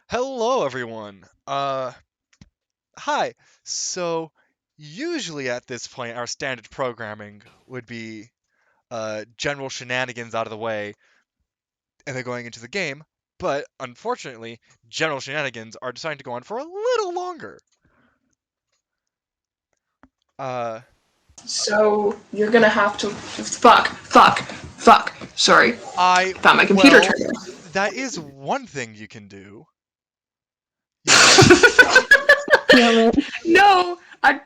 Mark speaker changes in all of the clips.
Speaker 1: Hello, everyone. Hi. So, usually at this point, our standard programming would be general shenanigans out of the way, and then going into the game. But unfortunately, general shenanigans are deciding to go on for a little longer. Uh,
Speaker 2: So you're gonna have to fuck. Sorry, thought my computer
Speaker 1: well,
Speaker 2: turned off.
Speaker 1: that is one thing you can do. You know.
Speaker 3: Damn it.
Speaker 2: No, I.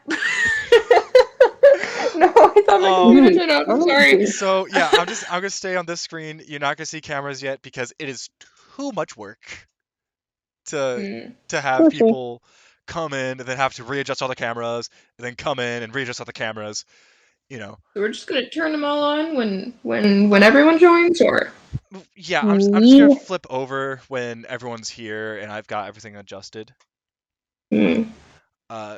Speaker 2: No, I thought my computer
Speaker 1: Um.
Speaker 2: turned off. I'm sorry.
Speaker 1: So yeah, I'm gonna stay on this screen. You're not gonna see cameras yet because it is too much work to
Speaker 2: Mm.
Speaker 1: have
Speaker 3: Okay.
Speaker 1: people come in and then have to readjust all the cameras and then come in and readjust all the cameras. You know,
Speaker 2: So we're just gonna turn them all on when everyone joins, or
Speaker 1: yeah, I'm just gonna
Speaker 3: Yeah.
Speaker 1: flip over when everyone's here and I've got everything adjusted.
Speaker 2: mm.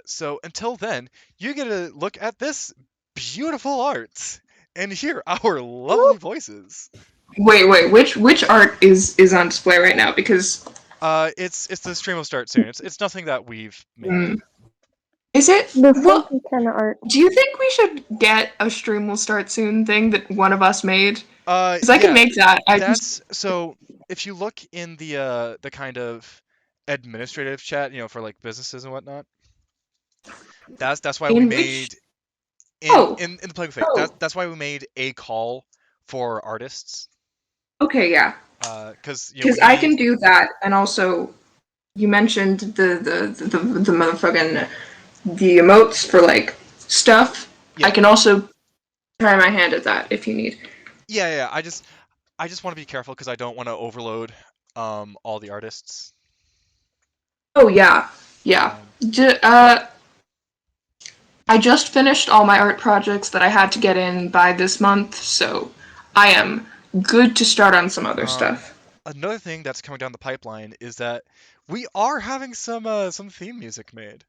Speaker 1: So until then, you get to look at this beautiful art and hear our lovely voices.
Speaker 2: Wait. Which art is on display right now? Because
Speaker 1: It's the stream will start soon. It's nothing that we've made.
Speaker 2: mm, is it?
Speaker 3: The
Speaker 2: Well,
Speaker 3: funky kind of art.
Speaker 2: do you think we should get a stream will start soon thing that one of us made? Because I can
Speaker 1: Yeah,
Speaker 2: make that. I just
Speaker 1: that's so. If you look in the kind of administrative chat, for like businesses and whatnot, that's why we
Speaker 2: in which.
Speaker 1: made in
Speaker 2: Oh,
Speaker 1: in in the Plague of Fate. That's why we made a call for artists.
Speaker 2: okay, yeah.
Speaker 1: Because
Speaker 2: Because
Speaker 1: we
Speaker 2: I can
Speaker 1: need.
Speaker 2: do that, and also you mentioned the motherfucking the emotes for like stuff. I
Speaker 1: Yeah,
Speaker 2: can also try my hand at that if you need.
Speaker 1: yeah. I just want to be careful because I don't want to overload all the artists.
Speaker 2: Oh yeah, yeah.
Speaker 1: Um,
Speaker 2: I just finished all my art projects that I had to get in by this month, so I am good to start on some other
Speaker 1: um,
Speaker 2: stuff.
Speaker 1: Another thing that's coming down the pipeline is that we are having some theme music made.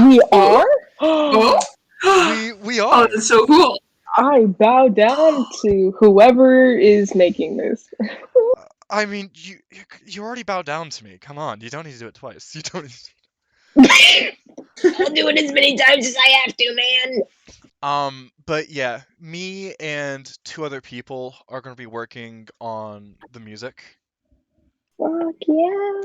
Speaker 3: We
Speaker 2: Oh,
Speaker 3: are?
Speaker 2: oh,
Speaker 1: We
Speaker 2: oh,
Speaker 1: are.
Speaker 2: that's so cool.
Speaker 3: I bow down to whoever is making this.
Speaker 1: I mean, you already bowed down to me. Come on, you don't need to do it twice. You don't.
Speaker 4: I'll do it as many times as I have to, man.
Speaker 1: But yeah, me and two other people are going to be working on the music.
Speaker 3: Fuck yeah.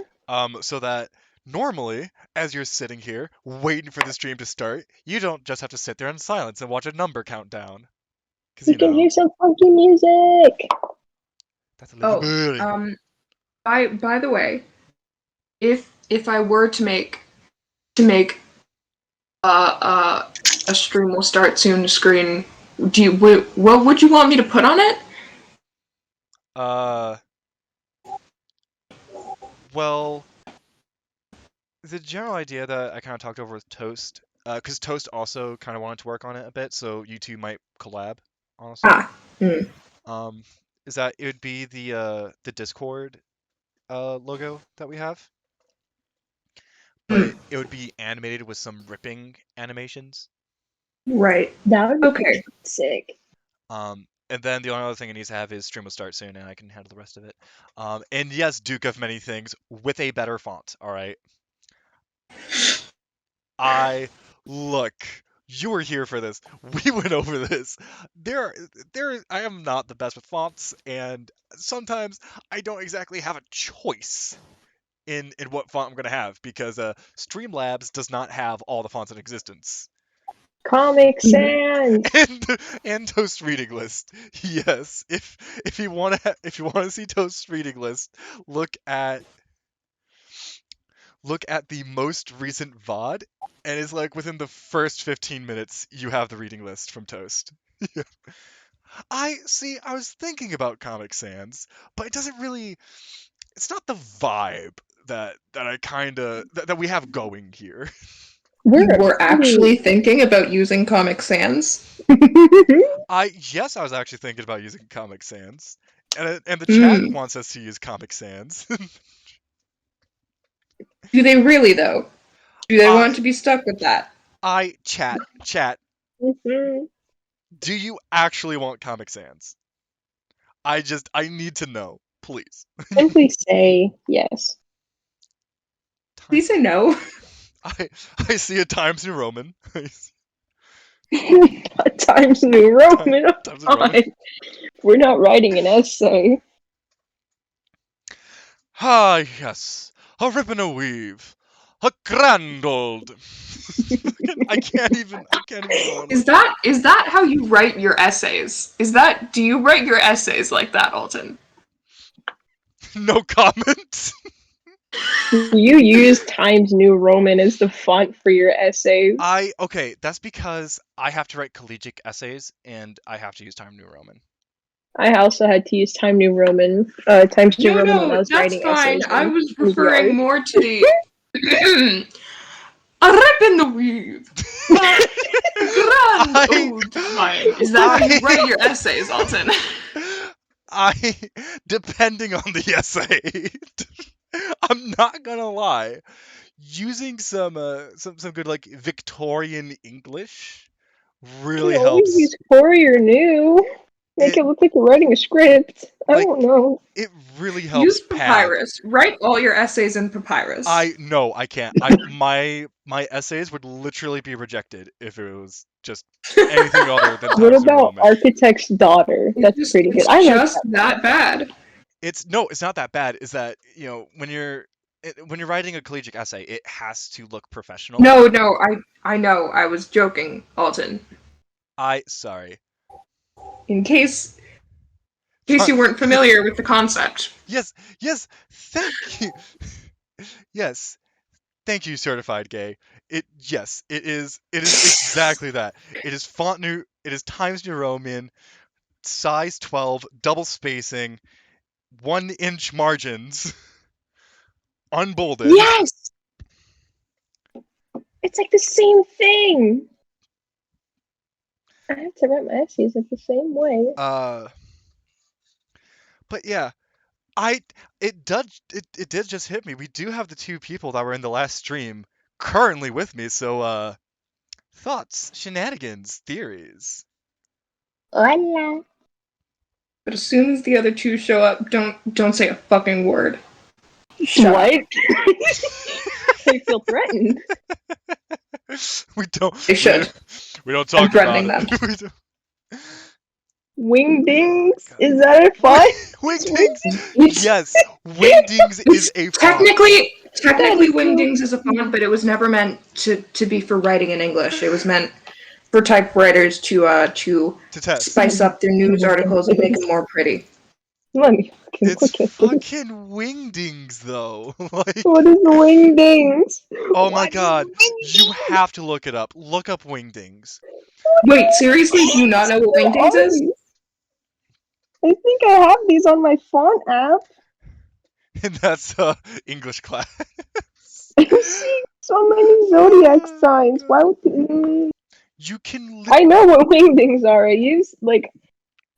Speaker 1: So that normally, as you're sitting here waiting for the stream to start, you don't just have to sit there in silence and watch a number count down. Because
Speaker 3: We can hear some funky music.
Speaker 1: that's a little
Speaker 2: Oh,
Speaker 1: birdie.
Speaker 2: by the way, if I were to make a stream will start soon screen, what would you want me to put on it?
Speaker 1: Uh, well, the general idea that I kind of talked over with Toast, because Toast also kind of wanted to work on it a bit, so you two might collab, honestly.
Speaker 2: Ah, mm,
Speaker 1: Um, is that it would be the Discord logo that we have, but
Speaker 2: mm,
Speaker 1: it would be animated with some ripping animations.
Speaker 2: right.
Speaker 3: That would be
Speaker 2: Okay.
Speaker 3: sick.
Speaker 1: And then the only other thing it needs to have is stream will start soon, and I can handle the rest of it. And yes, Duke of many things with a better font. All right. I look. You were here for this. We went over this. There, I am not the best with fonts, and sometimes I don't exactly have a choice in what font I'm gonna have because Streamlabs does not have all the fonts in existence.
Speaker 3: Comic
Speaker 2: Mhm.
Speaker 3: Sans.
Speaker 1: And Toast reading list. Yes, if you want to see Toast reading list, look at the most recent VOD, and it's like within the first 15 minutes you have the reading list from Toast. I see. I was thinking about Comic Sans, but it doesn't really. It's not the vibe that I kind of that we have going here.
Speaker 2: You
Speaker 3: We're
Speaker 2: were actually thinking about using Comic Sans?
Speaker 1: Yes, I was actually thinking about using Comic Sans, and the chat
Speaker 2: Mm.
Speaker 1: wants us to use Comic Sans.
Speaker 2: Do they really though? Do they
Speaker 1: I
Speaker 2: want to be stuck with that?
Speaker 1: chat. Do you actually want Comic Sans? I need to know, please.
Speaker 3: Simply say yes.
Speaker 2: Please say no.
Speaker 1: I see a Times New Roman.
Speaker 3: Times New Roman.
Speaker 1: Times New Roman.
Speaker 3: Fine. We're not writing an essay.
Speaker 1: Ah, yes. A rip and a weave. A grand old. I can't even go on.
Speaker 2: Is that how you write your essays? Do you write your essays like that, Alton?
Speaker 1: No comment.
Speaker 3: You use Times New Roman as the font for your essays.
Speaker 1: Okay, that's because I have to write collegiate essays and I have to use Times New Roman.
Speaker 3: I also had to use Times New Roman when I was writing essays.
Speaker 2: I was referring more to the a rip in the weave. Grand old time. Is that how you write your essays, Alton?
Speaker 1: Depending on the essay, I'm not gonna lie, using some good like Victorian English really
Speaker 3: You
Speaker 1: helps.
Speaker 3: always use Courier New. Make it look like you're writing a script. I don't know.
Speaker 1: It really helps.
Speaker 2: Use papyrus. Write all your essays in papyrus.
Speaker 1: No, I can't. My essays would literally be rejected if it was just anything other than Times
Speaker 3: What
Speaker 1: New
Speaker 3: about
Speaker 1: Roman.
Speaker 3: Architect's Daughter? That's pretty good.
Speaker 2: It's just that bad.
Speaker 1: It's not that bad. Is that, you know, when you're writing a collegiate essay, it has to look professional.
Speaker 2: No, I know. I was joking, Alton.
Speaker 1: Sorry.
Speaker 2: In case you weren't familiar with the concept.
Speaker 1: Yes, thank you. Yes, thank you, certified gay. It is exactly that. It is it is Times New Roman, size 12, double spacing, 1-inch margins, unbolded.
Speaker 3: Yes! It's like the same thing! I have to write my essays the same way.
Speaker 1: But yeah, it did just hit me. We do have the two people that were in the last stream currently with me, so thoughts, shenanigans, theories.
Speaker 3: Hola.
Speaker 2: But as soon as the other two show up, don't say a fucking word.
Speaker 3: What? I feel threatened.
Speaker 1: We don't.
Speaker 2: They should.
Speaker 1: We don't talk about it.
Speaker 3: Wingdings? Is that a fun?
Speaker 1: Wingdings? Yes, Wingdings is a font.
Speaker 2: Technically, Wingdings is a font, but it was never meant to be for writing in English. It was meant for typewriters to spice up their news articles and make them more pretty.
Speaker 3: Let me
Speaker 1: it's fucking Wingdings, though. Like,
Speaker 3: what is Wingdings?
Speaker 1: Oh my god, you have to look it up. Look up Wingdings.
Speaker 2: Wait, seriously? Do you not know what Wingdings is?
Speaker 3: I think I have these on my font app.
Speaker 1: And that's English class.
Speaker 3: I see so many zodiac signs. Why would
Speaker 1: you can?
Speaker 3: I know what Wingdings are. I use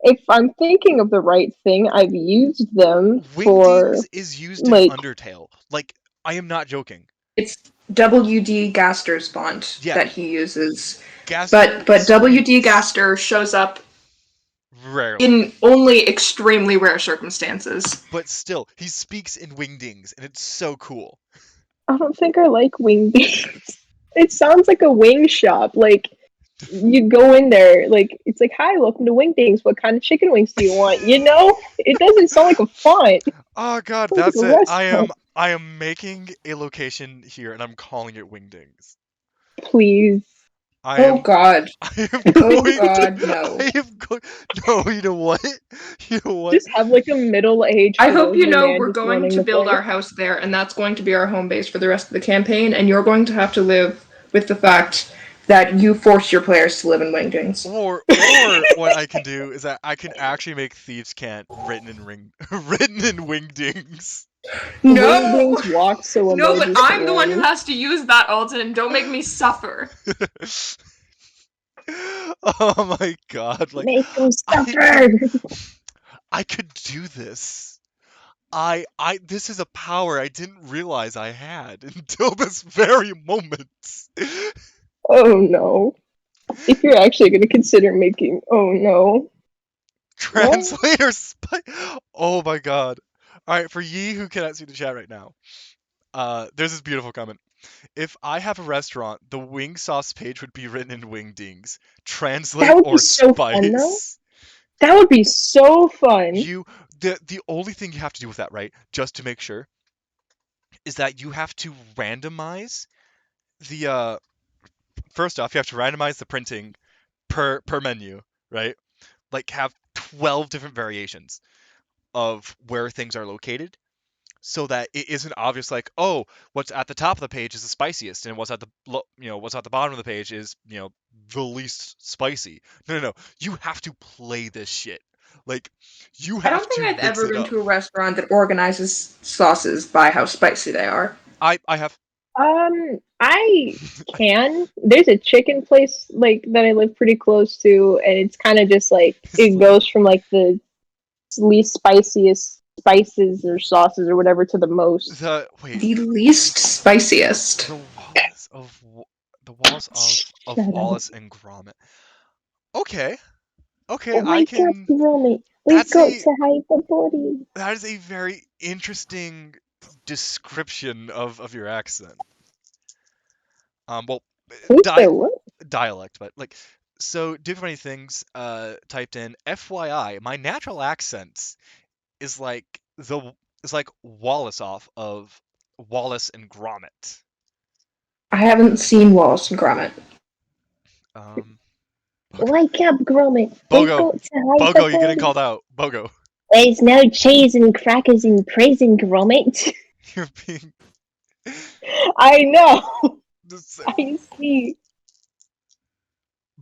Speaker 3: if I'm thinking of the right thing, I've used them for.
Speaker 1: Wingdings is used in Undertale. Like, I am not joking.
Speaker 2: It's W.D. Gaster's font that he uses.
Speaker 1: Gaster
Speaker 2: but W.D. Gaster shows up
Speaker 1: rarely.
Speaker 2: In only extremely rare circumstances.
Speaker 1: But still, he speaks in Wingdings, and it's so cool.
Speaker 3: I don't think I like Wingdings. It sounds like a wing shop. Like, you go in there, like, it's like, hi, welcome to Wingdings. What kind of chicken wings do you want? You know? It doesn't sound like a font.
Speaker 1: Oh god, that's it. I am making a location here, and I'm calling it Wingdings.
Speaker 3: Please.
Speaker 2: Oh god, no.
Speaker 1: No, you know what?
Speaker 3: Just have like a middle-aged.
Speaker 2: I hope you know we're going to build our house there, and that's going to be our home base for the rest of the campaign, and you're going to have to live with the fact that you force your players to live in Wingdings.
Speaker 1: Or what I can do is that I can actually make Thieves' Cant written in Wingdings.
Speaker 2: No,
Speaker 3: Wingdings walk so
Speaker 2: no, but I'm the one who has to use that, Alton. Don't make me suffer.
Speaker 1: Oh my god! Like,
Speaker 3: make them suffer.
Speaker 1: I could do this. This is a power I didn't realize I had until this very moment.
Speaker 3: Oh no! If you're actually going to consider making, oh no.
Speaker 1: Translator spy. Oh my god! All right, for ye who cannot see the chat right now, There's this beautiful comment. If I have a restaurant, the wing sauce page would be written in wingdings.
Speaker 3: That
Speaker 1: Translate
Speaker 3: would be
Speaker 1: or
Speaker 3: so fun, though.
Speaker 1: spice.
Speaker 3: That would be so fun.
Speaker 1: The only thing you have to do with that, right, just to make sure, is that you have to randomize the first off, you have to randomize the printing per menu, right? Like have 12 different variations of where things are located so that it isn't obvious like, oh, what's at the top of the page is the spiciest and what's at the what's at the bottom of the page is, the least spicy. No. You have to play this shit. Like you
Speaker 2: I
Speaker 1: have
Speaker 2: don't think
Speaker 1: to
Speaker 2: I've
Speaker 1: mix
Speaker 2: ever
Speaker 1: it
Speaker 2: been
Speaker 1: up.
Speaker 2: to a restaurant that organizes sauces by how spicy they are.
Speaker 1: I have
Speaker 3: I can. There's a chicken place like that I live pretty close to, and it's kind of just like it goes from like the least spiciest spices or sauces or whatever to the most.
Speaker 1: the wait
Speaker 2: The least spiciest.
Speaker 1: the walls of
Speaker 3: Shut up.
Speaker 1: Wallace and Gromit. Okay, I
Speaker 3: Wake up,
Speaker 1: can.
Speaker 3: Gromit.
Speaker 1: That's
Speaker 3: Wake up
Speaker 1: a
Speaker 3: to hide the body.
Speaker 1: that is a very interesting description of your accent. Well,
Speaker 3: Who's
Speaker 1: di-
Speaker 3: the what?
Speaker 1: dialect, but like, so do funny things. Typed in FYI, my natural accent is like Wallace off of Wallace and Gromit.
Speaker 2: I haven't seen Wallace and Gromit.
Speaker 1: Um,
Speaker 3: Wake up, Gromit. Wake
Speaker 1: Bogo,
Speaker 3: up to hide the
Speaker 1: Bogo, you're getting
Speaker 3: body.
Speaker 1: called out. Bogo,
Speaker 3: There's no cheese and crackers in prison, Gromit.
Speaker 1: you're being.
Speaker 3: I know.
Speaker 1: This,
Speaker 3: I see.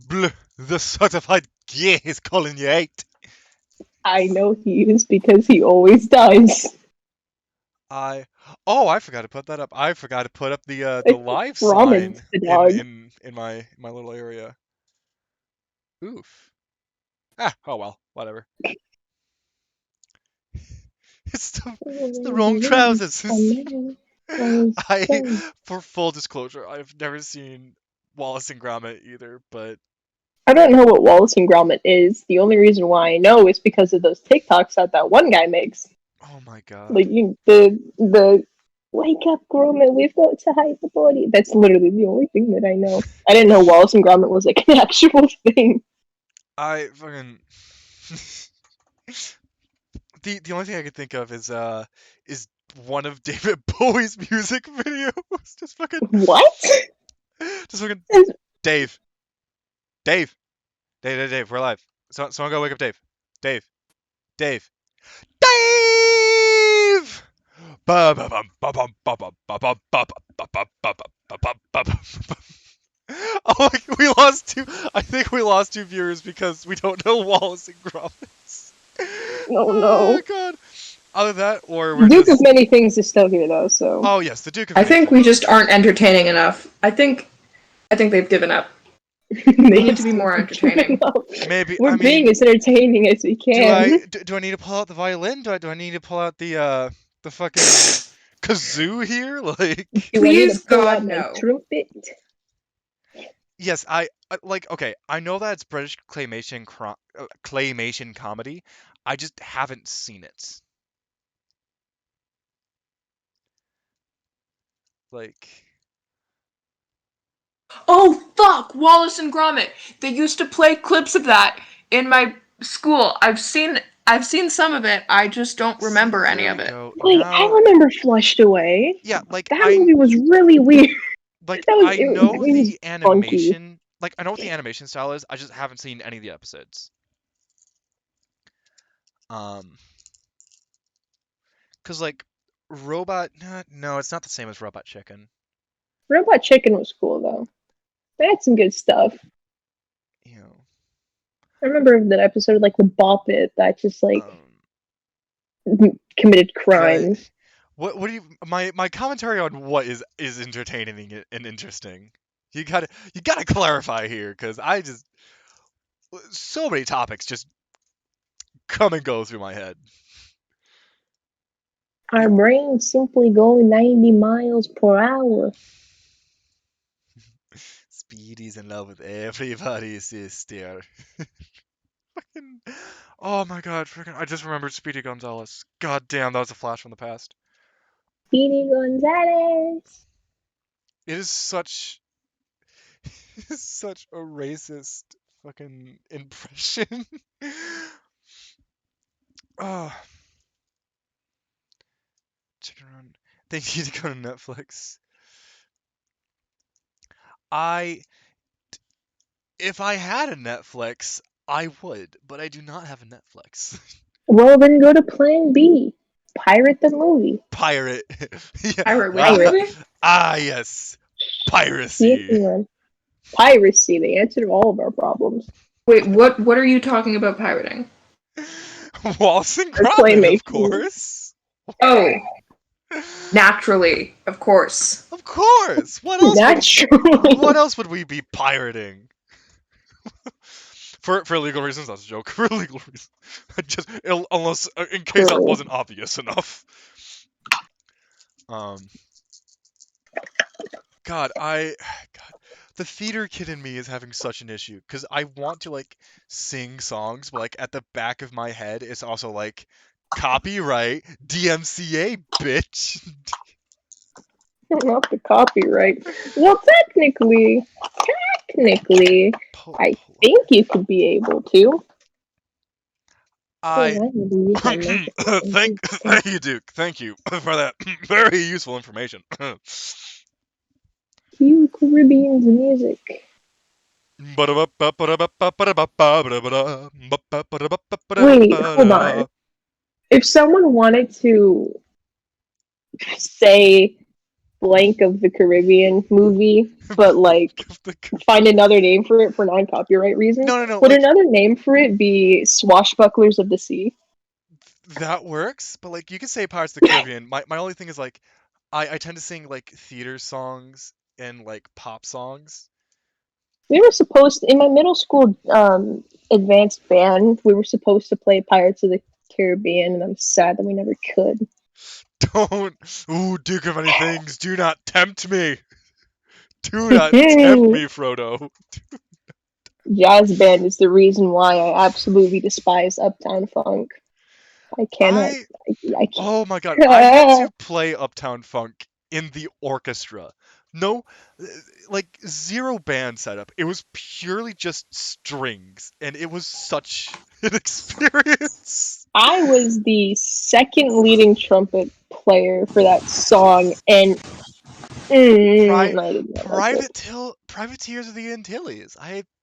Speaker 1: the certified gay is calling you out.
Speaker 3: I know he is because he always does.
Speaker 1: I forgot to put that up. I forgot to put up the
Speaker 3: It's
Speaker 1: live
Speaker 3: ramen,
Speaker 1: sign
Speaker 3: the
Speaker 1: in
Speaker 3: dog.
Speaker 1: in my little area. Oof. Oh well, whatever. It's the wrong trousers. For full disclosure, I've never seen Wallace and Gromit either, but
Speaker 3: I don't know what Wallace and Gromit is. The only reason why I know is because of those TikToks that one guy makes.
Speaker 1: oh my god.
Speaker 3: Like the wake up, Gromit, we've got to hide the body. That's literally the only thing that I know. I didn't know Wallace and Gromit was like an actual thing.
Speaker 1: I fucking the only thing I could think of is one of David Bowie's music videos.
Speaker 3: What?
Speaker 1: Just fucking Dave. Dave, we're live. Someone go wake up Dave. Dave. Dave. Oh, we lost two. I think we lost two viewers because we don't know Wallace and Gromit.
Speaker 3: Oh no.
Speaker 1: Oh my god. Either that or we're
Speaker 3: Duke of
Speaker 1: just.
Speaker 3: Many Things is still here though, so.
Speaker 1: Oh yes, the Duke of
Speaker 2: I
Speaker 1: Many
Speaker 2: think we
Speaker 1: Things.
Speaker 2: just aren't entertaining enough. I think they've given up.
Speaker 3: They
Speaker 2: need to be more entertaining.
Speaker 1: Maybe
Speaker 3: We're
Speaker 1: I mean,
Speaker 3: being as entertaining as we can.
Speaker 1: do I need to pull out the violin? Do I need to pull out the fucking kazoo here? Like
Speaker 3: Do I need
Speaker 2: Please,
Speaker 3: to pull
Speaker 2: God,
Speaker 3: out my
Speaker 2: no.
Speaker 3: trumpet?
Speaker 1: yes, I like okay. I know that it's British claymation comedy. I just haven't seen it. Like
Speaker 2: Oh fuck, Wallace and Gromit. They used to play clips of that in my school. I've seen some of it. I just don't remember
Speaker 1: see,
Speaker 2: any
Speaker 1: there
Speaker 2: of
Speaker 1: we
Speaker 2: it.
Speaker 1: go.
Speaker 3: Wait, I
Speaker 1: Now,
Speaker 3: remember Flushed Away.
Speaker 1: yeah, like
Speaker 3: That movie was really weird. That was
Speaker 1: I
Speaker 3: it,
Speaker 1: know
Speaker 3: it was
Speaker 1: the
Speaker 3: funky.
Speaker 1: animation. Like I know what the animation style is. I just haven't seen any of the episodes. Um, cause like Robot, no, it's not the same as Robot Chicken.
Speaker 3: Robot Chicken was cool though. They had some good stuff.
Speaker 1: You know,
Speaker 3: I remember that episode like the Bop It that just like committed crimes.
Speaker 1: what do you my commentary on what is entertaining and interesting? You gotta clarify here, cause I just so many topics just come and go through my head.
Speaker 3: Our brains simply go 90 miles per hour.
Speaker 1: Speedy's in love with everybody's sister. Fucking, oh my god, freaking! I just remembered Speedy Gonzalez. God damn, that was a flash from the past.
Speaker 3: Speedy Gonzales.
Speaker 1: It is such such a racist fucking impression. Oh, Chicken Run. Thank you to go to Netflix. I If I had a Netflix, I would, but I do not have a Netflix.
Speaker 3: Well, then go to Plan B. Pirate the movie.
Speaker 1: Pirate. Yeah.
Speaker 2: Pirate which
Speaker 1: Ah,
Speaker 2: movie?
Speaker 1: yes. Piracy.
Speaker 3: Piracy. Piracy, the answer to all of our problems.
Speaker 2: Wait, what are you talking about pirating?
Speaker 1: Wallace and
Speaker 3: Or
Speaker 1: Gromit, of
Speaker 3: claymation.
Speaker 1: course.
Speaker 2: Oh, naturally, of course.
Speaker 1: Of course.
Speaker 3: Naturally.
Speaker 1: What else would we be pirating? For legal reasons, that's a joke. For legal reasons, unless in case that wasn't obvious enough. God, the theater kid in me is having such an issue because I want to like sing songs, but like at the back of my head, it's also like copyright DMCA, bitch.
Speaker 3: Not the copyright. Well, technically, I think you could be able to.
Speaker 1: Thank you, Duke. Thank you for that very useful information.
Speaker 3: Cue Caribbean's music. Wait, hold on. If someone wanted to say blank of the Caribbean movie, but like find another name for it for non-copyright reasons,
Speaker 1: No.
Speaker 3: would another name for it be Swashbucklers of the Sea?
Speaker 1: That works, but like you could say Pirates of the Caribbean. My only thing is like I tend to sing like theater songs and like pop songs.
Speaker 3: We were supposed to, in my middle school advanced band, we were supposed to play Pirates of the Caribbean, and I'm sad that we never could.
Speaker 1: Don't, Duke of many things, do not tempt me. Do not tempt me, Frodo.
Speaker 3: Jazz band is the reason why I absolutely despise Uptown Funk. I cannot. I can't.
Speaker 1: Oh my god, I had to play Uptown Funk in the orchestra. No, like zero band setup. It was purely just strings, and it was such an experience.
Speaker 3: I was the second leading trumpet player for that song, and
Speaker 1: Privateers of the Antilles.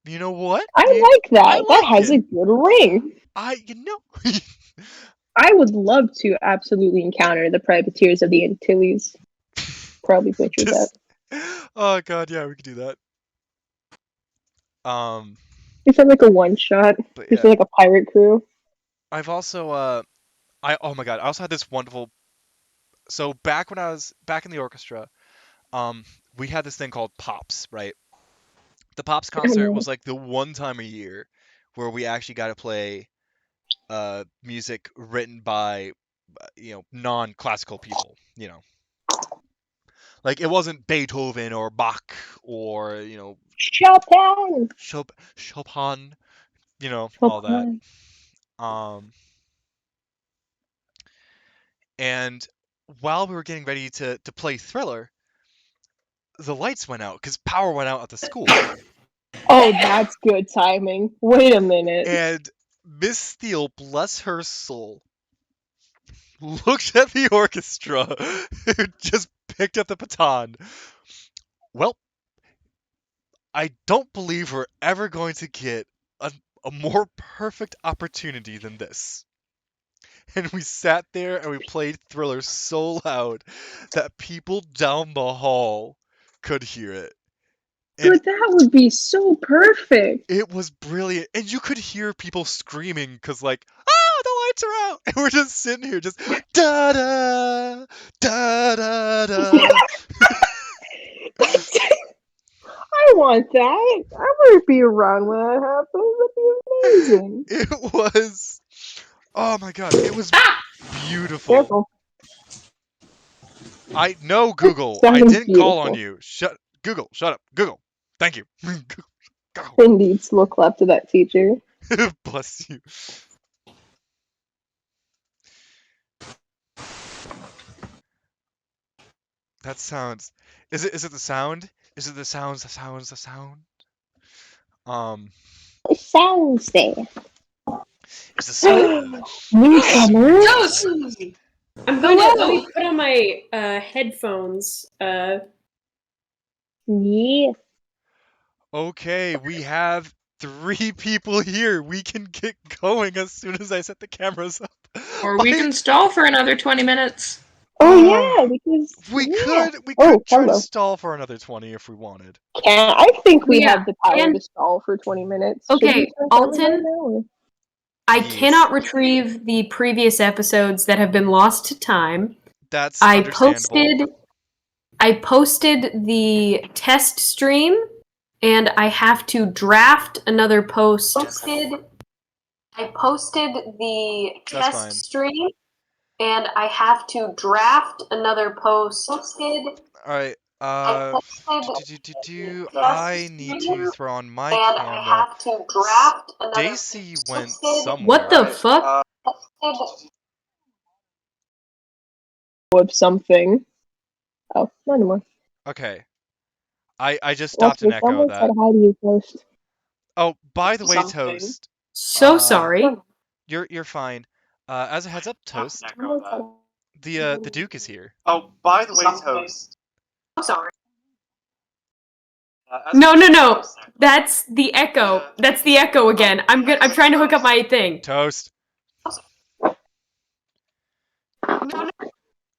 Speaker 1: You know what?
Speaker 3: I like that.
Speaker 1: I
Speaker 3: that has a good ring.
Speaker 1: I
Speaker 3: would love to absolutely encounter the Privateers of the Antilles. Probably butchered that.
Speaker 1: Oh god, yeah, we could do that.
Speaker 3: It's like a one shot. It's like a pirate crew.
Speaker 1: I've also oh my god, I also had this wonderful. So back when I was back in the orchestra, we had this thing called Pops, right? The Pops concert was like the one time a year where we actually got to play music written by non-classical people, like it wasn't Beethoven or Bach or
Speaker 3: Chopin,
Speaker 1: all that. And while we were getting ready to play Thriller, the lights went out because power went out at the school.
Speaker 3: Oh, that's good timing. Wait a minute.
Speaker 1: And Miss Steele, bless her soul, looked at the orchestra, just picked up the baton. Well, I don't believe we're ever going to get a more perfect opportunity than this. And we sat there and we played Thriller so loud that people down the hall could hear it.
Speaker 3: And but that would be so perfect.
Speaker 1: It was brilliant. And you could hear people screaming because the lights are out. And we're just sitting here just da-da, da-da-da.
Speaker 3: I want that. I want to be around when that happens. That'd be amazing.
Speaker 1: It was... Oh my god, it was beautiful.
Speaker 3: Careful.
Speaker 1: No, Google. I didn't call on you. Google, shut up. Google. Thank you.
Speaker 3: Indeed, slow clap to that teacher.
Speaker 1: Bless you. That sounds. Is it the sound? Is it the sound?
Speaker 3: It sounds there.
Speaker 1: It's the sound.
Speaker 3: Newcomers.
Speaker 2: Toast!
Speaker 5: I'm going to let
Speaker 3: Hello.
Speaker 5: me put on my headphones.
Speaker 3: Yeah.
Speaker 1: Okay, we have 3 people here. We can get going as soon as I set the cameras up.
Speaker 2: Or we can stall for another 20 minutes.
Speaker 3: Oh yeah, because
Speaker 1: We
Speaker 3: yeah.
Speaker 1: could
Speaker 3: Oh,
Speaker 1: try to
Speaker 3: hello.
Speaker 1: stall for another 20 if we wanted.
Speaker 3: I think we
Speaker 5: Yeah,
Speaker 3: have the power
Speaker 5: and-
Speaker 3: to stall for 20 minutes. Should
Speaker 5: Okay,
Speaker 3: we start
Speaker 5: Alton?
Speaker 3: right now, or-
Speaker 5: I
Speaker 1: Yes.
Speaker 5: cannot retrieve the previous episodes that have been lost to time.
Speaker 1: That's
Speaker 5: I
Speaker 1: understandable.
Speaker 5: posted the test stream, and I have to draft another post. I posted the
Speaker 1: That's
Speaker 5: test
Speaker 1: fine.
Speaker 5: stream, and I have to draft another post.
Speaker 1: Alright, I need to throw on my
Speaker 5: And
Speaker 1: camera.
Speaker 5: I have to draft another.
Speaker 1: Stacy went somewhere.
Speaker 5: What the fuck?
Speaker 3: of something. Oh, not anymore.
Speaker 1: Okay. I just stopped an echo
Speaker 3: someone
Speaker 1: of
Speaker 3: said
Speaker 1: that.
Speaker 3: hi to you first.
Speaker 1: Oh, by the way,
Speaker 2: Something.
Speaker 1: Toast.
Speaker 5: So sorry.
Speaker 1: You're fine. As a heads up, Toast.
Speaker 3: Someone said
Speaker 1: The Duke is here.
Speaker 6: Oh, by the way, Toast.
Speaker 5: I'm sorry.
Speaker 6: As
Speaker 5: No. That's the echo. That's the echo again. I'm trying to hook up my thing.
Speaker 1: Toast.
Speaker 5: No.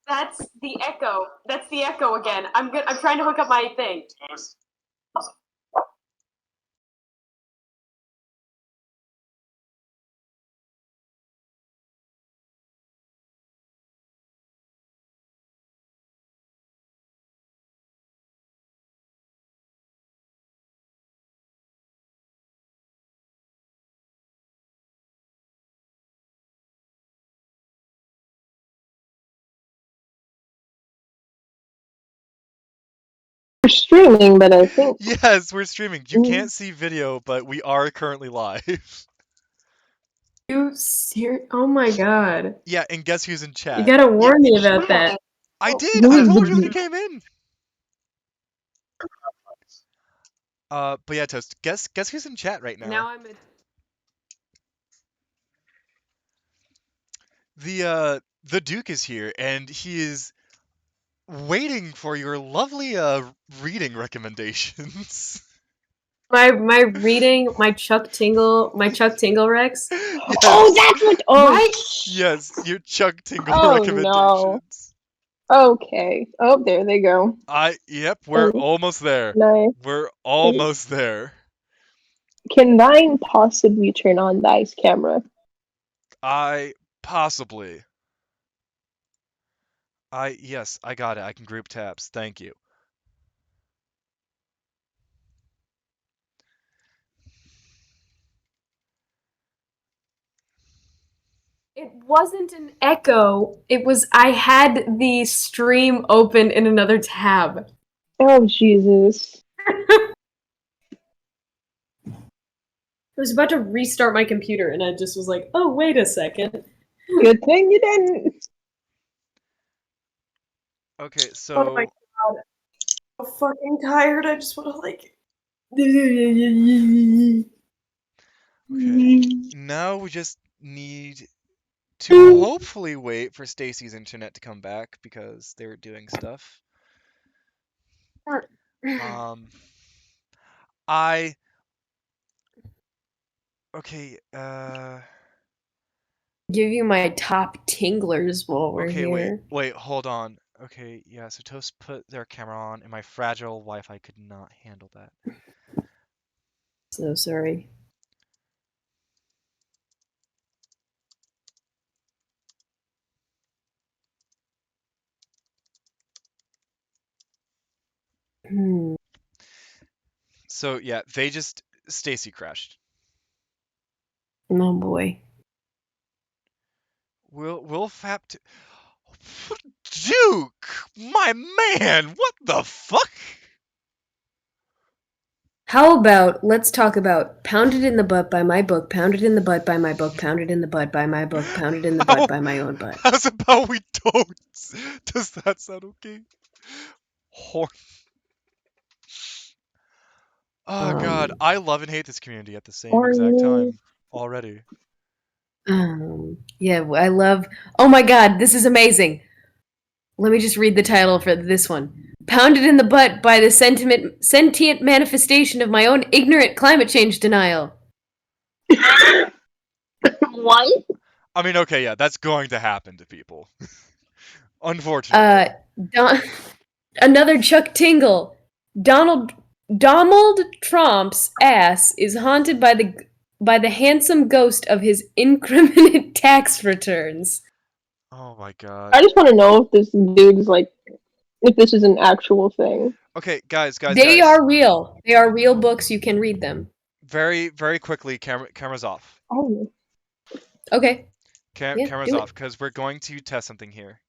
Speaker 5: That's the echo. That's the echo again. I'm trying to hook up my thing.
Speaker 6: Toast.
Speaker 3: we're streaming, but I think
Speaker 1: Yes, we're streaming. You can't see video, but we are currently live.
Speaker 5: You serious? Oh my god.
Speaker 1: Yeah, and guess who's in chat?
Speaker 5: You gotta warn me about that.
Speaker 1: I did. I told you when you came in. But yeah, Toast. Guess who's in chat right now?
Speaker 5: Now I'm a...
Speaker 1: The Duke is here, and he is waiting for your lovely reading recommendations.
Speaker 5: my reading my Chuck Tingle Rex.
Speaker 1: Yes.
Speaker 3: Oh, that's what. Oh,
Speaker 5: What?
Speaker 1: Yes, your Chuck Tingle
Speaker 3: Oh, no.
Speaker 1: recommendations.
Speaker 3: Okay. Oh, there they go.
Speaker 1: Yep, we're
Speaker 3: Oh.
Speaker 1: almost there.
Speaker 3: Nice.
Speaker 1: We're almost there.
Speaker 3: Can thine possibly turn on thy's camera?
Speaker 1: Possibly. Yes, I got it. I can group tabs. Thank you.
Speaker 5: It wasn't an echo. It was I had the stream open in another tab.
Speaker 3: Oh, Jesus.
Speaker 5: I was about to restart my computer and I just was like, oh, wait a second.
Speaker 3: Good thing you didn't.
Speaker 1: Okay, so
Speaker 5: Oh my god. I'm fucking tired. I just want to like... Okay.
Speaker 1: now we just need to hopefully wait for Stacy's internet to come back because they were doing stuff. Okay,
Speaker 5: Give you my top tinglers while we're
Speaker 1: okay,
Speaker 5: here.
Speaker 1: wait, hold on. Okay, yeah, so Toast put their camera on, and my fragile Wi-Fi could not handle that.
Speaker 5: So sorry.
Speaker 1: So yeah, Stacy crashed.
Speaker 5: Oh boy.
Speaker 1: Will Fap Duke, my man, what the fuck?
Speaker 5: How about let's talk about Pounded in the Butt by my book, Pounded in the Butt by my book, Pounded in the Butt by my book, Pounded in the Butt by my own butt.
Speaker 1: How's about we don't? Does that sound okay? Horn. Oh god, I love and hate this community at the same exact time already.
Speaker 5: Yeah, I love. Oh my god, this is amazing. Let me just read the title for this one. Pounded in the butt by the sentient manifestation of my own ignorant climate change denial.
Speaker 3: What?
Speaker 1: I mean, okay, yeah, that's going to happen to people. Unfortunately.
Speaker 5: Another Chuck Tingle. Donald Trump's ass is haunted by the handsome ghost of his incriminate tax returns.
Speaker 1: Oh my god.
Speaker 3: I just want to know if this dude's like, if this is an actual thing.
Speaker 1: Okay, guys.
Speaker 5: They are real. They are real books. You can read them.
Speaker 1: Very, very quickly, camera's off.
Speaker 3: Oh.
Speaker 5: Okay.
Speaker 1: Camera's off, because we're going to test something here.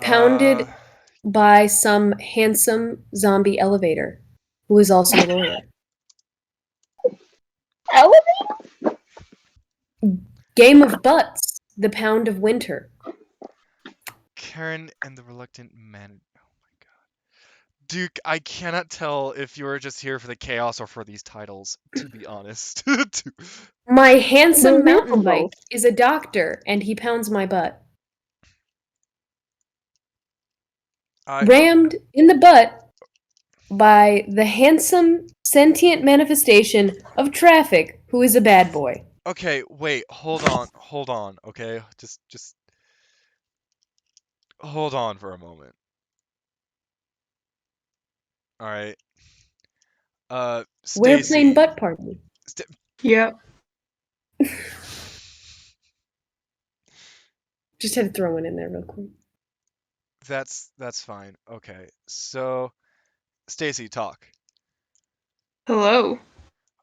Speaker 5: Pounded by some handsome zombie elevator, who is also a lawyer.
Speaker 3: Elevator?
Speaker 5: Game of Butts, the Pound of Winter.
Speaker 1: Karen and the Reluctant Man. Oh my god. Duke, I cannot tell if you were just here for the chaos or for these titles, to be honest.
Speaker 5: My handsome mountain bike is a doctor, and he pounds my butt. Rammed in the butt by the handsome sentient manifestation of traffic, who is a bad boy.
Speaker 1: Okay, wait, hold on, okay? Just hold on for a moment. Alright. Stacy.
Speaker 5: We're playing butt party.
Speaker 2: Yep.
Speaker 5: Just had to throw one in there real quick.
Speaker 1: That's fine. Okay. So Stacy, talk.
Speaker 2: Hello.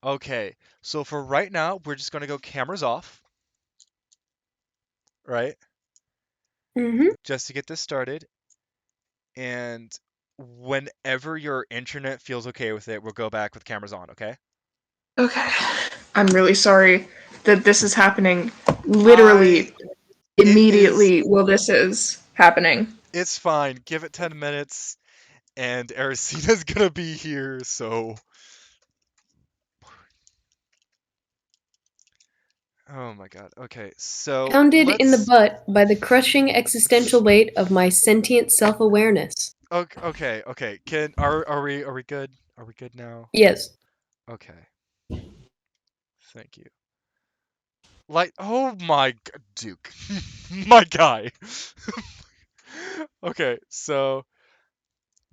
Speaker 1: Okay. So for right now, we're just gonna go cameras off. Right?
Speaker 5: Mm-hmm.
Speaker 1: Just to get this started. And whenever your internet feels okay with it, we'll go back with cameras on, okay?
Speaker 2: Okay. I'm really sorry that this is happening literally immediately while this is happening.
Speaker 1: It's fine. Give it 10 minutes, and Ersina's gonna be here, so... Oh my god. Okay, so...
Speaker 5: Pounded in the butt by the crushing existential weight of my sentient self-awareness.
Speaker 1: Okay. Are we good? Are we good now?
Speaker 5: Yes.
Speaker 1: Okay. Thank you. Like, oh my... Duke. My guy. Okay, so...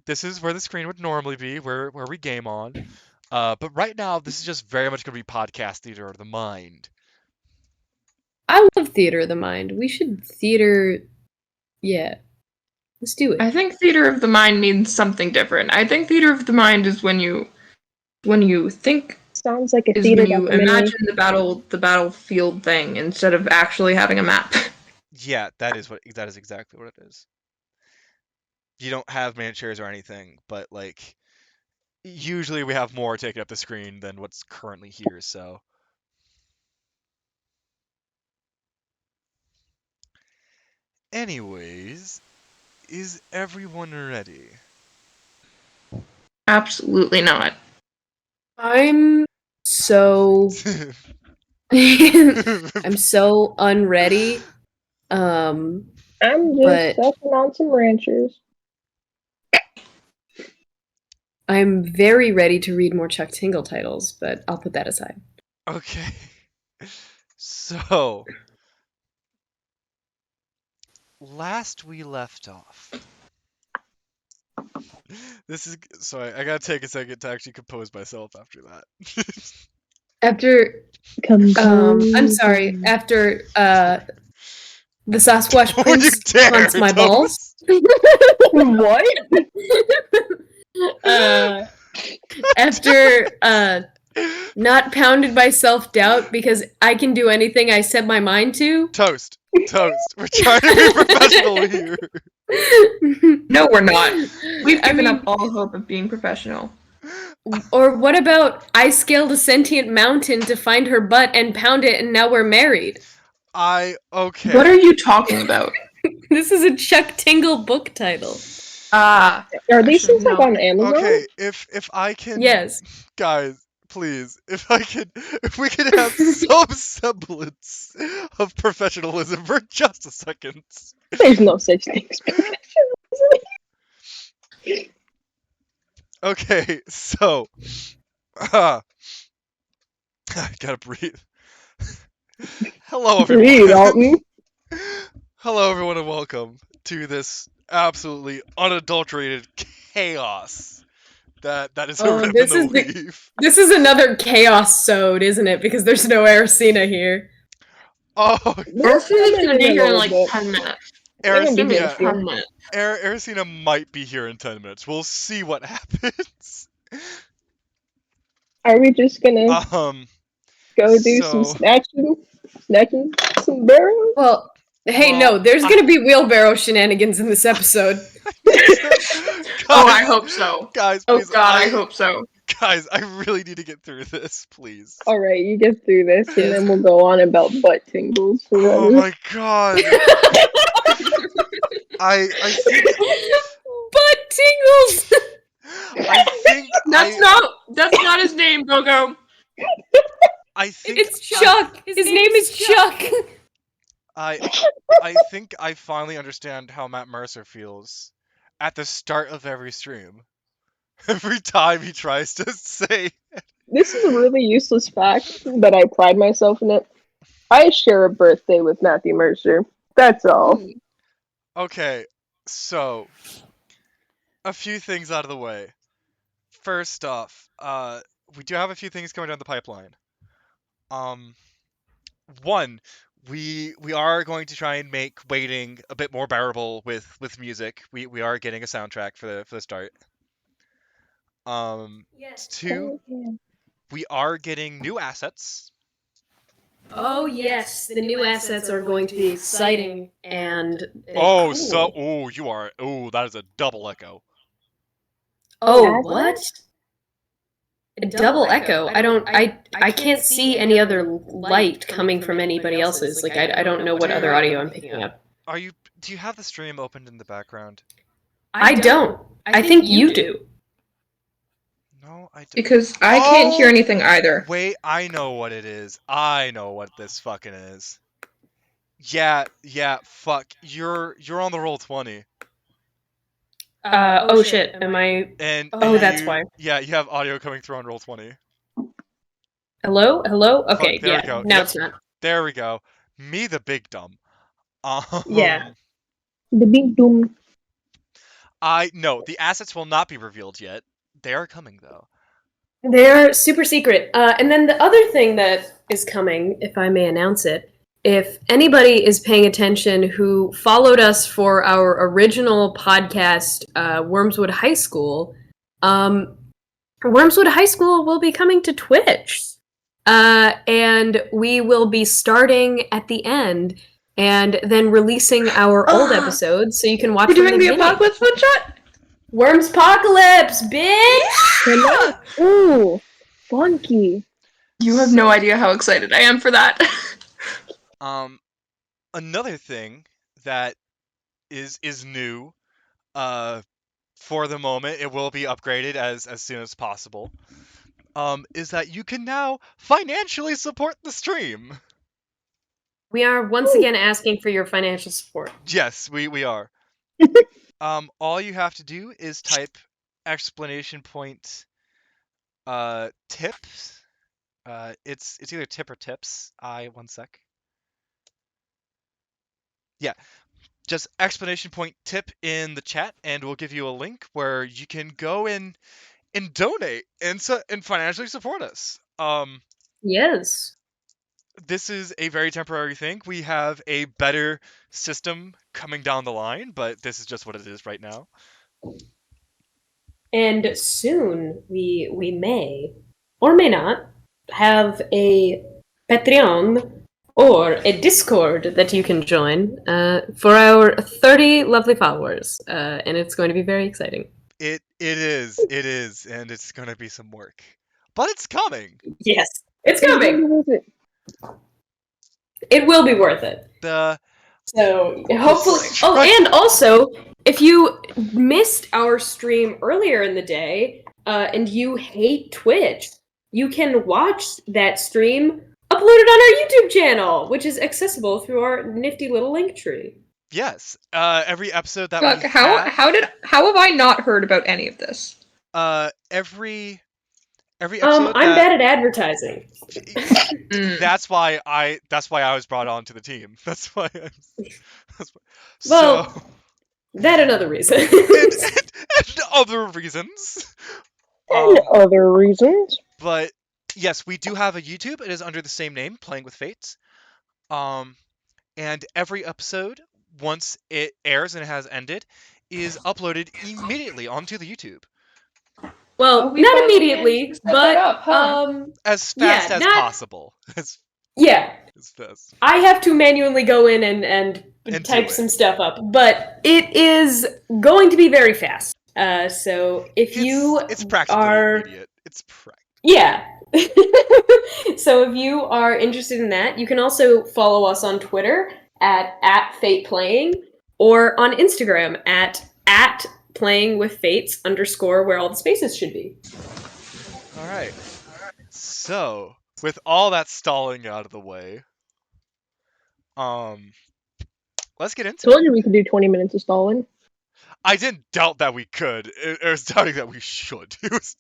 Speaker 1: This is where the screen would normally be, where we game on. But right now, this is just very much going to be podcast theater of the mind.
Speaker 5: I love theater of the mind. We should theater... Yeah. Let's do it.
Speaker 2: I think theater of the mind means something different. I think theater of the mind is when you think...
Speaker 3: Sounds like a theater
Speaker 2: when you imagine the battlefield thing instead of actually having a map.
Speaker 1: Yeah, that is exactly what it is. You don't have man chairs or anything, but like usually we have more taking up the screen than what's currently here, so anyways, is everyone ready?
Speaker 2: Absolutely not.
Speaker 5: I'm so I'm so unready.
Speaker 3: I'm just sucking on some ranchers.
Speaker 5: I'm very ready to read more Chuck Tingle titles, but I'll put that aside.
Speaker 1: Okay. So, last we left off. This is sorry, I gotta take a second to actually compose myself after that.
Speaker 5: After I'm sorry, after the Sasquatch Prince haunts my balls.
Speaker 3: What?
Speaker 5: After not pounded by self-doubt because I can do anything I set my mind to.
Speaker 1: Toast. We're trying to be professional here.
Speaker 2: No, we're not. We've given up all hope of being professional.
Speaker 5: Or what about I scaled a sentient mountain to find her butt and pound it and now we're married?
Speaker 1: Okay.
Speaker 2: What are you talking about?
Speaker 5: This is a Chuck Tingle book title.
Speaker 2: Ah,
Speaker 3: Are these
Speaker 2: should
Speaker 3: things like
Speaker 2: know.
Speaker 3: on Amazon?
Speaker 1: Okay, if I can,
Speaker 5: Yes.
Speaker 1: guys, please, if we could have some semblance of professionalism for just a second.
Speaker 3: There's no such thing as professionalism.
Speaker 1: Okay, so, I gotta breathe. Hello, everyone.
Speaker 3: Breathe, Alton.
Speaker 1: Hello, everyone, and welcome to this absolutely unadulterated chaos that is a
Speaker 5: Oh,
Speaker 1: rip
Speaker 5: this
Speaker 1: in
Speaker 5: is
Speaker 1: the
Speaker 5: the-
Speaker 1: weave.
Speaker 5: This is another chaos sode, isn't it? Because there's no Ersina here.
Speaker 1: Oh,
Speaker 2: Ersina's gonna be here in like
Speaker 3: bit.
Speaker 2: 10 minutes.
Speaker 3: They're gonna be
Speaker 1: Ersina,
Speaker 3: here
Speaker 1: yeah,
Speaker 3: soon.
Speaker 2: 10 minutes.
Speaker 1: Ersina might be here in 10 minutes. We'll see what happens.
Speaker 3: Are we just gonna go do some
Speaker 1: so-
Speaker 3: snatching some barrels?
Speaker 5: Well, hey,
Speaker 1: Well,
Speaker 5: no, there's gonna be wheelbarrow shenanigans in this episode.
Speaker 2: Oh, I hope so.
Speaker 1: Guys,
Speaker 2: Oh
Speaker 1: please,
Speaker 2: god, I hope so.
Speaker 1: Guys, I really need to get through this, please.
Speaker 3: Alright, you get through this, and
Speaker 5: Yes.
Speaker 3: then we'll go on about butt tingles.
Speaker 1: Oh my god. I think
Speaker 5: Butt tingles!
Speaker 2: That's not his name, Bogo.
Speaker 1: I think
Speaker 5: It's Chuck! His name is Chuck!
Speaker 1: I think I finally understand how Matt Mercer feels at the start of every stream. Every time he tries to say
Speaker 3: This is a really useless fact, but I pride myself in it. I share a birthday with Matthew Mercer. That's all.
Speaker 1: Okay, so a few things out of the way. First off, we do have a few things coming down the pipeline. One, we are going to try and make waiting a bit more bearable with music. We are getting a soundtrack for the start. Two, we are getting new assets.
Speaker 5: Oh yes, the new assets are going to be exciting and
Speaker 1: Oh,
Speaker 5: cool.
Speaker 1: that is a double echo.
Speaker 5: Oh, what? A double echo. I can't see any other light coming from anybody else's. Like I don't know what other audio I'm picking up.
Speaker 1: Do you have the stream opened in the background?
Speaker 5: I don't. I think you do.
Speaker 1: No, I don't.
Speaker 2: Because I can't hear anything either.
Speaker 1: Wait, I know what it is. I know what this fucking is. Yeah, fuck. You're on the roll 20.
Speaker 5: Oh shit, am I...
Speaker 1: And
Speaker 5: that's why.
Speaker 1: Yeah, you have audio coming through on roll 20.
Speaker 5: Hello? Okay,
Speaker 1: Fuck, there
Speaker 5: yeah.
Speaker 1: we go.
Speaker 5: Now
Speaker 1: Yep.
Speaker 5: it's not.
Speaker 1: There we go. Me the big dumb.
Speaker 5: Yeah.
Speaker 3: The big doom.
Speaker 1: No, the assets will not be revealed yet. They are coming though.
Speaker 5: They're super secret. And then the other thing that is coming, if I may announce it, if anybody is paying attention who followed us for our original podcast, Wormswood High School, Wormswood High School will be coming to Twitch. And we will be starting at the end and then releasing our old episodes so you can watch
Speaker 2: We're
Speaker 5: them
Speaker 2: doing
Speaker 5: in
Speaker 2: the
Speaker 5: beginning.
Speaker 2: apocalypse one shot?
Speaker 5: Wormspocalypse, bitch!
Speaker 3: Ooh, funky.
Speaker 2: You have no idea how excited I am for that.
Speaker 1: Another thing that is new, for the moment, it will be upgraded as soon as possible. Is that you can now financially support the stream.
Speaker 5: We are once again asking for your financial support.
Speaker 1: Yes, we are. All you have to do is type exclamation point tips. It's either tip or tips. One sec. Yeah, just exclamation point tip in the chat, and we'll give you a link where you can go and donate and financially support us.
Speaker 5: Yes.
Speaker 1: This is a very temporary thing. We have a better system coming down the line, but this is just what it is right now.
Speaker 5: And soon we may or may not have a Patreon or a Discord that you can join for our 30 lovely followers, and it's going to be very exciting.
Speaker 1: It is, and it's gonna be some work, but it's coming.
Speaker 5: Yes, it's coming. It will be worth it. So hopefully. Oh, and also, if you missed our stream earlier in the day, and you hate Twitch, you can watch that stream uploaded on our YouTube channel, which is accessible through our nifty little link tree.
Speaker 1: Yes. Every episode that
Speaker 2: Fuck,
Speaker 1: we
Speaker 2: how have I not heard about any of this?
Speaker 1: Every episode.
Speaker 5: I'm bad at advertising.
Speaker 1: That's why I was brought on to the team. That's why.
Speaker 5: Well,
Speaker 1: so,
Speaker 5: that and other reasons.
Speaker 1: and other reasons.
Speaker 3: And other reasons.
Speaker 1: But yes, we do have a YouTube. It is under the same name, Playing with Fates. And every episode, once it airs and it has ended, is uploaded immediately onto the YouTube.
Speaker 5: Well, not immediately, but
Speaker 1: as fast as possible.
Speaker 5: Yeah.
Speaker 1: As fast.
Speaker 5: I have to manually go in and type some stuff up, but it is going to be very fast. So if
Speaker 1: it's practically immediate. It's
Speaker 5: yeah. So if you are interested in that, you can also follow us on Twitter at @FatePlaying or on Instagram at @PlayingWithFates_ where all the spaces should be.
Speaker 1: All right. So, with all that stalling out of the way, let's get into it.
Speaker 3: Told you we could do 20 minutes of stalling.
Speaker 1: I didn't doubt that we could. It was doubting that we should. It was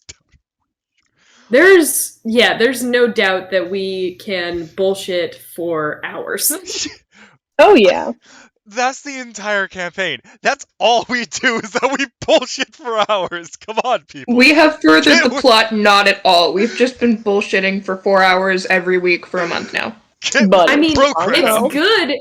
Speaker 5: There's no doubt that we can bullshit for hours.
Speaker 3: Oh yeah.
Speaker 1: That's the entire campaign. That's all we do is that we bullshit for hours. Come on, people.
Speaker 2: We have furthered the plot not at all. We've just been bullshitting for 4 hours every week for a month now.
Speaker 3: But
Speaker 5: I mean, it's good.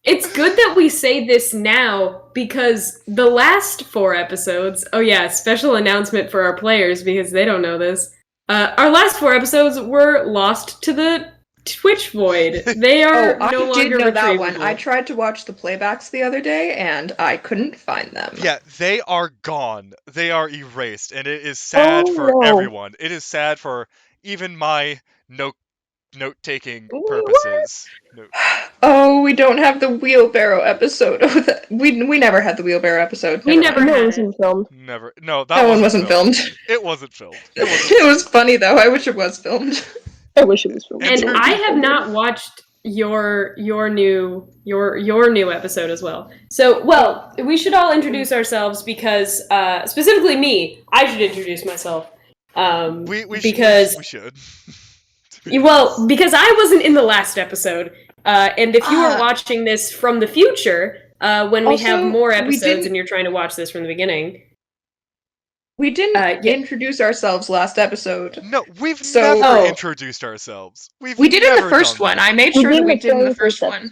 Speaker 5: It's good that we say this now because the last 4 episodes. Oh yeah, special announcement for our players because they don't know this. Our last 4 episodes were lost to the Twitch void. They are no longer
Speaker 2: I did know that
Speaker 5: retrievable.
Speaker 2: one. I tried to watch the playbacks the other day, and I couldn't find them.
Speaker 1: Yeah, they are gone. They are erased, and it is sad for everyone. It is sad for even my note-taking purposes.
Speaker 2: Oh, we don't have the wheelbarrow episode. We never had the wheelbarrow episode.
Speaker 5: We never had
Speaker 3: it. Filmed.
Speaker 1: Never. No,
Speaker 2: that one wasn't filmed.
Speaker 1: It wasn't filmed.
Speaker 2: It was funny though. I wish it was filmed.
Speaker 3: I wish it was filmed.
Speaker 5: And I have not watched your new episode as well. So, well, we should all introduce ourselves because specifically me, I should introduce myself.
Speaker 1: We should.
Speaker 5: Well, because I wasn't in the last episode, and if you are watching this from the future, when we have more episodes and you're trying to watch this from the beginning.
Speaker 2: We didn't introduce ourselves last episode.
Speaker 1: No, we've never introduced ourselves.
Speaker 2: We did in the first one. I made sure that we did in the first one.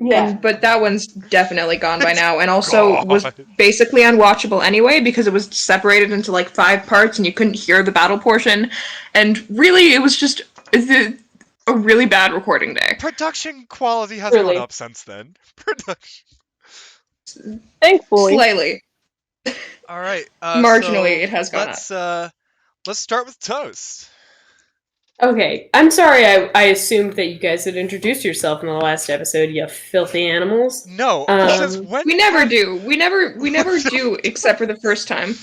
Speaker 3: Yeah,
Speaker 2: but that one's definitely gone by now, and also was basically unwatchable anyway because it was separated into like 5 parts and you couldn't hear the battle portion, and really it was just a really bad recording day.
Speaker 1: Production quality has gone up since then.
Speaker 3: Thankfully.
Speaker 2: Slightly.
Speaker 1: All right.
Speaker 2: Marginally, it has gone
Speaker 1: up. Let's start with Toast.
Speaker 5: Okay, I'm sorry. I assumed that you guys had introduced yourself in the last episode. You filthy animals.
Speaker 1: No,
Speaker 2: we never do. We never do, except for the first time.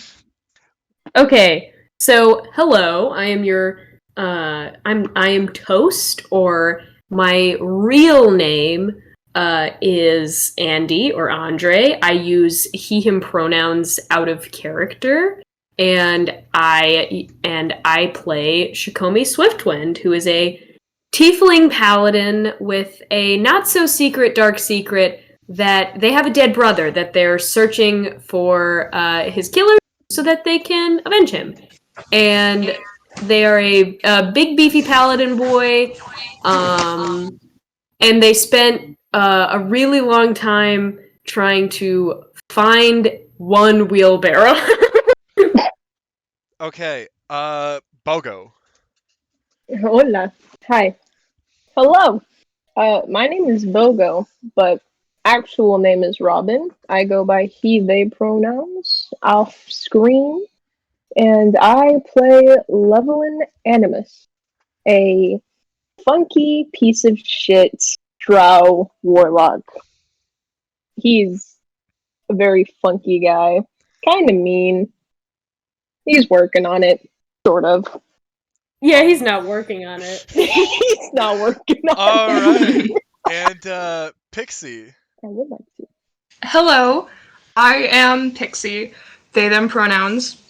Speaker 5: Okay, so hello. I am your. I am Toast, or my real name is Andy or Andre. I use he/him pronouns out of character, and I play Xacome Swiftwind, who is a tiefling paladin with a not so secret dark secret that they have a dead brother that they're searching for his killer so that they can avenge him. And they are a big beefy paladin boy, and they spent a really long time trying to find one wheelbarrow.
Speaker 1: Okay, Bogo.
Speaker 3: Hola. Hi. Hello. My name is Bogo, but actual name is Robin. I go by he/they pronouns off screen, and I play Levilan Animus, a funky piece of shit drow warlock. He's a very funky guy. Kind of mean. He's working on it, sort of.
Speaker 5: Yeah, he's not working on it.
Speaker 3: He's not working on
Speaker 1: All
Speaker 3: it.
Speaker 1: right. And Pixie.
Speaker 3: I would like to.
Speaker 2: Hello, I am Pixie. They, them pronouns.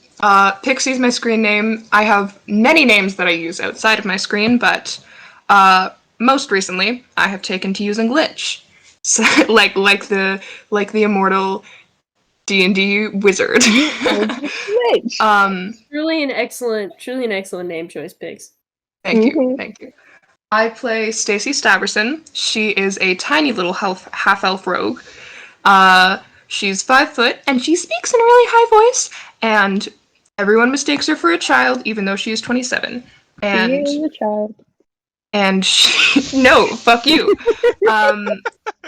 Speaker 2: Pixie's my screen name. I have many names that I use outside of my screen, but most recently I have taken to using Lich. So, like the immortal D&D wizard.
Speaker 3: Lich.
Speaker 5: Truly an excellent name choice, Pigs.
Speaker 2: Thank you. I play Stacy Staverson. She is a tiny little half-elf rogue. She's 5 foot, and she speaks in a really high voice, and everyone mistakes her for a child, even though she is 27. And
Speaker 3: She is a child.
Speaker 2: and she, no, fuck you.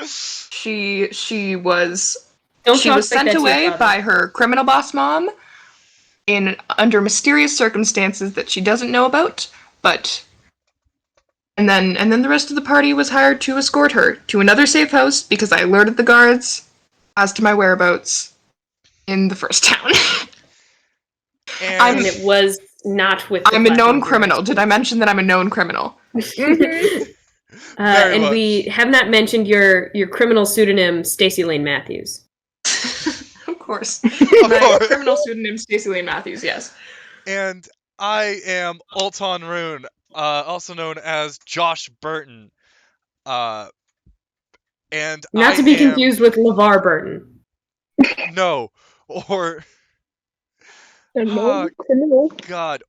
Speaker 2: She was sent away by her criminal boss mom under mysterious circumstances that she doesn't know about, but and then the rest of the party was hired to escort her to another safe house because I alerted the guards as to my whereabouts in the first town.
Speaker 5: And it was not with.
Speaker 2: I'm a known criminal. Did I mention that I'm a known criminal?
Speaker 5: And we have not mentioned your criminal pseudonym, Stacy Lane Matthews.
Speaker 2: Of course. My criminal pseudonym, Stacy Lane Matthews, yes.
Speaker 1: And I am Alton Rune, also known as Josh Burton. And
Speaker 5: not to be confused with LeVar Burton.
Speaker 1: No, or
Speaker 3: criminal.
Speaker 1: God,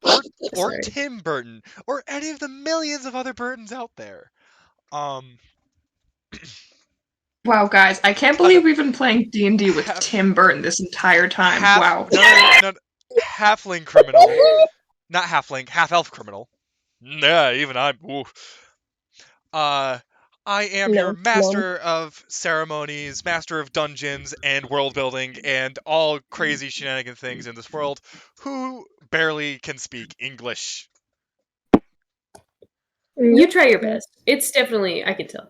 Speaker 1: or Tim Burton, or any of the millions of other Burtons out there.
Speaker 2: Wow, guys, I can't believe we've been playing D&D with Tim Burton this entire time. Wow.
Speaker 1: No, halfling criminal. Not halfling, half-elf criminal. Yeah, even I'm... Oof. I am your master of ceremonies, master of dungeons, and world building, and all crazy shenanigan things in this world, who barely can speak English.
Speaker 5: You try your best. It's definitely, I can tell.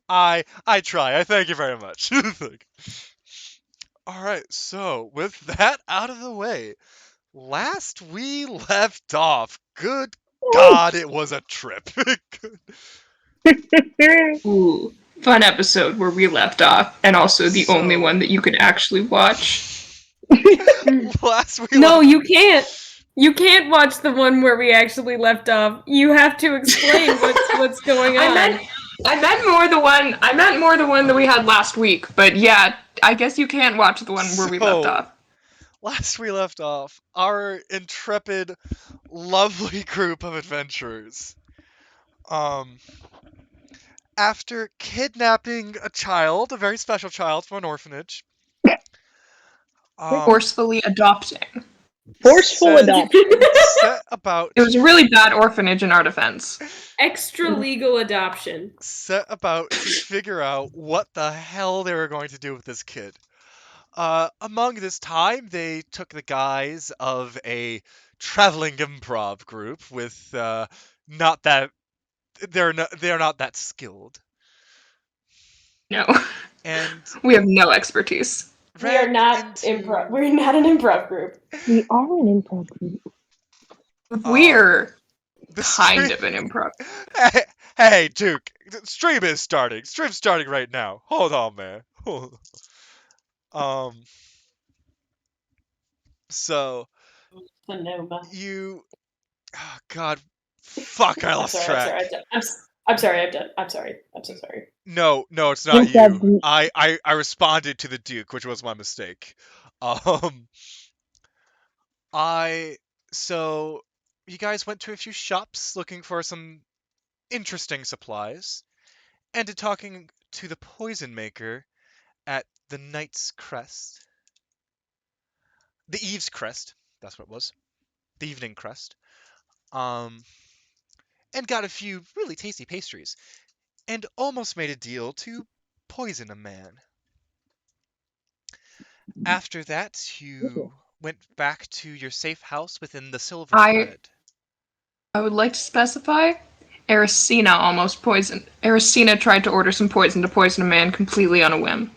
Speaker 1: I try. I thank you very much. Alright, so with that out of the way, last we left off, good God, it was a trip.
Speaker 2: Ooh, fun episode where we left off, and also the only one that you can actually watch.
Speaker 5: You can't. You can't watch the one where we actually left off. You have to explain what's going on.
Speaker 2: I meant more the one that we had last week, but yeah, I guess you can't watch the one where we left off.
Speaker 1: Last we left off, our intrepid, lovely group of adventurers. After kidnapping a child, a very special child from an orphanage.
Speaker 2: Forcefully adopting.
Speaker 3: Forceful adoption.
Speaker 2: It was a really bad orphanage in our defense.
Speaker 5: Extra legal adoption.
Speaker 1: Set about to figure out what the hell they were going to do with this kid. Among this time, they took the guise of a traveling improv group with they're not that skilled.
Speaker 2: No.
Speaker 1: And
Speaker 2: we have no expertise.
Speaker 5: We are not improv. We're not an improv group.
Speaker 3: We are an improv group.
Speaker 2: We're kind of an improv.
Speaker 1: Hey, Duke, stream is starting. Stream's starting right now. Hold on, man. Hold on. So you, oh God, fuck! I lost track.
Speaker 5: I'm sorry. I'm done. I'm sorry. I'm so sorry.
Speaker 1: No, it's not you. I responded to the Duke, which was my mistake. So you guys went to a few shops looking for some interesting supplies, ended talking to the poison maker at the Knight's Crest. The Eve's Crest, that's what it was. The Evening Crest. And got a few really tasty pastries. And almost made a deal to poison a man. After that, you went back to your safe house within the Silver Thread.
Speaker 2: I would like to specify, Ersina almost poisoned. Ersina tried to order some poison to poison a man completely on a whim.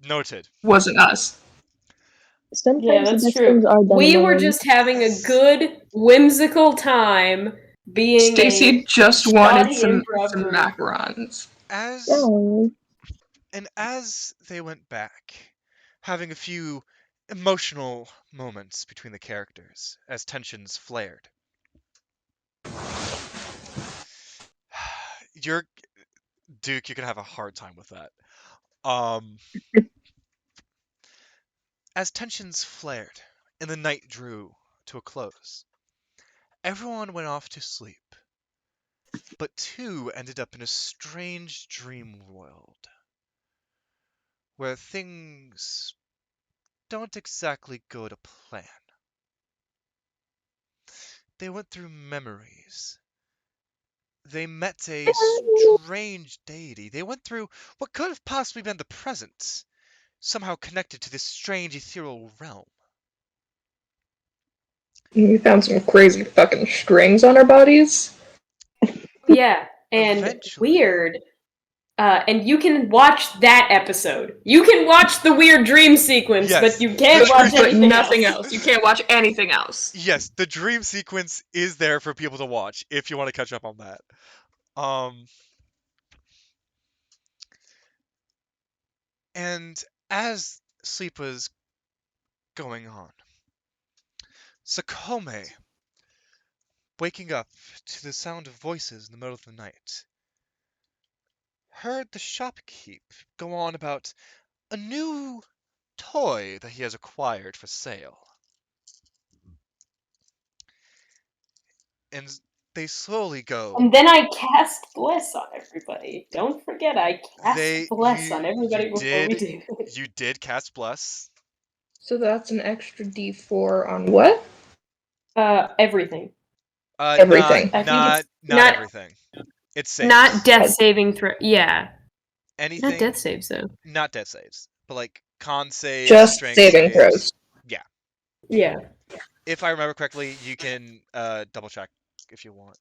Speaker 1: Noted.
Speaker 2: wasn't us.
Speaker 3: Sometimes
Speaker 5: Yeah,
Speaker 3: the
Speaker 5: that's
Speaker 3: best
Speaker 5: true.
Speaker 3: things are done
Speaker 5: We were
Speaker 3: alone.
Speaker 5: just having a good, whimsical time being
Speaker 2: Stacy
Speaker 5: a
Speaker 2: just wanted
Speaker 5: shoddy
Speaker 2: some
Speaker 5: improv group.
Speaker 2: macarons.
Speaker 3: Oh,
Speaker 1: As they went back, having a few emotional moments between the characters as tensions flared. You're Duke, you can have a hard time with that. As tensions flared and the night drew to a close, everyone went off to sleep, but two ended up in a strange dream world where things don't exactly go to plan. They went through memories. They met a strange deity. They went through what could have possibly been the present, somehow connected to this strange ethereal realm.
Speaker 2: We found some crazy fucking strings on our bodies.
Speaker 5: Yeah, and
Speaker 1: Eventually,
Speaker 5: weird. And you can watch that episode. You can watch the weird dream sequence,
Speaker 1: Yes,
Speaker 5: but you can't
Speaker 1: the
Speaker 5: watch
Speaker 1: dream-
Speaker 2: But
Speaker 5: anything
Speaker 2: nothing
Speaker 5: else.
Speaker 2: else. You can't watch anything else.
Speaker 1: yes, the dream sequence is there for people to watch if you want to catch up on that. And as sleep was going on, Xacome, waking up to the sound of voices in the middle of the night, heard the shopkeep go on about a new toy that he has acquired for sale. And they slowly go.
Speaker 5: And then I cast Bless on everybody. Don't forget, I
Speaker 1: They
Speaker 5: cast Bless
Speaker 1: you
Speaker 5: on everybody
Speaker 1: you
Speaker 5: before we
Speaker 1: did
Speaker 5: do.
Speaker 1: you did cast Bless.
Speaker 2: So that's an extra D4 on what?
Speaker 5: Everything.
Speaker 2: Everything.
Speaker 5: I think it's
Speaker 1: Not
Speaker 5: not
Speaker 1: everything. It's saves.
Speaker 5: not death saving throw. Yeah,
Speaker 1: Anything.
Speaker 5: not death saves though.
Speaker 1: Not death saves, but like con saves,
Speaker 2: Just
Speaker 1: strength
Speaker 2: saving
Speaker 1: saves.
Speaker 2: throws.
Speaker 1: Yeah.
Speaker 5: Yeah,
Speaker 1: If I remember correctly, you can double check if you want.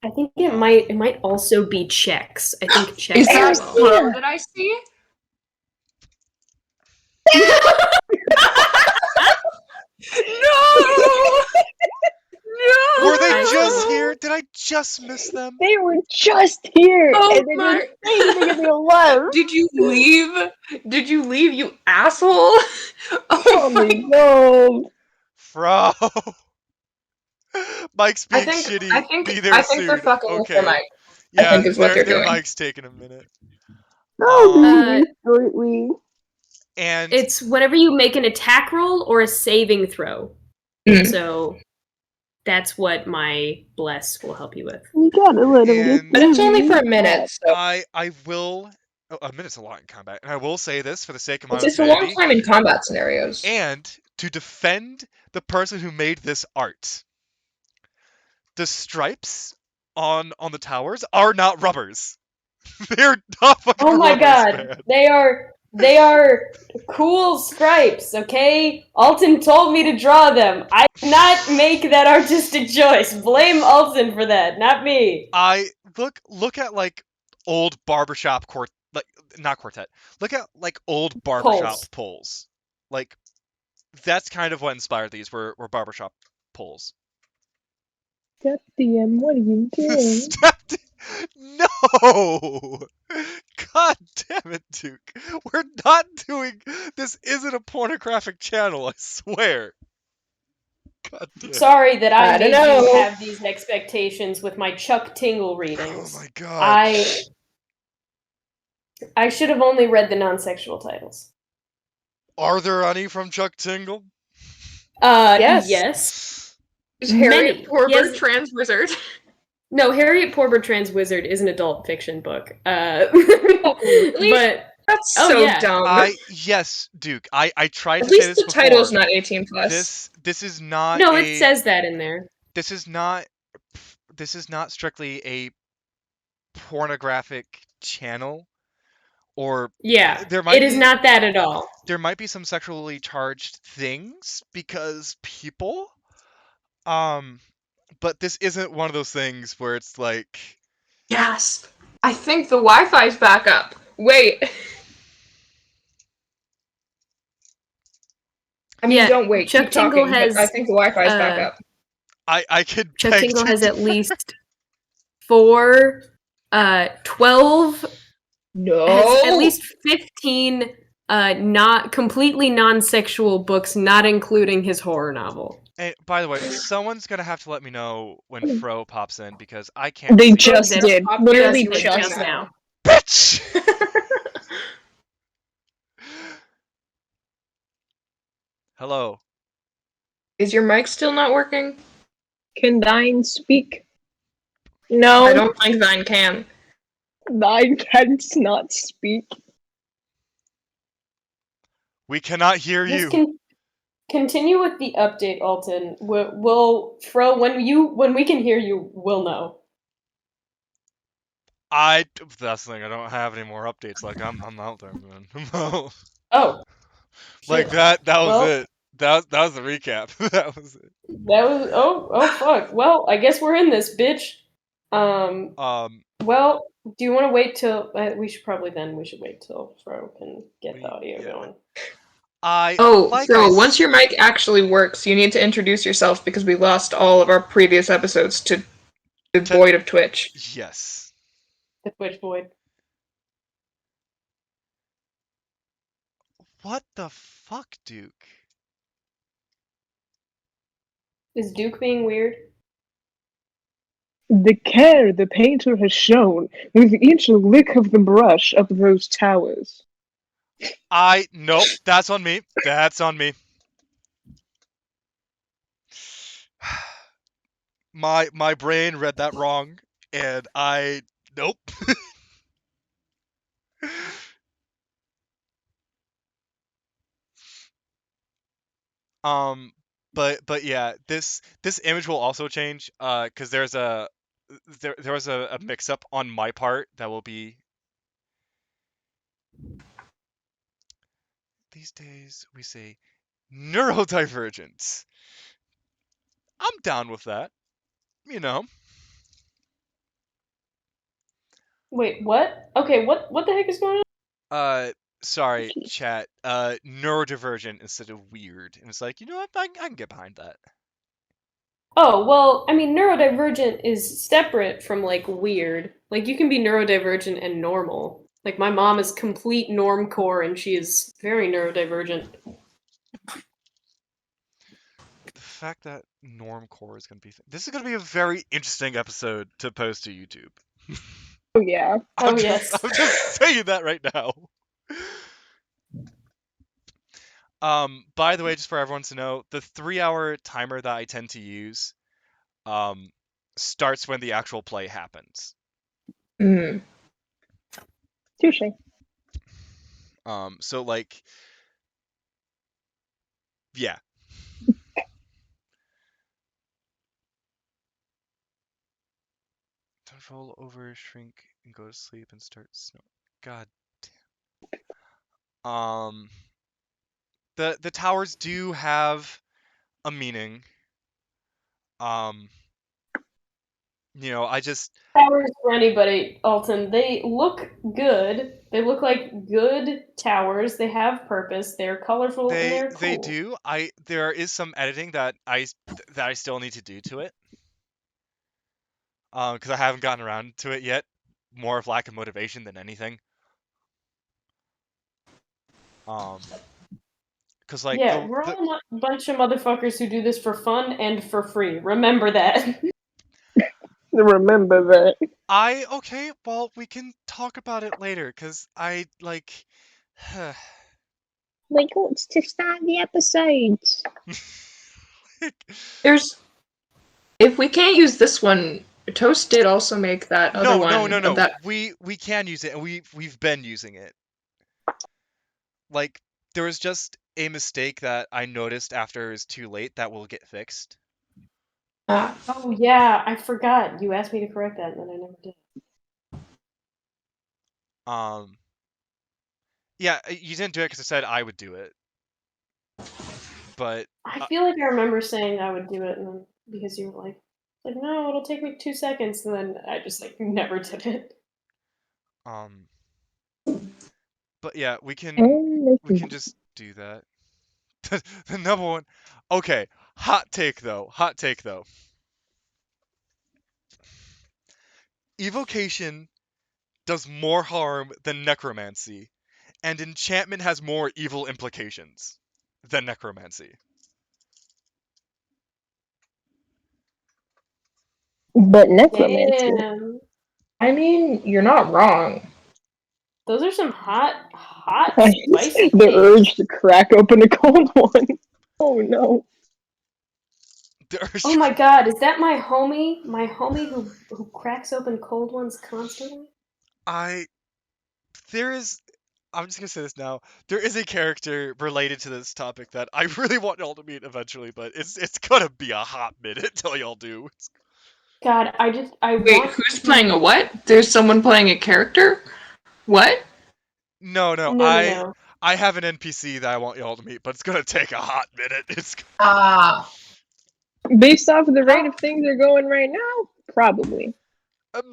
Speaker 5: I think it might also be checks. I think checks
Speaker 2: Is that
Speaker 5: as well.
Speaker 2: throw that I see? No! No!
Speaker 1: Were they
Speaker 5: I
Speaker 1: just
Speaker 5: see.
Speaker 1: here? Did I just miss them?
Speaker 3: they were just here,
Speaker 2: Oh
Speaker 3: and they
Speaker 2: my-
Speaker 3: didn't say anything and they left.
Speaker 2: Did you leave? Did you leave, you asshole? Oh
Speaker 3: Oh
Speaker 2: my
Speaker 3: my god.
Speaker 1: Bro. Mike's being
Speaker 2: I think
Speaker 1: shitty. Be there
Speaker 2: they're
Speaker 1: soon.
Speaker 2: fucking with
Speaker 1: Okay.
Speaker 2: the mic.
Speaker 1: Yeah,
Speaker 2: think is what they're
Speaker 1: their
Speaker 2: doing.
Speaker 1: mic's taking a minute.
Speaker 3: No,
Speaker 1: Um,
Speaker 3: baby, shortly.
Speaker 1: And
Speaker 5: It's whenever you make an attack roll or a saving throw.
Speaker 2: Mm.
Speaker 5: So that's what my bless will help you with.
Speaker 3: You gotta let him get
Speaker 1: And-
Speaker 2: But it's only for a
Speaker 3: through.
Speaker 2: minute, so
Speaker 1: I will. Oh, a minute's a lot in combat, and I will say this for the sake of my
Speaker 2: it's
Speaker 1: own
Speaker 2: a long
Speaker 1: sanity,
Speaker 2: time in combat scenarios.
Speaker 1: and to defend the person who made this art. The stripes on the towers are not rubbers. They're not fucking
Speaker 5: Oh my
Speaker 1: rubbers,
Speaker 5: god,
Speaker 1: man.
Speaker 5: they are cool stripes, okay? Alton told me to draw them. I did not make that artistic choice. Blame Alton for that, not me.
Speaker 1: I look at like old barbershop not quartet. Look at like old barbershop poles. Like that's kind of what inspired these were barbershop poles.
Speaker 3: Step DM, what are you doing?
Speaker 1: No! God damn it, Duke. We're not doing this isn't a pornographic channel, I swear. God damn it.
Speaker 5: Sorry that I
Speaker 2: don't
Speaker 5: made you
Speaker 2: know.
Speaker 5: have these expectations with my Chuck Tingle
Speaker 1: Oh
Speaker 5: readings.
Speaker 1: my god.
Speaker 5: I should have only read the non-sexual titles.
Speaker 1: Are there any from Chuck Tingle?
Speaker 5: Yes.
Speaker 2: Is Harriet
Speaker 5: Many.
Speaker 2: Porber
Speaker 5: Yes.
Speaker 2: trans wizard?
Speaker 5: No, Harriet Porber Trans Wizard is an adult fiction book.
Speaker 2: Really?
Speaker 5: But
Speaker 2: That's
Speaker 5: Oh,
Speaker 2: so
Speaker 5: yeah.
Speaker 2: dumb.
Speaker 1: Yes, Duke. I tried
Speaker 2: At
Speaker 1: to say
Speaker 2: least
Speaker 1: this
Speaker 2: the
Speaker 1: before.
Speaker 2: title's not 18 plus.
Speaker 1: This is not
Speaker 5: no, it says that in there.
Speaker 1: this is not strictly a pornographic channel, or
Speaker 5: Yeah,
Speaker 1: there might
Speaker 5: it is
Speaker 1: be
Speaker 5: not that at all.
Speaker 1: there might be some sexually charged things because people, but this isn't one of those things where it's like,
Speaker 2: Gasp! I think the Wi-Fi's back up. Wait. I mean,
Speaker 5: Yeah,
Speaker 2: don't wait.
Speaker 5: Chuck
Speaker 2: Keep
Speaker 5: Tingle
Speaker 2: talking.
Speaker 5: has,
Speaker 2: I think the Wi-Fi's back up.
Speaker 1: I could
Speaker 5: Chuck
Speaker 1: beg
Speaker 5: Tingle
Speaker 1: to
Speaker 5: has at least 4, 12,
Speaker 2: No.
Speaker 5: has at least 15 not completely non-sexual books, not including his horror novel.
Speaker 1: And by the way, someone's gonna have to let me know when Fro pops in because I can't
Speaker 3: They
Speaker 1: see
Speaker 3: just
Speaker 5: There.
Speaker 3: did. Literally
Speaker 2: Just
Speaker 3: just
Speaker 2: now.
Speaker 3: now.
Speaker 1: bitch. Hello.
Speaker 2: Is your mic still not working?
Speaker 3: Can thine speak? No,
Speaker 2: I don't think thine can.
Speaker 3: thine canst not speak.
Speaker 1: We cannot hear
Speaker 5: Just
Speaker 1: you.
Speaker 5: continue with the update, Alton. We'll Fro, when we can hear you, we'll know.
Speaker 1: That's the thing. I don't have any more updates. Like I'm out there, man.
Speaker 5: Oh,
Speaker 1: Like
Speaker 5: shit.
Speaker 1: that was
Speaker 5: Well,
Speaker 1: it. That was the recap. That was it.
Speaker 5: that was oh fuck. Well, I guess we're in this, bitch. Well, do you want to wait till we should wait till Fro can get the audio going.
Speaker 2: Once your mic actually works, you need to introduce yourself because we lost all of our previous episodes to the void of Twitch.
Speaker 1: Yes.
Speaker 5: The Twitch void.
Speaker 1: What the fuck, Duke?
Speaker 5: Is Duke being weird?
Speaker 3: The care the painter has shown with each lick of the brush up those towers.
Speaker 1: Nope, that's on me. That's on me. My brain read that wrong, and nope. But yeah, this image will also change, because there was a mix up on my part that will be. These days we say neurodivergent. I'm down with that. You know.
Speaker 5: Wait, what? Okay, what the heck is going on?
Speaker 1: Sorry, chat. Neurodivergent instead of weird, and it's like, you know what? I can get behind that.
Speaker 5: Oh, well, I mean, neurodivergent is separate from, like, weird. Like, you can be neurodivergent and normal. Like, my mom is complete normcore, and she is very neurodivergent.
Speaker 1: The fact that normcore is going to be... This is going to be a very interesting episode to post to YouTube.
Speaker 3: Oh, yeah.
Speaker 5: Yes.
Speaker 1: I'm just saying that right now. By the way, just for everyone to know, the 3-hour timer that I tend to use starts when the actual play happens.
Speaker 2: Mm.
Speaker 3: Touche.
Speaker 1: So like, yeah. Don't roll over, shrink, and go to sleep and start snow. God damn. The towers do have a meaning. You know, I just...
Speaker 5: Towers for anybody, Alton, they look good. They look like good towers. They have purpose. They're colorful and they're cool.
Speaker 1: They do. There is some editing that I still need to do to it. Because I haven't gotten around to it yet. More of lack of motivation than anything. Because like
Speaker 5: yeah, we're all a bunch of motherfuckers who do this for fun and for free. Remember that.
Speaker 3: Remember that.
Speaker 1: Okay, well, we can talk about it later, because I, like...
Speaker 4: We got to start the episodes.
Speaker 2: If we can't use this one, Toast did also make that other one.
Speaker 1: No.
Speaker 2: That...
Speaker 1: We can use it, and we've been using it. Like, there was just a mistake that I noticed after it was too late that will get fixed.
Speaker 5: Oh yeah, I forgot. You asked me to correct that, and then I never did.
Speaker 1: Yeah, you didn't do it because I said I would do it. But
Speaker 5: I feel like I remember saying I would do it, and then because you were like, no, it'll take me 2 seconds, and then I just like never did it.
Speaker 1: But yeah, we can just do that. The number one. Okay, hot take though. Hot take though. Evocation does more harm than necromancy, and enchantment has more evil implications than necromancy.
Speaker 3: But necromancy.
Speaker 5: Damn.
Speaker 2: I mean, you're not wrong.
Speaker 5: Those are some hot,
Speaker 3: Guys,
Speaker 5: spicy
Speaker 3: the
Speaker 5: takes.
Speaker 3: urge to crack open a cold one. Oh no.
Speaker 5: Oh my god, is that my homie? My homie who cracks open cold ones constantly?
Speaker 1: There is. I'm just gonna say this now. There is a character related to this topic that I really want y'all to meet eventually, but it's gonna be a hot minute till y'all do.
Speaker 5: God,
Speaker 2: Wait,
Speaker 5: want
Speaker 2: who's playing a what? There's someone playing a character? What?
Speaker 1: No,
Speaker 5: No.
Speaker 1: I have an NPC that I want y'all to meet, but it's gonna take a hot minute. It's
Speaker 3: Based off of the rate of things they're going right now, probably.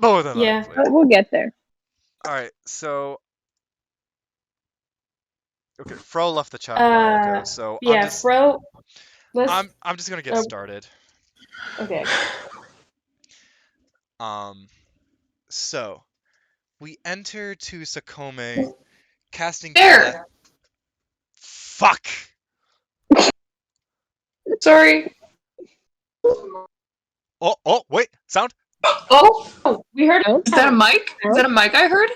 Speaker 1: more than
Speaker 5: Yeah.
Speaker 1: likely.
Speaker 3: But we'll get there.
Speaker 1: All right, so okay, Fro left the chat a while ago, so
Speaker 5: Yeah, Fro.
Speaker 1: I'm just gonna get started.
Speaker 5: Okay.
Speaker 1: So we enter to Xacome, casting
Speaker 2: There!
Speaker 1: Fuck!
Speaker 2: Sorry.
Speaker 1: Oh, wait, sound?
Speaker 2: Oh!
Speaker 5: We heard
Speaker 3: Oh.
Speaker 2: Is that a mic? Is that a mic I heard?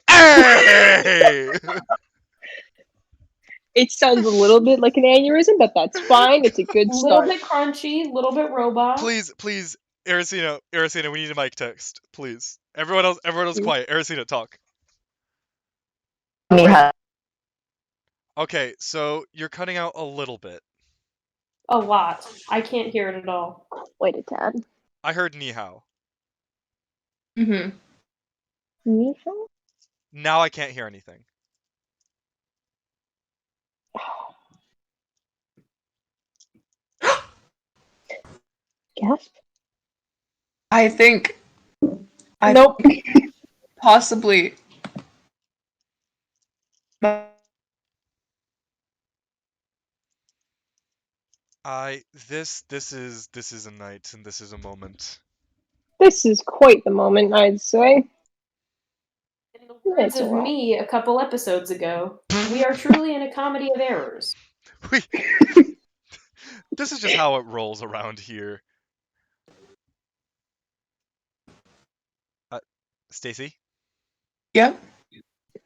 Speaker 1: Hey!
Speaker 3: It sounds a little bit like an aneurysm, but that's fine. It's a good
Speaker 5: a little
Speaker 3: start.
Speaker 5: bit crunchy, a little bit robot.
Speaker 1: Please, Ersina, we need a mic text, please. Everyone else quiet. Ersina, talk. Okay, so you're cutting out a little bit.
Speaker 5: A lot. I can't hear it at all.
Speaker 3: Wait a tad.
Speaker 1: I heard ni hao.
Speaker 2: Mm-hmm.
Speaker 3: Nihao?
Speaker 1: Now I can't hear anything.
Speaker 3: Gasp?
Speaker 2: I think...
Speaker 3: Nope.
Speaker 2: Possibly...
Speaker 1: This is a night and this is a moment.
Speaker 3: This is quite the moment, I'd say.
Speaker 5: In the words of me a couple episodes ago, we are truly in a comedy of errors.
Speaker 1: This is just how it rolls around here. Stacy?
Speaker 2: Yep.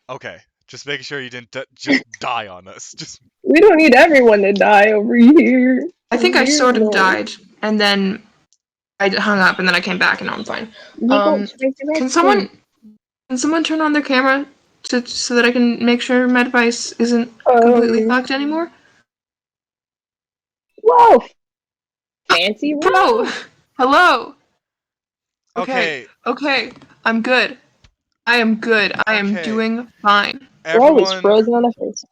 Speaker 1: Okay, just making sure you didn't just die on us.
Speaker 3: We don't need everyone to die over here.
Speaker 2: I think I sort of
Speaker 3: No.
Speaker 2: died, and then I hung up, and then I came back, and now I'm fine.
Speaker 3: Can
Speaker 2: Can someone turn on their camera so that I can make sure my device isn't completely fucked anymore?
Speaker 3: Whoa! Fancy
Speaker 2: Bro! Hello!
Speaker 1: Okay.
Speaker 2: Okay, I'm good. I am good. I am doing fine.
Speaker 3: We're always frozen on the face.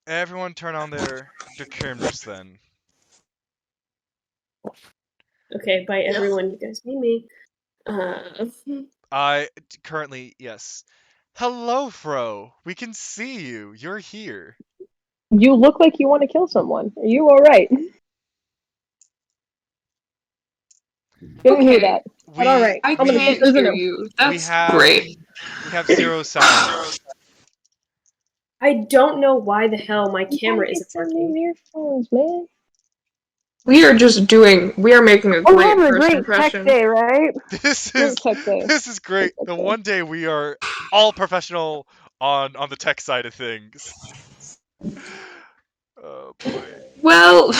Speaker 1: Everyone turn on their cameras then.
Speaker 5: Okay, by everyone, you guys mean me.
Speaker 1: I currently, yes. Hello, Fro. We can see you. You're here.
Speaker 3: You look like you want to kill someone. Are you alright? Didn't hear that. But alright.
Speaker 2: I
Speaker 3: I'm gonna
Speaker 2: can't
Speaker 3: there's
Speaker 2: hear
Speaker 3: no-
Speaker 2: you. That's great.
Speaker 1: We have 0 sound.
Speaker 5: I don't know why the hell my camera isn't working.
Speaker 3: Earphones, man.
Speaker 2: We are making a great first impression.
Speaker 3: Tech day, right?
Speaker 1: This
Speaker 3: Great tech day.
Speaker 1: is great. The one day we are all professional on the tech side of things. Oh boy.
Speaker 2: Well,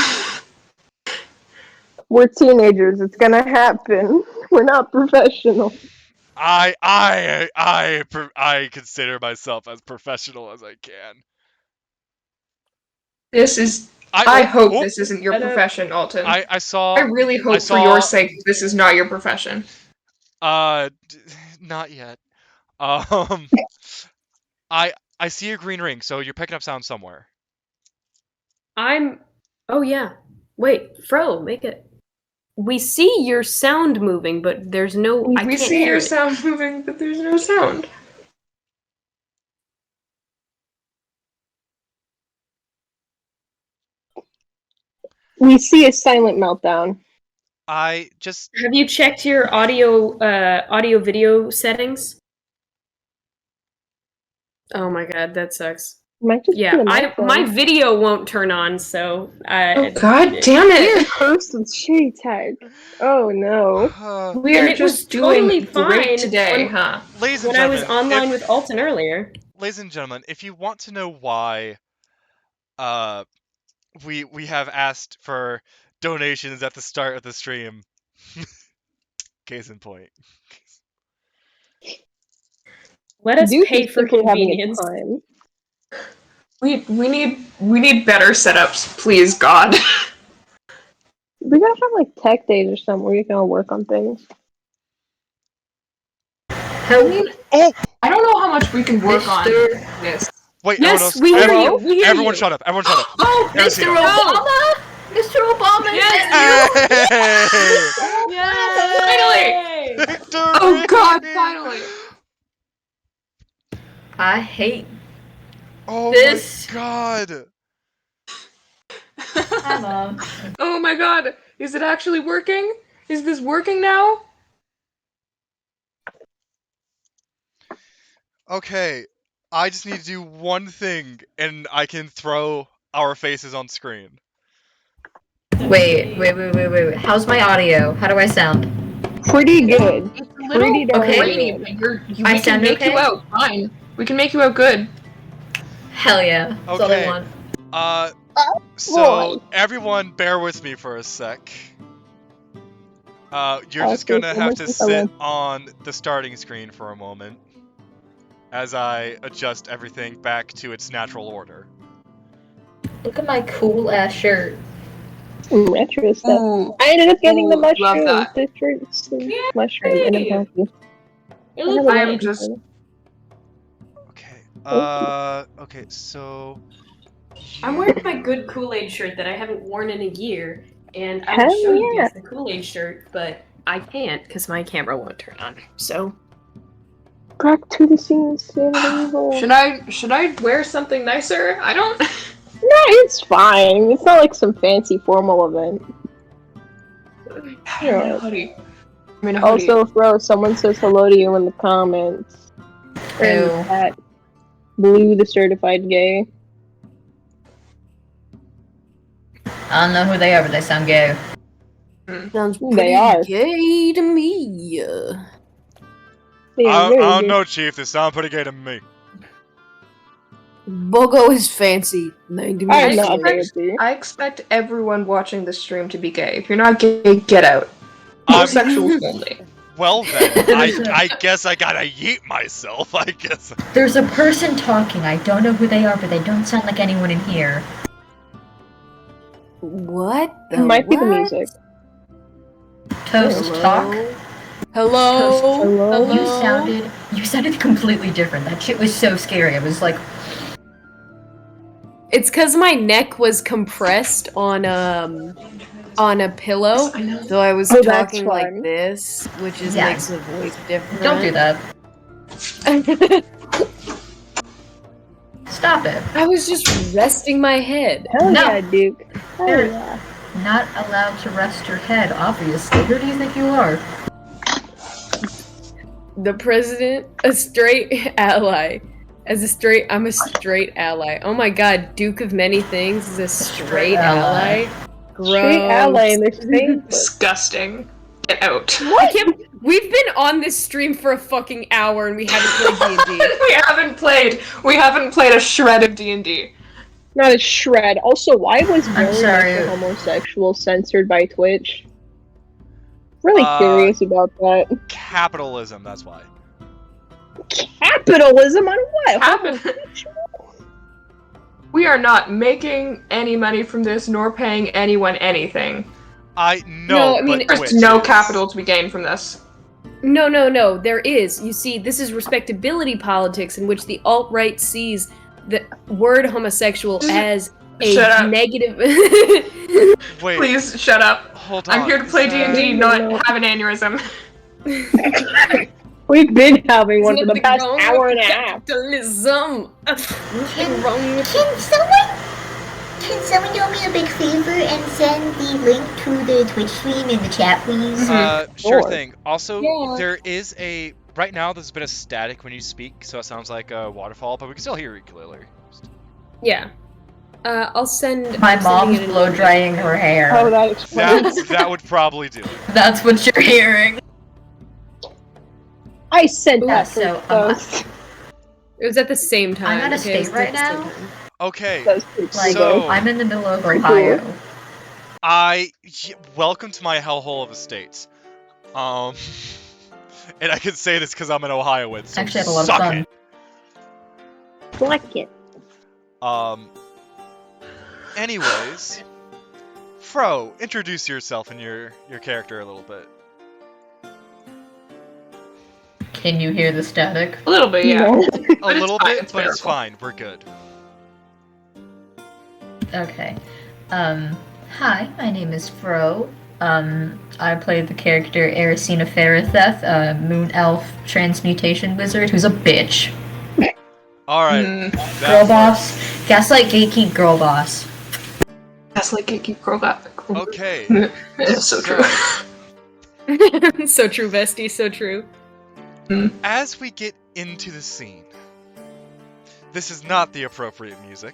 Speaker 3: we're teenagers. It's gonna happen. We're not professional.
Speaker 1: I consider myself as professional as I can.
Speaker 2: this is. I hope this isn't your profession, Alton.
Speaker 1: I
Speaker 2: really hope for your sake this is not your profession.
Speaker 1: Not yet. I see a green ring, so you're picking up sound somewhere.
Speaker 5: Oh yeah. Wait, Fro, make it. We see your sound moving, but there's no.
Speaker 2: We see your sound moving, but there's no sound.
Speaker 3: We see a silent meltdown.
Speaker 1: I just...
Speaker 5: Have you checked your audio video settings? Oh my god, that sucks.
Speaker 3: Might just
Speaker 5: Yeah,
Speaker 3: be a
Speaker 5: my video won't turn on, so
Speaker 2: Oh god damn it!
Speaker 3: Cursed with shitty tech. Oh no.
Speaker 2: We
Speaker 5: And
Speaker 2: are
Speaker 5: it
Speaker 2: just
Speaker 5: was totally
Speaker 2: doing great
Speaker 5: fine
Speaker 2: today,
Speaker 5: when-
Speaker 2: huh?
Speaker 1: Ladies and
Speaker 5: when I was
Speaker 1: gentlemen,
Speaker 5: online with Alton earlier.
Speaker 1: ladies and gentlemen, if you want to know why we have asked for donations at the start of the stream, case in point.
Speaker 5: Let us
Speaker 3: Duke
Speaker 5: pay
Speaker 3: is
Speaker 5: for
Speaker 3: simply having a
Speaker 5: convenience.
Speaker 3: time.
Speaker 2: We need better setups, please, God.
Speaker 3: We gotta have like tech days or something where you can all work on things.
Speaker 2: I mean, I don't know how much we can work on this.
Speaker 1: Wait,
Speaker 5: Yes,
Speaker 1: everyone else,
Speaker 5: we hear you. We hear
Speaker 1: everyone
Speaker 5: you.
Speaker 1: shut up. Everyone shut up.
Speaker 2: Oh, Mr.
Speaker 1: Ersina.
Speaker 2: Obama! Mr. Obama!
Speaker 5: Yes,
Speaker 1: Hey!
Speaker 5: Yay!
Speaker 1: Victory!
Speaker 2: Oh God! Finally!
Speaker 7: I hate
Speaker 1: Oh
Speaker 7: this.
Speaker 1: my god!
Speaker 7: Hi, Mom.
Speaker 2: Oh my God! Is it actually working? Is this working now?
Speaker 1: Okay, I just need to do one thing, and I can throw our faces on screen.
Speaker 7: Wait. How's my audio? How do I sound?
Speaker 3: Pretty good. Pretty darn
Speaker 7: okay.
Speaker 2: Rainy,
Speaker 3: good.
Speaker 2: but we
Speaker 7: I
Speaker 2: can
Speaker 7: sound
Speaker 2: make
Speaker 7: okay?
Speaker 2: you out fine. We can make you out good.
Speaker 7: Hell yeah. That's all I
Speaker 1: Okay.
Speaker 7: want.
Speaker 1: So
Speaker 3: boy.
Speaker 1: everyone bear with me for a sec. You're
Speaker 3: Okay,
Speaker 1: just gonna
Speaker 3: so
Speaker 1: have
Speaker 3: much
Speaker 1: to
Speaker 3: for
Speaker 1: sit
Speaker 3: that.
Speaker 1: on the starting screen for a moment as I adjust everything back to its natural order.
Speaker 7: Look at my cool ass shirt.
Speaker 3: Some retro stuff.
Speaker 2: Ooh.
Speaker 3: I ended up getting the
Speaker 2: Ooh, love
Speaker 3: mushroom.
Speaker 2: that.
Speaker 3: The fruits and mushroom, and I'm happy.
Speaker 5: It looks
Speaker 2: I am
Speaker 5: nice.
Speaker 2: just.
Speaker 1: Okay. Okay, so
Speaker 5: I'm wearing my good Kool-Aid shirt that I haven't worn in a year, and I
Speaker 3: Hell
Speaker 5: will show you
Speaker 3: yeah.
Speaker 5: guys the Kool-Aid shirt, but I can't because my camera won't turn on. So
Speaker 3: Back to the scenes. No,
Speaker 2: Should I wear something nicer? I don't.
Speaker 3: it's fine. It's not like some fancy formal event.
Speaker 2: I'm in a hoodie. I'm in a hoodie.
Speaker 3: Also, bro, someone says hello to you in the comments. And
Speaker 7: Ew.
Speaker 3: that Blue the certified gay.
Speaker 7: I don't know who they are, but they sound gay.
Speaker 5: sounds
Speaker 3: They are.
Speaker 5: gay to me.
Speaker 3: They are
Speaker 1: I
Speaker 3: very
Speaker 1: don't
Speaker 3: gay.
Speaker 1: know, Chief. This sounds pretty gay to me.
Speaker 5: Bogo is fancy. 90
Speaker 3: I'm
Speaker 5: minutes
Speaker 3: not
Speaker 5: later.
Speaker 3: fancy.
Speaker 2: I expect everyone watching this stream to be gay. If you're not gay, get out.
Speaker 1: I'm-
Speaker 2: Homosexuals only.
Speaker 1: Well then, I guess I gotta yeet myself. I guess.
Speaker 7: There's a person talking. I don't know who they are, but they don't sound like anyone in here.
Speaker 5: What?
Speaker 3: It might be the music.
Speaker 7: Toast talk.
Speaker 5: Hello.
Speaker 3: Hello?
Speaker 7: You sounded completely different. That shit was so scary. I was like,
Speaker 5: It's because my neck was compressed on a pillow,
Speaker 2: I know.
Speaker 5: so I was
Speaker 3: Oh, that's
Speaker 5: talking like
Speaker 3: fun.
Speaker 5: this, which is
Speaker 7: Yeah.
Speaker 5: makes the voice different.
Speaker 7: don't do that. Stop it.
Speaker 5: I was just resting my head.
Speaker 3: Hell
Speaker 7: No.
Speaker 3: yeah, Duke. Hell
Speaker 7: There-
Speaker 3: yeah.
Speaker 7: Not allowed to rest your head, obviously. Who do you think you are?
Speaker 5: The president, a straight ally. I'm a straight ally. Oh my god, Duke of Many Things is a straight ally. Gross.
Speaker 3: Straight ally in their space.
Speaker 2: Disgusting. Get out.
Speaker 5: I can't. We've been on this stream for a fucking hour and we haven't played D&D.
Speaker 2: We haven't played a shred of D&D.
Speaker 3: Not a shred. Also, why was
Speaker 7: I'm
Speaker 3: very
Speaker 7: sorry.
Speaker 3: much a homosexual censored by Twitch? Really curious about that.
Speaker 1: Capitalism. That's why.
Speaker 3: Capitalism on what?
Speaker 2: Happen. We are not making any money from this, nor paying anyone anything.
Speaker 1: I know.
Speaker 5: No, I mean,
Speaker 1: but
Speaker 2: There's
Speaker 1: Twitch
Speaker 2: no
Speaker 1: is.
Speaker 2: capital to be gained from this.
Speaker 5: No, there is. You see, this is respectability politics in which the alt-right sees the word homosexual as a
Speaker 2: Shut up.
Speaker 5: negative.
Speaker 1: Wait.
Speaker 2: Please shut up.
Speaker 1: Hold on.
Speaker 2: I'm here to play
Speaker 1: is that-
Speaker 2: D&D, not have an aneurysm.
Speaker 3: We've been having one for the
Speaker 5: Nothing
Speaker 3: past
Speaker 5: wrong
Speaker 3: hour
Speaker 5: with
Speaker 3: and a half.
Speaker 5: Capitalism. Nothing wrong with
Speaker 7: Can
Speaker 4: Can someone do me a big favor and send the link to the Twitch stream in the chat, please?
Speaker 1: Sure
Speaker 3: Sure.
Speaker 1: thing. Also,
Speaker 5: Yeah.
Speaker 1: there is a right now. There's a bit of static when you speak, so it sounds like a waterfall, but we can still hear you clearly.
Speaker 5: Yeah. I'll send.
Speaker 7: My
Speaker 5: I'm sending
Speaker 7: mom's
Speaker 5: it in-
Speaker 7: blow drying her hair.
Speaker 3: Oh, that explains.
Speaker 1: That would probably do it.
Speaker 7: That's what you're hearing.
Speaker 3: I said
Speaker 5: Ooh,
Speaker 3: that
Speaker 7: so,
Speaker 3: first.
Speaker 5: It was at the same time.
Speaker 7: I'm out of
Speaker 5: okay? It was
Speaker 7: state right
Speaker 5: at the same
Speaker 7: now.
Speaker 5: time.
Speaker 1: Okay,
Speaker 3: That was pretty
Speaker 7: Like,
Speaker 1: So-
Speaker 7: I'm in the middle of
Speaker 3: Pretty
Speaker 7: Ohio.
Speaker 3: cool.
Speaker 1: welcome to my hellhole of a state. And I can say this because I'm an Ohioan. So
Speaker 7: Actually, I had a lot of
Speaker 1: suck
Speaker 7: fun.
Speaker 1: it.
Speaker 4: Like it.
Speaker 1: Anyways, Fro, introduce yourself and your character a little bit.
Speaker 7: Can you hear the static?
Speaker 2: A little bit, yeah.
Speaker 3: No.
Speaker 1: A
Speaker 2: But it's
Speaker 1: little
Speaker 2: fine,
Speaker 1: bit,
Speaker 2: it's
Speaker 1: but it's
Speaker 2: bearable.
Speaker 1: fine. We're good.
Speaker 7: Okay. Hi, my name is Fro. I play the character Ersina Feritheth, a moon elf transmutation wizard who's a bitch.
Speaker 1: All right.
Speaker 7: Girl boss. Gaslight gatekeep girl boss.
Speaker 2: That's like keep girl back.
Speaker 1: Okay.
Speaker 2: Yeah, so true.
Speaker 5: So true, bestie. So true.
Speaker 1: As we get into the scene, this is not the appropriate music.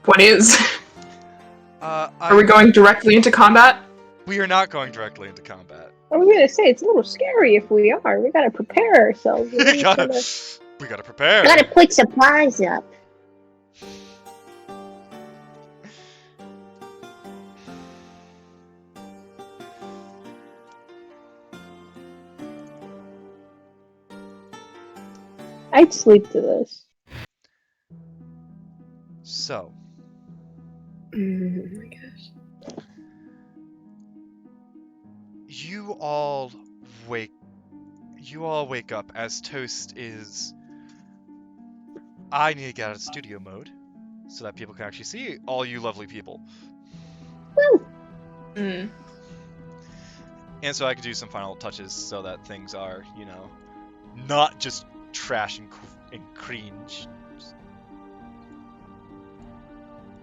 Speaker 2: What is?
Speaker 1: Are
Speaker 2: we going directly into combat?
Speaker 1: We are not going directly into combat.
Speaker 3: I was gonna say it's a little scary if we are. We gotta prepare ourselves. We
Speaker 1: we
Speaker 3: gotta-
Speaker 1: gotta prepare.
Speaker 4: Gotta put supplies up.
Speaker 3: I'd sleep to this.
Speaker 1: So,
Speaker 5: Oh my gosh.
Speaker 1: you all wake up as Toast is. I need to get out of studio mode so that people can actually see all you lovely people,
Speaker 2: Mm.
Speaker 1: and so I can do some final touches so that things are, not just trash and cringe.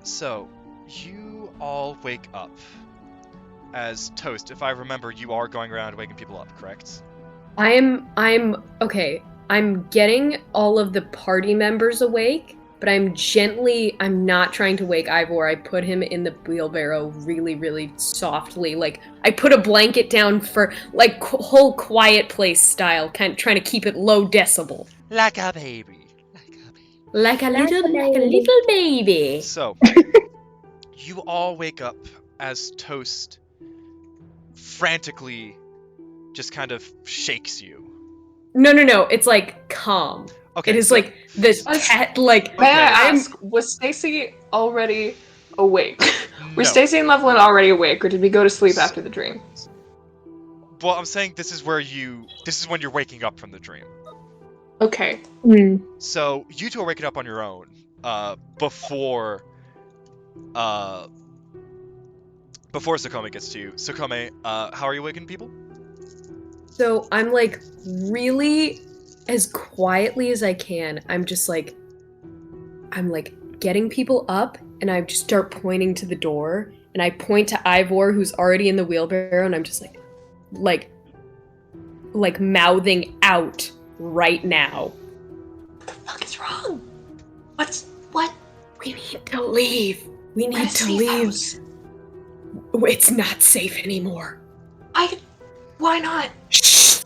Speaker 1: So, you all wake up as Toast. If I remember, you are going around waking people up, correct?
Speaker 5: I'm okay. I'm getting all of the party members awake, but I'm not trying to wake Ivor. I put him in the wheelbarrow really, really softly. Like, I put a blanket down for, like, whole quiet place style, kind of trying to keep it low decibel.
Speaker 1: Like a baby.
Speaker 5: Like a little baby.
Speaker 1: So, you all wake up as Toast frantically just kind of shakes you.
Speaker 5: No. It's like calm.
Speaker 1: Okay.
Speaker 5: It is
Speaker 1: so-
Speaker 5: like this cat, like.
Speaker 2: May I
Speaker 1: Okay.
Speaker 2: ask, was Stacy already awake? Were
Speaker 1: No.
Speaker 2: Stacy and Levilan already awake, or did we go to sleep after the dream?
Speaker 1: Well, I'm saying this is when you're waking up from the dream.
Speaker 2: Okay.
Speaker 1: So, you two are waking up on your own, before Xacome gets to you. Xacome, how are you waking people?
Speaker 5: So I'm like really as quietly as I can. I'm like getting people up, and I just start pointing to the door, and I point to Ivor, who's already in the wheelbarrow, and I'm just like mouthing out right now.
Speaker 2: What the fuck is wrong? What?
Speaker 5: We need to leave. We
Speaker 2: We're in
Speaker 5: need
Speaker 2: a
Speaker 5: to
Speaker 2: safe
Speaker 5: leave.
Speaker 2: house.
Speaker 5: It's not safe anymore.
Speaker 2: Why not?
Speaker 5: Shh.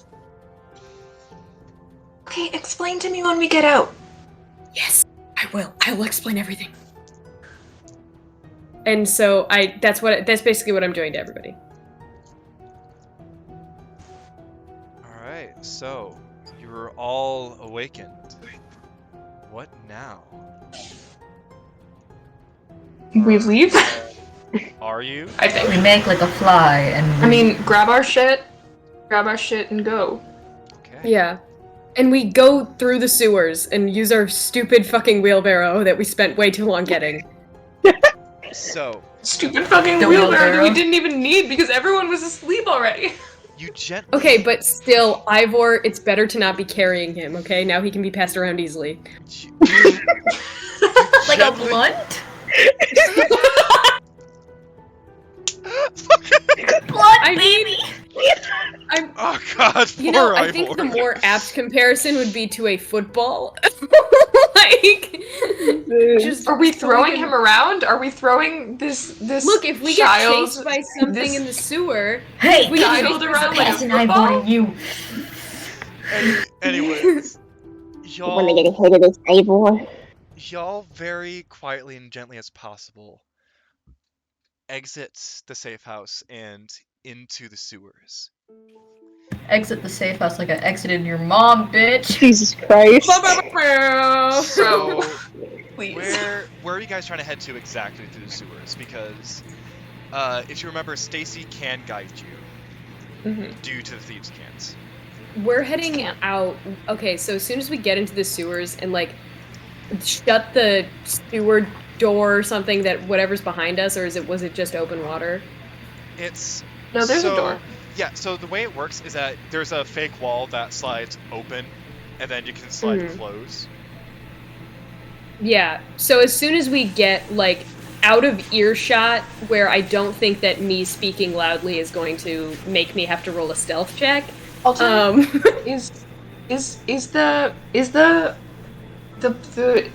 Speaker 2: Okay, explain to me when we get out.
Speaker 5: Yes, I will. I will explain everything. And so that's basically what I'm doing to everybody.
Speaker 1: Alright, so you were all awakened. What now?
Speaker 2: We leave?
Speaker 1: Are you?
Speaker 2: I think.
Speaker 7: We make like a fly and
Speaker 2: I mean, grab our shit and go.
Speaker 1: Okay.
Speaker 5: Yeah. And we go through the sewers and use our stupid fucking wheelbarrow that we spent way too long getting.
Speaker 1: So,
Speaker 2: Stupid fucking
Speaker 7: The
Speaker 2: wheelbarrow that we
Speaker 7: wheelbarrow.
Speaker 2: didn't even need because everyone was asleep already.
Speaker 1: you gently...
Speaker 5: Okay, but still, Ivor, it's better to not be carrying him, okay? Now he can be passed around easily.
Speaker 1: You
Speaker 7: Like a
Speaker 1: gently-
Speaker 7: blunt? Blunt,
Speaker 5: I mean,
Speaker 7: baby!
Speaker 5: I'm.
Speaker 1: Oh god,
Speaker 5: You know,
Speaker 1: poor
Speaker 5: I think the
Speaker 1: Ivor.
Speaker 5: more apt comparison would be to a football. Like, just
Speaker 2: Are we
Speaker 5: so
Speaker 2: throwing
Speaker 5: can-
Speaker 2: him around? Are we throwing this
Speaker 5: Look, if we get
Speaker 2: child,
Speaker 5: chased by something
Speaker 2: this
Speaker 5: in the sewer,
Speaker 7: Hey,
Speaker 5: we
Speaker 2: guy
Speaker 5: get
Speaker 2: rolled
Speaker 5: chased
Speaker 2: around like a
Speaker 7: passing Ivor
Speaker 2: football?
Speaker 7: to you.
Speaker 1: Anyways,
Speaker 3: You wanna get
Speaker 1: y'all,
Speaker 3: ahead of this, Ivor?
Speaker 1: y'all very quietly and gently as possible exit the safe house and into the sewers.
Speaker 7: Exit the safe house like I exited your mom, bitch.
Speaker 3: Jesus Christ.
Speaker 1: So,
Speaker 2: Please.
Speaker 1: where are you guys trying to head to exactly through the sewers? Because, if you remember, Stacy can guide you due to the thieves' cans.
Speaker 5: we're heading out. Okay, so as soon as we get into the sewers and like shut the sewer door or something, that whatever's behind us, or was it just open water?
Speaker 1: It's
Speaker 2: No, there's a door.
Speaker 1: Yeah, so the way it works is that there's a fake wall that slides open, and then you can slide
Speaker 5: Mhm.
Speaker 1: close.
Speaker 5: Yeah. So as soon as we get like out of earshot, where I don't think that me speaking loudly is going to make me have to roll a stealth check.
Speaker 2: Alton, is the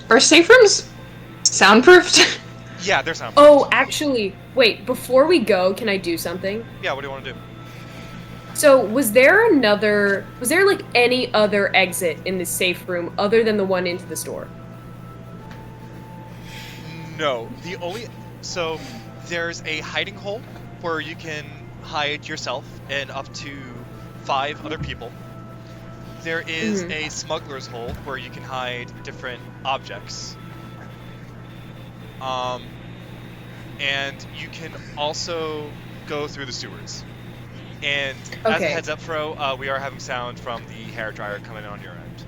Speaker 2: are safe rooms soundproofed?
Speaker 1: Yeah, there's sound.
Speaker 5: Oh, actually, wait. Before we go, can I do something?
Speaker 1: Yeah, what do you want to do?
Speaker 5: So, was there like any other exit in the safe room other than the one into the store?
Speaker 1: No, so there's a hiding hole where you can hide yourself and up to 5 other people. There is a smuggler's hole where you can hide different objects. And you can also go through the sewers. And as a
Speaker 5: Okay.
Speaker 1: heads up, Fro, we are having sound from the hairdryer coming on your end.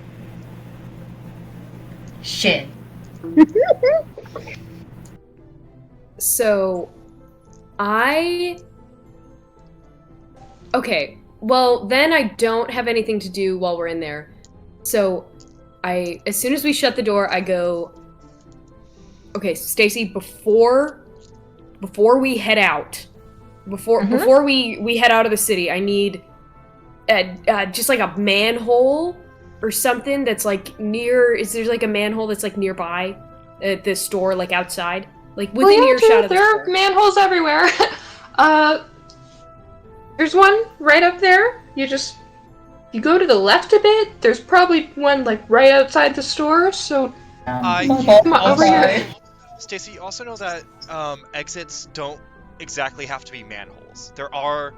Speaker 7: Shit.
Speaker 5: So, okay. Well, then I don't have anything to do while we're in there. So, as soon as we shut the door, I go, okay, Stacy, before we head out, before we head out of the city, I need just like a manhole or something that's like near. Is there like a manhole that's like nearby at the store, like outside, like within earshot of the
Speaker 2: there
Speaker 5: store?
Speaker 2: are manholes everywhere. There's one right up there. You go to the left a bit. There's probably one like right outside the store. So
Speaker 1: You
Speaker 2: come on, over
Speaker 1: also-
Speaker 2: here.
Speaker 1: Stacy, you also know that exits don't exactly have to be manholes. There are,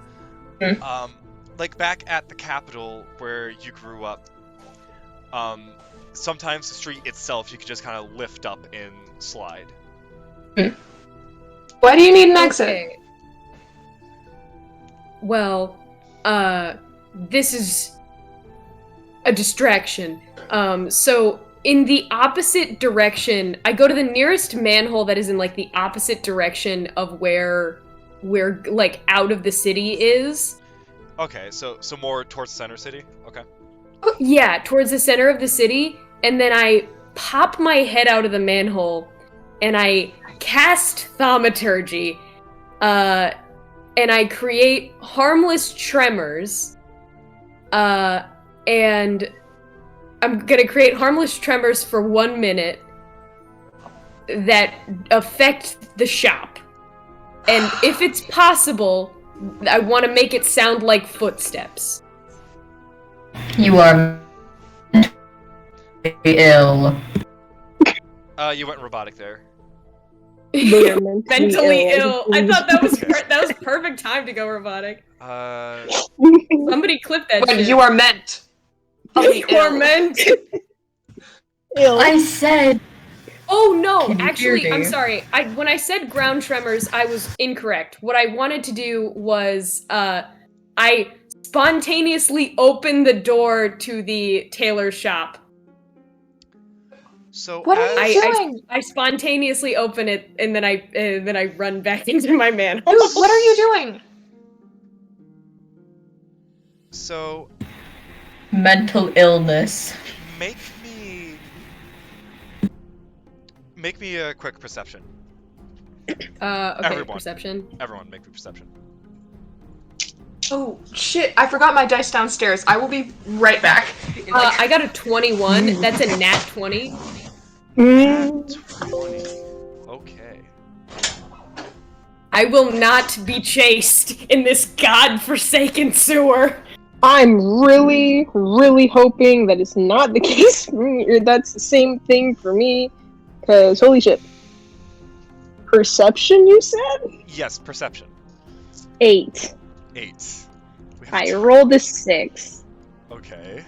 Speaker 1: like back at the Capitol where you grew up, sometimes the street itself you could just kind of lift up and slide.
Speaker 2: Why do you need an exit?
Speaker 5: Okay. Well, this is a distraction. So in the opposite direction, I go to the nearest manhole that is in like the opposite direction of where like out of the city is.
Speaker 1: Okay, so more towards center city. Okay.
Speaker 5: Yeah, towards the center of the city, and then I pop my head out of the manhole and I cast thaumaturgy. And I create harmless tremors. And I'm gonna create harmless tremors for 1 minute that affect the shop. And if it's possible, I want to make it sound like footsteps.
Speaker 7: You are ill.
Speaker 1: You went robotic there.
Speaker 3: They are
Speaker 5: Mentally ill. I thought that was perfect time to go robotic. Somebody clip that
Speaker 2: When
Speaker 5: shit.
Speaker 2: you are meant.
Speaker 5: You are meant.
Speaker 3: ill.
Speaker 7: I said.
Speaker 5: Oh no,
Speaker 7: Can you
Speaker 5: actually,
Speaker 7: hear me?
Speaker 5: I'm sorry. When I said ground tremors, I was incorrect. What I wanted to do was I spontaneously opened the door to the tailor shop.
Speaker 1: So
Speaker 2: What are you
Speaker 5: I-
Speaker 2: doing?
Speaker 5: I spontaneously open it and then I run back into my manhole.
Speaker 2: Dude, what are you doing?
Speaker 1: So
Speaker 7: Mental illness.
Speaker 1: make me Make me a quick perception.
Speaker 5: Okay,
Speaker 1: Everyone.
Speaker 5: perception.
Speaker 1: Everyone, make me perception.
Speaker 2: Oh, shit, I forgot my dice downstairs. I will be right back.
Speaker 5: I got a 21. That's a nat 20.
Speaker 1: Nat 20. Okay.
Speaker 5: I will not be chased in this godforsaken sewer.
Speaker 3: I'm really, really hoping that it's not the case for me, or that's the same thing for me, because holy shit. Perception, you said?
Speaker 1: Yes, perception.
Speaker 3: 8.
Speaker 1: 8.
Speaker 3: I rolled a 6.
Speaker 1: Okay.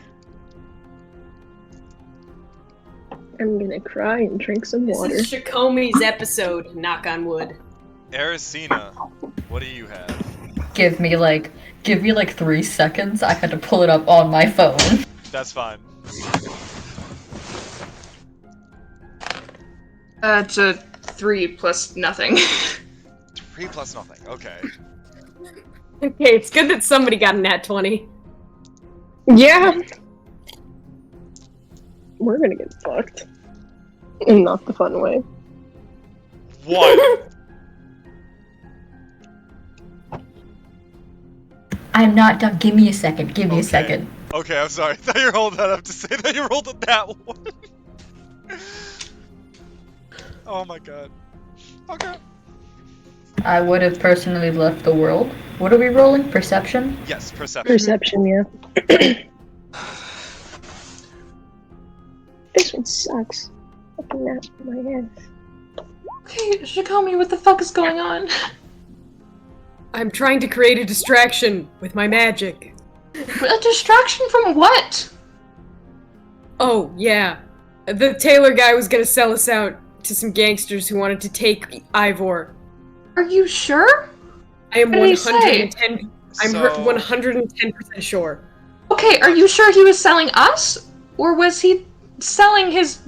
Speaker 3: I'm gonna cry and drink some water.
Speaker 5: This is Xacome's episode, knock on wood.
Speaker 1: Ersina, what do you have?
Speaker 7: Give me like 3 seconds. I had to pull it up on my phone.
Speaker 1: That's fine.
Speaker 2: It's a 3 plus nothing.
Speaker 1: 3 plus nothing. Okay.
Speaker 5: Okay, it's good that somebody got a nat 20.
Speaker 3: Yeah. We're gonna get fucked. In not the fun way.
Speaker 1: 1.
Speaker 7: I'm not done. Give me a second. Give me
Speaker 1: Okay.
Speaker 7: a second.
Speaker 1: Okay, I'm sorry. I thought you were holding that up to say that you rolled a nat 1. Oh my god. Okay.
Speaker 7: I would have personally left the world. What are we rolling? Perception?
Speaker 1: Yes, perception.
Speaker 3: Perception, yeah. This one sucks. Fucking nap in my head.
Speaker 2: Okay, Xacome, what the fuck is going on?
Speaker 5: I'm trying to create a distraction with my magic.
Speaker 2: A distraction from what?
Speaker 5: Oh, yeah. The Tailor guy was gonna sell us out to some gangsters who wanted to take Ivor.
Speaker 2: Are you sure?
Speaker 5: I am
Speaker 2: What did he say?
Speaker 5: 110. I'm
Speaker 1: So-
Speaker 5: 110% sure.
Speaker 2: Okay, are you sure he was selling us? Or was he selling his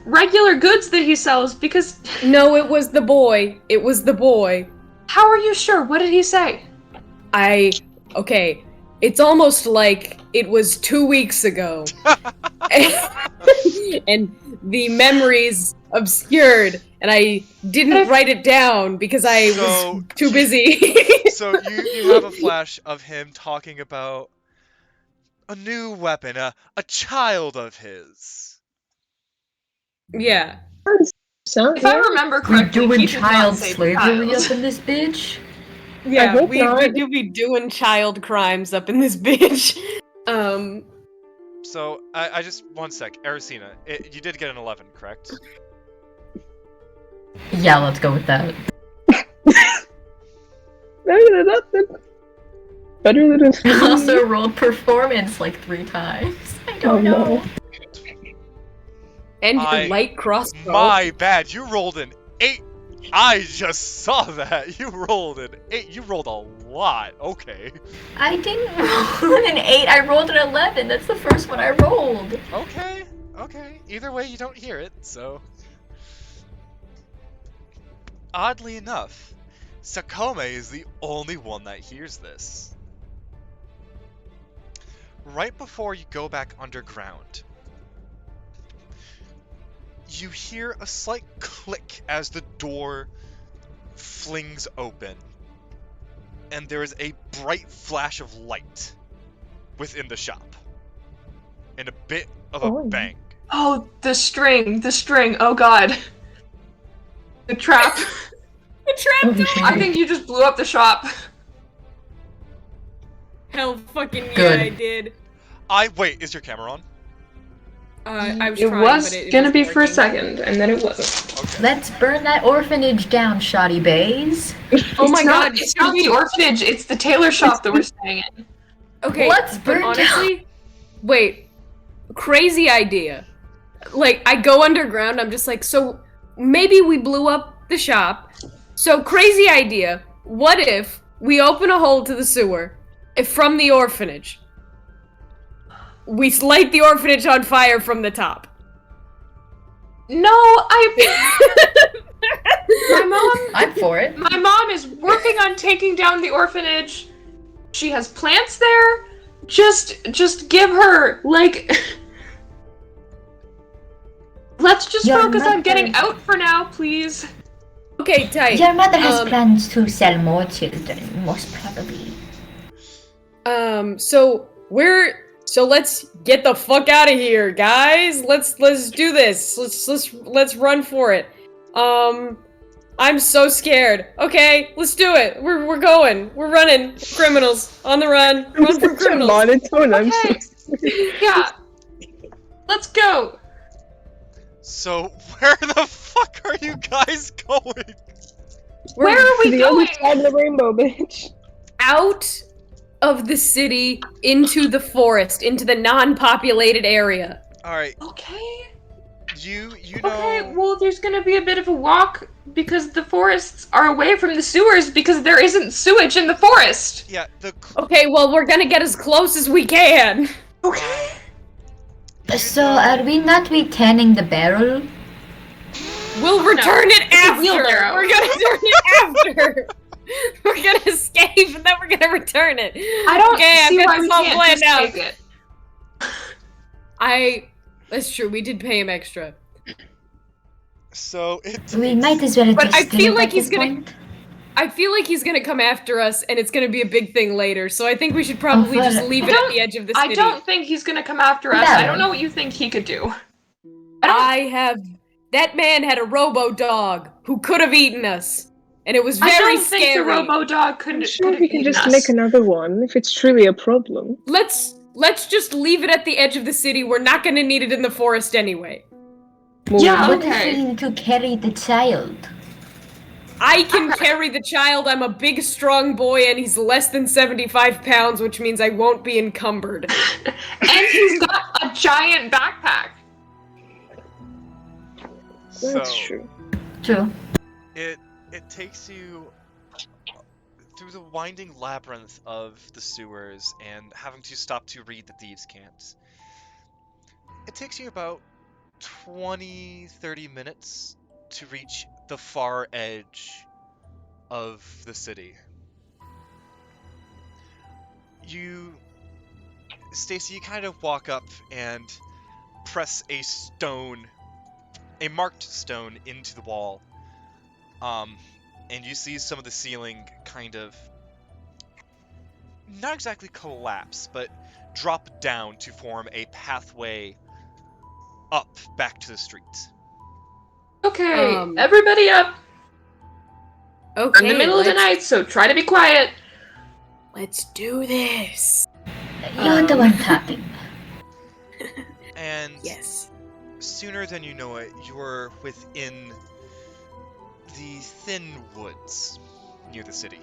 Speaker 2: regular goods that he sells? Because
Speaker 5: No, it was the boy. It was the boy.
Speaker 2: how are you sure? What did he say?
Speaker 5: Okay. It's almost like it was 2 weeks ago. And the memory's obscured, and I didn't write it down because I
Speaker 1: So-
Speaker 5: was too busy.
Speaker 1: So you have a flash of him talking about a new weapon, a child of his.
Speaker 5: Yeah.
Speaker 3: So,
Speaker 2: If I remember
Speaker 7: We're
Speaker 2: correctly,
Speaker 7: doing
Speaker 2: he did not
Speaker 7: child
Speaker 2: say
Speaker 7: slavery
Speaker 2: child.
Speaker 7: up in this bitch?
Speaker 5: Yeah,
Speaker 3: hope
Speaker 5: we
Speaker 3: not.
Speaker 5: do be doing child crimes up in this bitch.
Speaker 1: So I just 1 sec, Ersina, you did get an 11, correct?
Speaker 7: Yeah, let's go with that.
Speaker 3: better than nothing. Better than
Speaker 7: I
Speaker 3: a
Speaker 7: also rolled performance like 3 times. I don't
Speaker 3: no.
Speaker 7: know.
Speaker 5: And
Speaker 1: I-
Speaker 5: your light crossbow.
Speaker 1: My bad, you rolled an 8. I just saw that. You rolled an 8. You rolled a lot. Okay.
Speaker 7: I didn't roll an 8. I rolled an 11. That's the first one I rolled.
Speaker 1: Okay. Okay. Either way, you don't hear it, so. Oddly enough, Xacome is the only one that hears this. Right before you go back underground, you hear a slight click as the door flings open, and there is a bright flash of light within the shop, and a bit of a
Speaker 3: Oh.
Speaker 1: bang.
Speaker 2: Oh, the string, oh god. The trap.
Speaker 5: The trap door!
Speaker 2: I think you just blew up the shop.
Speaker 5: Hell fucking yeah,
Speaker 7: Good.
Speaker 5: I did.
Speaker 1: Wait, is your camera on?
Speaker 5: I was
Speaker 2: It
Speaker 5: trying,
Speaker 2: was
Speaker 5: but it
Speaker 2: gonna
Speaker 5: was
Speaker 2: be for a
Speaker 5: working.
Speaker 2: second, and then it wasn't.
Speaker 1: Okay.
Speaker 7: Let's burn that orphanage down, shoddy bays.
Speaker 5: Oh my
Speaker 2: It's not-
Speaker 5: god,
Speaker 2: it's not the orphanage, it's the tailor shop that we're staying in.
Speaker 5: Okay,
Speaker 7: Let's
Speaker 5: but
Speaker 7: burn
Speaker 5: honestly, wait, crazy idea. Like, I go underground, I'm just like, so maybe we blew up the shop. So crazy idea. What if we open a hole to the sewer from the orphanage? We light the orphanage on fire from the top.
Speaker 2: No, my mom
Speaker 7: I'm for it.
Speaker 2: My mom is working on taking down the orphanage. She has plants there. Just give her, like, Let's just
Speaker 7: Your
Speaker 2: focus on
Speaker 7: mother-
Speaker 2: getting out for now, please.
Speaker 5: Okay, tight.
Speaker 7: Your mother has plans to sell more children, most probably.
Speaker 5: So let's get the fuck out of here, guys. Let's do this. Let's run for it. I'm so scared. Okay, let's do it. We're going. We're running. Criminals on the run. Run from criminals.
Speaker 3: Monotone. I'm
Speaker 2: Okay.
Speaker 3: so
Speaker 2: Yeah. Let's go.
Speaker 1: So where the fuck are you guys going?
Speaker 2: Where are we
Speaker 3: the
Speaker 2: going?
Speaker 3: other side of the rainbow, bitch.
Speaker 5: Out of the city into the forest, into the non-populated area.
Speaker 1: All right,
Speaker 2: Okay.
Speaker 1: you know.
Speaker 2: Okay, well, there's gonna be a bit of a walk because the forests are away from the sewers because there isn't sewage in the forest.
Speaker 1: Yeah,
Speaker 5: Okay, well, we're gonna get as close as we can.
Speaker 2: Okay.
Speaker 7: So, are we not returning the barrel?
Speaker 5: We'll return it after.
Speaker 2: wheelbarrow.
Speaker 5: We're gonna turn it after. We're gonna escape and then we're gonna return it.
Speaker 2: I don't
Speaker 5: Okay, I've
Speaker 2: see
Speaker 5: got
Speaker 2: why
Speaker 5: this
Speaker 2: we
Speaker 5: all
Speaker 2: can't
Speaker 5: planned
Speaker 2: just
Speaker 5: out.
Speaker 2: take it.
Speaker 5: That's true. We did pay him extra.
Speaker 1: So it.
Speaker 7: We might as well
Speaker 5: But
Speaker 7: just
Speaker 5: I
Speaker 7: steal
Speaker 5: feel
Speaker 7: it
Speaker 5: like
Speaker 7: at
Speaker 5: he's
Speaker 7: this
Speaker 5: gonna-
Speaker 7: point.
Speaker 5: I feel like he's gonna come after us, and it's gonna be a big thing later. So I think we should probably
Speaker 7: well,
Speaker 5: just leave it at the edge of the city.
Speaker 2: I don't think he's gonna come after us.
Speaker 7: No.
Speaker 2: I don't know what you think he could do.
Speaker 5: That man had a robo dog who could have eaten us, and it was very
Speaker 2: I don't
Speaker 5: scary.
Speaker 2: think the robo dog could
Speaker 3: I'm
Speaker 2: have
Speaker 3: sure we can
Speaker 2: eaten
Speaker 3: just
Speaker 2: us.
Speaker 3: make another one if it's truly a problem.
Speaker 5: Let's just leave it at the edge of the city. We're not gonna need it in the forest anyway.
Speaker 2: Yeah,
Speaker 7: What if
Speaker 2: okay.
Speaker 7: we need to carry the child?
Speaker 5: I can carry the child. I'm a big, strong boy, and he's less than 75 pounds, which means I won't be encumbered.
Speaker 2: And he's got a giant backpack.
Speaker 3: That's
Speaker 1: So
Speaker 3: true.
Speaker 7: True.
Speaker 1: it takes you through the winding labyrinth of the sewers and having to stop to read the thieves' camps. It takes you about 20-30 minutes to reach the far edge of the city. Stacy, you kind of walk up and press a marked stone into the wall. And you see some of the ceiling kind of not exactly collapse, but drop down to form a pathway up back to the street.
Speaker 2: Okay,
Speaker 5: Um,
Speaker 2: everybody up.
Speaker 5: Okay,
Speaker 2: We're in the middle of the night, so try to be quiet.
Speaker 5: Let's do this.
Speaker 7: You're the one talking.
Speaker 1: And
Speaker 5: Yes.
Speaker 1: sooner than you know it, you're within the thin woods near the city.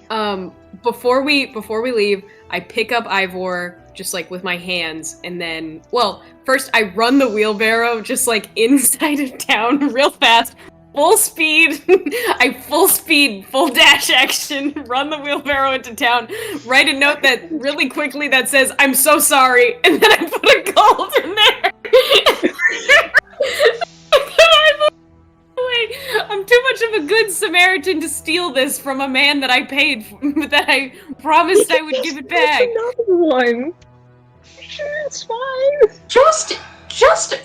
Speaker 5: Before we leave, I pick up Ivor just like with my hands, and then, well, first I run the wheelbarrow just like inside of town real fast, full speed. Full dash action, run the wheelbarrow into town, write a note that really quickly that says, "I'm so sorry," and then I put a gold in there. Wait, I'm too much of a good Samaritan to steal this from a man that I paid, that I promised I would give it back.
Speaker 3: Another one. Sure, it's fine.
Speaker 2: Just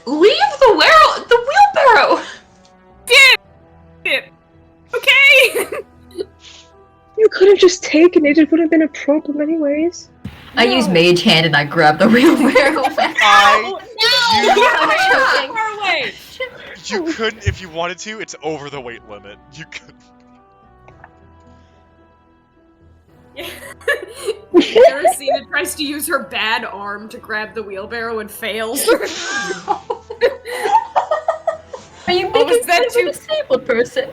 Speaker 2: leave the wheelbarrow.
Speaker 5: Damn it. Okay.
Speaker 3: You could have just taken it. It would have been a problem anyways.
Speaker 7: I use Mage Hand and I grab the wheelbarrow.
Speaker 5: Far away.
Speaker 1: You couldn't if you wanted to. It's over the weight limit. You could.
Speaker 5: Ersina tries to use her bad arm to grab the wheelbarrow and fails.
Speaker 7: Are you
Speaker 5: Oh,
Speaker 7: making
Speaker 5: is that
Speaker 7: fun of
Speaker 5: too-
Speaker 7: a disabled person?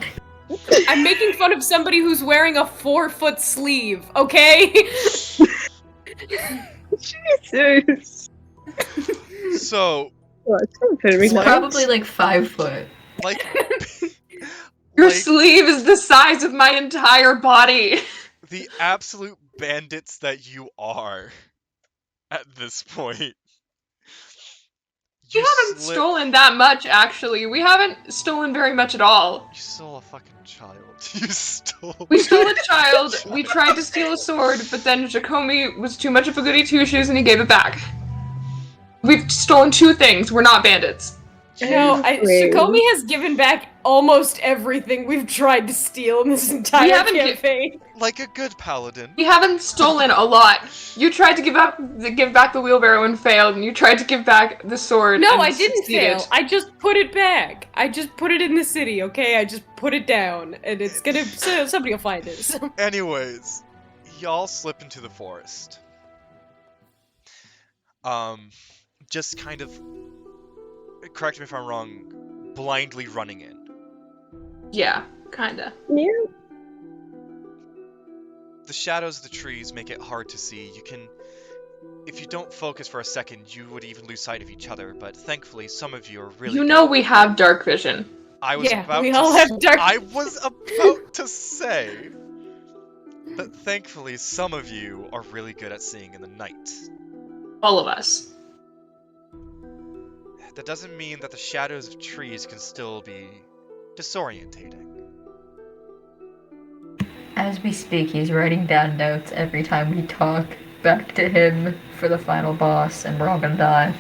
Speaker 5: I'm making fun of somebody who's wearing a 4-foot sleeve, okay?
Speaker 3: Jesus.
Speaker 1: So,
Speaker 3: Well, it's not very
Speaker 7: It's
Speaker 3: nice.
Speaker 7: probably like 5 foot.
Speaker 1: like,
Speaker 2: Your
Speaker 1: like
Speaker 2: sleeve is the size of my entire body.
Speaker 1: the absolute bandits that you are at this point.
Speaker 2: We haven't stolen that much, actually. We haven't stolen very much at all.
Speaker 1: You stole a fucking child. You stole.
Speaker 2: We stole a child, we tried to steal a sword, but then Xacome was too much of a goody two-shoes and he gave it back. We've stolen 2 things, we're not bandits.
Speaker 5: No,
Speaker 3: Rude.
Speaker 5: Xacome has given back almost everything we've tried to steal in this entire
Speaker 2: haven't
Speaker 5: campaign.
Speaker 1: Like a good paladin.
Speaker 2: We haven't stolen a lot. You tried to give back the wheelbarrow and failed, and you tried to give back the sword.
Speaker 5: No,
Speaker 2: and
Speaker 5: I didn't
Speaker 2: succeeded.
Speaker 5: fail. I just put it back. I just put it in the city, okay? I just put it down, and it's gonna. Somebody will find it.
Speaker 1: Anyways, y'all slip into the forest. Just kind of, correct me if I'm wrong, blindly running in.
Speaker 2: Yeah, kinda.
Speaker 3: Yeah.
Speaker 1: The shadows of the trees make it hard to see. You can, if you don't focus for a second, you would even lose sight of each other, but thankfully some of you are really
Speaker 2: You
Speaker 1: good.
Speaker 2: know we have dark vision.
Speaker 1: I was
Speaker 5: Yeah,
Speaker 1: about
Speaker 5: we
Speaker 1: to
Speaker 5: all have dark
Speaker 1: I was about to say that thankfully some of you are really good at seeing in the night.
Speaker 2: All of us.
Speaker 1: That doesn't mean that the shadows of trees can still be disorientating.
Speaker 7: As we speak, he's writing down notes every time we talk back to him for the final boss, and we're all gonna die.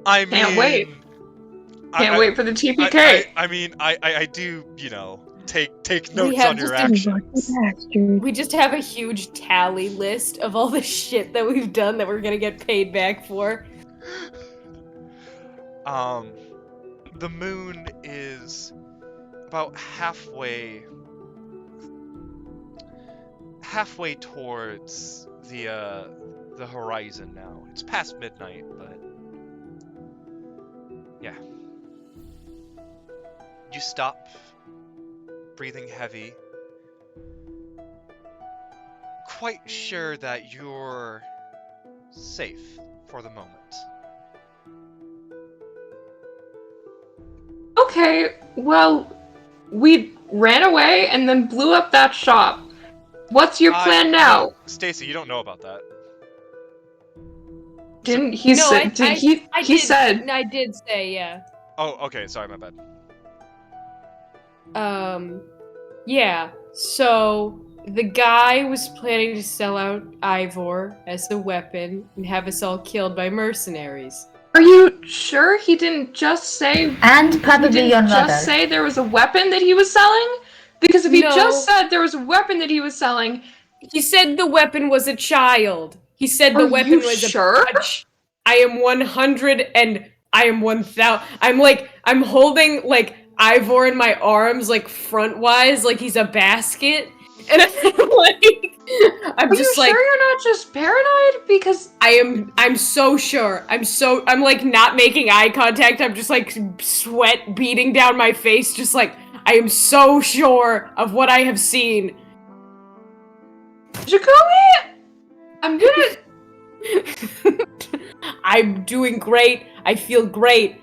Speaker 1: I mean,
Speaker 2: Can't wait. Can't wait for the TPK.
Speaker 1: I do, take notes
Speaker 5: have
Speaker 1: on your
Speaker 5: just
Speaker 1: actions.
Speaker 5: We just have a huge tally list of all the shit that we've done that we're gonna get paid back for.
Speaker 1: The moon is about halfway towards the horizon now. It's past midnight, but yeah. You stop, breathing heavy, quite sure that you're safe for the moment.
Speaker 2: Okay, well, we ran away and then blew up that shop. What's your plan now?
Speaker 1: No, Stacy, you don't know about that.
Speaker 2: Didn't he
Speaker 5: No,
Speaker 2: say? He said.
Speaker 5: I did say, yeah.
Speaker 1: Oh, okay, sorry, my bad.
Speaker 5: Yeah. So the guy was planning to sell out Ivor as the weapon and have us all killed by mercenaries.
Speaker 2: Are you sure he didn't just say?
Speaker 7: And
Speaker 2: He
Speaker 7: probably
Speaker 2: didn't
Speaker 7: your mother.
Speaker 2: just say there was a weapon that he was selling? Because if he
Speaker 5: No.
Speaker 2: just said there was a weapon that he was selling,
Speaker 5: He said the weapon was a child. He said the
Speaker 2: Are
Speaker 5: weapon
Speaker 2: you
Speaker 5: was
Speaker 2: sure?
Speaker 5: I am 100 and I am 1000. I'm holding like Ivor in my arms like front-wise like he's a basket. And I'm
Speaker 2: are
Speaker 5: just
Speaker 2: you
Speaker 5: like,
Speaker 2: sure you're not just paranoid? Because
Speaker 5: I'm so sure. I'm like not making eye contact. I'm just like sweat beating down my face, just like I am so sure of what I have seen.
Speaker 2: Xacome, I'm gonna.
Speaker 5: I'm doing great. I feel great.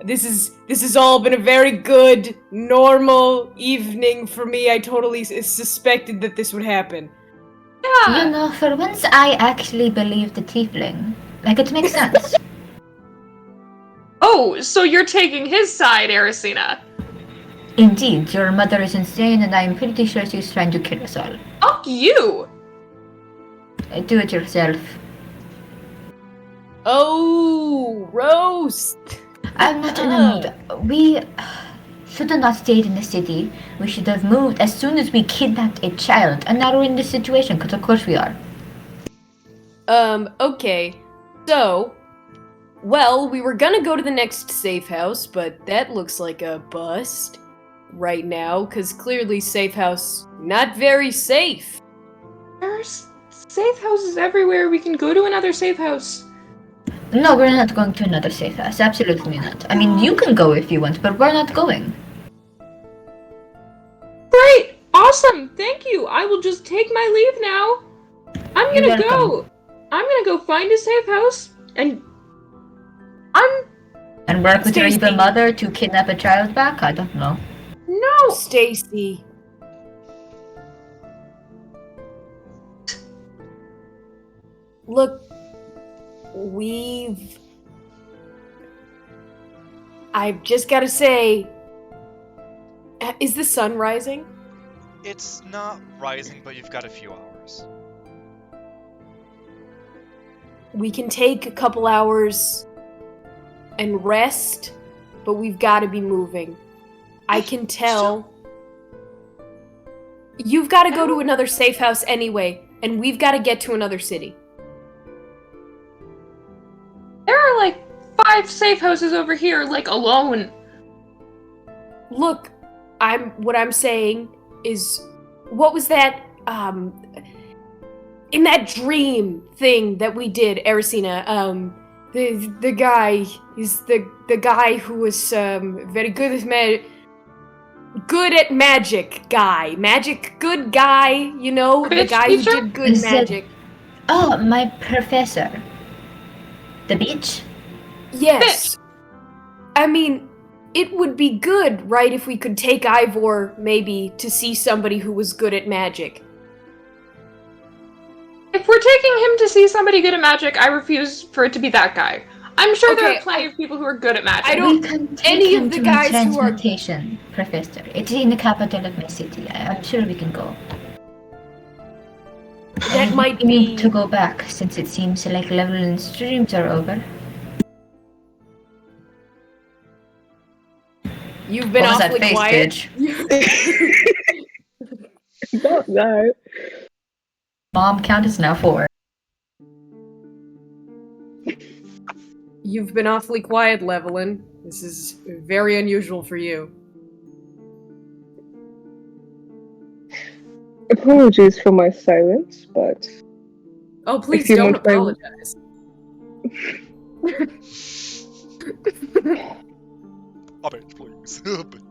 Speaker 5: This has all been a very good, normal evening for me. I totally suspected that this would happen.
Speaker 2: Yeah.
Speaker 7: You know, for once I actually believe the tiefling. Like, it makes sense.
Speaker 2: Oh, so you're taking his side, Ersina.
Speaker 7: Indeed, your mother is insane, and I'm pretty sure she's trying to kill us all.
Speaker 2: Fuck you.
Speaker 7: Do it yourself.
Speaker 5: Oh, roast!
Speaker 7: I'm not in the mood. We should have not stayed in the city. We should have moved as soon as we kidnapped a child. And now we're in this situation, because of course we are.
Speaker 5: Okay. So, well, we were gonna go to the next safe house, but that looks like a bust right now, because clearly safe house not very safe.
Speaker 2: There's safe houses everywhere. We can go to another safe house.
Speaker 7: No, we're not going to another safe house. Absolutely not. I mean, you can go if you want, but we're not going.
Speaker 2: Great! Awesome! Thank you! I will just take my leave now. I'm
Speaker 7: You're
Speaker 2: gonna
Speaker 7: welcome.
Speaker 2: go. I'm gonna go find a safe house and
Speaker 7: And work with your
Speaker 5: Stacy.
Speaker 7: evil mother to kidnap a child back? I don't know.
Speaker 2: no.
Speaker 5: Stacy. Look, I've just gotta say, is the sun rising?
Speaker 1: It's not rising, but you've got a few hours.
Speaker 5: we can take a couple hours and rest, but we've got to be moving. I can tell. You've got to go to another safe house anyway, and we've got to get to another city.
Speaker 2: There are like 5 safe houses over here, like alone.
Speaker 5: Look, what I'm saying is, what was that, in that dream thing that we did, Ersina, the guy, he's the guy who was, very good at magic guy. Magic good guy, you know? The guy who did good magic.
Speaker 7: Oh, my professor. The beach?
Speaker 5: Yes. I mean, it would be good, right, if we could take Ivor, maybe, to see somebody who was good at magic.
Speaker 2: If we're taking him to see somebody good at magic, I refuse for it to be that guy. I'm sure there are plenty of people who are good at magic.
Speaker 5: I don't.
Speaker 7: We can take
Speaker 5: Any
Speaker 7: him
Speaker 5: of the
Speaker 7: to
Speaker 5: guys
Speaker 7: my
Speaker 5: who are.
Speaker 7: transmutation, Professor. It's in the capital of my city. I'm sure we can go.
Speaker 5: That might
Speaker 7: We need
Speaker 5: be.
Speaker 7: to go back since it seems like Levilan's dreams are over.
Speaker 5: You've been
Speaker 7: What was that
Speaker 5: awfully
Speaker 7: face,
Speaker 5: quiet.
Speaker 7: bitch?
Speaker 3: Not that.
Speaker 7: Mom count is now 4.
Speaker 5: You've been awfully quiet, Levilan. This is very unusual for you.
Speaker 3: Apologies for my silence, but
Speaker 5: Oh, please
Speaker 3: you
Speaker 5: don't
Speaker 3: want my-
Speaker 5: apologize.
Speaker 1: A bitch, please. A bitch.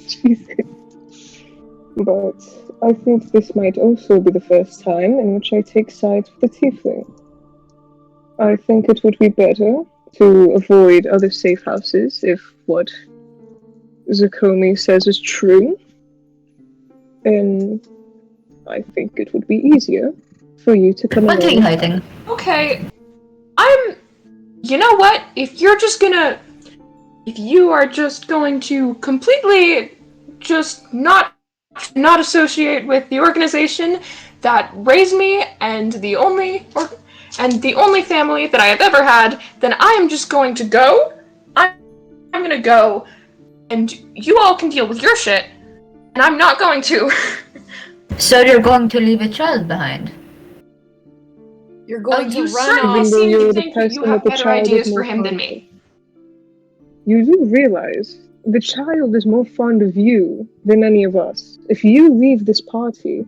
Speaker 3: Jesus. But I think this might also be the first time in which I take sides with the tiefling. I think it would be better to avoid other safe houses if what Xacome says is true. And I think it would be easier for you to come
Speaker 7: What are you
Speaker 3: along.
Speaker 7: hiding?
Speaker 2: Okay, you know what? If you are just going to completely just not associate with the organization that raised me and the only family that I have ever had, then I am just going to go. I'm gonna go, and you all can deal with your shit, and I'm not going to.
Speaker 7: So you're going to leave a child behind?
Speaker 5: You're going to
Speaker 2: You
Speaker 5: run
Speaker 2: certainly
Speaker 5: off.
Speaker 3: Even though
Speaker 2: seem
Speaker 3: you're
Speaker 2: to
Speaker 3: the
Speaker 2: think that you
Speaker 3: person
Speaker 2: have
Speaker 3: that the
Speaker 2: better
Speaker 3: child is
Speaker 2: ideas for
Speaker 3: more
Speaker 2: him than
Speaker 3: fond
Speaker 2: me.
Speaker 3: of. You do realize the child is more fond of you than any of us. If you leave this party,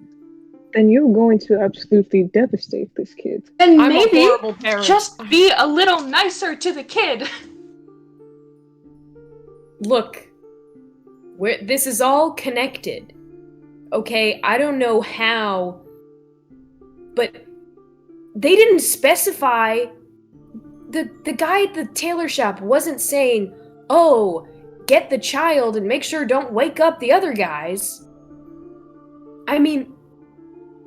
Speaker 3: then you're going to absolutely devastate this kid.
Speaker 2: Then
Speaker 5: I'm a
Speaker 2: maybe
Speaker 5: horrible parent.
Speaker 2: just be a little nicer to the kid.
Speaker 5: Look, this is all connected. Okay, I don't know how, but they didn't specify. The guy at the tailor shop wasn't saying, "Oh, get the child and make sure don't wake up the other guys." I mean,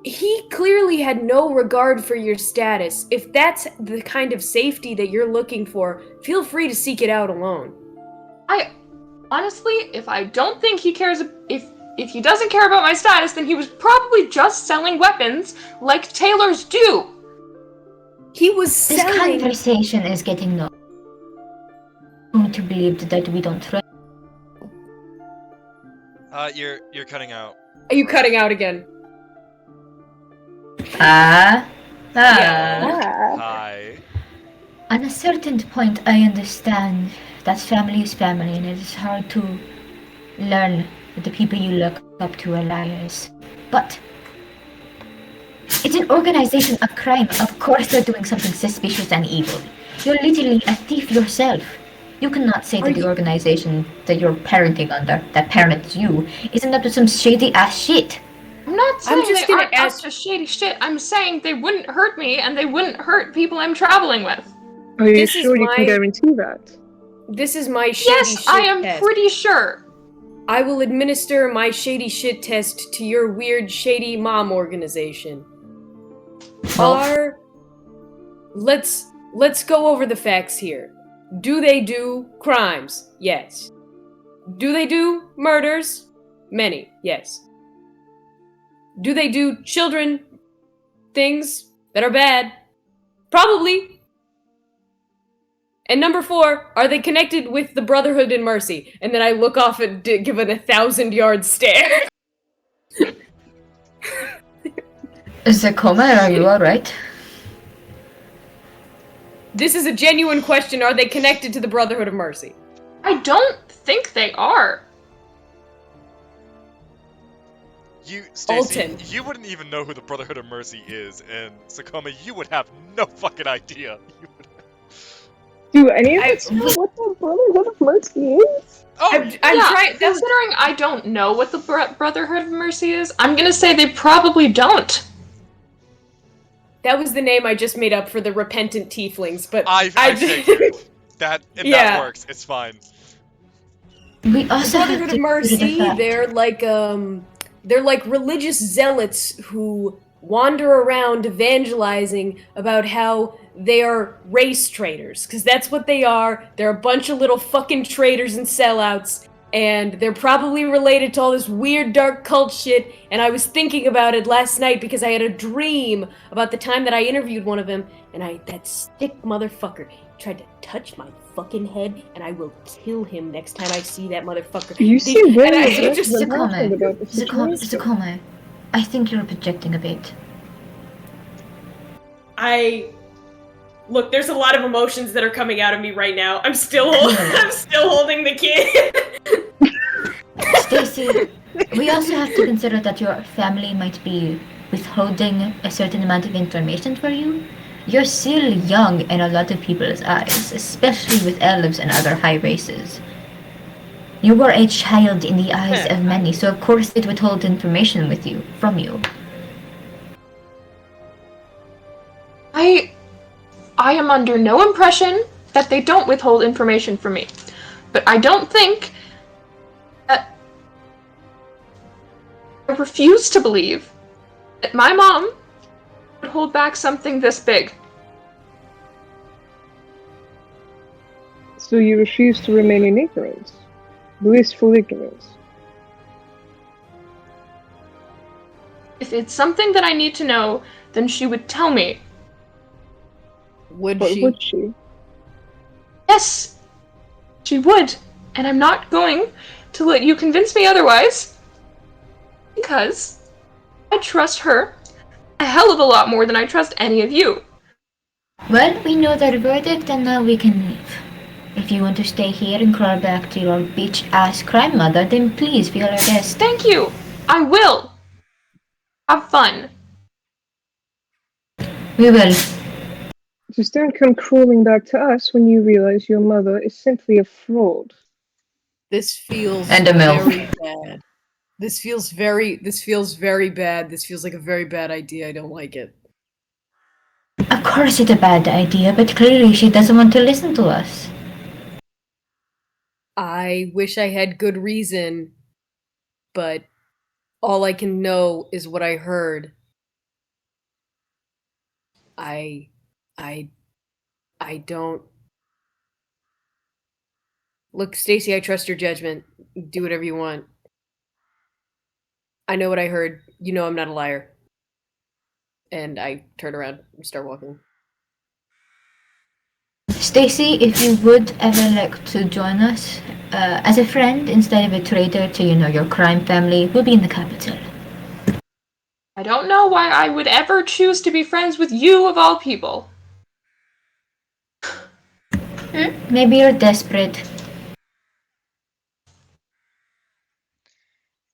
Speaker 5: he clearly had no regard for your status. If that's the kind of safety that you're looking for, feel free to seek it out alone.
Speaker 2: Honestly, if I don't think he cares, if he doesn't care about my status, then he was probably just selling weapons like tailors do.
Speaker 5: He was
Speaker 7: This
Speaker 5: selling.
Speaker 7: conversation is getting no. Going to believe that we don't trust.
Speaker 1: You're cutting out.
Speaker 5: Are you cutting out again?
Speaker 1: Hi.
Speaker 7: On a certain point, I understand that family is family, and it is hard to learn that the people you look up to are liars. But it's an organization of crime. Of course, they're doing something suspicious and evil. You're literally a thief yourself. You cannot say that the organization that you're parenting under, that parents you, isn't up to some shady ass shit.
Speaker 2: I'm not saying
Speaker 5: just
Speaker 2: they
Speaker 5: gonna
Speaker 2: aren't up to shady shit. I'm saying they wouldn't hurt me, and they wouldn't hurt people I'm traveling with.
Speaker 3: Are you
Speaker 5: This is
Speaker 3: sure you can
Speaker 5: my-
Speaker 3: guarantee that?
Speaker 5: This is my shady
Speaker 2: Yes,
Speaker 5: shit
Speaker 2: I am
Speaker 5: test.
Speaker 2: pretty sure.
Speaker 5: I will administer my shady shit test to your weird shady mom organization. Let's go over the facts here. Do they do crimes? Yes. Do they do murders? Many, yes. Do they do children things that are bad? Probably. And number 4, are they connected with the Brotherhood in Mercy? And then I look off and give it a 1,000-yard stare.
Speaker 7: Xacome, are you alright?
Speaker 5: This is a genuine question. Are they connected to the Brotherhood of Mercy?
Speaker 2: I don't think they are.
Speaker 1: Stacy,
Speaker 5: Alton.
Speaker 1: you wouldn't even know who the Brotherhood of Mercy is, and Xacome, you would have no fucking idea.
Speaker 3: Do any of us know what the Brotherhood of Mercy is?
Speaker 1: Oh,
Speaker 2: I'm trying. Considering I don't know what the Brotherhood of Mercy is, I'm gonna say they probably don't.
Speaker 5: That was the name I just made up for the repentant tieflings, but
Speaker 1: I figured. That works. It's fine.
Speaker 7: We also have
Speaker 5: Brotherhood
Speaker 7: to
Speaker 5: of Mercy,
Speaker 7: consider the fact-
Speaker 5: they're like religious zealots who wander around evangelizing about how they are race traders, because that's what they are. They're a bunch of little fucking traitors and sellouts, and they're probably related to all this weird dark cult shit, and I was thinking about it last night because I had a dream about the time that I interviewed one of them, and that stick motherfucker tried to touch my fucking head, and I will kill him next time I see that motherfucker.
Speaker 3: You seem very aggressive and
Speaker 7: Xacome,
Speaker 3: passionate about the situation.
Speaker 7: Xacome, I think you're projecting a bit.
Speaker 5: Look, there's a lot of emotions that are coming out of me right now. I'm still holding the kid.
Speaker 7: Stacy, we also have to consider that your family might be withholding a certain amount of information for you. You're still young in a lot of people's eyes, especially with elves and other high races. You were a child in the eyes of many, so of course it withhold information from you.
Speaker 2: I am under no impression that they don't withhold information from me. But I don't think that I refuse to believe that my mom would hold back something this big.
Speaker 3: So you refuse to remain in ignorance? Blissful ignorance?
Speaker 2: If it's something that I need to know, then she would tell me.
Speaker 5: Would she?
Speaker 2: Yes, she would. And I'm not going to let you convince me otherwise. Because I trust her a hell of a lot more than I trust any of you.
Speaker 7: Well, we know their verdict and now we can leave. If you want to stay here and crawl back to your bitch-ass crime mother, then please be our guest.
Speaker 2: Thank you! I will! Have fun.
Speaker 7: We will.
Speaker 3: Just don't come crawling back to us when you realize your mother is simply a fraud.
Speaker 5: This feels
Speaker 7: And a MILF.
Speaker 5: very bad. This feels very bad. This feels like a very bad idea. I don't like it.
Speaker 7: Of course it's a bad idea, but clearly she doesn't want to listen to us.
Speaker 5: I wish I had good reason, but all I can know is what I heard. I don't. Look, Stacy, I trust your judgment. Do whatever you want. I know what I heard. You know I'm not a liar. And I turn around and start walking.
Speaker 7: Stacy, if you would ever like to join us as a friend instead of a traitor to, your crime family, we'll be in the capital.
Speaker 2: I don't know why I would ever choose to be friends with you of all people.
Speaker 7: Maybe you're desperate.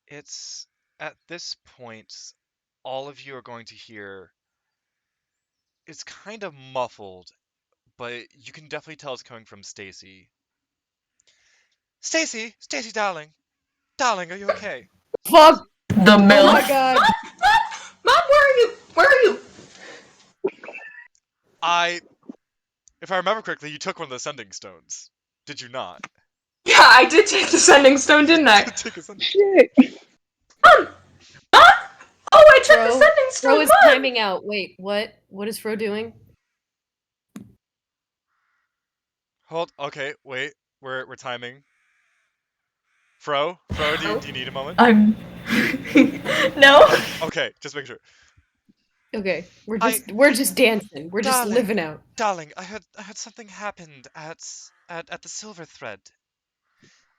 Speaker 1: It's at this point, all of you are going to hear. It's kind of muffled, but you can definitely tell it's coming from Stacy. Stacy, darling, are you okay?
Speaker 5: Fuck!
Speaker 7: The
Speaker 5: Oh
Speaker 7: MILF.
Speaker 5: my god!
Speaker 2: Mom, where are you?
Speaker 1: If I remember correctly, you took one of the sending stones. Did you not?
Speaker 2: Yeah, I did take the sending stone, didn't I?
Speaker 1: Take a sending.
Speaker 3: Shit!
Speaker 2: Mom! Oh, I took the sending stone.
Speaker 5: Fro is
Speaker 2: Mom!
Speaker 5: timing out. Wait, what? What is Fro doing?
Speaker 1: Okay, wait. We're timing. Fro, do you need a moment?
Speaker 7: I'm... No.
Speaker 1: Okay, just make sure.
Speaker 5: Okay, we're just dancing. We're just
Speaker 1: Darling.
Speaker 5: living out.
Speaker 1: Darling, I heard something happened at the Silver Thread.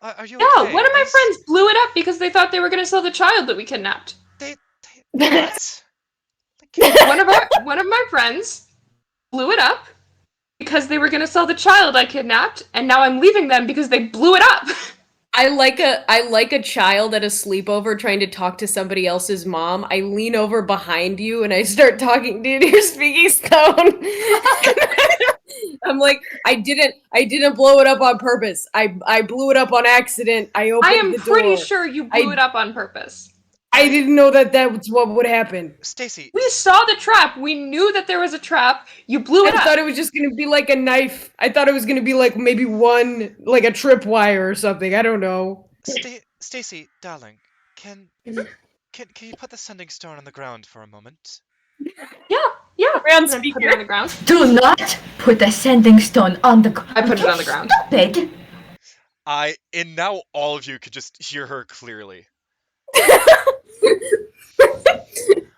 Speaker 1: Are you
Speaker 8: Yeah,
Speaker 1: okay?
Speaker 8: one of my friends blew it up because they thought they were going to sell the child that we kidnapped.
Speaker 1: They what?
Speaker 8: One of my friends blew it up because they were going to sell the child I kidnapped, and now I'm leaving them because they blew it up.
Speaker 5: I like a child at a sleepover trying to talk to somebody else's mom. I lean over behind you and I start talking to you in your speaking stone. I'm like, I didn't blow it up on purpose. I blew it up on accident. I opened the door.
Speaker 8: pretty sure you blew it up on purpose.
Speaker 5: I didn't know that was what would happen.
Speaker 1: Stacy.
Speaker 8: We saw the trap. We knew that there was a trap. You blew it up.
Speaker 5: I thought it was just gonna be like a knife. I thought it was gonna be like maybe one, like a tripwire or something. I don't know.
Speaker 1: Stacy, darling, can you put the sending stone on the ground for a moment?
Speaker 8: Yeah.
Speaker 5: Ground
Speaker 8: Put
Speaker 5: speaker.
Speaker 8: it on the ground.
Speaker 7: Do not put the sending stone on the ground.
Speaker 8: I put it on the ground.
Speaker 7: Stupid.
Speaker 1: And now all of you could just hear her clearly.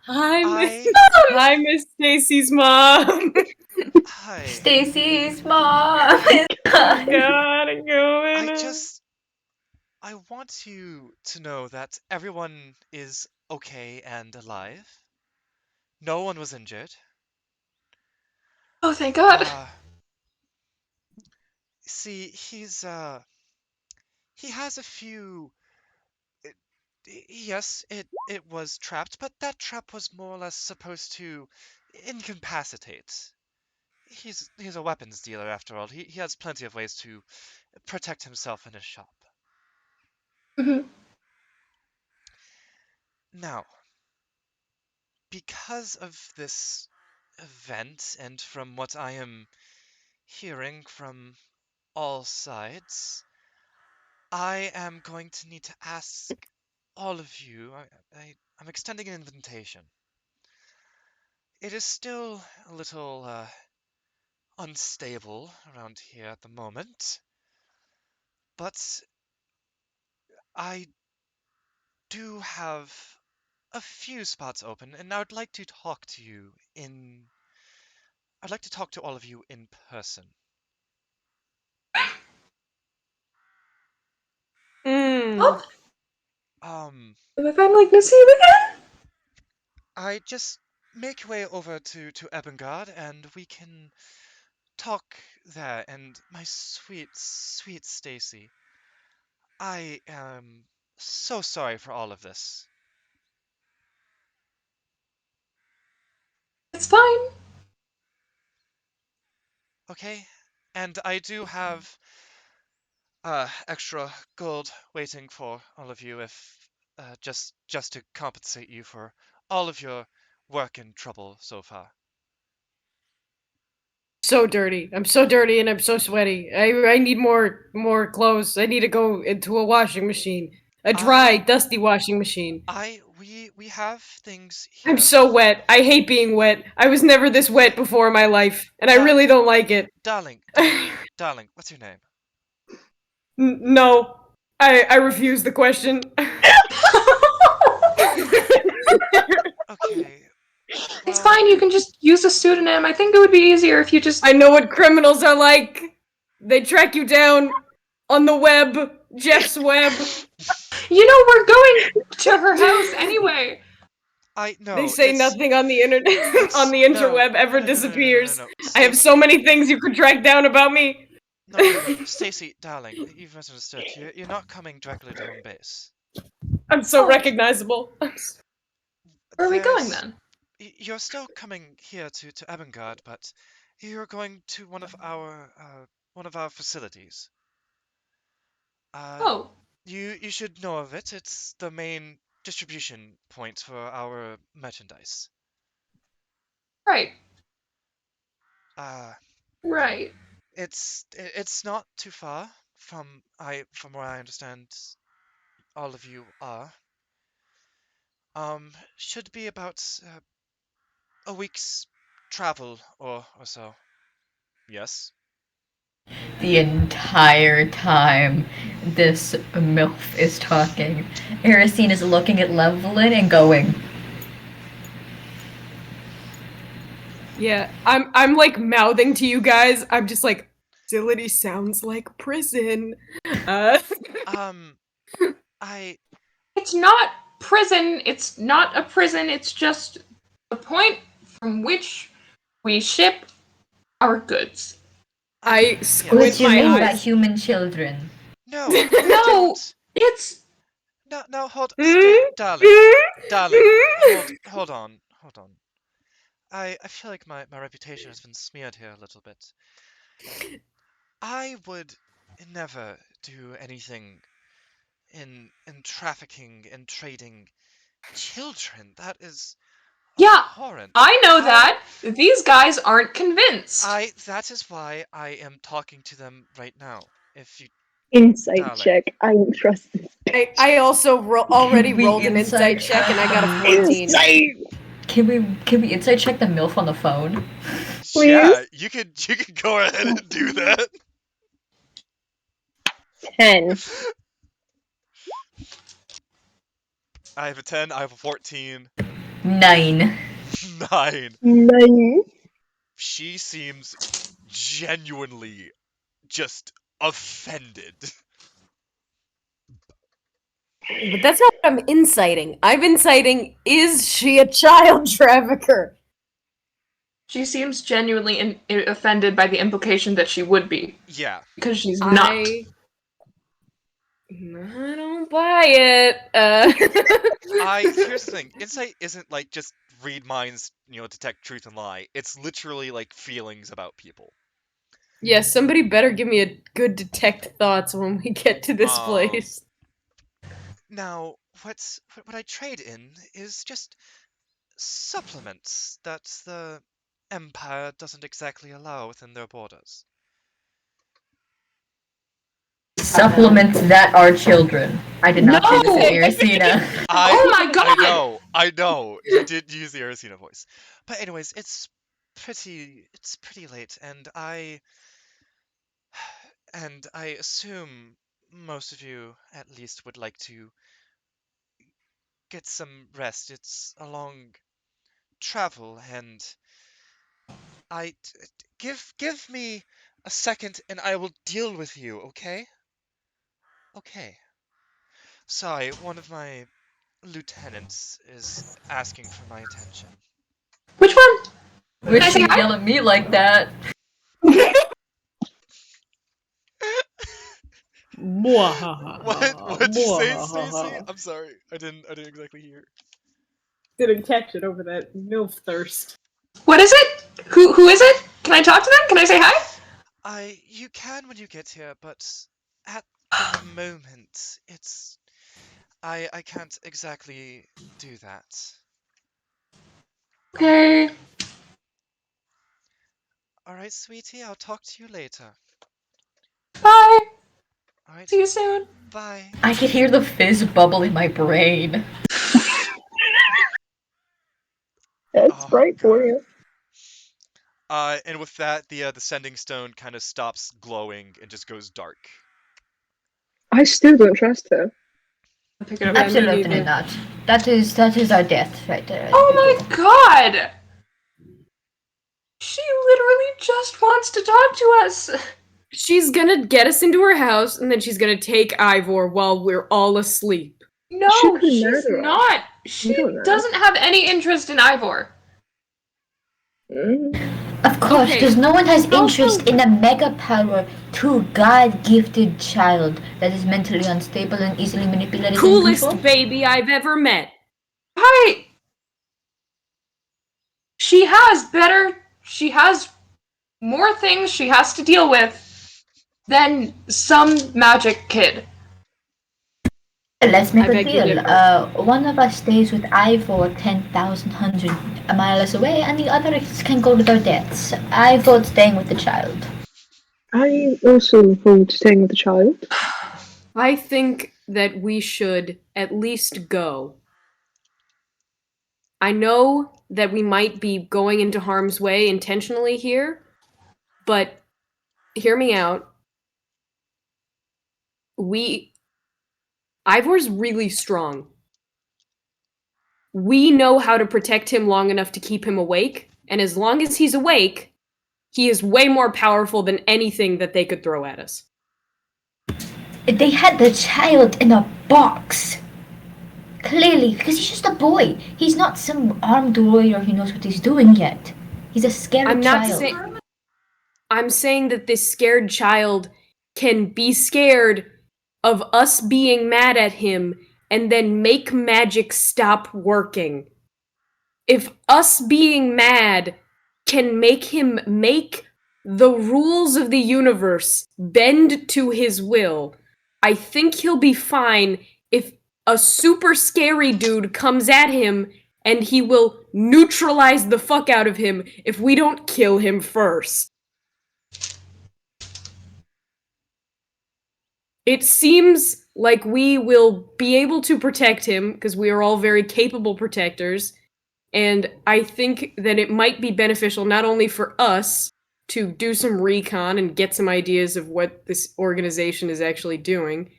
Speaker 5: Hi, Miss Stacy's mom.
Speaker 1: Hi.
Speaker 7: Stacy's mom is
Speaker 5: Gotta go in.
Speaker 1: I want you to know that everyone is okay and alive. No one was injured.
Speaker 8: Oh, thank God.
Speaker 1: See, he has a few. Yes, it was trapped, but that trap was more or less supposed to incapacitate. He's a weapons dealer after all. He has plenty of ways to protect himself in his shop.
Speaker 8: Mm-hmm.
Speaker 1: Now, because of this event, and from what I am hearing from all sides, I am going to need to ask all of you. I'm extending an invitation. It is still a little unstable around here at the moment, but I do have a few spots open, and I would like to talk to you I'd like to talk to all of you in person.
Speaker 8: Oh,
Speaker 1: If
Speaker 8: I'm like, to see you again?
Speaker 1: I just make your way over to Ebbonguard, and we can talk there. And my sweet, sweet Stacy, I am so sorry for all of this.
Speaker 8: It's fine.
Speaker 1: Okay? And I do have extra gold waiting for all of you if just to compensate you for all of your work and trouble so far.
Speaker 5: So dirty. I'm so dirty and I'm so sweaty. I need more clothes. I need to go into a washing machine. A dry, dusty washing machine.
Speaker 1: We have things here.
Speaker 5: I'm so wet. I hate being wet. I was never this wet before in my life, and I really don't like it.
Speaker 1: Darling, what's your name?
Speaker 5: No. I refuse the question.
Speaker 1: Okay.
Speaker 8: It's fine, you can just use a pseudonym. I think it would be easier if you just...
Speaker 5: I know what criminals are like. They track you down on the web, Jeff's web.
Speaker 8: You know, we're going to her house anyway.
Speaker 5: They say nothing on the internet, on the interweb ever disappears. I have so many things you could track down about me.
Speaker 1: No, Stacy, darling, you've misunderstood. You're not coming directly to home base.
Speaker 5: I'm so recognizable.
Speaker 8: Where are we going then?
Speaker 1: You're still coming here to Ebbonguard, but you're going to one of our facilities. You should know of it. It's the main distribution point for our merchandise.
Speaker 8: Right.
Speaker 1: Right. It's not too far from where I understand all of you are. Should be about a week's travel or so. Yes.
Speaker 7: The entire time this MILF is talking, Ersina is looking at Levilan and going,
Speaker 5: Yeah, I'm like mouthing to you guys. I'm just like, facility sounds like prison.
Speaker 1: I
Speaker 8: It's not prison. It's not a prison. It's just the point from which we ship our goods.
Speaker 5: I
Speaker 1: yes.
Speaker 5: squint
Speaker 7: What do you
Speaker 5: my
Speaker 7: mean by
Speaker 5: eyes.
Speaker 7: human children?
Speaker 1: No, I
Speaker 8: No,
Speaker 1: don't.
Speaker 8: it's
Speaker 1: No, hold,
Speaker 5: Mm,
Speaker 1: darling, hold on. I feel like my reputation has been smeared here a little bit. I would never do anything in trafficking and trading children. That is
Speaker 8: yeah.
Speaker 1: abhorrent.
Speaker 8: I know that. These guys aren't convinced.
Speaker 1: That is why I am talking to them right now. If you,
Speaker 3: Insight
Speaker 1: darling.
Speaker 3: check. I don't trust this.
Speaker 5: I also already
Speaker 7: Can we
Speaker 5: rolled an insight check and I got a 14.
Speaker 3: Insight!
Speaker 7: Can we inside check the MILF on the phone?
Speaker 3: Please?
Speaker 1: Yeah, you could go ahead and do that.
Speaker 3: 10.
Speaker 1: I have a 10, I have a 14.
Speaker 7: 9.
Speaker 1: 9.
Speaker 3: 9.
Speaker 1: She seems genuinely just offended.
Speaker 5: But that's not what I'm inciting. I'm inciting, is she a child trafficker?
Speaker 8: She seems genuinely offended by the implication that she would be,
Speaker 1: Yeah.
Speaker 8: because she's not.
Speaker 5: I don't buy it.
Speaker 1: Here's the thing. Insight isn't like just read minds, detect truth and lie. It's literally like feelings about people.
Speaker 5: Yeah, somebody better give me a good detect thoughts when we get to this place.
Speaker 1: Now, what I trade in is just supplements that the Empire doesn't exactly allow within their borders.
Speaker 7: Supplements that are children. I did not say this in Ersina.
Speaker 8: Oh my god!
Speaker 1: I know. You did use the Ersina voice. But anyways, it's pretty late, and I assume most of you at least would like to get some rest. It's a long travel, and give me a second and I will deal with you, okay? Okay. Sorry, one of my lieutenants is asking for my attention.
Speaker 8: Which one?
Speaker 7: Wish she'd yell at me like that.
Speaker 1: What'd you say, Stacy? I'm sorry. I didn't exactly hear.
Speaker 5: Didn't catch it over that MILF thirst.
Speaker 8: What is it? Who is it? Can I talk to them? Can I say hi?
Speaker 1: You can when you get here, but at the moment, I can't exactly do that.
Speaker 8: Okay.
Speaker 1: Alright, sweetie, I'll talk to you later.
Speaker 8: Bye.
Speaker 1: Alright.
Speaker 8: See you soon.
Speaker 1: Bye.
Speaker 7: I can hear the fizz bubble in my brain.
Speaker 3: That's right for you.
Speaker 1: And with that, the sending stone kind of stops glowing and just goes dark.
Speaker 3: I still don't trust her.
Speaker 8: Pick it up.
Speaker 7: Absolutely not. That is our death right there.
Speaker 8: Oh my god! She literally just wants to talk to us.
Speaker 5: She's gonna get us into her house, and then she's gonna take Ivor while we're all asleep.
Speaker 8: No, she's not. She doesn't have any interest in Ivor.
Speaker 7: Of course, because no one has interest in a mega power to God-gifted child that is mentally unstable and easily manipulated.
Speaker 5: Coolest baby I've ever met.
Speaker 8: Right. She has more things she has to deal with than some magic kid.
Speaker 7: Let's make a deal. One of us stays with Ivor 10,100 miles away, and the others can go to their deaths. I vote staying with the child.
Speaker 3: I also vote staying with the child.
Speaker 5: I think that we should at least go. I know that we might be going into harm's way intentionally here, but hear me out. Ivor's really strong. We know how to protect him long enough to keep him awake, and as long as he's awake, he is way more powerful than anything that they could throw at us.
Speaker 7: They had the child in a box. Clearly, because he's just a boy. He's not some armed warrior who knows what he's doing yet. He's a scared child.
Speaker 5: I'm saying that this scared child can be scared of us being mad at him and then make magic stop working. If us being mad can make him make the rules of the universe bend to his will, I think he'll be fine if a super scary dude comes at him and he will neutralize the fuck out of him if we don't kill him first. It seems like we will be able to protect him because we are all very capable protectors, and I think that it might be beneficial not only for us to do some recon and get some ideas of what this organization is actually doing,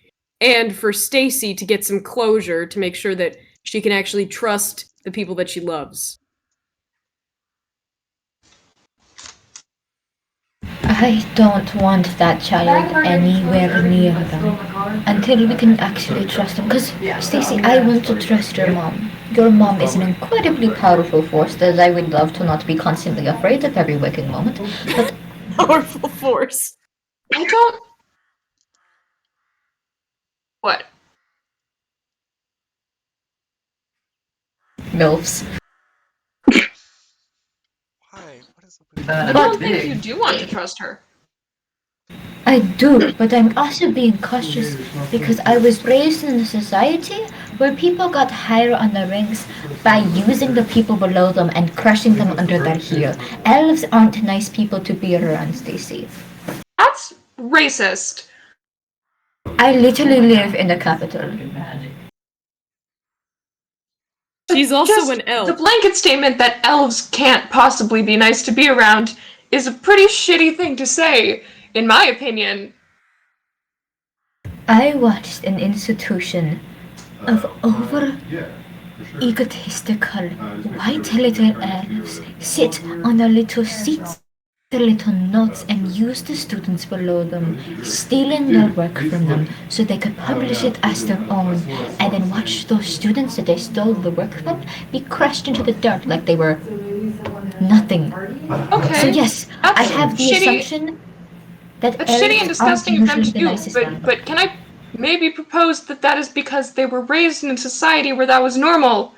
Speaker 5: and for Stacy to get some closure to make sure that she can actually trust the people that she loves.
Speaker 7: I don't want that child anywhere near them until we can actually trust them. Because, Stacy, I want to trust your mom. Your mom is an incredibly powerful force that I would love to not be constantly afraid of every waking moment. But
Speaker 5: powerful force.
Speaker 8: I don't. What?
Speaker 7: MILFs.
Speaker 1: Why? What is up with
Speaker 8: I don't think you do want to trust her.
Speaker 7: I do, but I'm also being cautious because I was raised in a society where people got higher on the ranks by using the people below them and crushing them under their heel. Elves aren't nice people to be around, Stacy.
Speaker 8: That's racist.
Speaker 7: I literally live in the capital.
Speaker 5: She's also
Speaker 8: Just
Speaker 5: an elf.
Speaker 8: The blanket statement that elves can't possibly be nice to be around is a pretty shitty thing to say, in my opinion.
Speaker 7: I watched an institution of egotistical white little elves sit on their little seats, their little notes, and use the students below them, stealing their work from them so they could publish it as their own, and then watch those students that they stole the work from be crushed into the dirt like they were nothing.
Speaker 8: Okay.
Speaker 7: So yes, I
Speaker 8: That's
Speaker 7: have the
Speaker 8: shitty.
Speaker 7: assumption that
Speaker 8: That's shitty and
Speaker 7: elves
Speaker 8: disgusting
Speaker 7: aren't
Speaker 8: of them to
Speaker 7: usually the
Speaker 8: do,
Speaker 7: nicest animals.
Speaker 8: but can I maybe propose that that is because they were raised in a society where that was normal,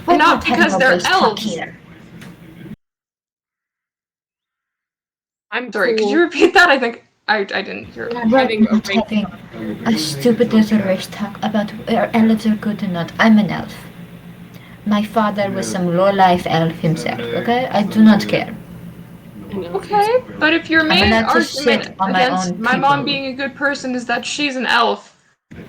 Speaker 7: We're
Speaker 8: not
Speaker 7: having
Speaker 8: because
Speaker 7: a
Speaker 8: they're
Speaker 7: race talk
Speaker 8: elves.
Speaker 7: here.
Speaker 5: I'm
Speaker 8: Sorry,
Speaker 5: cool.
Speaker 8: could you repeat that? I think I didn't hear it.
Speaker 7: We're
Speaker 5: Having a
Speaker 7: not having a stupid little race talk about whether elves are good or not. I'm an elf. My father was some low-life elf himself, okay? I do not care.
Speaker 8: Okay, but if your main
Speaker 7: allowed to
Speaker 8: argument
Speaker 7: shit on my
Speaker 8: against
Speaker 7: own
Speaker 8: my mom
Speaker 7: people.
Speaker 8: being a good person is that she's an elf,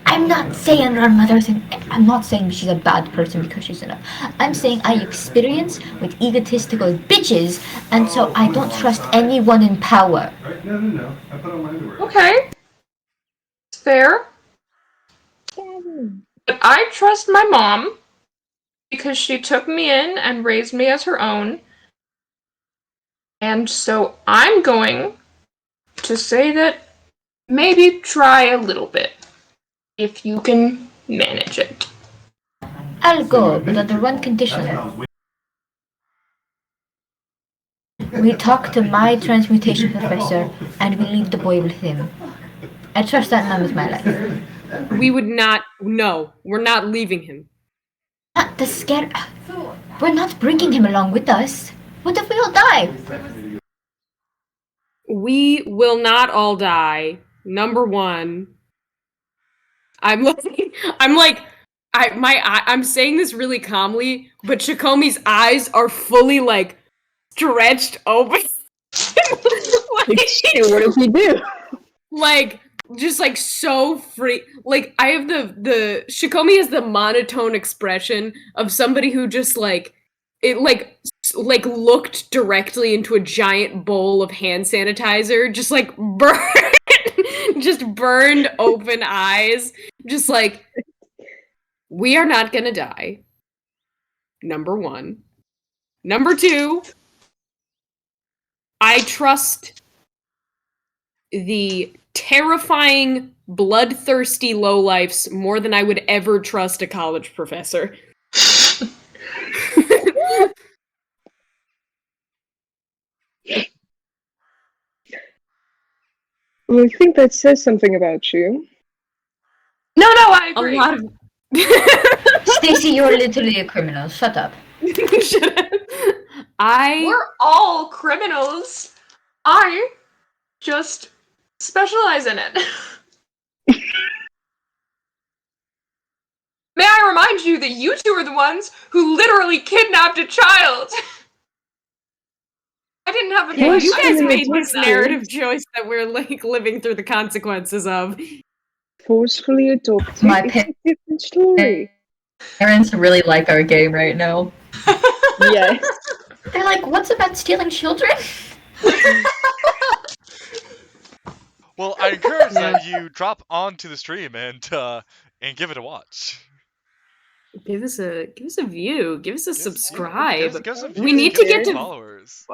Speaker 7: I'm not saying our mother's I'm not saying she's a bad person because she's an elf. I'm saying I experience with egotistical bitches, and so I don't trust anyone in power.
Speaker 6: No. I put on my underwear.
Speaker 8: okay, it's fair. But I trust my mom because she took me in and raised me as her own. And so I'm going to say that maybe try a little bit. If you can manage it.
Speaker 7: I'll go, but under one condition. We talk to my transmutation professor, and we leave the boy with him. I trust that man with my life.
Speaker 5: We would not. No, we're not leaving him.
Speaker 7: Not the scare. We're not bringing him along with us. What if we all die?
Speaker 5: We will not all die. Number one. I'm saying this really calmly, but Xacome's eyes are fully like stretched open.
Speaker 3: Like, shit, what does he do?
Speaker 5: Like just like so free. Like I have the Xacome has the monotone expression of somebody who just like it like looked directly into a giant bowl of hand sanitizer, just like burned open eyes, just like we are not gonna die. Number one. Number 2, I trust the terrifying, bloodthirsty lowlifes more than I would ever trust a college professor.
Speaker 3: Well, I think that says something about you.
Speaker 8: No, I
Speaker 5: A
Speaker 8: agree.
Speaker 5: lot of...
Speaker 7: Stacy, you're literally a criminal. Shut up.
Speaker 5: Shut up.
Speaker 8: We're all criminals. I just specialize in it. May I remind you that you two are the ones who literally kidnapped a child. I didn't have a
Speaker 5: Yeah,
Speaker 8: choice.
Speaker 5: you
Speaker 8: I
Speaker 5: guys
Speaker 8: didn't
Speaker 5: made
Speaker 8: have
Speaker 5: this
Speaker 8: that.
Speaker 5: narrative choice that we're like living through the consequences of.
Speaker 3: Forcefully adopted.
Speaker 7: My
Speaker 3: It's a different story.
Speaker 7: Parents really like our game right now.
Speaker 3: Yes.
Speaker 7: They're like, what's about stealing children?
Speaker 1: Well, I encourage that you drop onto the stream and give it a watch.
Speaker 5: Give us a view. Give us a subscribe.
Speaker 1: Give some
Speaker 5: We
Speaker 1: views,
Speaker 5: need
Speaker 1: give
Speaker 5: to get
Speaker 1: some
Speaker 5: to
Speaker 1: followers.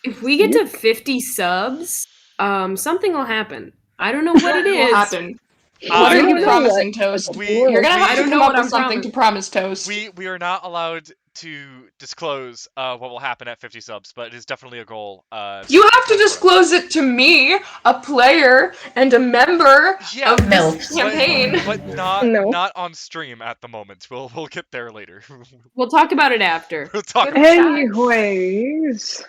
Speaker 5: if we get to 50 subs, something will happen. I don't know what it is.
Speaker 8: What happen? What
Speaker 1: I
Speaker 8: are you
Speaker 1: don't know.
Speaker 8: promising, Toast? You're gonna have
Speaker 5: I
Speaker 8: to
Speaker 5: don't
Speaker 8: come
Speaker 5: know
Speaker 8: up
Speaker 5: what
Speaker 8: with
Speaker 5: I'm
Speaker 8: something to promise, Toast.
Speaker 1: We are not allowed to disclose what will happen at 50 subs, but it is definitely a goal.
Speaker 8: You have to disclose it to me, a player, and a member
Speaker 1: Yeah,
Speaker 8: of
Speaker 7: No.
Speaker 8: this campaign.
Speaker 1: but not
Speaker 3: No.
Speaker 1: not on stream at the moment. We'll get there later.
Speaker 5: We'll talk about it after.
Speaker 1: We'll talk.
Speaker 3: Anyways,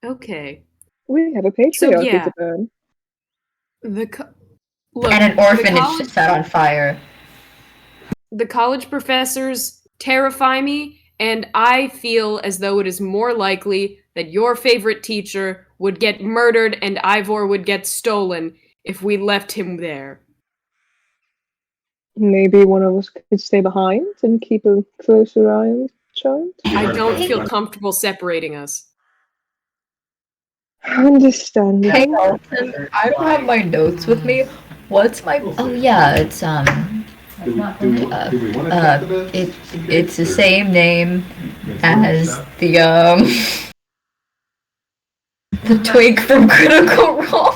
Speaker 5: Okay.
Speaker 3: we have a patriarchy
Speaker 5: So, yeah.
Speaker 3: to burn.
Speaker 5: Look,
Speaker 7: And an
Speaker 5: the
Speaker 7: orphanage
Speaker 5: college-
Speaker 7: set on fire.
Speaker 5: The college professors terrify me, and I feel as though it is more likely that your favorite teacher would get murdered and Ivor would get stolen if we left him there.
Speaker 3: Maybe one of us could stay behind and keep a closer eye on the child.
Speaker 5: I don't feel comfortable separating us.
Speaker 3: Understandable.
Speaker 7: Hey, Alton, I don't have my notes with me. What's my... Oh, yeah, it's,
Speaker 6: Do we want to test it?
Speaker 7: it's the same name as the, the twink from Critical Role.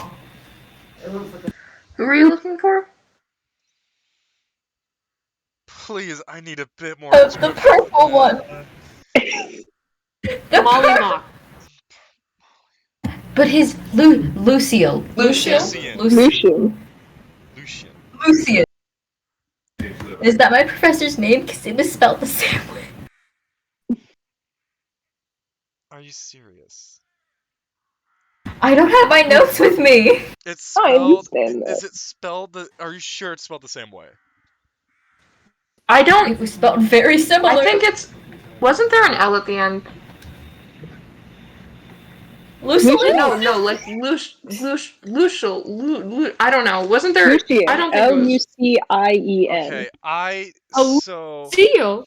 Speaker 8: Who are you looking for?
Speaker 1: Please, I need a bit more.
Speaker 7: The purple one.
Speaker 5: Molly Mock.
Speaker 7: But his Lucille.
Speaker 8: Lucian.
Speaker 3: Lucian.
Speaker 7: Lucian. Is that my professor's name? Because it was spelled the same way.
Speaker 1: Are you serious?
Speaker 7: I don't have my notes with me.
Speaker 1: It's
Speaker 3: I
Speaker 1: spelled.
Speaker 3: understand
Speaker 1: Is
Speaker 3: that.
Speaker 1: it spelled the? Are you sure it's spelled the same way?
Speaker 8: I don't.
Speaker 7: It was spelled very similar.
Speaker 8: I think it's. Wasn't there an L at the end?
Speaker 7: Lucille.
Speaker 8: No, like Lucial. I don't know. Wasn't there?
Speaker 3: Lucian.
Speaker 8: I don't think it was.
Speaker 3: Lucien.
Speaker 1: Okay, so
Speaker 5: Seal.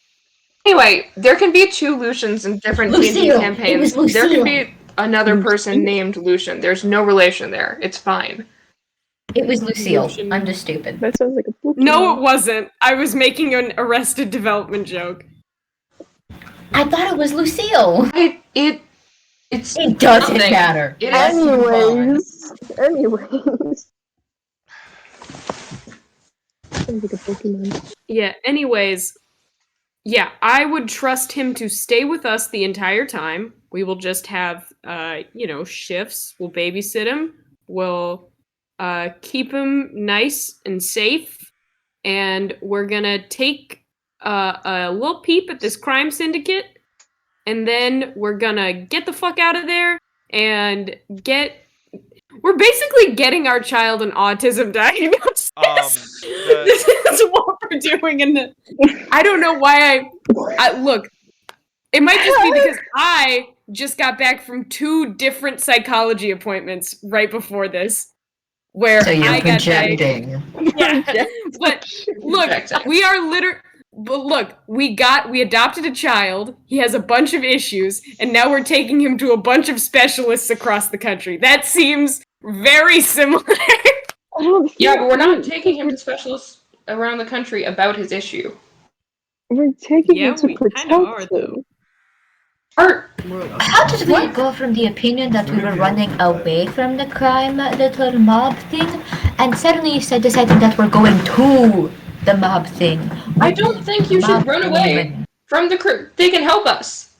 Speaker 8: Anyway, there can be two Lucians in different D&D
Speaker 7: Lucille.
Speaker 8: campaigns.
Speaker 7: It was
Speaker 8: There can
Speaker 7: Lucille.
Speaker 8: be another person named Lucian. There's no relation there. It's fine.
Speaker 7: It was Lucille. I'm just stupid.
Speaker 3: That sounds like a book.
Speaker 5: No, it wasn't. I was making an Arrested Development joke.
Speaker 7: I thought it was Lucille.
Speaker 8: It
Speaker 7: doesn't
Speaker 8: nothing.
Speaker 7: matter.
Speaker 8: It is.
Speaker 3: Anyways. Sounds like a Pokemon.
Speaker 5: Yeah, anyways. Yeah, I would trust him to stay with us the entire time. We will just have, shifts. We'll babysit him. We'll keep him nice and safe. And we're gonna take a little peep at this crime syndicate. And then we're gonna get the fuck out of there and we're basically getting our child an autism diagnosis. This is what we're doing, and I don't know why I look. It might just be because I just got back from 2 different psychology appointments right before this, where
Speaker 7: So you're
Speaker 5: I got
Speaker 7: projecting.
Speaker 5: yeah, but look, we are literally. But look, we adopted a child. He has a bunch of issues, and now we're taking him to a bunch of specialists across the country. That seems very similar.
Speaker 8: Yeah, but we're not taking him to specialists around the country about his issue.
Speaker 3: We're taking
Speaker 5: Yeah,
Speaker 3: him to
Speaker 5: we kinda
Speaker 3: protect
Speaker 5: are,
Speaker 3: him.
Speaker 5: though.
Speaker 7: How did we go from the opinion that we were running away from the crime little mob thing, and suddenly you decided that we're going to the mob thing?
Speaker 8: I don't think you should run away from the crew. They can help us.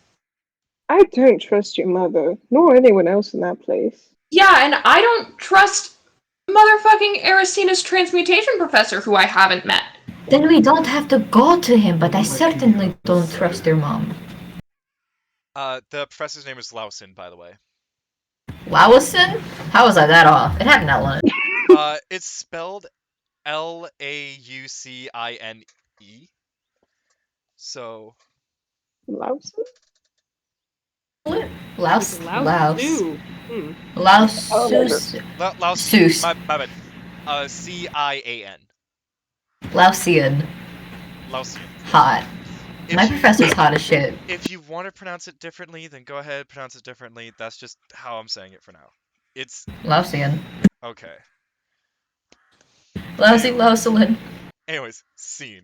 Speaker 3: I don't trust your mother, nor anyone else in that place.
Speaker 8: Yeah, and I don't trust motherfucking Ersina's transmutation professor, who I haven't met.
Speaker 7: Then we don't have to go to him, but I certainly don't trust your mom.
Speaker 1: The professor's name is Lausen, by the way.
Speaker 7: Lawson? How was I that off? It had an L in it.
Speaker 1: It's spelled Laucine. So.
Speaker 3: Lausen?
Speaker 7: Louse.
Speaker 1: Laus.
Speaker 7: Seuss.
Speaker 1: My bad. Cian.
Speaker 7: Lausian.
Speaker 1: Lausian.
Speaker 7: Hot. My professor's hot as shit.
Speaker 1: If you want to pronounce it differently, then go ahead, pronounce it differently. That's just how I'm saying it for now. It's...
Speaker 7: Lausian.
Speaker 1: Okay.
Speaker 7: Lousy Lauselin.
Speaker 1: Anyways, scene.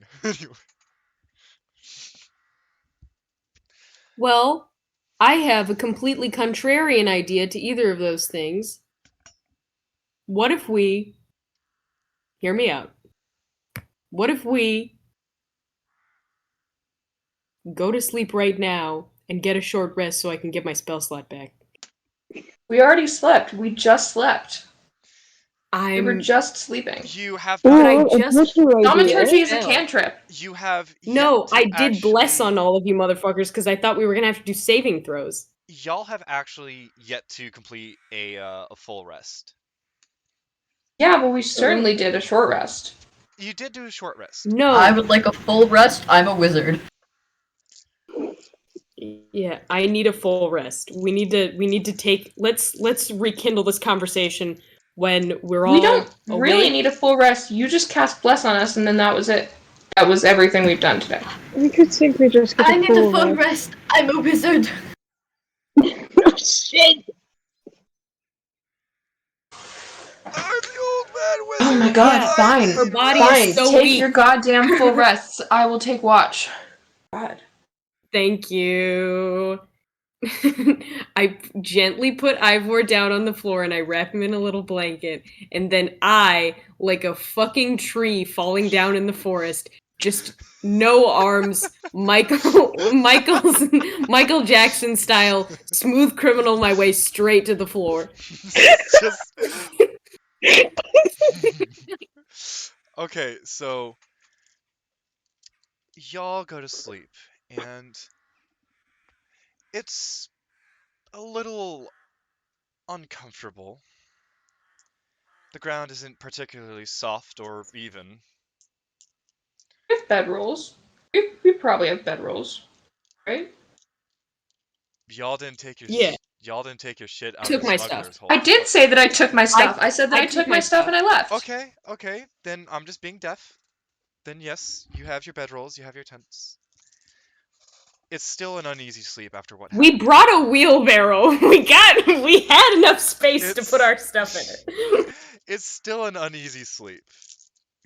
Speaker 5: Well, I have a completely contrarian idea to either of those things. What if we... Hear me out. What if we go to sleep right now and get a short rest so I can get my spell slot back?
Speaker 8: We already slept. We just slept. We were
Speaker 5: I'm...
Speaker 8: just sleeping.
Speaker 1: You have...
Speaker 5: But I just...
Speaker 8: Thaumaturgy is a cantrip.
Speaker 1: You have...
Speaker 5: No, I did
Speaker 1: actually...
Speaker 5: bless on all of you motherfuckers because I thought we were gonna have to do saving throws.
Speaker 1: Y'all have actually yet to complete a full rest.
Speaker 8: Yeah, but we certainly did a short rest.
Speaker 1: You did do a short rest.
Speaker 5: No.
Speaker 7: I would like a full rest. I'm a wizard.
Speaker 5: Yeah, I need a full rest. We need to take... Let's rekindle this conversation when we're all...
Speaker 8: We don't
Speaker 5: awake.
Speaker 8: really need a full rest. You just cast bless on us, and then that was it. That was everything we've done today.
Speaker 3: We could simply just get
Speaker 7: I need a full rest. I'm a wizard.
Speaker 3: Oh shit!
Speaker 1: I'm the old man wizard!
Speaker 8: Oh my god, fine.
Speaker 5: Her body
Speaker 8: Fine,
Speaker 5: is so
Speaker 8: take
Speaker 5: weak.
Speaker 8: your goddamn full rests. I will take watch. God.
Speaker 5: Thank you. I gently put Ivor down on the floor and I wrap him in a little blanket. And then I, like a fucking tree falling down in the forest, just no arms, Michael Jackson style, smooth criminal my way straight to the floor.
Speaker 1: Okay, so y'all go to sleep, and it's a little uncomfortable. The ground isn't particularly soft or even.
Speaker 8: We have bedrolls. We probably have bedrolls, right?
Speaker 1: Y'all didn't take your y'all didn't take your shit out
Speaker 5: Took
Speaker 1: of
Speaker 5: my
Speaker 1: the smuggler's
Speaker 5: stuff.
Speaker 1: hole.
Speaker 8: I did say that I took my stuff. I said that I took my stuff and I left.
Speaker 1: Okay, then I'm just being deaf. Then yes, you have your bedrolls, you have your tents. It's still an uneasy sleep after what happened.
Speaker 5: We brought a wheelbarrow. We had enough space to put our stuff in it.
Speaker 1: It's still an uneasy sleep,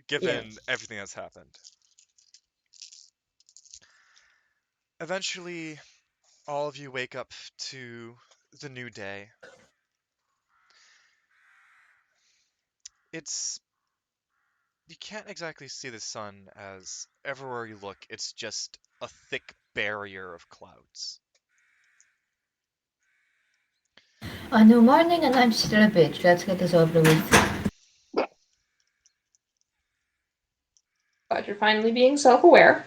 Speaker 1: given everything that's happened. Eventually, all of you wake up to the new day. You can't exactly see the sun, as everywhere you look, it's just a thick barrier of clouds.
Speaker 7: A new morning and I'm still a bitch. Let's get this over with.
Speaker 8: But you're finally being self-aware.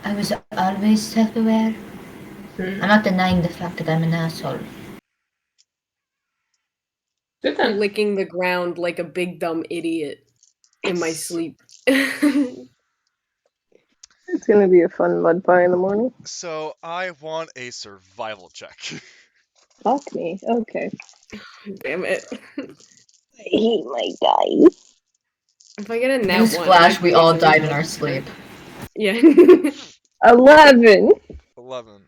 Speaker 7: I was always self-aware. I'm not denying the fact that I'm an asshole.
Speaker 8: Good then.
Speaker 5: Licking the ground like a big dumb idiot in my sleep.
Speaker 3: It's gonna be a fun mud pie in the morning.
Speaker 1: So, I want a survival check.
Speaker 3: Fuck me. Okay.
Speaker 5: Damn it.
Speaker 3: I hate my dice.
Speaker 5: If I get a nat
Speaker 7: Newsflash, we all died in our sleep.
Speaker 5: Yeah.
Speaker 3: 11.
Speaker 1: 11.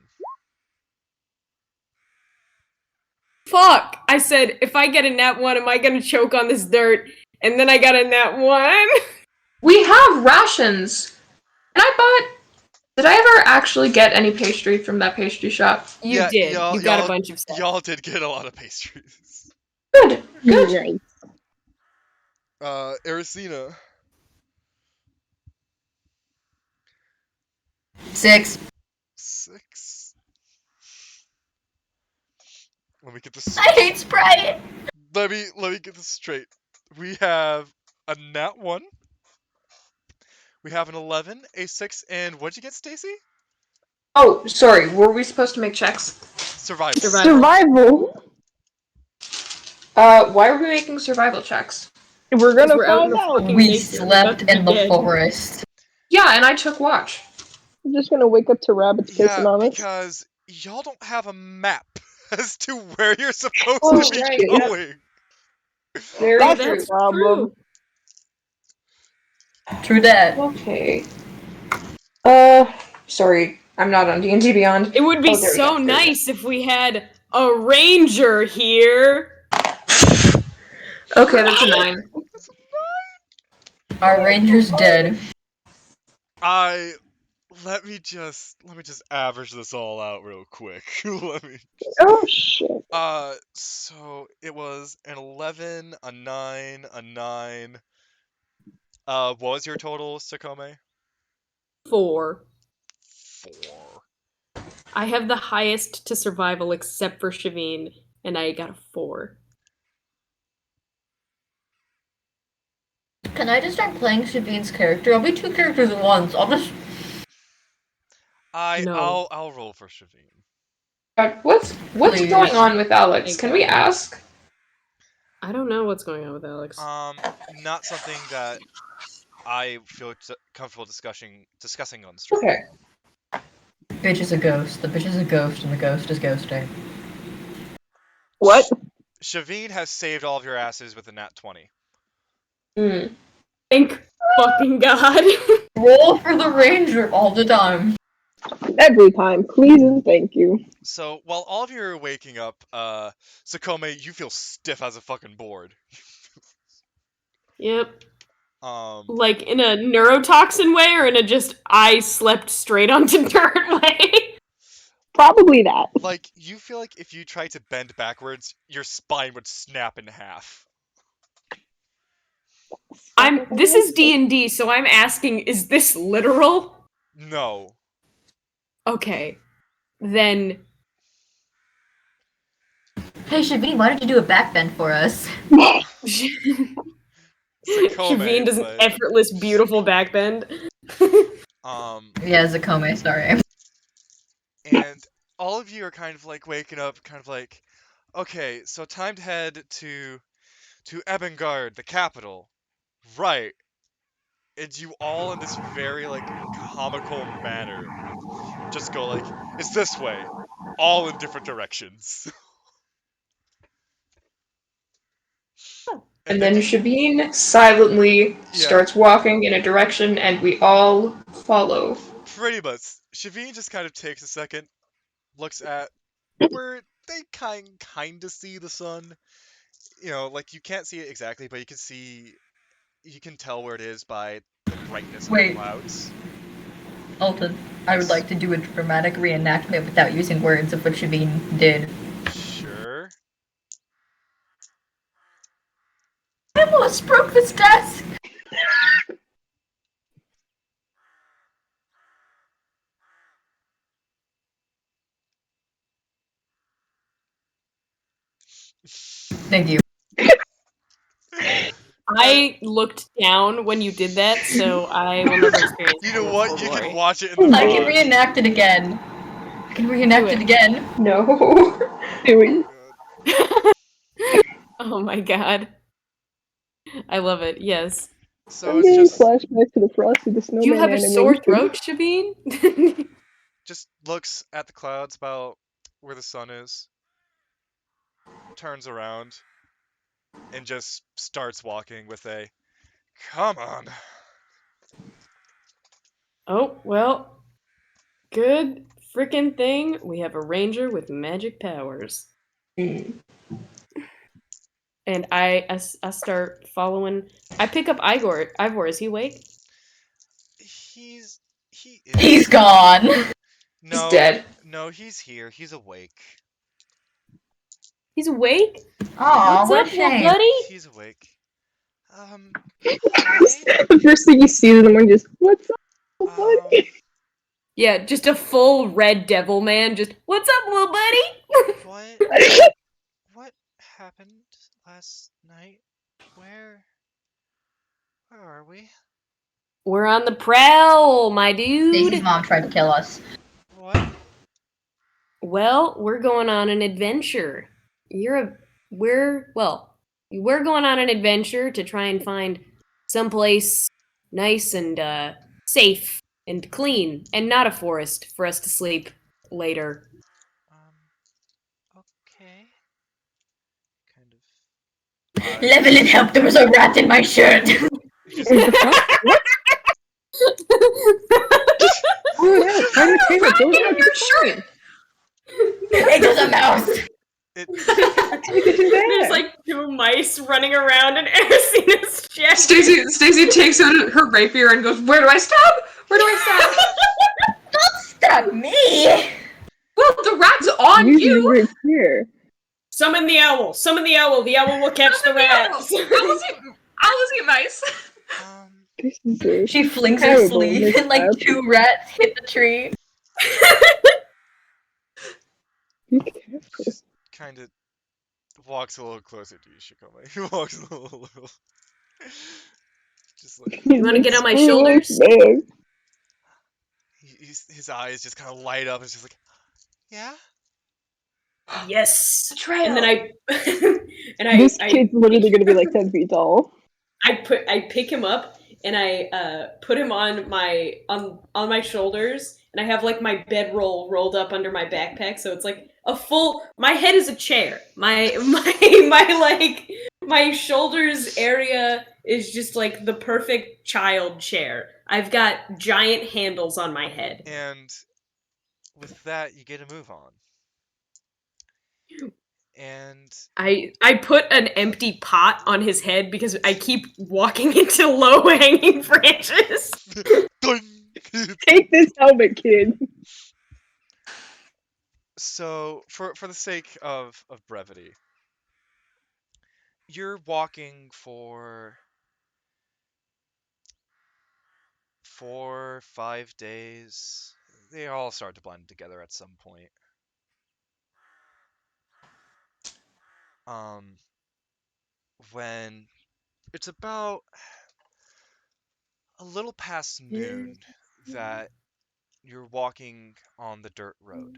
Speaker 5: Fuck! I said, if I get a nat 1, am I gonna choke on this dirt? And then I got a nat 1?
Speaker 8: We have rations. And I bought. Did I ever actually get any pastry from that pastry shop?
Speaker 5: You
Speaker 1: Yeah,
Speaker 5: did.
Speaker 1: y'all-
Speaker 5: You got
Speaker 1: y'all-
Speaker 5: a bunch of stuff.
Speaker 1: Y'all did get a lot of pastries.
Speaker 8: Good. Good.
Speaker 3: Nice.
Speaker 1: Ersina.
Speaker 6: 6.
Speaker 1: 6. Let me get this.
Speaker 6: I hate Sprite.
Speaker 1: Let me get this straight. We have a nat 1. We have an 11, a 6, and what'd you get, Stacy?
Speaker 8: Oh, sorry. Were we supposed to make checks?
Speaker 1: Survival.
Speaker 3: Survival.
Speaker 8: Why are we making survival checks?
Speaker 3: We're gonna
Speaker 5: We're out in
Speaker 3: find
Speaker 5: the
Speaker 3: out.
Speaker 5: fucking
Speaker 6: We
Speaker 5: nature. We're
Speaker 6: slept
Speaker 5: about to be
Speaker 6: in the
Speaker 5: dead.
Speaker 6: forest.
Speaker 8: Yeah, and I took watch.
Speaker 3: I'm just gonna wake up to rabbits pissing
Speaker 1: Yeah,
Speaker 3: on us.
Speaker 1: because y'all don't have a map as to where you're supposed
Speaker 2: Oh,
Speaker 1: to be
Speaker 2: right, yep.
Speaker 1: going.
Speaker 2: Very
Speaker 3: That's
Speaker 2: true.
Speaker 3: the problem.
Speaker 6: True that.
Speaker 8: Okay. Sorry. I'm not on D&D Beyond.
Speaker 5: It would be
Speaker 8: Oh, there we
Speaker 5: so
Speaker 8: go, there we go.
Speaker 5: nice if we had a ranger here.
Speaker 8: Okay, that's a 9.
Speaker 6: Our ranger's dead.
Speaker 1: Let me just average this all out real quick. Let me.
Speaker 3: Oh shit.
Speaker 1: So it was an 11, a 9, a 9. What was your total, Xacome?
Speaker 5: 4.
Speaker 1: 4.
Speaker 5: I have the highest to survival except for Shavine, and I got a 4.
Speaker 6: Can I just start playing Shavine's character? I'll be 2 characters at once. I'll just.
Speaker 5: No.
Speaker 1: I'll roll for Shavine.
Speaker 8: What's
Speaker 6: Please.
Speaker 8: going on with Alex?
Speaker 5: Thank
Speaker 8: Can
Speaker 5: God.
Speaker 8: we ask?
Speaker 5: I don't know what's going on with Alex.
Speaker 1: Not something that I feel comfortable discussing on stream.
Speaker 8: Okay.
Speaker 6: Bitch is a ghost. The bitch is a ghost, and the ghost is ghosting.
Speaker 3: What?
Speaker 1: Shavine has saved all of your asses with a nat 20.
Speaker 8: Hmm.
Speaker 5: Thank fucking God.
Speaker 6: Roll for the ranger all the time.
Speaker 3: Every time, please and thank you.
Speaker 1: So while all of you are waking up, Xacome, you feel stiff as a fucking board.
Speaker 5: Yep.
Speaker 1: Um,
Speaker 5: Like in a neurotoxin way or in a just I slept straight onto dirt way?
Speaker 3: Probably that.
Speaker 1: like you feel like if you try to bend backwards, your spine would snap in half.
Speaker 5: This is D&D, so I'm asking, is this literal?
Speaker 1: No.
Speaker 5: Okay. Then
Speaker 6: Hey Shavine, why don't you do a backbend for us?
Speaker 1: Xacome,
Speaker 5: Shavine does an
Speaker 1: but,
Speaker 5: effortless, beautiful backbend.
Speaker 6: Yeah, Xacome, sorry.
Speaker 1: and all of you are kind of like waking up, kind of like, okay, so time to head to Ebbonguard, the capital. Right. And you all in this very like comical manner just go like, it's this way, all in different directions.
Speaker 8: And then Shavine silently
Speaker 1: Yeah.
Speaker 8: starts walking in a direction, and we all follow.
Speaker 1: Pretty much. Shavine just kind of takes a second, looks at where they kind of see the sun. You know, like you can't see it exactly, but you can tell where it is by the brightness of the
Speaker 6: Wait.
Speaker 1: clouds.
Speaker 6: Alton, I would like to do a dramatic reenactment without using words of what Shavine did.
Speaker 1: Sure.
Speaker 6: I almost broke this desk! Thank you.
Speaker 5: I looked down when you did that, so I will never experience
Speaker 1: You
Speaker 5: that
Speaker 1: know
Speaker 5: in
Speaker 1: what?
Speaker 5: full
Speaker 1: You
Speaker 5: glory.
Speaker 1: can watch it in the
Speaker 6: I can
Speaker 1: VOD.
Speaker 6: reenact it again. I can reenact
Speaker 5: Do
Speaker 6: it
Speaker 5: it.
Speaker 6: again.
Speaker 8: No.
Speaker 3: Doing.
Speaker 5: Oh my God. I love it, yes.
Speaker 1: So
Speaker 3: I'm
Speaker 1: it's
Speaker 3: getting
Speaker 1: just
Speaker 3: flashbacks to the Frosty the
Speaker 5: Do you
Speaker 3: Snowman
Speaker 5: have a sore
Speaker 3: animation.
Speaker 5: throat, Shavine?
Speaker 1: just looks at the clouds about where the sun is, turns around, and just starts walking with a, come on.
Speaker 5: Oh, well. Good frickin' thing we have a ranger with magic powers. And I start following. I pick up Ivor. Is he awake?
Speaker 1: He's
Speaker 6: He's gone.
Speaker 1: No,
Speaker 8: He's dead.
Speaker 1: No, he's here. He's awake.
Speaker 5: He's awake?
Speaker 6: Aw,
Speaker 5: What's
Speaker 6: what
Speaker 5: up,
Speaker 6: a
Speaker 5: little
Speaker 6: shame.
Speaker 5: buddy?
Speaker 1: He's awake. Hi.
Speaker 3: The first thing you see in the morning, just what's up, buddy?
Speaker 5: Yeah, just a full red devil man, just, what's up, little buddy?
Speaker 1: What happened last night? Where are we?
Speaker 5: We're on the prowl, my
Speaker 6: Stacy's
Speaker 5: dude.
Speaker 6: mom tried to kill us.
Speaker 1: What?
Speaker 5: Well, we're going on an adventure. We're going on an adventure to try and find someplace nice and safe and clean and not a forest for us to sleep later.
Speaker 1: Okay. Kind of.
Speaker 6: Levilan, help! There was a rat in my shirt. It was a mouse.
Speaker 5: There's like two mice running around in Ersina's chest.
Speaker 8: Stacy takes out her rapier and goes, "Where do I stab? Where do I stab?"
Speaker 6: Don't stab me.
Speaker 8: Well, the rat's on you.
Speaker 3: Right here.
Speaker 5: Summon the owl. Summon the owl. The owl will catch the rats.
Speaker 8: Owls eat mice.
Speaker 6: She flings her
Speaker 3: Terrible
Speaker 6: sleeve and like
Speaker 3: mishap.
Speaker 6: 2 rats hit the tree.
Speaker 3: Be careful.
Speaker 1: Kind of walks a little closer to you, Xacome. He walks a little. Just like.
Speaker 5: You want to get on my shoulders?
Speaker 1: His eyes just kind of light up. It's just like, yeah.
Speaker 5: Yes.
Speaker 8: Betrayal.
Speaker 5: And then
Speaker 3: This kid's literally gonna be like 10 feet tall.
Speaker 5: I pick him up and I put him on my shoulders, and I have like my bedroll rolled up under my backpack, so it's like a full. My head is a chair. My shoulders area is just like the perfect child chair. I've got giant handles on my head.
Speaker 1: And with that, you get a move on. And
Speaker 5: I put an empty pot on his head because I keep walking into low-hanging branches.
Speaker 3: Take this helmet, kid.
Speaker 1: So, for the sake of brevity, you're walking for 4-5 days. They all start to blend together at some point. When it's about a little past noon that you're walking on the dirt road.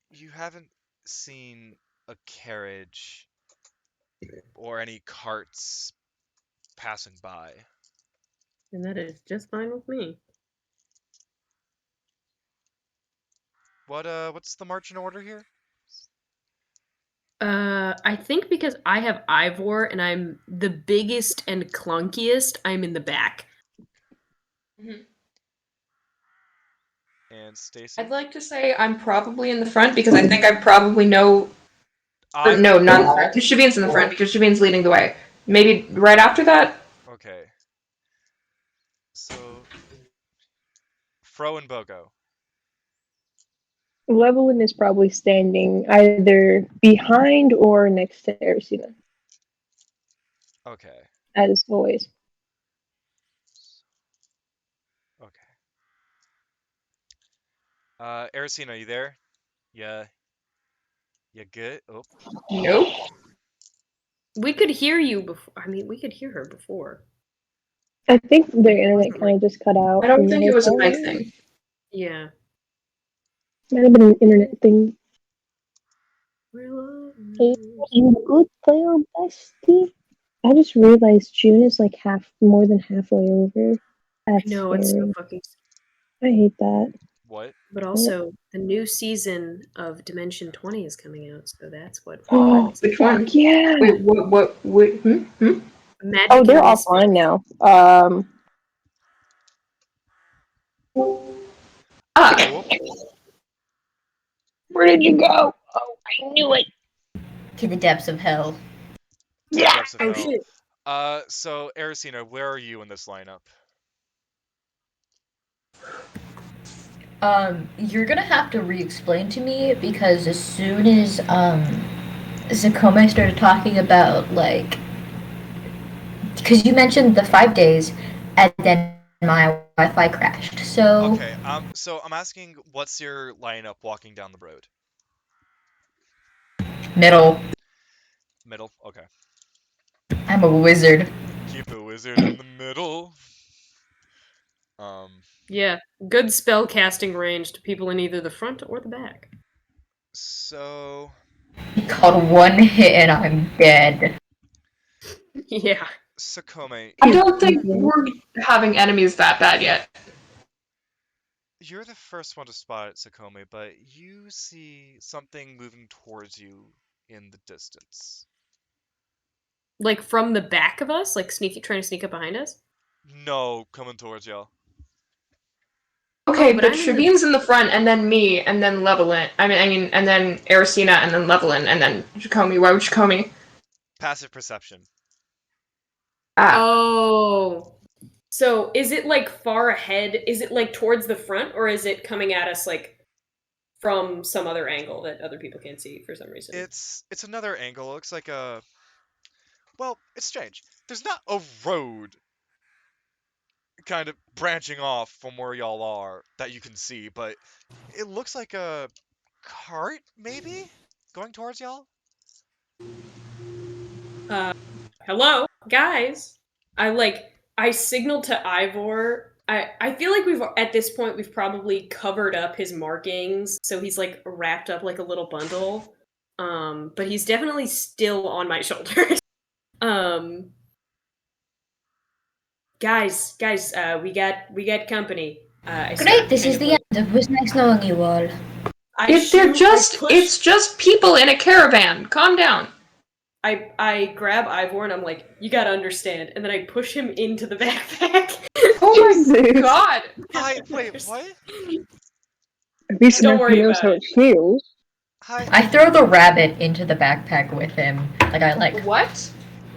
Speaker 1: You haven't seen a carriage or any carts passing by.
Speaker 5: And that is just fine with me.
Speaker 1: What's the marching order here?
Speaker 5: I think because I have Ivor and I'm the biggest and clunkiest, I'm in the back.
Speaker 1: And Stacy?
Speaker 8: I'd like to say I'm probably in the front because I think I probably know. No, not in the front. Shavin's in the front because Shavin's leading the way. Maybe right after that.
Speaker 1: Okay. So, Fro and Bogo.
Speaker 3: Levilan is probably standing either behind or next to Ersina,
Speaker 1: Okay.
Speaker 3: as always.
Speaker 1: Okay. Ersina, you there? Yeah. You good? Oh.
Speaker 8: Nope.
Speaker 5: We could hear you before. I mean, we could hear her before.
Speaker 3: I think their internet kind of just cut out.
Speaker 8: I don't
Speaker 3: from
Speaker 8: think
Speaker 3: the
Speaker 8: it was a
Speaker 3: hotel.
Speaker 8: mic thing.
Speaker 5: Yeah.
Speaker 3: Might have been an internet thing. Hey, you good player, bestie? I just realized June is like more than halfway over. That's
Speaker 5: No, it's so
Speaker 3: scary.
Speaker 5: fucking.
Speaker 3: I hate that.
Speaker 1: What?
Speaker 5: But also, the new season of Dimension 20 is coming out, so that's what.
Speaker 3: Oh,
Speaker 8: Which one?
Speaker 3: yeah.
Speaker 8: Wait, what?
Speaker 5: Magic
Speaker 3: Oh, they're
Speaker 5: and Mystery.
Speaker 3: offline now. Where did you go? Oh, I knew it.
Speaker 6: To the depths of hell.
Speaker 1: Depths of
Speaker 5: Oh
Speaker 1: hell.
Speaker 5: shit!
Speaker 1: So Ersina, where are you in this lineup?
Speaker 6: You're gonna have to re-explain to me because as soon as Xacome started talking about like, because you mentioned the 5 days, and then my Wi-Fi crashed. So
Speaker 1: Okay, so I'm asking, what's your lineup walking down the road?
Speaker 6: middle.
Speaker 1: Middle? Okay.
Speaker 6: I'm a wizard.
Speaker 1: Keep the wizard in the middle.
Speaker 5: Yeah, good spell casting range to people in either the front or the back.
Speaker 1: So...
Speaker 6: Called one hit and I'm dead.
Speaker 5: Yeah.
Speaker 1: Xacome,
Speaker 8: I don't think we're having enemies that bad yet.
Speaker 1: you're the first one to spot it, Xacome, but you see something moving towards you in the distance.
Speaker 5: Like from the back of us, like trying to sneak up behind us.
Speaker 1: No, coming towards y'all.
Speaker 8: Okay,
Speaker 5: but
Speaker 8: but
Speaker 5: I'm in the-
Speaker 8: Shavine's in the front, and then me, and then Levilan. And then Ersina, and then Levilan, and then Xacome. Why would Xacome?
Speaker 1: Passive perception.
Speaker 5: Oh. So is it like far ahead? Is it like towards the front, or is it coming at us like from some other angle that other people can't see for some reason?
Speaker 1: It's another angle. It looks like a... Well, it's strange. There's not a road kind of branching off from where y'all are that you can see, but it looks like a cart, maybe? Going towards y'all?
Speaker 5: Hello, guys. I signaled to Ivor. I feel like at this point we've probably covered up his markings, so he's like wrapped up like a little bundle. But he's definitely still on my shoulders. Guys, we got company.
Speaker 7: Great, this is the end. It was nice knowing you all.
Speaker 8: It's just people in a caravan. Calm down.
Speaker 5: I grab Ivor and I'm like, you gotta understand, and then I push him into the backpack.
Speaker 8: Oh my god!
Speaker 1: Wait, what?
Speaker 3: At least
Speaker 5: Don't
Speaker 3: now
Speaker 5: worry
Speaker 3: he knows
Speaker 5: about
Speaker 3: how
Speaker 5: it.
Speaker 3: it feels.
Speaker 6: I throw the rabbit into the backpack with him. Like I like
Speaker 8: What?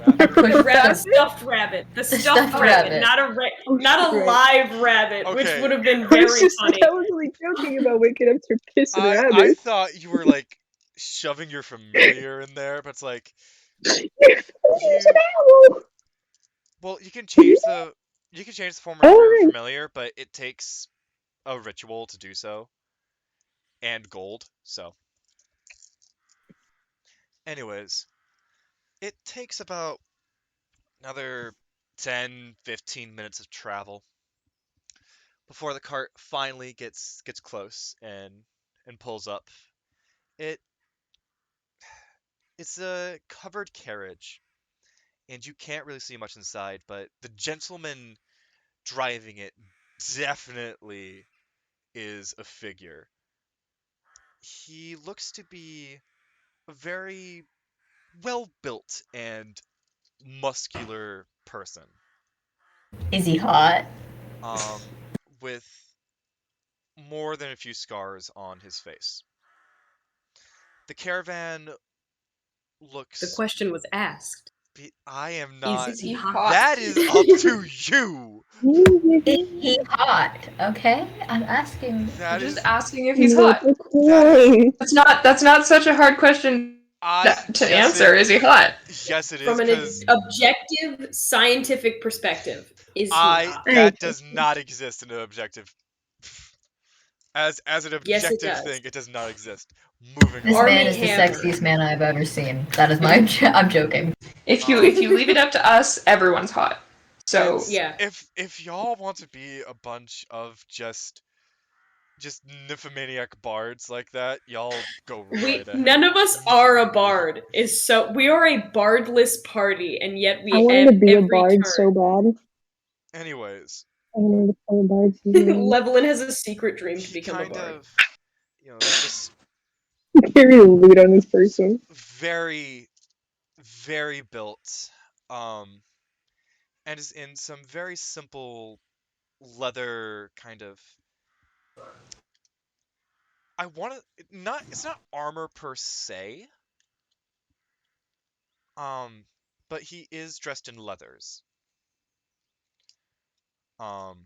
Speaker 6: I push
Speaker 5: The stuffed rabbit. The stuffed rabbit, not a live rabbit, which
Speaker 1: Okay.
Speaker 5: would have been
Speaker 3: I
Speaker 5: very
Speaker 3: was
Speaker 5: funny.
Speaker 3: really joking about waking up to a pissing
Speaker 1: I
Speaker 3: rabbit.
Speaker 1: thought you were like shoving your familiar in there, but it's like well, you can change the form of your familiar, but it takes a ritual to do so and gold. So, anyways, it takes about another 10-15 minutes of travel before the cart finally gets close and pulls up. It it's a covered carriage, and you can't really see much inside, but the gentleman driving it definitely is a figure. He looks to be a very well built and muscular person.
Speaker 6: Is he hot?
Speaker 1: With more than a few scars on his face. The caravan looks.
Speaker 5: The question was asked.
Speaker 1: I am not.
Speaker 5: Is he hot?
Speaker 1: That is up to you.
Speaker 6: Is he hot? Okay, I'm asking.
Speaker 8: I'm just asking if he's hot. That's not such a hard question to answer. Is he hot?
Speaker 1: Yes, it is.
Speaker 5: From an objective scientific perspective, is he hot?
Speaker 1: That does not exist in an objective. As an
Speaker 5: Yes, it
Speaker 1: objective
Speaker 5: does.
Speaker 1: thing, it does not exist. Moving
Speaker 6: This
Speaker 1: on.
Speaker 6: man is the sexiest man I've ever seen. That is my. I'm joking.
Speaker 8: If you leave it up to us, everyone's hot. So
Speaker 5: yeah.
Speaker 1: If y'all want to be a bunch of just nymphomaniac bards like that, y'all go right ahead.
Speaker 5: None of us are a bard. We are a bardless party, and yet we.
Speaker 3: I wanted to be a
Speaker 5: every
Speaker 3: bard
Speaker 5: turn.
Speaker 3: so bad.
Speaker 1: Anyways,
Speaker 3: I wanted to play a bard so bad.
Speaker 5: Levilan has a secret dream to become a bard.
Speaker 1: Kind of, just
Speaker 3: carry the loot on this person.
Speaker 1: very, very built, and is in some very simple leather kind of. It's not armor per se. but he is dressed in leathers. And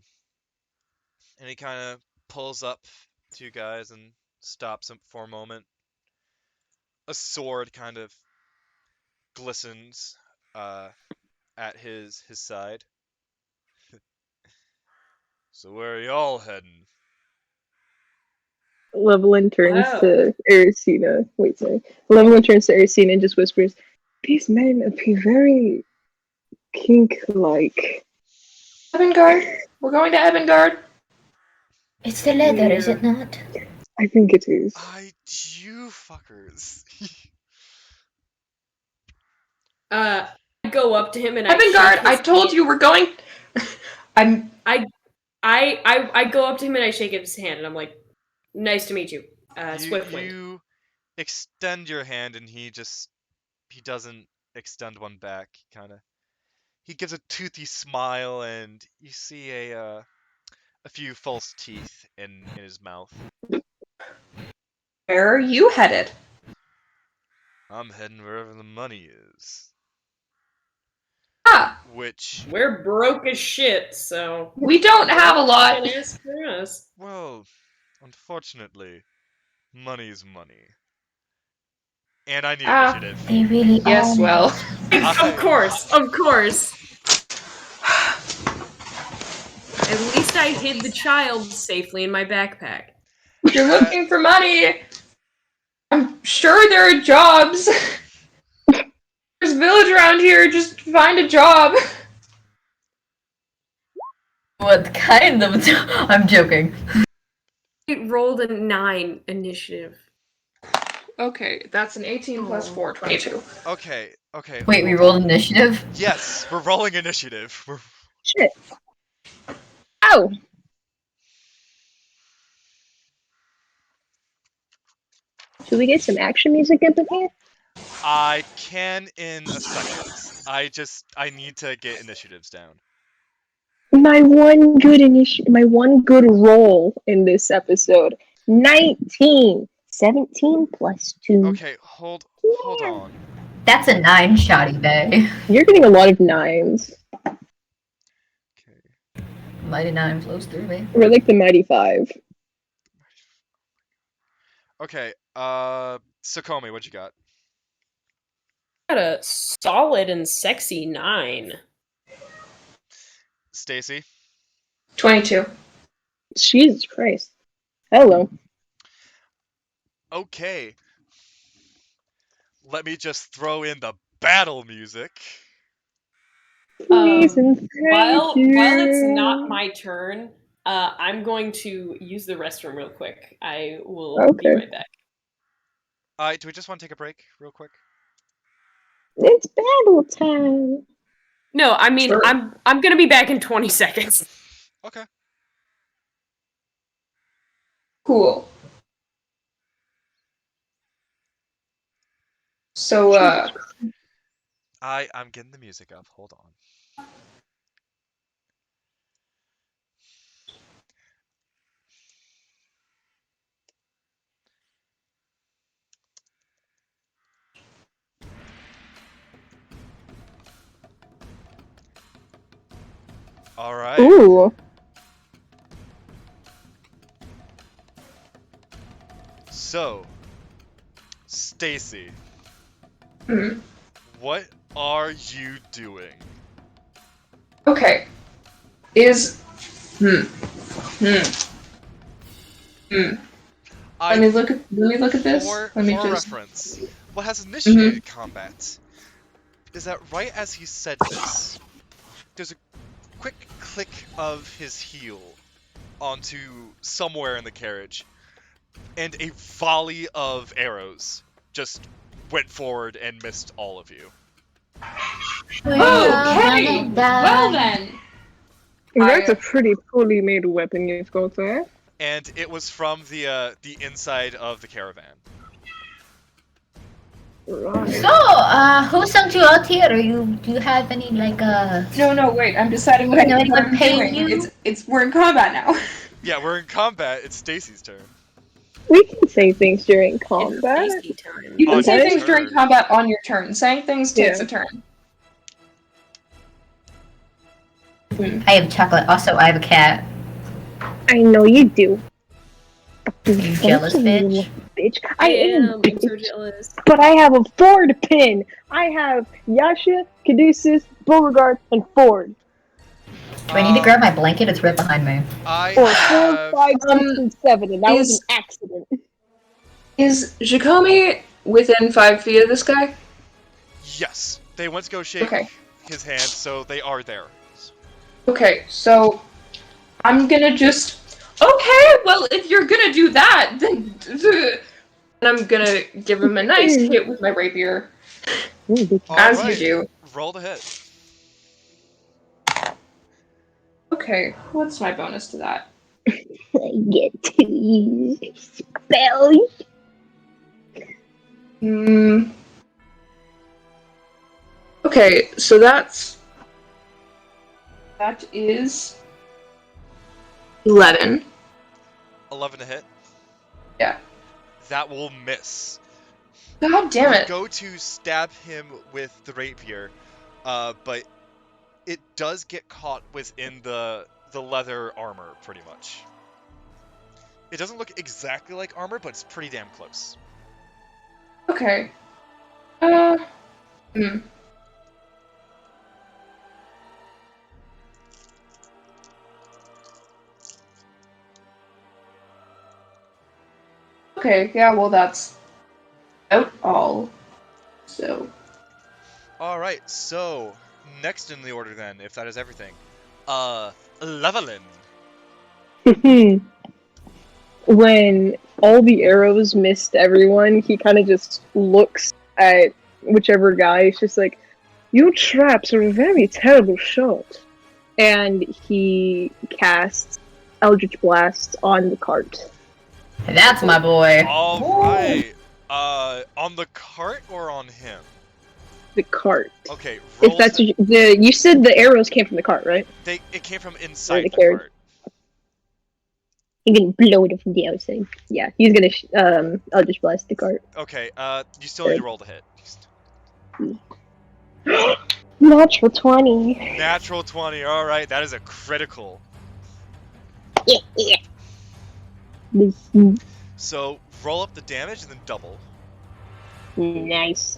Speaker 1: he kind of pulls up to you guys and stops him for a moment. A sword kind of glistens at his side. So where are y'all heading?
Speaker 3: Levilan turns
Speaker 5: Oh.
Speaker 3: to Ersina. Wait, sorry. Levilan turns to Ersina and just whispers, "These men appear very kink-like."
Speaker 8: Ebbonguard? We're going to Ebbonguard?
Speaker 7: It's the leather, is it not?
Speaker 3: I think it is.
Speaker 1: You fuckers.
Speaker 5: I go up to him and
Speaker 8: Ebbonguard, I told you we're going.
Speaker 5: I go up to him and I shake his hand and I'm like, "Nice to meet you, Swiftwind."
Speaker 1: You extend your hand and he doesn't extend one back. He gives a toothy smile and you see a few false teeth in his mouth.
Speaker 8: Where are you headed?
Speaker 1: I'm heading wherever the money is.
Speaker 8: Ah,
Speaker 1: Which,
Speaker 5: We're broke as shit, so
Speaker 8: we don't have a lot.
Speaker 5: It is for us.
Speaker 1: well, unfortunately, money's money. And I need initiative.
Speaker 7: They really
Speaker 8: Yes,
Speaker 7: are.
Speaker 8: well.
Speaker 5: Of course. At least I hid the child safely in my backpack.
Speaker 8: You're looking for money. I'm sure there are jobs. There's a village around here. Just find a job.
Speaker 6: What kind of? I'm joking.
Speaker 5: It rolled a 9 initiative.
Speaker 8: Okay, that's an 18 plus 4, 22.
Speaker 1: Okay.
Speaker 6: Wait, we rolled initiative?
Speaker 1: Yes, we're rolling initiative.
Speaker 3: Shit. Ow! Should we get some action music up in here?
Speaker 1: I can in a second. I need to get initiatives down.
Speaker 3: My one good roll in this episode. 19. 17 plus 2.
Speaker 1: Okay, hold on.
Speaker 6: That's a 9, Shoddy Bay.
Speaker 3: You're getting a lot of 9s.
Speaker 1: Okay.
Speaker 6: Mighty 9 flows through me.
Speaker 3: We're like the Mighty 5.
Speaker 1: Okay, Xacome, what you got?
Speaker 5: Got a solid and sexy 9.
Speaker 1: Stacy?
Speaker 8: 22.
Speaker 3: Jesus Christ. Hello.
Speaker 1: Okay. Let me just throw in the battle music.
Speaker 3: Please and thank
Speaker 5: While
Speaker 3: you.
Speaker 5: it's not my turn, I'm going to use the restroom real quick. I will be
Speaker 3: Okay.
Speaker 5: right back.
Speaker 1: Do we just want to take a break real quick?
Speaker 3: It's battle time.
Speaker 5: No, I mean
Speaker 8: Sure.
Speaker 5: I'm gonna be back in 20 seconds.
Speaker 1: Okay.
Speaker 8: Cool. So,
Speaker 1: I'm getting the music up. Hold on. All right.
Speaker 3: Ooh.
Speaker 1: So, Stacy,
Speaker 8: mhm.
Speaker 1: what are you doing?
Speaker 8: Okay. Let me look at this.
Speaker 1: For
Speaker 8: Let me just.
Speaker 1: reference, what has initiated combat is that right as he said this, there's a quick click of his heel onto somewhere in the carriage, and a volley of arrows just went forward and missed all of you.
Speaker 8: Okay. Well then.
Speaker 3: That's a pretty poorly made weapon you've got there.
Speaker 1: And it was from the inside of the caravan.
Speaker 3: Right.
Speaker 7: So, who sent you out here? Do you have any
Speaker 8: No, wait. I'm deciding what
Speaker 7: No,
Speaker 8: I'm
Speaker 7: anyone paying
Speaker 8: doing.
Speaker 7: you?
Speaker 8: It's we're in combat now.
Speaker 1: Yeah, we're in combat. It's Stacy's turn.
Speaker 3: We can say things during combat.
Speaker 5: It's Stacy time.
Speaker 8: You can
Speaker 1: On
Speaker 8: say
Speaker 1: your
Speaker 8: things during
Speaker 1: turn.
Speaker 8: combat on your turn. Saying things takes a turn.
Speaker 7: I have chocolate. Also, I have a cat.
Speaker 3: I know you do.
Speaker 7: You jealous bitch?
Speaker 3: Bitch.
Speaker 5: I
Speaker 3: I am.
Speaker 5: am. I'm so
Speaker 3: bitch.
Speaker 5: jealous.
Speaker 3: But I have a Ford pin. I have Yasha, Caduceus, Beauregard, and Ford.
Speaker 7: Do I need to grab my blanket? It's right behind me.
Speaker 1: I
Speaker 3: Or
Speaker 1: have...
Speaker 3: 4, 5, 6, and 7, and that was an accident.
Speaker 8: Is Xacome within 5 feet of this guy?
Speaker 1: Yes. They went to go shake
Speaker 8: Okay.
Speaker 1: his hand, so they are there.
Speaker 8: Okay, so I'm gonna just. Okay, well, if you're gonna do that, then I'm gonna give him a nice hit with my rapier, as
Speaker 1: Alright,
Speaker 8: you do.
Speaker 1: roll the hit.
Speaker 8: Okay, what's my bonus to that?
Speaker 3: I get to use spells.
Speaker 8: Okay, so that is 11.
Speaker 1: 11 to hit.
Speaker 8: Yeah.
Speaker 1: That will miss.
Speaker 8: God damn
Speaker 1: You
Speaker 8: it.
Speaker 1: go to stab him with the rapier, but it does get caught within the leather armor, pretty much. It doesn't look exactly like armor, but it's pretty damn close.
Speaker 8: Okay. Okay, yeah, well, that's out all. So.
Speaker 1: Alright, so, next in the order then, if that is everything. Levilan.
Speaker 3: When all the arrows missed everyone, he kind of just looks at whichever guy. It's just like, your traps are a very terrible shot. And he casts Eldritch Blast on the cart.
Speaker 7: That's my boy.
Speaker 1: Alright. On the cart or on him?
Speaker 3: The cart.
Speaker 1: Okay,
Speaker 3: If
Speaker 1: roll.
Speaker 3: that's you said the arrows came from the cart, right?
Speaker 1: It came from inside
Speaker 3: the
Speaker 1: the
Speaker 3: carriage.
Speaker 1: cart.
Speaker 3: You're gonna blow it from the outside. Yeah, he's gonna Eldritch Blast the cart.
Speaker 1: Okay, you still need to roll the hit.
Speaker 3: Natural 20.
Speaker 1: Natural 20, alright, that is a critical.
Speaker 3: Yeah.
Speaker 1: So, roll up the damage and then double.
Speaker 3: Nice.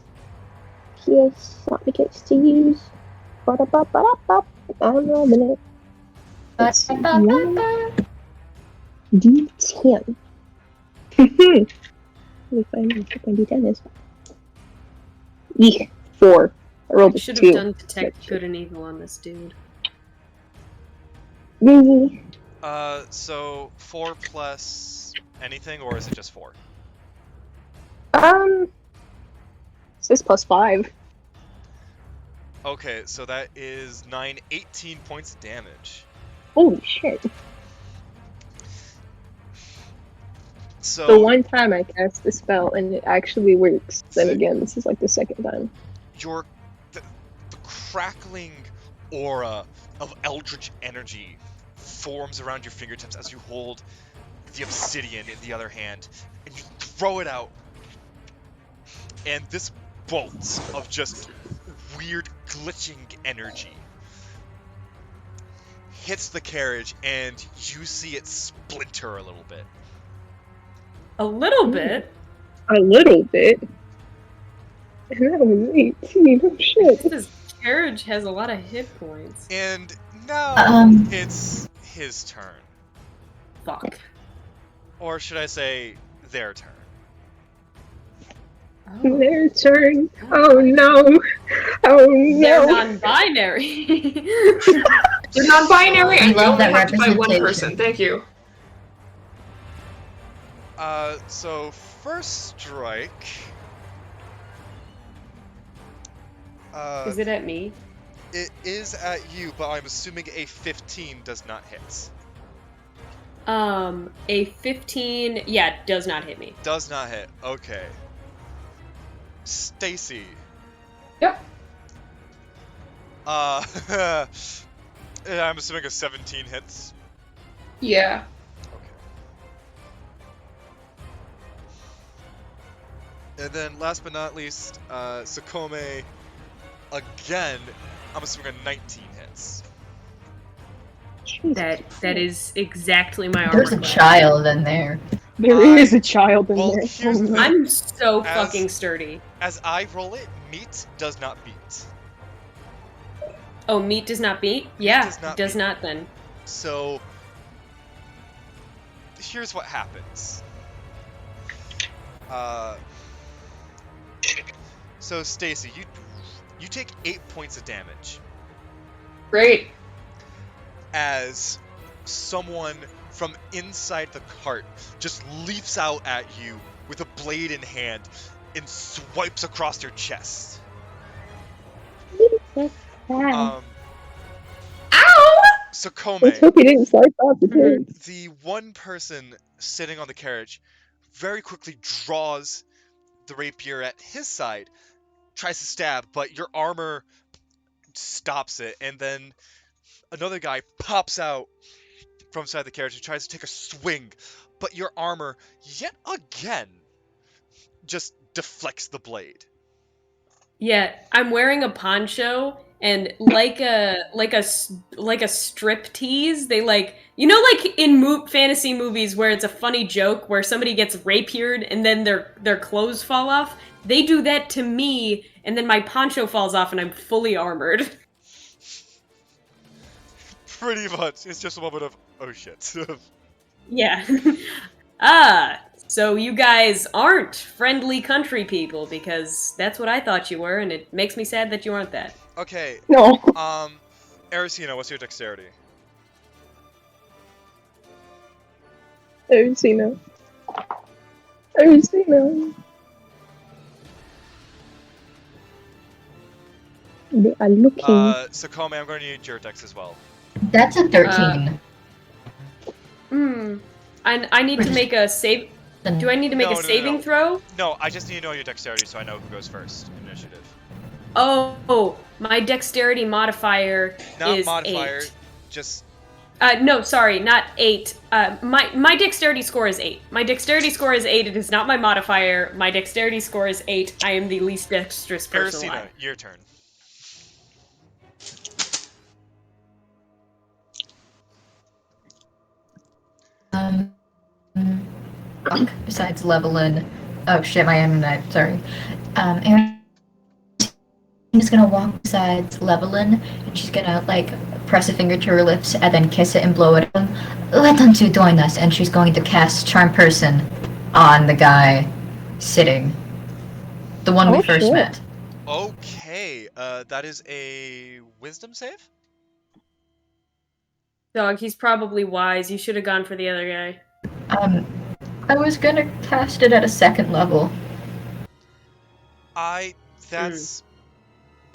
Speaker 3: Yes, something gets to use. Ba-da-ba-ba-da-ba. I'm loving it. Let's see. D10. Let me find what my D10 is. Eek. 4. I rolled
Speaker 5: I
Speaker 3: a
Speaker 5: should
Speaker 3: 2.
Speaker 5: have done detect good and evil on this dude.
Speaker 3: Yay.
Speaker 1: So 4 plus anything, or is it just 4?
Speaker 3: It says plus 5.
Speaker 1: Okay, so that is 9, 18 points of damage.
Speaker 3: Holy shit.
Speaker 1: So
Speaker 3: The one time I cast the spell and it actually works, then again, this is like the second time.
Speaker 1: the crackling aura of eldritch energy forms around your fingertips as you hold the obsidian in the other hand, and you throw it out, and this bolt of just weird glitching energy hits the carriage, and you see it splinter a little bit.
Speaker 5: A little bit?
Speaker 3: A little bit? That was 18. Oh shit.
Speaker 5: This carriage has a lot of hit points.
Speaker 1: And now it's his turn.
Speaker 5: Fuck.
Speaker 1: Or should I say, their turn.
Speaker 5: Oh.
Speaker 3: Their turn. Oh no. Oh
Speaker 5: They're
Speaker 3: no.
Speaker 5: non-binary.
Speaker 8: They're non-binary and you
Speaker 7: love
Speaker 8: only
Speaker 7: that
Speaker 8: have to fight one
Speaker 7: representation.
Speaker 8: person. Thank you.
Speaker 1: So first strike.
Speaker 5: Is it at me?
Speaker 1: It is at you, but I'm assuming a 15 does not hit.
Speaker 5: A 15, yeah, does not hit me.
Speaker 1: Does not hit. Okay. Stacy.
Speaker 8: Yep.
Speaker 1: I'm assuming a 17 hits.
Speaker 8: Yeah.
Speaker 1: And then last but not least, Xacome, again, I'm assuming a 19 hits.
Speaker 5: That is exactly my armor
Speaker 6: There's a
Speaker 5: class.
Speaker 6: child in there.
Speaker 3: There is a child in
Speaker 1: well,
Speaker 3: there.
Speaker 1: here's the thing.
Speaker 5: I'm so
Speaker 1: As-
Speaker 5: fucking sturdy.
Speaker 1: As I roll it, meat does not beat.
Speaker 5: Oh, meat does not beat? Yeah,
Speaker 1: does not
Speaker 5: does
Speaker 1: beat.
Speaker 5: not then.
Speaker 1: So here's what happens. So Stacy, you take 8 points of damage
Speaker 8: Great.
Speaker 1: as someone from inside the cart just leaps out at you with a blade in hand and swipes across your chest.
Speaker 3: Ow!
Speaker 1: So Xacome,
Speaker 3: Let's hope he didn't slice off the tits.
Speaker 1: the one person sitting on the carriage, very quickly draws the rapier at his side, tries to stab, but your armor stops it, and then another guy pops out from inside the carriage and tries to take a swing, but your armor, yet again, just deflects the blade.
Speaker 5: Yeah, I'm wearing a poncho, and like a strip tease, they like in fantasy movies where it's a funny joke where somebody gets rapiered and then their clothes fall off. They do that to me, and then my poncho falls off, and I'm fully armored.
Speaker 1: Pretty much, it's just a moment of oh shit.
Speaker 5: Yeah. So you guys aren't friendly country people, because that's what I thought you were, and it makes me sad that you aren't that.
Speaker 1: Okay,
Speaker 3: No.
Speaker 1: Ersina, what's your dexterity?
Speaker 3: Ersina. They are looking.
Speaker 1: Xacome, I'm going to need your dex as well.
Speaker 6: That's a 13.
Speaker 5: I need to make a save. Do I need to make a saving throw?
Speaker 1: No, I just need to know your dexterity so I know who goes first in initiative.
Speaker 5: Oh, my dexterity modifier
Speaker 1: Not
Speaker 5: is
Speaker 1: modifier,
Speaker 5: 8.
Speaker 1: just...
Speaker 5: No, sorry, not 8. My dexterity score is 8. My dexterity score is 8. It is not my modifier. My dexterity score is 8. I am the least dexterous person
Speaker 1: Ersina,
Speaker 5: alive.
Speaker 1: your turn.
Speaker 6: Besides Levilan. Oh shit, my internet, sorry. Erin's gonna walk beside Levilan, and she's gonna, like, press a finger to her lips, and then kiss it and blow it on. Let them two join us, and she's going to cast Charm Person on the guy sitting. The one we first met.
Speaker 1: Okay, that is a wisdom save?
Speaker 5: Dog, he's probably wise. You should have gone for the other guy.
Speaker 6: I was gonna cast it at a 2nd level.
Speaker 1: That's...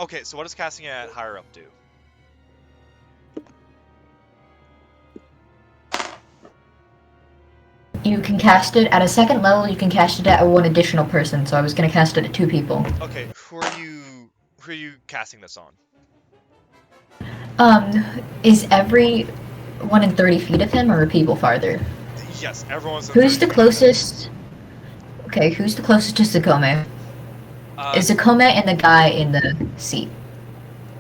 Speaker 1: Okay, so what does casting it at higher up do?
Speaker 6: You can cast it at a 2nd level, you can cast it at one additional person, so I was gonna cast it at 2 people.
Speaker 1: Okay, who are you casting this on?
Speaker 6: Is everyone in 30 feet of him, or are people farther?
Speaker 1: Yes, everyone's in
Speaker 6: Who's
Speaker 1: 30
Speaker 6: the
Speaker 1: feet.
Speaker 6: closest? Okay, who's the closest to Xacome? Is Xacome and the guy in the seat?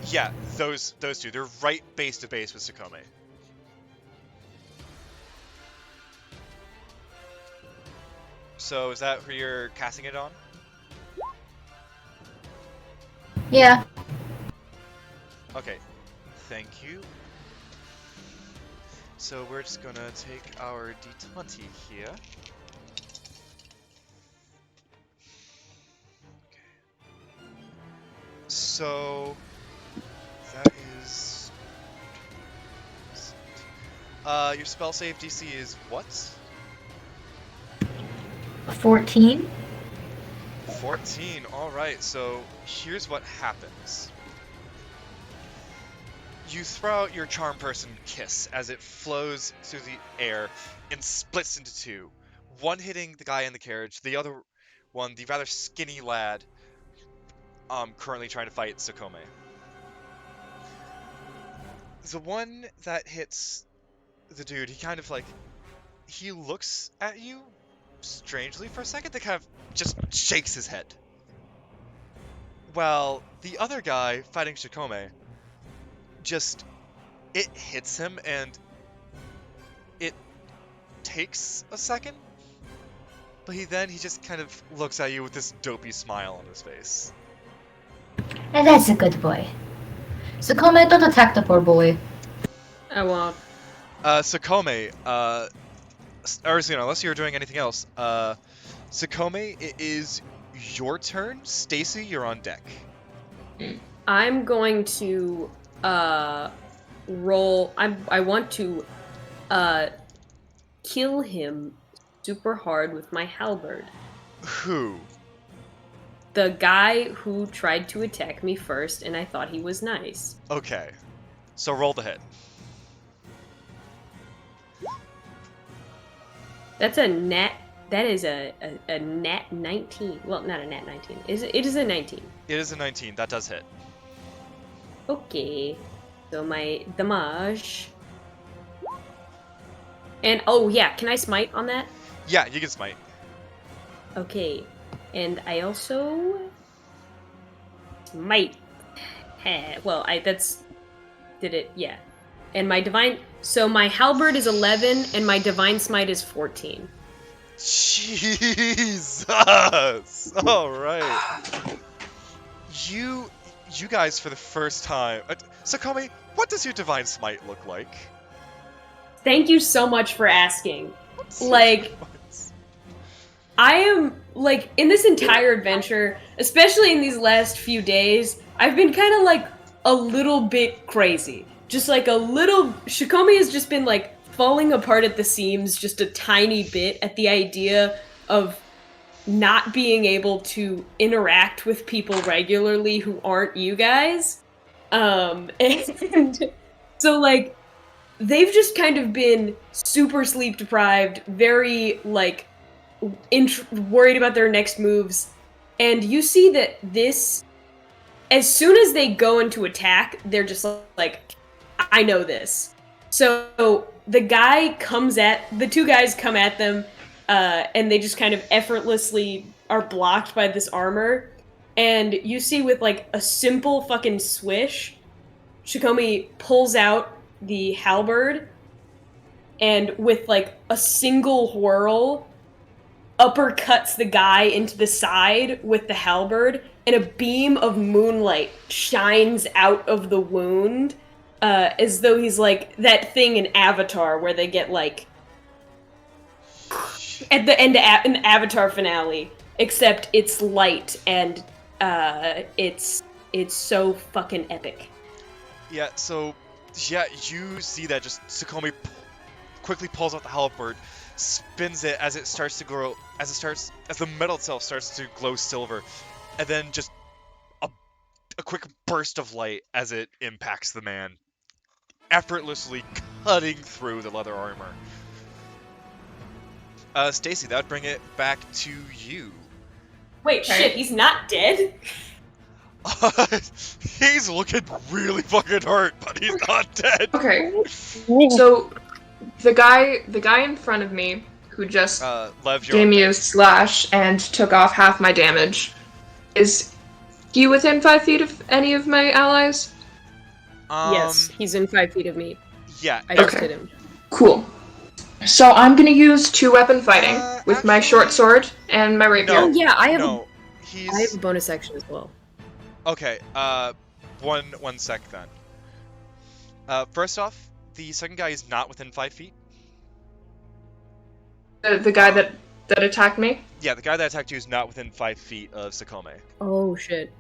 Speaker 1: Yeah, those two. They're right base to base with Xacome. So is that who you're casting it on?
Speaker 6: Yeah.
Speaker 1: Okay, thank you. So we're just gonna take our D20 here. Okay. So that is... your spell save DC is what?
Speaker 6: 14?
Speaker 1: 14, alright, so here's what happens. You throw out your Charm Person kiss as it flows through the air and splits into two. One hitting the guy in the carriage, the other one, the rather skinny lad, currently trying to fight Xacome. The one that hits the dude, he kind of like, he looks at you strangely for a second, then kind of just shakes his head. Well, the other guy fighting Xacome, just, it hits him, and It takes a second, but he just kind of looks at you with this dopey smile on his face.
Speaker 7: And that's a good boy. Xacome, don't attack the poor boy.
Speaker 5: I won't.
Speaker 1: Xacome, Ersina, unless you're doing anything else, Xacome, it is your turn. Stacy, you're on deck.
Speaker 5: I'm going to roll. I want to kill him super hard with my halberd.
Speaker 1: Who?
Speaker 5: The guy who tried to attack me first, and I thought he was nice.
Speaker 1: Okay, so roll the hit.
Speaker 5: That's a net. That is a nat 19. Well, not a nat 19. It is a 19.
Speaker 1: It is a 19. That does hit.
Speaker 5: Okay. So my damage. And oh yeah, can I smite on that?
Speaker 1: Yeah, you can smite.
Speaker 5: Okay. And I also might. Well, did it? Yeah. And my divine. So my halberd is 11, and my divine smite is 14.
Speaker 1: Jesus! All right. You guys, for the first time. Xacome, what does your divine smite look like?
Speaker 5: Thank you so much for asking.
Speaker 1: What's your
Speaker 5: Like,
Speaker 1: divine-
Speaker 5: I am, like, in this entire adventure, especially in these last few days, I've been kind of, like, a little bit crazy. Just, like, a little... Xacome has just been, like, falling apart at the seams just a tiny bit at the idea of not being able to interact with people regularly who aren't you guys. And so, like, they've just kind of been super sleep deprived, very, like, worried about their next moves. And you see that this, as soon as they go into attack, they're just like, I know this. So the two guys come at them, and they just kind of effortlessly are blocked by this armor. And you see with, like, a simple fucking swish, Xacome pulls out the halberd, and with, like, a single whirl, uppercuts the guy into the side with the halberd, and a beam of moonlight shines out of the wound, as though he's like that thing in Avatar where they get, like, at the end of an Avatar finale, except it's light and it's so fucking epic.
Speaker 1: Yeah, so, yeah, you see that just Xacome quickly pulls out the halberd, spins it as it starts to grow, as the metal itself starts to glow silver, and then just a quick burst of light as it impacts the man, effortlessly cutting through the leather armor. Stacy, that would bring it back to you.
Speaker 5: Wait, shit, he's not dead?
Speaker 1: He's looking really fucking hurt, but he's not dead.
Speaker 8: Okay, so the guy in front of me who just
Speaker 1: Lev,
Speaker 8: gave me a slash and took off half my damage, is he within 5 feet of any of my allies?
Speaker 5: Yes, he's in 5 feet of me.
Speaker 1: Yeah.
Speaker 5: I just hit him.
Speaker 8: Cool. So I'm gonna use 2-weapon fighting with my short sword and my rapier.
Speaker 5: Oh yeah, I have
Speaker 1: he's...
Speaker 5: a bonus action as well.
Speaker 1: Okay, one sec then. First off, the second guy is not within 5 feet.
Speaker 8: The guy that attacked me?
Speaker 1: Yeah, the guy that attacked you is not within 5 feet of Xacome.
Speaker 5: Oh shit.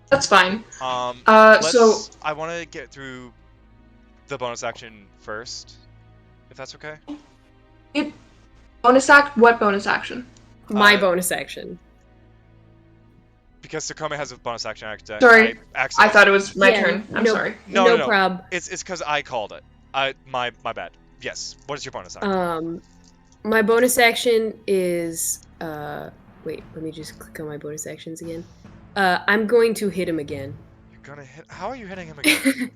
Speaker 8: That's fine.
Speaker 1: So I want to get through the bonus action first, if that's okay.
Speaker 8: What bonus action?
Speaker 5: My bonus action.
Speaker 1: Because Xacome has a bonus action action.
Speaker 8: Sorry, I thought it was my turn. I'm sorry.
Speaker 1: No
Speaker 5: prob.
Speaker 1: It's because I called it. My bad. Yes. What is your bonus action?
Speaker 5: My bonus action is wait, let me just click on my bonus actions again. I'm going to hit him again.
Speaker 1: You're gonna hit? How are you hitting him again?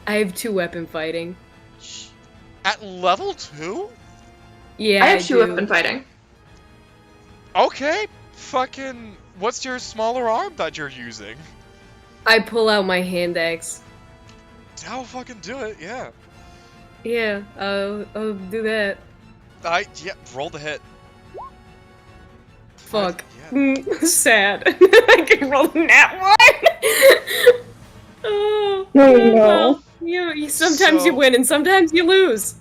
Speaker 5: I have 2-weapon fighting.
Speaker 1: At level 2?
Speaker 5: Yeah,
Speaker 8: I have 2-weapon fighting.
Speaker 1: Okay. Fucking. What's your smaller arm that you're using?
Speaker 5: I pull out my hand axe.
Speaker 1: I'll fucking do it. Yeah.
Speaker 5: Yeah, I'll do that.
Speaker 1: Yeah, roll the hit.
Speaker 5: Fuck.
Speaker 1: Yeah.
Speaker 5: Sad. I can roll the nat one. Oh,
Speaker 3: Oh,
Speaker 5: well,
Speaker 3: no.
Speaker 5: sometimes you
Speaker 1: So-
Speaker 5: win and sometimes you lose.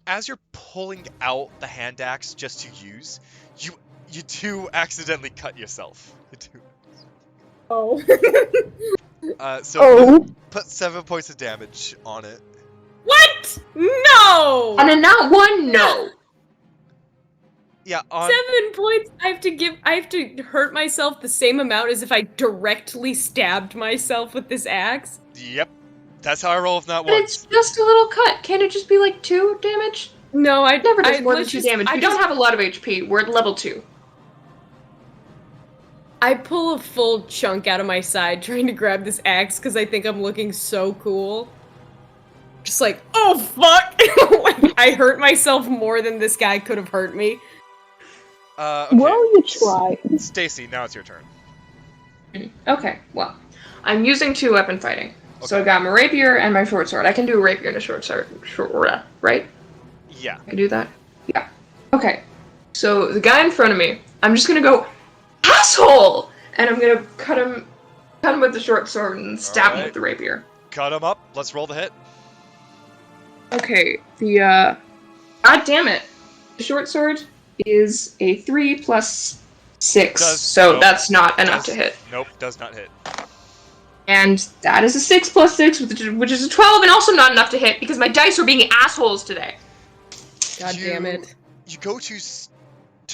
Speaker 1: As you're pulling out the hand axe just to use, you do accidentally cut yourself. You do.
Speaker 5: Oh.
Speaker 1: So
Speaker 3: Oh.
Speaker 1: put 7 points of damage on it.
Speaker 5: What? No!
Speaker 8: On a not one, no.
Speaker 1: Yeah, on
Speaker 5: 7 points. I have to hurt myself the same amount as if I directly stabbed myself with this axe.
Speaker 1: Yep. That's how I roll if not
Speaker 8: But it's
Speaker 1: once.
Speaker 8: just a little cut. Can't it just be like 2 damage?
Speaker 5: No,
Speaker 8: It never does more than
Speaker 5: let's
Speaker 8: 2
Speaker 5: just-
Speaker 8: damage. We don't have a lot of HP. We're at level 2.
Speaker 5: I pull a full chunk out of my side trying to grab this axe because I think I'm looking so cool. Just like, oh fuck! Like, I hurt myself more than this guy could have hurt me.
Speaker 1: Okay.
Speaker 3: Well, you tried.
Speaker 1: Stacy, now it's your turn.
Speaker 8: Okay, well. I'm using 2 weapon fighting. So I
Speaker 1: Okay.
Speaker 8: got my rapier and my short sword. I can do a rapier and a short sword, right?
Speaker 1: Yeah.
Speaker 8: I can do that? Yeah. Okay. So the guy in front of me, I'm just gonna go, asshole! And I'm gonna cut him with the short sword and stab him
Speaker 1: Alright.
Speaker 8: with the rapier.
Speaker 1: Cut him up. Let's roll the hit.
Speaker 8: Okay, God damn it. The short sword is a 3 plus 6, so
Speaker 1: nope.
Speaker 8: that's not enough to hit.
Speaker 1: Nope, does not hit.
Speaker 8: And that is a 6 plus 6, which is a 12, and also not enough to hit because my dice are being assholes today.
Speaker 5: God damn it.
Speaker 1: You go to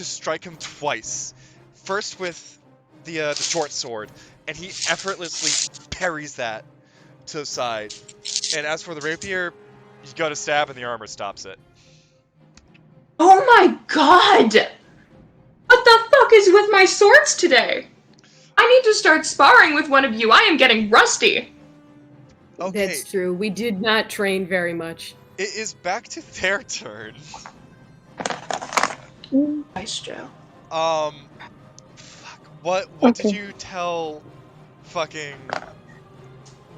Speaker 1: strike him twice. First with the short sword, and he effortlessly parries that to the side. And as for the rapier, you go to stab and the armor stops it.
Speaker 8: Oh my god! What the fuck is with my swords today? I need to start sparring with one of you. I am getting rusty.
Speaker 1: Okay,
Speaker 5: That's true. We did not train very much.
Speaker 1: it is back to their turn.
Speaker 8: Nice, Joe.
Speaker 1: Fuck. What did
Speaker 3: Okay.
Speaker 1: you tell fucking...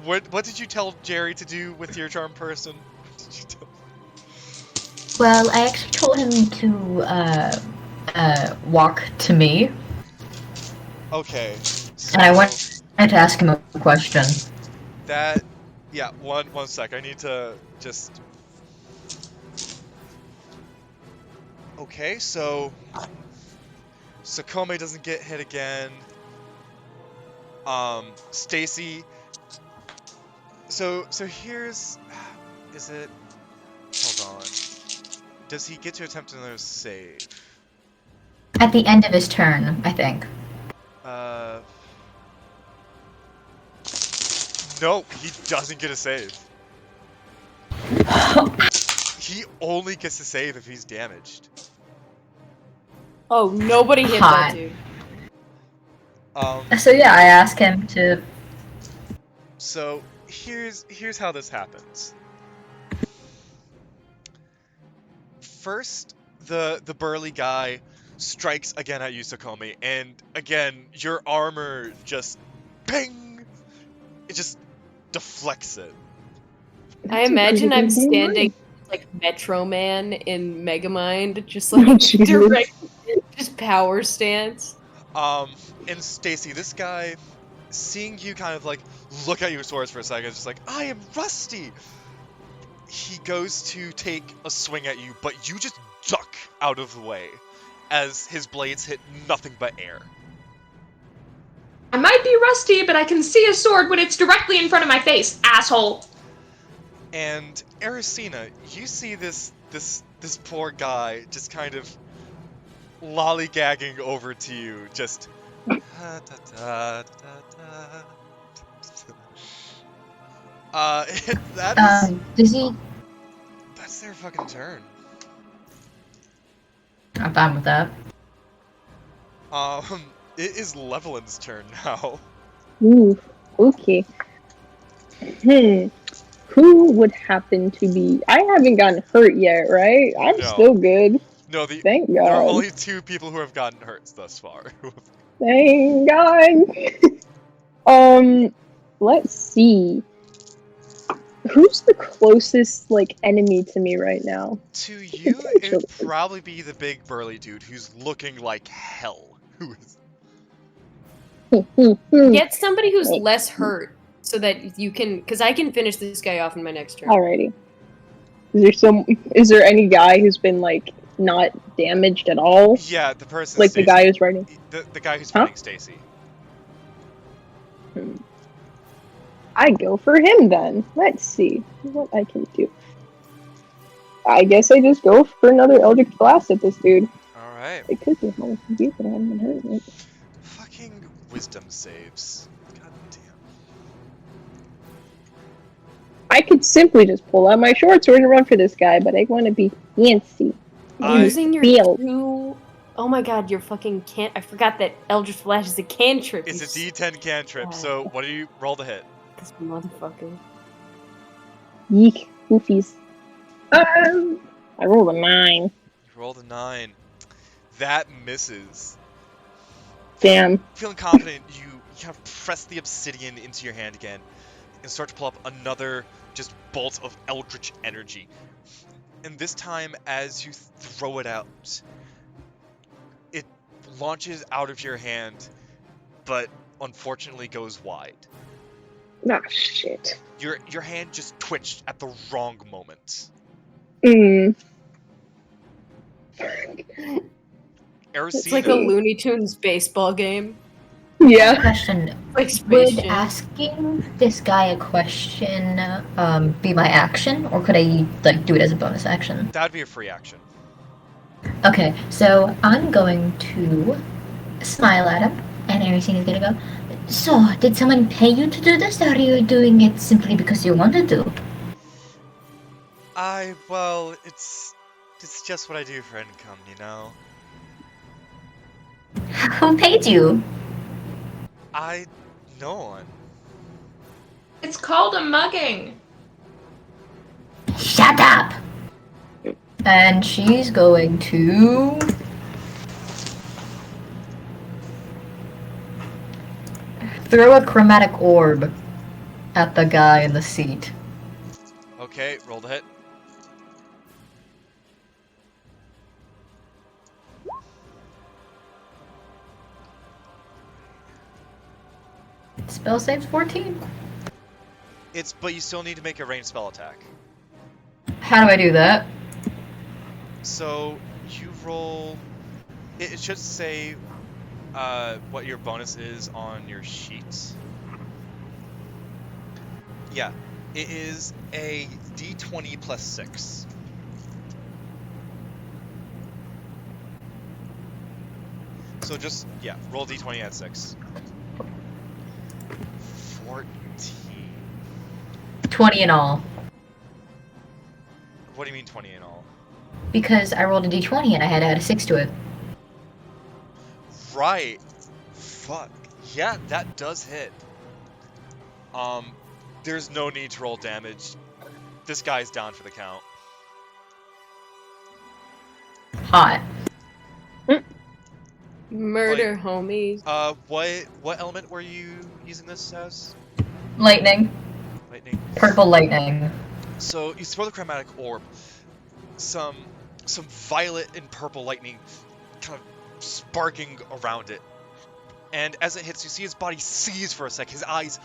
Speaker 1: What did you tell Jerry to do with your charm person? What did you tell...
Speaker 6: Well, I actually told him to walk to me,
Speaker 1: Okay. So
Speaker 6: and I wanted to ask him a question.
Speaker 1: that... Yeah, one sec. I need to just... Okay, so... Xacome doesn't get hit again. Stacy... So here's... Is it... Hold on. Does he get to attempt another save?
Speaker 6: At the end of his turn, I think.
Speaker 1: No, he doesn't get a save. He only gets a save if he's damaged.
Speaker 5: Oh, nobody hit
Speaker 6: Hot.
Speaker 5: that dude.
Speaker 6: So yeah, I asked him to.
Speaker 1: So here's how this happens. First, the burly guy strikes again at you, Xacome, and again your armor just ping. It just deflects it.
Speaker 5: I imagine I'm standing like Metro Man in Megamind, just like
Speaker 3: Jesus.
Speaker 5: direct, just power stance.
Speaker 1: And Stacy, this guy, seeing you kind of like look at your swords for a second, is just like, I am rusty. He goes to take a swing at you, but you just duck out of the way as his blades hit nothing but air.
Speaker 8: I might be rusty, but I can see a sword when it's directly in front of my face, asshole.
Speaker 1: And Ersina, you see this poor guy just kind of lollygagging over to you, just
Speaker 6: Does he?
Speaker 1: that's their fucking turn.
Speaker 6: I'm fine with that.
Speaker 1: It is Levilan's turn now.
Speaker 3: Ooh, okay. Who would happen to be? I haven't gotten hurt yet, right? I'm
Speaker 1: No.
Speaker 3: still good.
Speaker 1: No,
Speaker 3: Thank
Speaker 1: there are
Speaker 3: God.
Speaker 1: only 2 people who have gotten hurt thus far.
Speaker 3: Thank God. Let's see. Who's the closest like enemy to me right now?
Speaker 1: To you, it'd probably be the big burly dude who's looking like hell. Who is?
Speaker 5: Get somebody who's less hurt so that you can, because I can finish this guy off in my next turn.
Speaker 3: Alrighty. Is there any guy who's been like not damaged at all?
Speaker 1: Yeah, the person.
Speaker 3: Like
Speaker 1: Stacy.
Speaker 3: the guy who's riding.
Speaker 1: The guy who's fighting Stacy.
Speaker 3: I go for him then. Let's see what I can do. I guess I just go for another Eldritch Blast at this dude.
Speaker 1: Alright.
Speaker 3: It could be more confused, but I haven't been hurting it.
Speaker 1: Fucking wisdom saves. God damn.
Speaker 3: I could simply just pull out my short sword and run for this guy, but I want to be fancy.
Speaker 5: Using your
Speaker 3: Field.
Speaker 5: two... Oh my god, your fucking can't... I forgot that Eldritch Flash is a cantrip.
Speaker 1: It's a D10 cantrip, so what do you roll to hit?
Speaker 5: This motherfucker.
Speaker 3: Yeek. Goofies. I rolled a 9.
Speaker 1: You rolled a 9. That misses.
Speaker 3: Damn.
Speaker 1: Feeling confident, you kind of press the obsidian into your hand again and start to pull up another just bolt of eldritch energy. And this time, as you throw it out, it launches out of your hand, but unfortunately goes wide.
Speaker 3: Ah, shit.
Speaker 1: Your hand just twitched at the wrong moment.
Speaker 5: It's like a Looney Tunes baseball game.
Speaker 3: Yeah.
Speaker 6: Question.
Speaker 5: Like Space
Speaker 6: Would
Speaker 5: Jam.
Speaker 6: asking this guy a question be my action, or could I like do it as a bonus action?
Speaker 1: That'd be a free action.
Speaker 6: Okay, so I'm going to smile at him, and Ersina's gonna go, so, did someone pay you to do this, or are you doing it simply because you wanted to?
Speaker 1: Well, it's just what I do for income, you know?
Speaker 6: Who paid you?
Speaker 1: No one.
Speaker 8: It's called a mugging.
Speaker 6: Shut up! And she's going to... throw a chromatic orb at the guy in the seat.
Speaker 1: Okay, roll the hit.
Speaker 6: Spell saves 14.
Speaker 1: But you still need to make a ranged spell attack.
Speaker 6: How do I do that?
Speaker 1: So you roll. It should say what your bonus is on your sheet. Yeah, it is a D20 plus 6. So just roll D20 at 6. 14.
Speaker 6: 20 in all.
Speaker 1: What do you mean 20 in all?
Speaker 6: Because I rolled a d20 and I had to add a 6 to it.
Speaker 1: Right. Fuck. Yeah, that does hit. There's no need to roll damage. This guy's down for the count.
Speaker 6: Hot.
Speaker 5: Murder, homies.
Speaker 1: What element were you using this as?
Speaker 6: Lightning.
Speaker 1: Lightning.
Speaker 6: Purple lightning.
Speaker 1: So you throw the chromatic orb. Some violet and purple lightning kind of sparking around it. And as it hits, you see his body seize for a sec. His eyes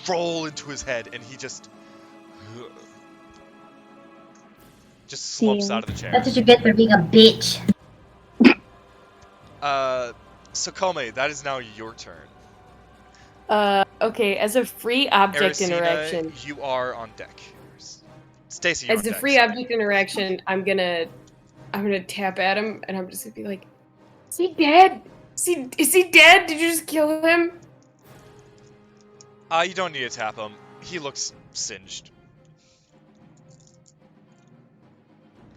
Speaker 1: roll into his head, and he just slumps out of the chair.
Speaker 4: That's what you get for being a bitch.
Speaker 1: Xacome, that is now your turn.
Speaker 5: Okay, as a free object
Speaker 1: Ersina,
Speaker 5: interaction.
Speaker 1: You are on deck. Stacy, you're
Speaker 5: As
Speaker 1: on
Speaker 5: a
Speaker 1: deck,
Speaker 5: free
Speaker 1: sorry.
Speaker 5: object interaction, I'm gonna tap at him, and I'm just gonna be like, "Is he dead? Is he dead? Did you just kill him?"
Speaker 1: You don't need to tap him. He looks singed.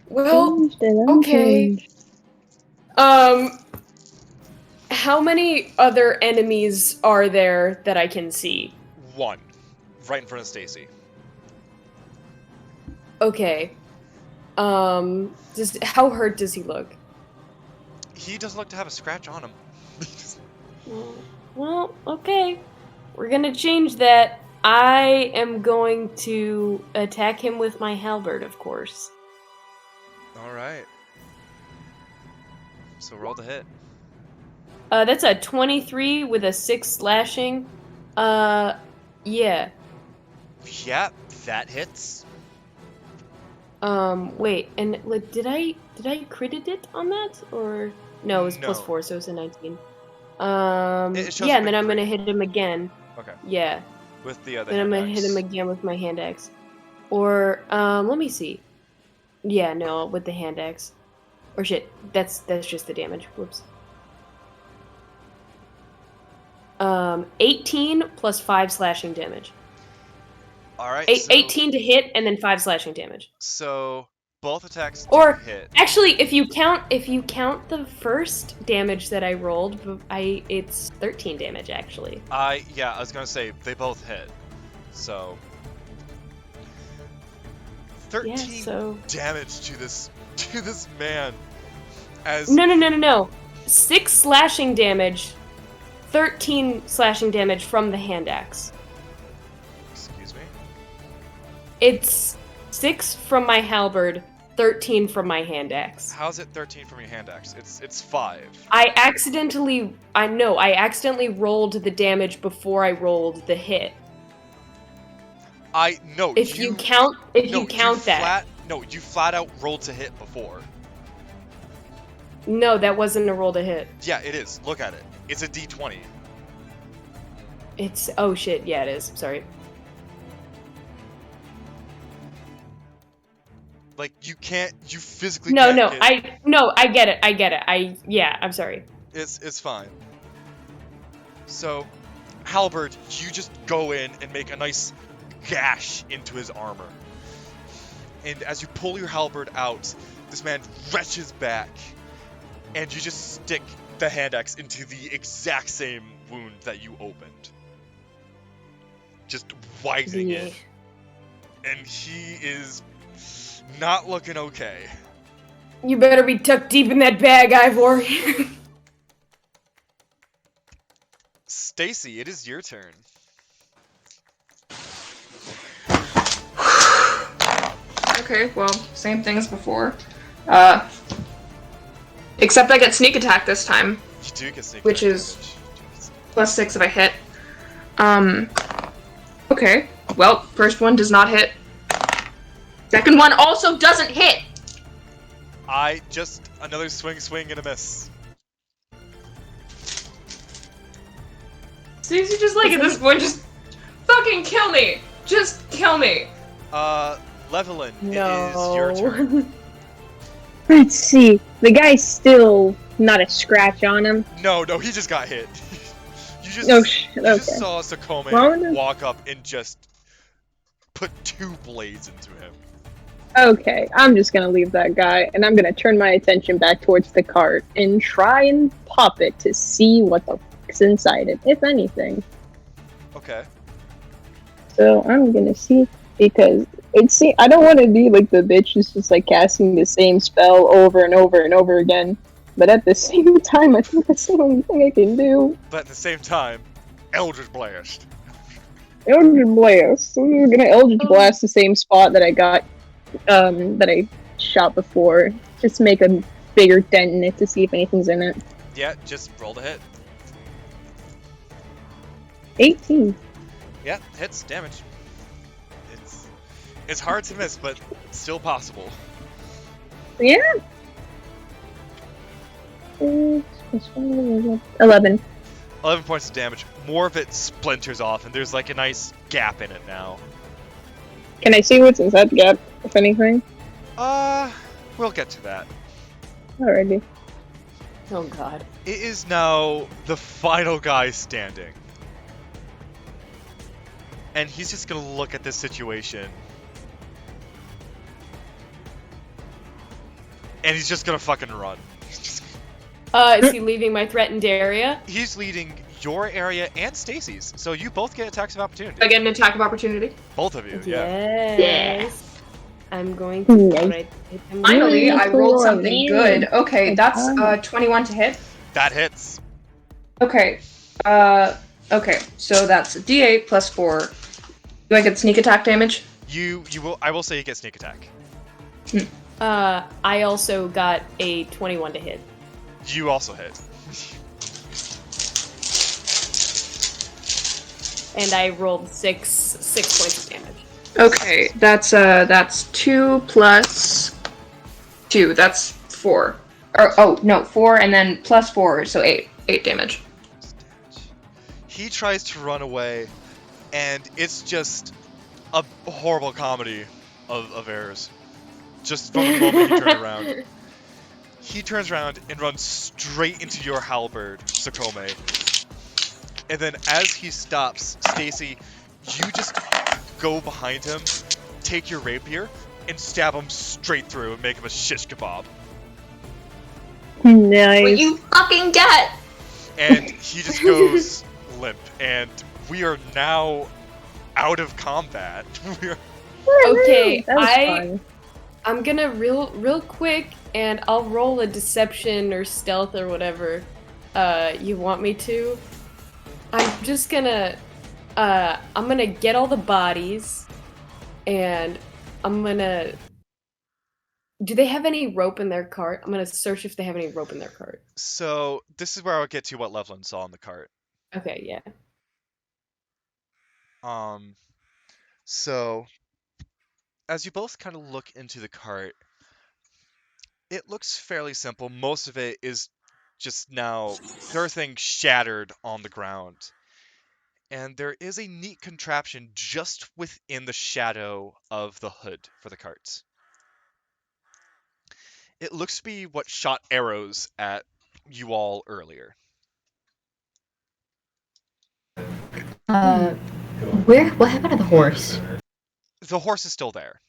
Speaker 5: Well, okay. How many other enemies are there that I can see?
Speaker 1: One. Right in front of Stacy.
Speaker 5: Okay. How hurt does he look?
Speaker 1: He doesn't look to have a scratch on him.
Speaker 5: Well, okay. We're gonna change that. I am going to attack him with my halberd, of course.
Speaker 1: All right. So roll the hit.
Speaker 5: That's a 23 with a 6 slashing. Yeah.
Speaker 1: Yeah, that hits.
Speaker 5: Wait, and like, did I critted it on that, or no? It was
Speaker 1: No.
Speaker 5: +4, so it's a 19.
Speaker 1: It shows
Speaker 5: Yeah,
Speaker 1: up
Speaker 5: and then
Speaker 1: in
Speaker 5: I'm gonna
Speaker 1: green.
Speaker 5: hit him again.
Speaker 1: Okay.
Speaker 5: Yeah,
Speaker 1: With the other
Speaker 5: then I'm gonna
Speaker 1: hand
Speaker 5: hit him
Speaker 1: axe.
Speaker 5: again with my hand axe. Or let me see. Yeah, no, with the hand axe. Or shit, that's just the damage. Whoops. 18 plus 5 slashing damage.
Speaker 1: All right.
Speaker 5: 18 to hit, and then 5 slashing damage.
Speaker 1: So both attacks do
Speaker 5: Or
Speaker 1: hit.
Speaker 5: actually, if you count the first damage that I rolled, it's 13 damage actually.
Speaker 1: I was gonna say they both hit. So 13 damage to this man. As
Speaker 5: No. 6 slashing damage, 13 slashing damage from the hand axe.
Speaker 1: Excuse me.
Speaker 5: It's 6 from my halberd, 13 from my hand axe.
Speaker 1: How's it 13 from your hand axe? It's 5.
Speaker 5: I accidentally rolled the damage before I rolled the hit. If you count that.
Speaker 1: You flat out rolled to hit before.
Speaker 5: No, that wasn't a roll to hit.
Speaker 1: Yeah, it is. Look at it. It's a D20.
Speaker 5: It's oh shit, yeah it is. Sorry.
Speaker 1: Like you physically
Speaker 5: No,
Speaker 1: can't hit.
Speaker 5: I get it. I'm sorry.
Speaker 1: It's fine. So, Halberd, you just go in and make a nice gash into his armor. And as you pull your halberd out, this man retches back, and you just stick the hand axe into the exact same wound that you opened. Just widening it. And he is not looking okay.
Speaker 5: You better be tucked deep in that bag, Ivor.
Speaker 1: Stacy, it is your turn.
Speaker 8: Okay, well, same thing as before. Except I get sneak attack this time.
Speaker 1: You do get sneak
Speaker 8: which
Speaker 1: attack
Speaker 8: is
Speaker 1: damage.
Speaker 8: +6 if I hit. Okay. Well, first one does not hit. Second one also doesn't hit!
Speaker 1: Another swing and a miss.
Speaker 8: Stacy just like at this point, just fucking kill me! Just kill me!
Speaker 1: Levilan,
Speaker 5: No.
Speaker 1: it is your turn.
Speaker 3: Let's see. The guy's still not a scratch on him.
Speaker 1: No, he just got hit. You just saw Xacome walk up and just put 2 blades into him.
Speaker 3: Okay, I'm just gonna leave that guy, and I'm gonna turn my attention back towards the cart and try and pop it to see what the fuck's inside it, if anything.
Speaker 1: Okay.
Speaker 3: So I'm gonna see, because I don't want to be like the bitch who's just like casting the same spell over and over and over again. But at the same time, I think that's the only thing I can do.
Speaker 1: But at the same time, Eldritch Blast.
Speaker 3: Eldritch Blast. So we're gonna Eldritch Blast the same spot that I got, that I shot before. Just make a bigger dent in it to see if anything's in it.
Speaker 1: Yeah, just roll the hit.
Speaker 3: 18.
Speaker 1: Yeah, hits, damage. It's hard to miss, but still possible.
Speaker 3: Yeah. 11.
Speaker 1: 11 points of damage. More of it splinters off, and there's like a nice gap in it now.
Speaker 3: Can I see what's inside the gap, if anything?
Speaker 1: We'll get to that.
Speaker 3: Alrighty.
Speaker 5: Oh god.
Speaker 1: It is now the final guy standing. And he's just gonna look at this situation. And he's just gonna fucking run.
Speaker 5: Is he leaving my threatened area?
Speaker 1: He's leading your area and Stacy's, so you both get attacks of opportunity.
Speaker 8: I get an attack of opportunity.
Speaker 1: Both of you, yeah.
Speaker 5: Yes. I'm going to
Speaker 8: Finally, I rolled something good. Okay, that's 21 to hit.
Speaker 1: That hits.
Speaker 8: Okay. Okay, so that's a D8 plus 4. Do I get sneak attack damage?
Speaker 1: You will. I will say you get sneak attack.
Speaker 5: I also got a 21 to hit.
Speaker 1: You also hit.
Speaker 5: And I rolled six points of damage.
Speaker 8: Okay, that's 2 plus 2. That's 4. Or 4 and then plus 4, so 8. 8 damage.
Speaker 1: He tries to run away, and it's just a horrible comedy of errors. Just from the moment he turned around. He turns around and runs straight into your halberd, Xacome. And then as he stops, Stacy, you just go behind him, take your rapier, and stab him straight through and make him a shish kebab.
Speaker 3: Nice.
Speaker 6: What you fucking get?
Speaker 1: And he just goes limp, and we are now out of combat.
Speaker 5: Okay,
Speaker 3: That was fun.
Speaker 5: I'm gonna real quick, and I'll roll a deception or stealth or whatever you want me to. I'm just gonna I'm gonna get all the bodies, and I'm gonna. Do they have any rope in their cart? I'm gonna search if they have any rope in their cart.
Speaker 1: So this is where I'll get to what Levilan saw in the cart.
Speaker 5: Okay, yeah.
Speaker 1: So as you both kind of look into the cart, it looks fairly simple. Most of it is just now everything shattered on the ground. And there is a neat contraption just within the shadow of the hood for the carts. It looks to be what shot arrows at you all earlier.
Speaker 6: What happened to the horse?
Speaker 1: The horse is still there.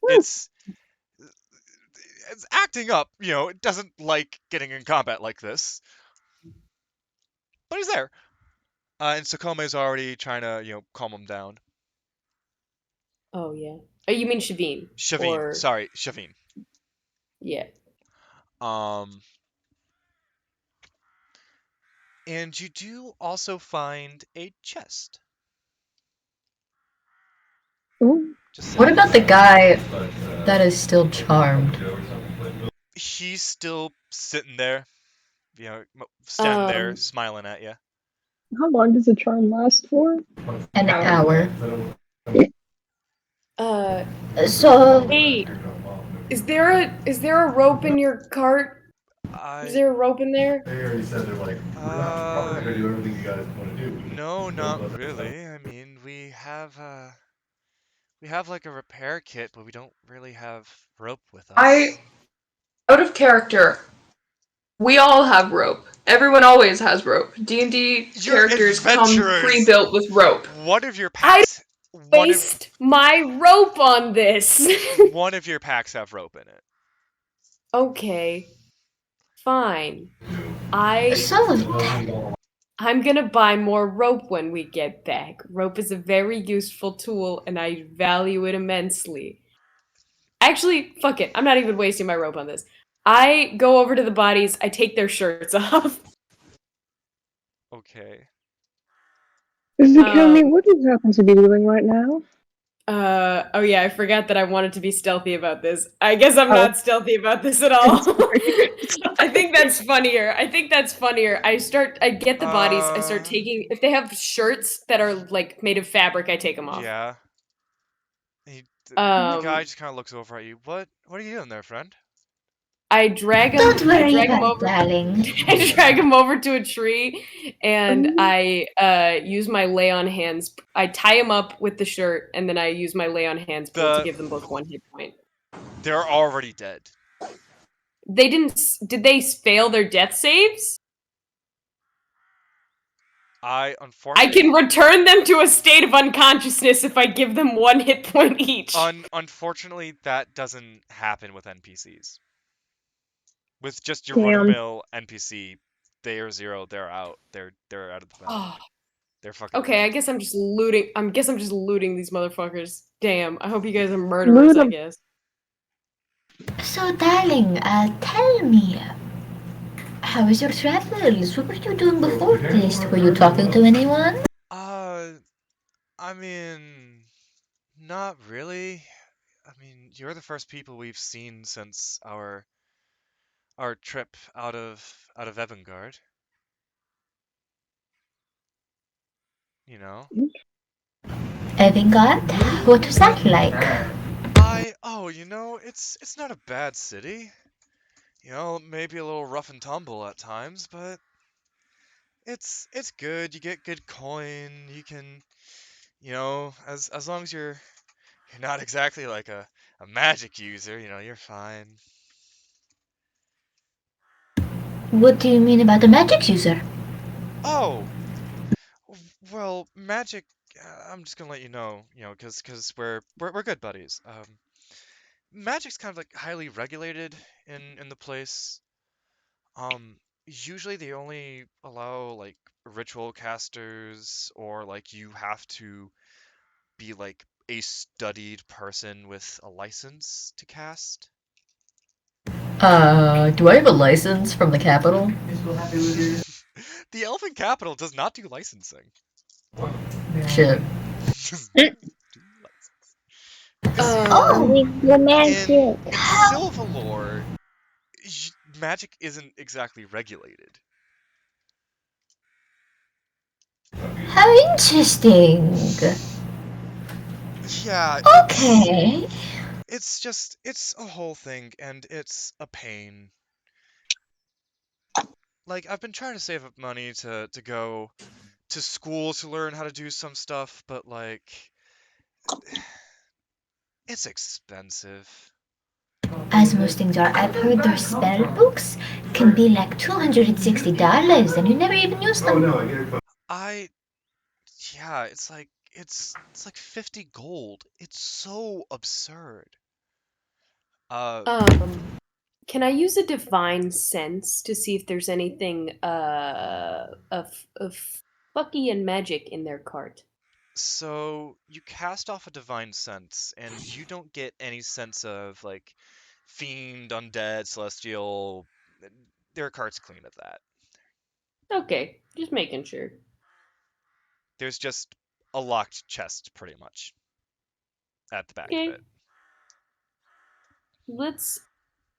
Speaker 1: It's acting up, it doesn't like getting in combat like this. But he's there. And Xacome is already trying to, calm him down.
Speaker 5: Oh, yeah. Oh, you mean Shavine?
Speaker 1: Shavine, sorry, Shavine.
Speaker 5: Yeah.
Speaker 1: And you do also find a chest.
Speaker 3: Ooh.
Speaker 6: What about the guy that is still charmed?
Speaker 1: He's still sitting there, standing there, smiling at you.
Speaker 3: How long does the charm last for?
Speaker 6: An hour.
Speaker 7: So
Speaker 5: Hey, is there a rope in your cart? Is there a rope in there?
Speaker 9: They already said they're like, we're not gonna do everything you guys want to do.
Speaker 1: No, not really. I mean, we have like a repair kit, but we don't really have rope with us.
Speaker 8: Out of character, we all have rope. Everyone always has rope. D&D
Speaker 1: You're
Speaker 8: characters come
Speaker 1: adventurers.
Speaker 8: pre-built with rope.
Speaker 1: One of your packs.
Speaker 5: Waste my rope on this.
Speaker 1: One of your packs have rope in it.
Speaker 5: Okay. Fine.
Speaker 7: So
Speaker 5: I'm gonna buy more rope when we get back. Rope is a very useful tool, and I value it immensely. Actually, fuck it. I'm not even wasting my rope on this. I go over to the bodies, I take their shirts off.
Speaker 1: Okay.
Speaker 3: Xacome, what do you happen to be doing right now?
Speaker 5: Oh yeah, I forgot that I wanted to be stealthy about this. I guess I'm not stealthy about this at all. I think that's funnier. I get the bodies, I start taking, if they have shirts that are like made of fabric, I take them off.
Speaker 1: Yeah. The guy just kind of looks over at you. What are you doing there, friend?
Speaker 5: I drag him.
Speaker 7: don't worry
Speaker 5: I drag him
Speaker 7: about
Speaker 5: over.
Speaker 7: darling.
Speaker 5: I drag him over to a tree, and I use my lay on hands. I tie him up with the shirt, and then I use my lay on hands to give them both 1 hit point.
Speaker 1: They're already dead.
Speaker 5: They didn't. Did they fail their death saves?
Speaker 1: Unfortunately,
Speaker 5: I can return them to a state of unconsciousness if I give them 1 hit point each.
Speaker 1: Unfortunately, that doesn't happen with NPCs. With just your
Speaker 3: Damn.
Speaker 1: run-of-the-mill NPC, they are 0. They're out. They're out of the battle.
Speaker 5: Oh.
Speaker 1: They're fucking.
Speaker 5: Okay,
Speaker 1: dead.
Speaker 5: I guess I'm just looting. I'm just looting these motherfuckers. Damn. I hope you guys are murderers. I guess.
Speaker 7: So darling, tell me, how was your travels? What were you doing before this? Were you talking to anyone?
Speaker 1: I mean, not really. I mean, you're the first people we've seen since our trip out of Ebbonguard. You know?
Speaker 7: Ebbonguard? What was that like?
Speaker 1: It's not a bad city. Maybe a little rough and tumble at times, but it's good. You get good coin. You can, as long as you're not exactly like a magic user, you're fine.
Speaker 7: What do you mean about a magic user?
Speaker 1: Oh, well, magic. I'm just gonna let you know, because we're good buddies. Magic's kind of like highly regulated in the place. Usually they only allow like ritual casters, or like you have to be like a studied person with a license to cast.
Speaker 6: Do I have a license from the capital?
Speaker 1: The Elven capital does not do licensing.
Speaker 6: Shit.
Speaker 1: Does not do licensing.
Speaker 4: Oh, the magic.
Speaker 1: In Sylvalore, magic isn't exactly regulated.
Speaker 7: How interesting.
Speaker 1: Yeah,
Speaker 7: Okay.
Speaker 1: it's a whole thing, and it's a pain. Like, I've been trying to save up money to go to school to learn how to do some stuff, but like, it's expensive.
Speaker 7: As most things are, I've heard their spell books can be like $260 and you never even use them.
Speaker 1: Yeah, it's like 50 gold. It's so absurd.
Speaker 5: Can I use a divine sense to see if there's anything of fucky and magic in their cart?
Speaker 1: So you cast off a divine sense, and you don't get any sense of like fiend, undead, celestial. Their cart's clean of that.
Speaker 5: Okay, just making sure.
Speaker 1: There's just a locked chest, pretty much, at the back of
Speaker 5: Okay.
Speaker 1: it.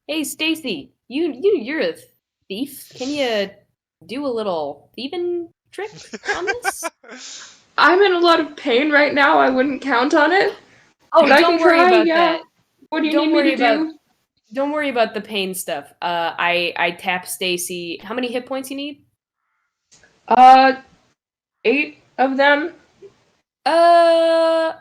Speaker 5: Hey, Stacy, you're a thief. Can you do a little thieving trick on this?
Speaker 8: I'm in a lot of pain right now. I wouldn't count on it.
Speaker 5: Oh,
Speaker 8: But I
Speaker 5: don't
Speaker 8: can
Speaker 5: worry
Speaker 8: try,
Speaker 5: about
Speaker 8: yeah.
Speaker 5: that.
Speaker 8: What do you
Speaker 5: Don't
Speaker 8: need me
Speaker 5: worry
Speaker 8: to do?
Speaker 5: Don't worry about the pain stuff. I tap Stacy. How many hit points you need?
Speaker 8: 8 of them.
Speaker 5: Uh,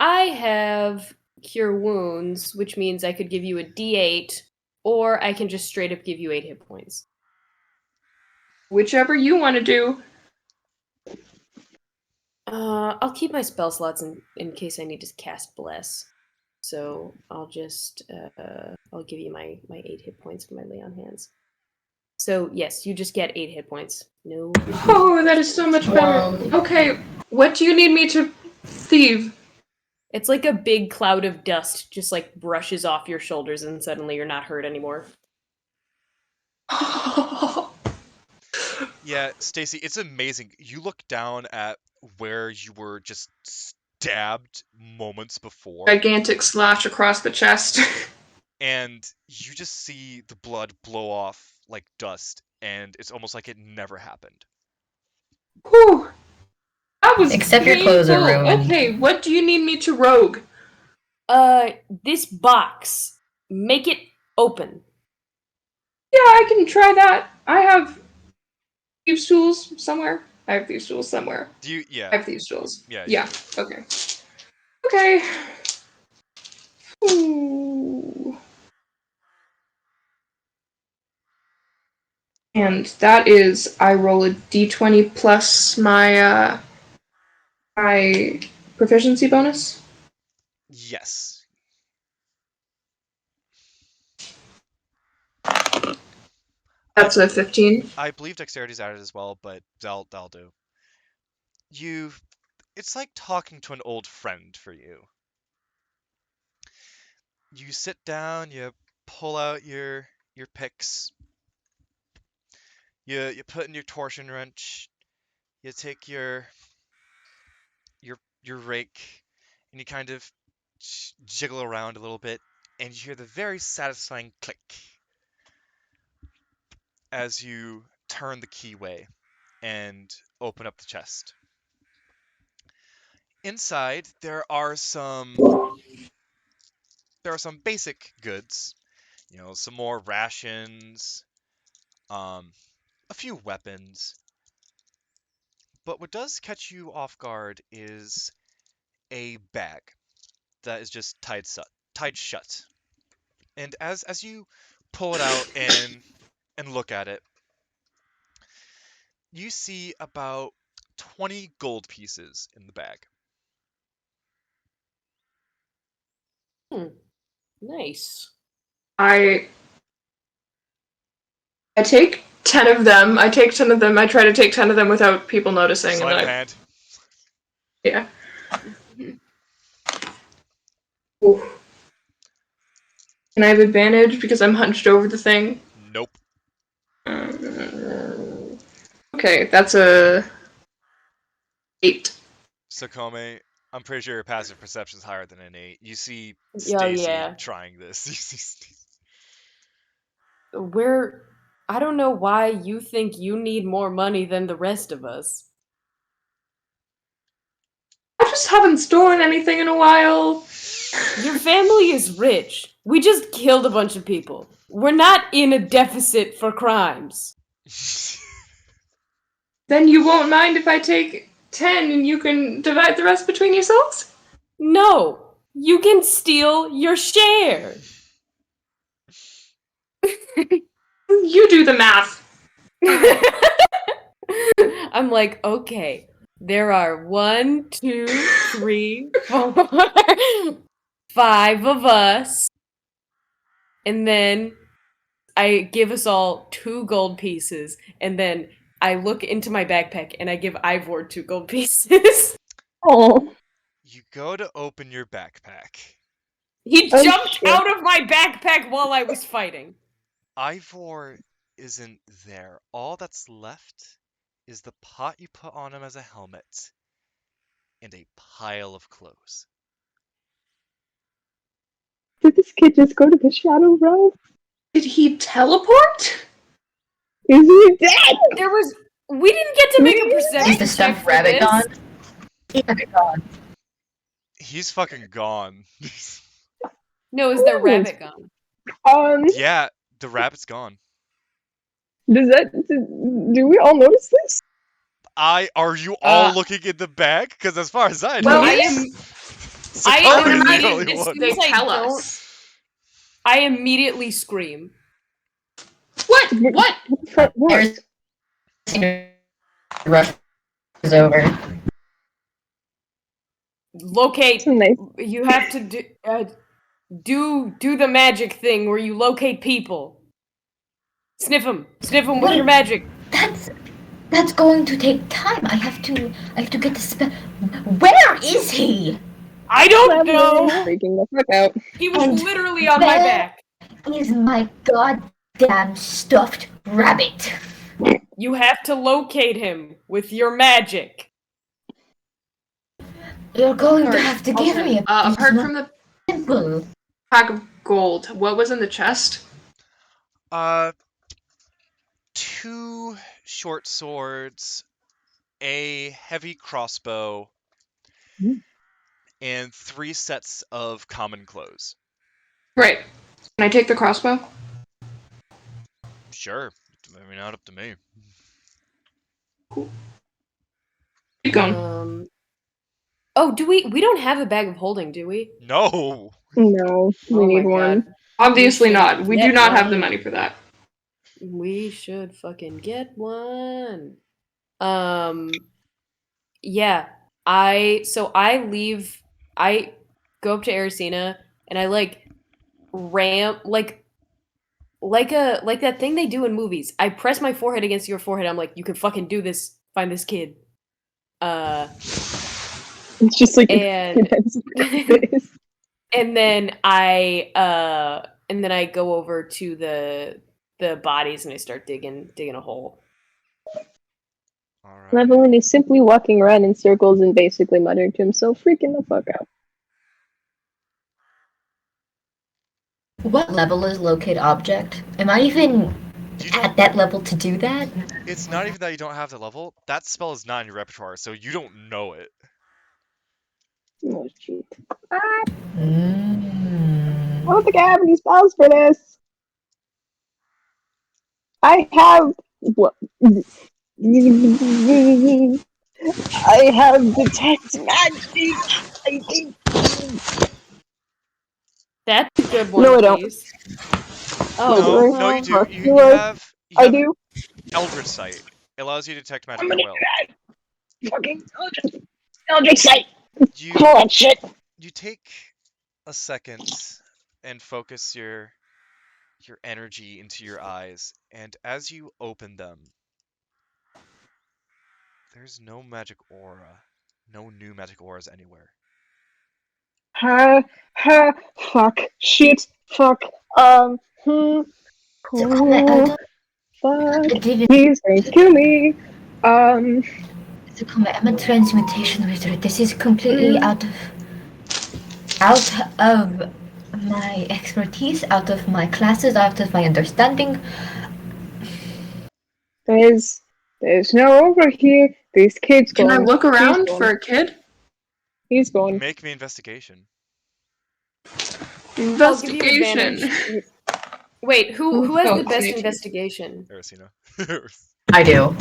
Speaker 5: I have Cure Wounds, which means I could give you a D8, or I can just straight up give you 8 hit points.
Speaker 8: Whichever you want to do.
Speaker 5: I'll keep my spell slots in case I need to cast Bless. So I'll just I'll give you my 8 hit points for my lay on hands. So yes, you just get 8 hit points. No.
Speaker 8: Oh, that is so much better. Okay, what do you need me to thieve?
Speaker 5: It's like a big cloud of dust just like brushes off your shoulders and suddenly you're not hurt anymore.
Speaker 1: Yeah, Stacy, it's amazing. You look down at where you were just stabbed moments before,
Speaker 8: Gigantic slash across the chest.
Speaker 1: and you just see the blood blow off like dust, and it's almost like it never happened.
Speaker 8: Whew. That was
Speaker 6: Except your
Speaker 8: painful.
Speaker 6: clothes are ruined.
Speaker 8: Okay, what do you need me to rogue?
Speaker 5: This box, make it open.
Speaker 8: Yeah, I can try that. I have thieves' tools somewhere. I have thieves' tools somewhere.
Speaker 1: Do you? Yeah.
Speaker 8: I have thieves' tools.
Speaker 1: Yeah.
Speaker 8: Yeah. Okay. Okay. Ooh. And that is, I roll a d20 plus my my proficiency bonus.
Speaker 1: Yes.
Speaker 8: That's a 15.
Speaker 1: I believe dexterity's added as well, but that'll do. It's like talking to an old friend for you. You sit down, you pull out your picks, you put in your torsion wrench, you take your your rake, and you kind of jiggle around a little bit, and you hear the very satisfying click as you turn the keyway and open up the chest. Inside there are some basic goods, some more rations, a few weapons. But what does catch you off guard is a bag that is just tied shut. And as you pull it out and look at it, you see about 20 gold pieces in the bag.
Speaker 5: Nice.
Speaker 8: I take 10 of them. I take 10 of them. I try to take 10 of them without people noticing.
Speaker 1: Sleight
Speaker 8: and
Speaker 1: of
Speaker 8: then
Speaker 1: hand.
Speaker 8: Yeah. Ooh. Can I have advantage because I'm hunched over the thing?
Speaker 1: Nope.
Speaker 8: Okay, that's a 8.
Speaker 1: Xacome, I'm pretty sure your passive perception is higher than an 8. You see
Speaker 5: Oh,
Speaker 1: Stacy
Speaker 5: yeah.
Speaker 1: trying this. You see Stacy.
Speaker 5: I don't know why you think you need more money than the rest of us.
Speaker 8: I just haven't stolen anything in a while.
Speaker 5: Your family is rich. We just killed a bunch of people. We're not in a deficit for crimes.
Speaker 8: Then you won't mind if I take 10 and you can divide the rest between yourselves?
Speaker 5: No, you can steal your share.
Speaker 8: You do the math.
Speaker 5: I'm like, okay, there are 1, 2, 3, 4, 5 of us. And then I give us all 2 gold pieces. And then I look into my backpack and I give Ivor 2 gold pieces.
Speaker 3: Oh.
Speaker 1: You go to open your backpack.
Speaker 5: He
Speaker 3: Oh,
Speaker 5: jumped
Speaker 3: shit.
Speaker 5: out of my backpack while I was fighting.
Speaker 1: Ivor isn't there. All that's left is the pot you put on him as a helmet and a pile of clothes.
Speaker 3: Did this kid just go to the Shadow Realm?
Speaker 8: Did he teleport?
Speaker 3: Is he dead?
Speaker 5: We didn't get to make a perception
Speaker 6: Is the
Speaker 5: check
Speaker 6: stuffed
Speaker 5: for
Speaker 6: rabbit
Speaker 5: this.
Speaker 6: gone? Rabbit gone.
Speaker 1: He's fucking gone.
Speaker 5: No, is their rabbit gone?
Speaker 1: Yeah, the rabbit's gone.
Speaker 3: Do we all notice this?
Speaker 1: Are you all looking in the bag? Because as far as I know,
Speaker 8: Well,
Speaker 5: I am
Speaker 1: Xacome's the
Speaker 5: immediately-
Speaker 1: only
Speaker 5: as
Speaker 1: one.
Speaker 5: soon
Speaker 8: They
Speaker 5: as I
Speaker 8: tell
Speaker 5: don't-
Speaker 8: us.
Speaker 5: I immediately scream.
Speaker 8: What? What?
Speaker 3: What?
Speaker 6: Rush is over.
Speaker 5: Locate.
Speaker 3: That's nice.
Speaker 5: You have to do the magic thing where you locate people. Sniff them with your magic.
Speaker 7: That's going to take time. I have to get the spell. Where is he?
Speaker 5: I don't know.
Speaker 3: Freaking the fuck out.
Speaker 5: He was
Speaker 7: And
Speaker 5: literally on my
Speaker 7: where
Speaker 5: back.
Speaker 7: is my goddamn stuffed rabbit?
Speaker 5: You have to locate him with your magic.
Speaker 7: You're going to have to give me a
Speaker 8: Apart from the
Speaker 7: simple.
Speaker 8: pack of gold, what was in the chest?
Speaker 1: 2 short swords, a heavy crossbow, and 3 sets of common clothes.
Speaker 8: Right. Can I take the crossbow?
Speaker 1: Sure. I mean, not up to me.
Speaker 8: Keep going.
Speaker 5: Oh, do we don't have a bag of holding, do we?
Speaker 1: No.
Speaker 3: No, we need one.
Speaker 5: God.
Speaker 8: Obviously
Speaker 5: We should
Speaker 8: not. We do
Speaker 5: get
Speaker 8: not have the
Speaker 5: one.
Speaker 8: money for that.
Speaker 5: We should fucking get one. Yeah. I go up to Ersina and I ramp like that thing they do in movies. I press my forehead against your forehead. I'm like, you can fucking do this. Find this kid.
Speaker 3: It's just like
Speaker 5: and and then I go over to the bodies and I start digging a hole.
Speaker 1: Alright.
Speaker 3: Levilan is simply walking around in circles and basically muttering to himself, freaking the fuck out.
Speaker 6: What level is locate object? Am I even at that level to do that?
Speaker 1: It's not even that you don't have the level. That spell is not in your repertoire, so you don't know it.
Speaker 3: Oh, shit.
Speaker 6: Mm.
Speaker 3: I don't think I have any spells for this. I have what? I have detect magic. I think.
Speaker 5: That's a good one,
Speaker 3: No, I don't.
Speaker 5: please.
Speaker 1: No,
Speaker 3: do
Speaker 1: no, you do.
Speaker 3: Fuck
Speaker 1: You
Speaker 3: you, I
Speaker 1: have
Speaker 3: do.
Speaker 1: Eldritch Sight. It allows you to detect magic
Speaker 3: I'm
Speaker 1: at
Speaker 3: gonna
Speaker 1: will.
Speaker 3: do that. Fucking Eldritch Sight.
Speaker 1: You
Speaker 3: Pull that shit.
Speaker 1: you take a second and focus your energy into your eyes, and as you open them, there's no magic aura. No new magic auras anywhere.
Speaker 3: Fuck, shit, fuck,
Speaker 6: So,
Speaker 3: oh, fuck, please don't kill me,
Speaker 6: I'm a transmutation wizard. This is completely out of my expertise, out of my classes, out of my understanding.
Speaker 3: there's no over here, this kid's
Speaker 2: Can
Speaker 3: gone.
Speaker 2: I look
Speaker 3: He's
Speaker 2: around
Speaker 3: gone.
Speaker 2: for a kid?
Speaker 3: He's gone.
Speaker 1: Make me investigation.
Speaker 2: Investigation.
Speaker 5: advantage. Wait, who has the best
Speaker 2: nature.
Speaker 5: investigation?
Speaker 1: Ersina.
Speaker 6: I do.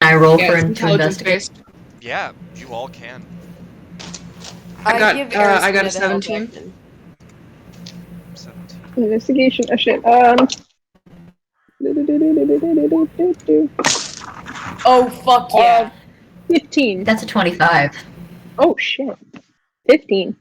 Speaker 6: I roll
Speaker 2: Yeah,
Speaker 6: for
Speaker 2: it's
Speaker 6: to
Speaker 2: intelligence
Speaker 6: investigate.
Speaker 2: based.
Speaker 1: Yeah, you all can.
Speaker 2: I
Speaker 5: give
Speaker 2: got a
Speaker 5: Ersina the help
Speaker 2: 17.
Speaker 5: action.
Speaker 1: 17.
Speaker 3: Investigation, oh shit,
Speaker 5: Oh, fuck yeah.
Speaker 3: 15.
Speaker 6: That's a 25.
Speaker 3: Oh shit. 15.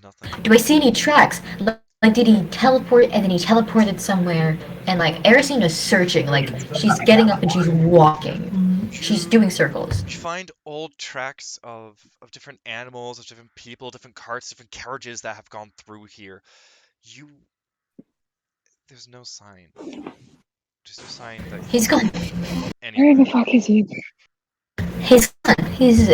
Speaker 1: Nothing.
Speaker 6: Do I see any tracks? Like, did he teleport and then he teleported somewhere? And like, Ersina's searching. Like, she's getting up and she's walking. She's doing circles.
Speaker 1: You find old tracks of different animals, of different people, different carts, different carriages that have gone through here. There's no sign. There's no sign that
Speaker 6: He's gone.
Speaker 3: Where the fuck is he?
Speaker 6: He's gone. He's.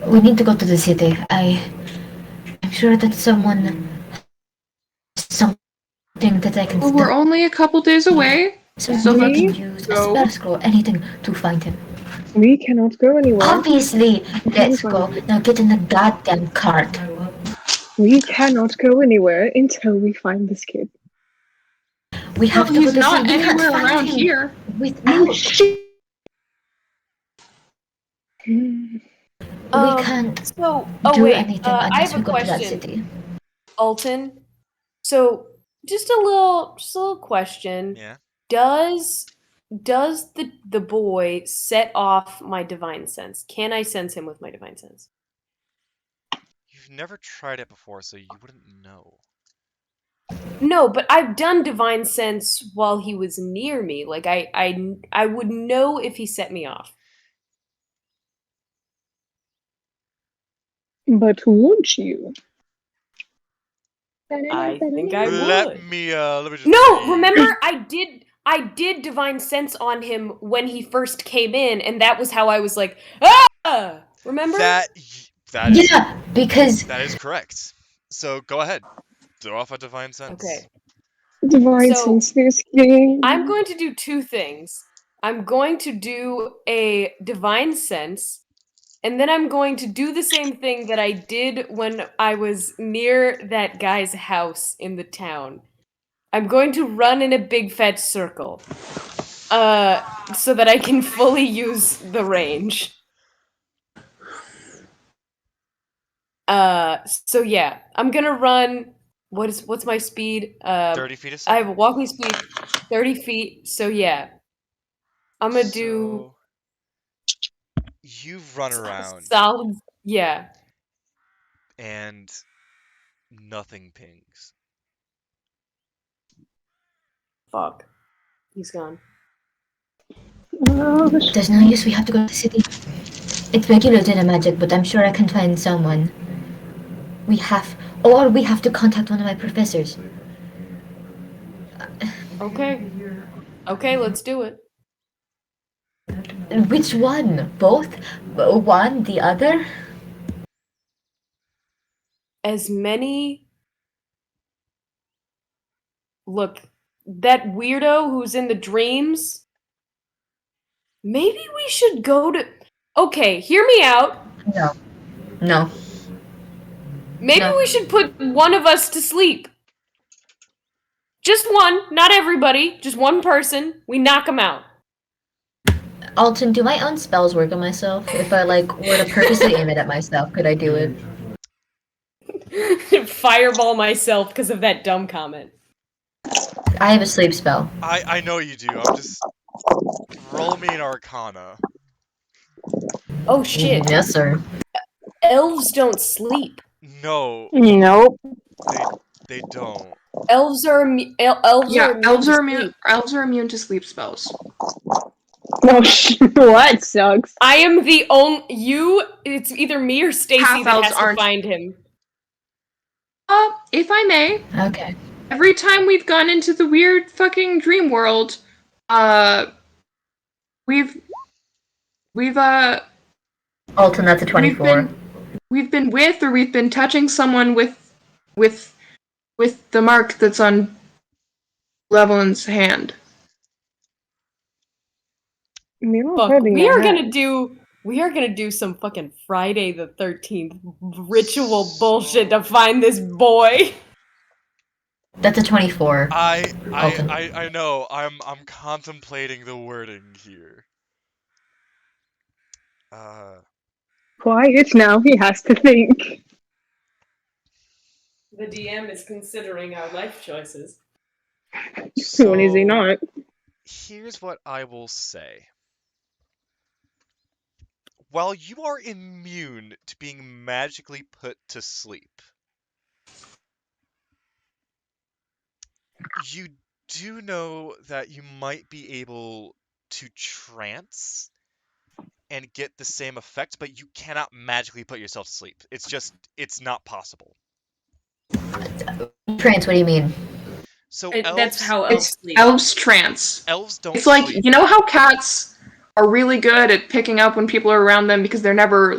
Speaker 6: We need to go to the city. I'm sure that something that I can.
Speaker 2: Well, we're only a couple days away.
Speaker 6: So I can use a spell scroll, anything to find him.
Speaker 3: We cannot go anywhere.
Speaker 6: Obviously, let's go. Now get in the goddamn cart.
Speaker 3: We cannot go anywhere until we find this kid.
Speaker 6: We have to go
Speaker 2: He's
Speaker 6: to
Speaker 2: not
Speaker 6: the city. We can't
Speaker 2: anywhere
Speaker 6: find
Speaker 2: around
Speaker 6: him
Speaker 2: here.
Speaker 6: without.
Speaker 3: Hmm.
Speaker 6: We can't do anything
Speaker 5: I
Speaker 6: unless
Speaker 5: have
Speaker 6: we
Speaker 5: a
Speaker 6: go to that
Speaker 5: question.
Speaker 6: city.
Speaker 5: Alton. So, just a little question.
Speaker 1: Yeah.
Speaker 5: Does the boy set off my divine sense? Can I sense him with my divine sense?
Speaker 1: You've never tried it before, so you wouldn't know.
Speaker 5: No, but I've done divine sense while he was near me. Like I would know if he set me off.
Speaker 3: But won't you?
Speaker 5: I think I would.
Speaker 1: Let me just
Speaker 5: No,
Speaker 1: see.
Speaker 5: remember I did divine sense on him when he first came in, and that was how I was like, ah! Remember?
Speaker 1: That is,
Speaker 6: Yeah, because
Speaker 1: that is correct. So go ahead. Throw off a divine sense.
Speaker 5: Okay.
Speaker 3: Divine
Speaker 5: So,
Speaker 3: sense this game.
Speaker 5: I'm going to do two things. I'm going to do a divine sense, and then I'm going to do the same thing that I did when I was near that guy's house in the town. I'm going to run in a big fat circle. So that I can fully use the range. So yeah, I'm gonna run. What's my speed?
Speaker 1: 30 feet a
Speaker 5: I
Speaker 1: second.
Speaker 5: have a walking speed 30 feet. So yeah, I'm gonna do
Speaker 1: You run around
Speaker 5: solid. Yeah.
Speaker 1: and nothing pings.
Speaker 5: Fuck. He's gone.
Speaker 6: there's no use. We have to go to the city. It's regulated magic, but I'm sure I can find someone. We have to contact one of my professors.
Speaker 5: Okay. Okay, let's do it.
Speaker 6: Which one? Both? One, the other?
Speaker 5: As many. Look, that weirdo who's in the dreams. Maybe we should go to. Okay, hear me out.
Speaker 6: No.
Speaker 5: Maybe
Speaker 6: No.
Speaker 5: we should put one of us to sleep. Just one, not everybody. Just one person. We knock him out.
Speaker 6: Alton, do my own spells work on myself? If I, were to purposely aim it at myself, could I do it?
Speaker 5: Fireball myself because of that dumb comment.
Speaker 6: I have a sleep spell.
Speaker 1: I know you do. I'm just roll me an Arcana.
Speaker 5: Oh shit.
Speaker 6: Yes, sir.
Speaker 5: Elves don't sleep.
Speaker 1: No,
Speaker 3: Nope.
Speaker 1: they don't.
Speaker 5: Elves are elves
Speaker 8: Yeah,
Speaker 5: are immune
Speaker 8: elves
Speaker 5: to
Speaker 8: are
Speaker 5: sleep.
Speaker 8: immune. Elves are immune to sleep spells.
Speaker 3: No, what sucks?
Speaker 5: I am the only It's either me or Stacy that
Speaker 8: Half-elves
Speaker 5: has to
Speaker 8: aren't.
Speaker 5: find him.
Speaker 8: If I may,
Speaker 6: Okay.
Speaker 8: every time we've gone into the weird fucking dream world, we've
Speaker 6: Alton, that's a 24.
Speaker 8: we've been with or we've been touching someone with the mark that's on Levilan's hand.
Speaker 5: Fuck, we are gonna do some fucking Friday the 13th ritual bullshit to find this boy.
Speaker 6: That's a 24.
Speaker 1: I know. I'm contemplating the wording here.
Speaker 3: Quiet now, he has to think.
Speaker 5: The DM is considering our life choices.
Speaker 3: When is he not?
Speaker 1: Here's what I will say. While you are immune to being magically put to sleep, you do know that you might be able to trance and get the same effect, but you cannot magically put yourself to sleep. It's not possible.
Speaker 6: Trance, what do you mean?
Speaker 1: So
Speaker 5: That's how elves
Speaker 8: It's
Speaker 5: sleep.
Speaker 8: elves trance.
Speaker 1: Elves don't
Speaker 8: It's like,
Speaker 1: sleep.
Speaker 8: you know how cats are really good at picking up when people are around them because they're never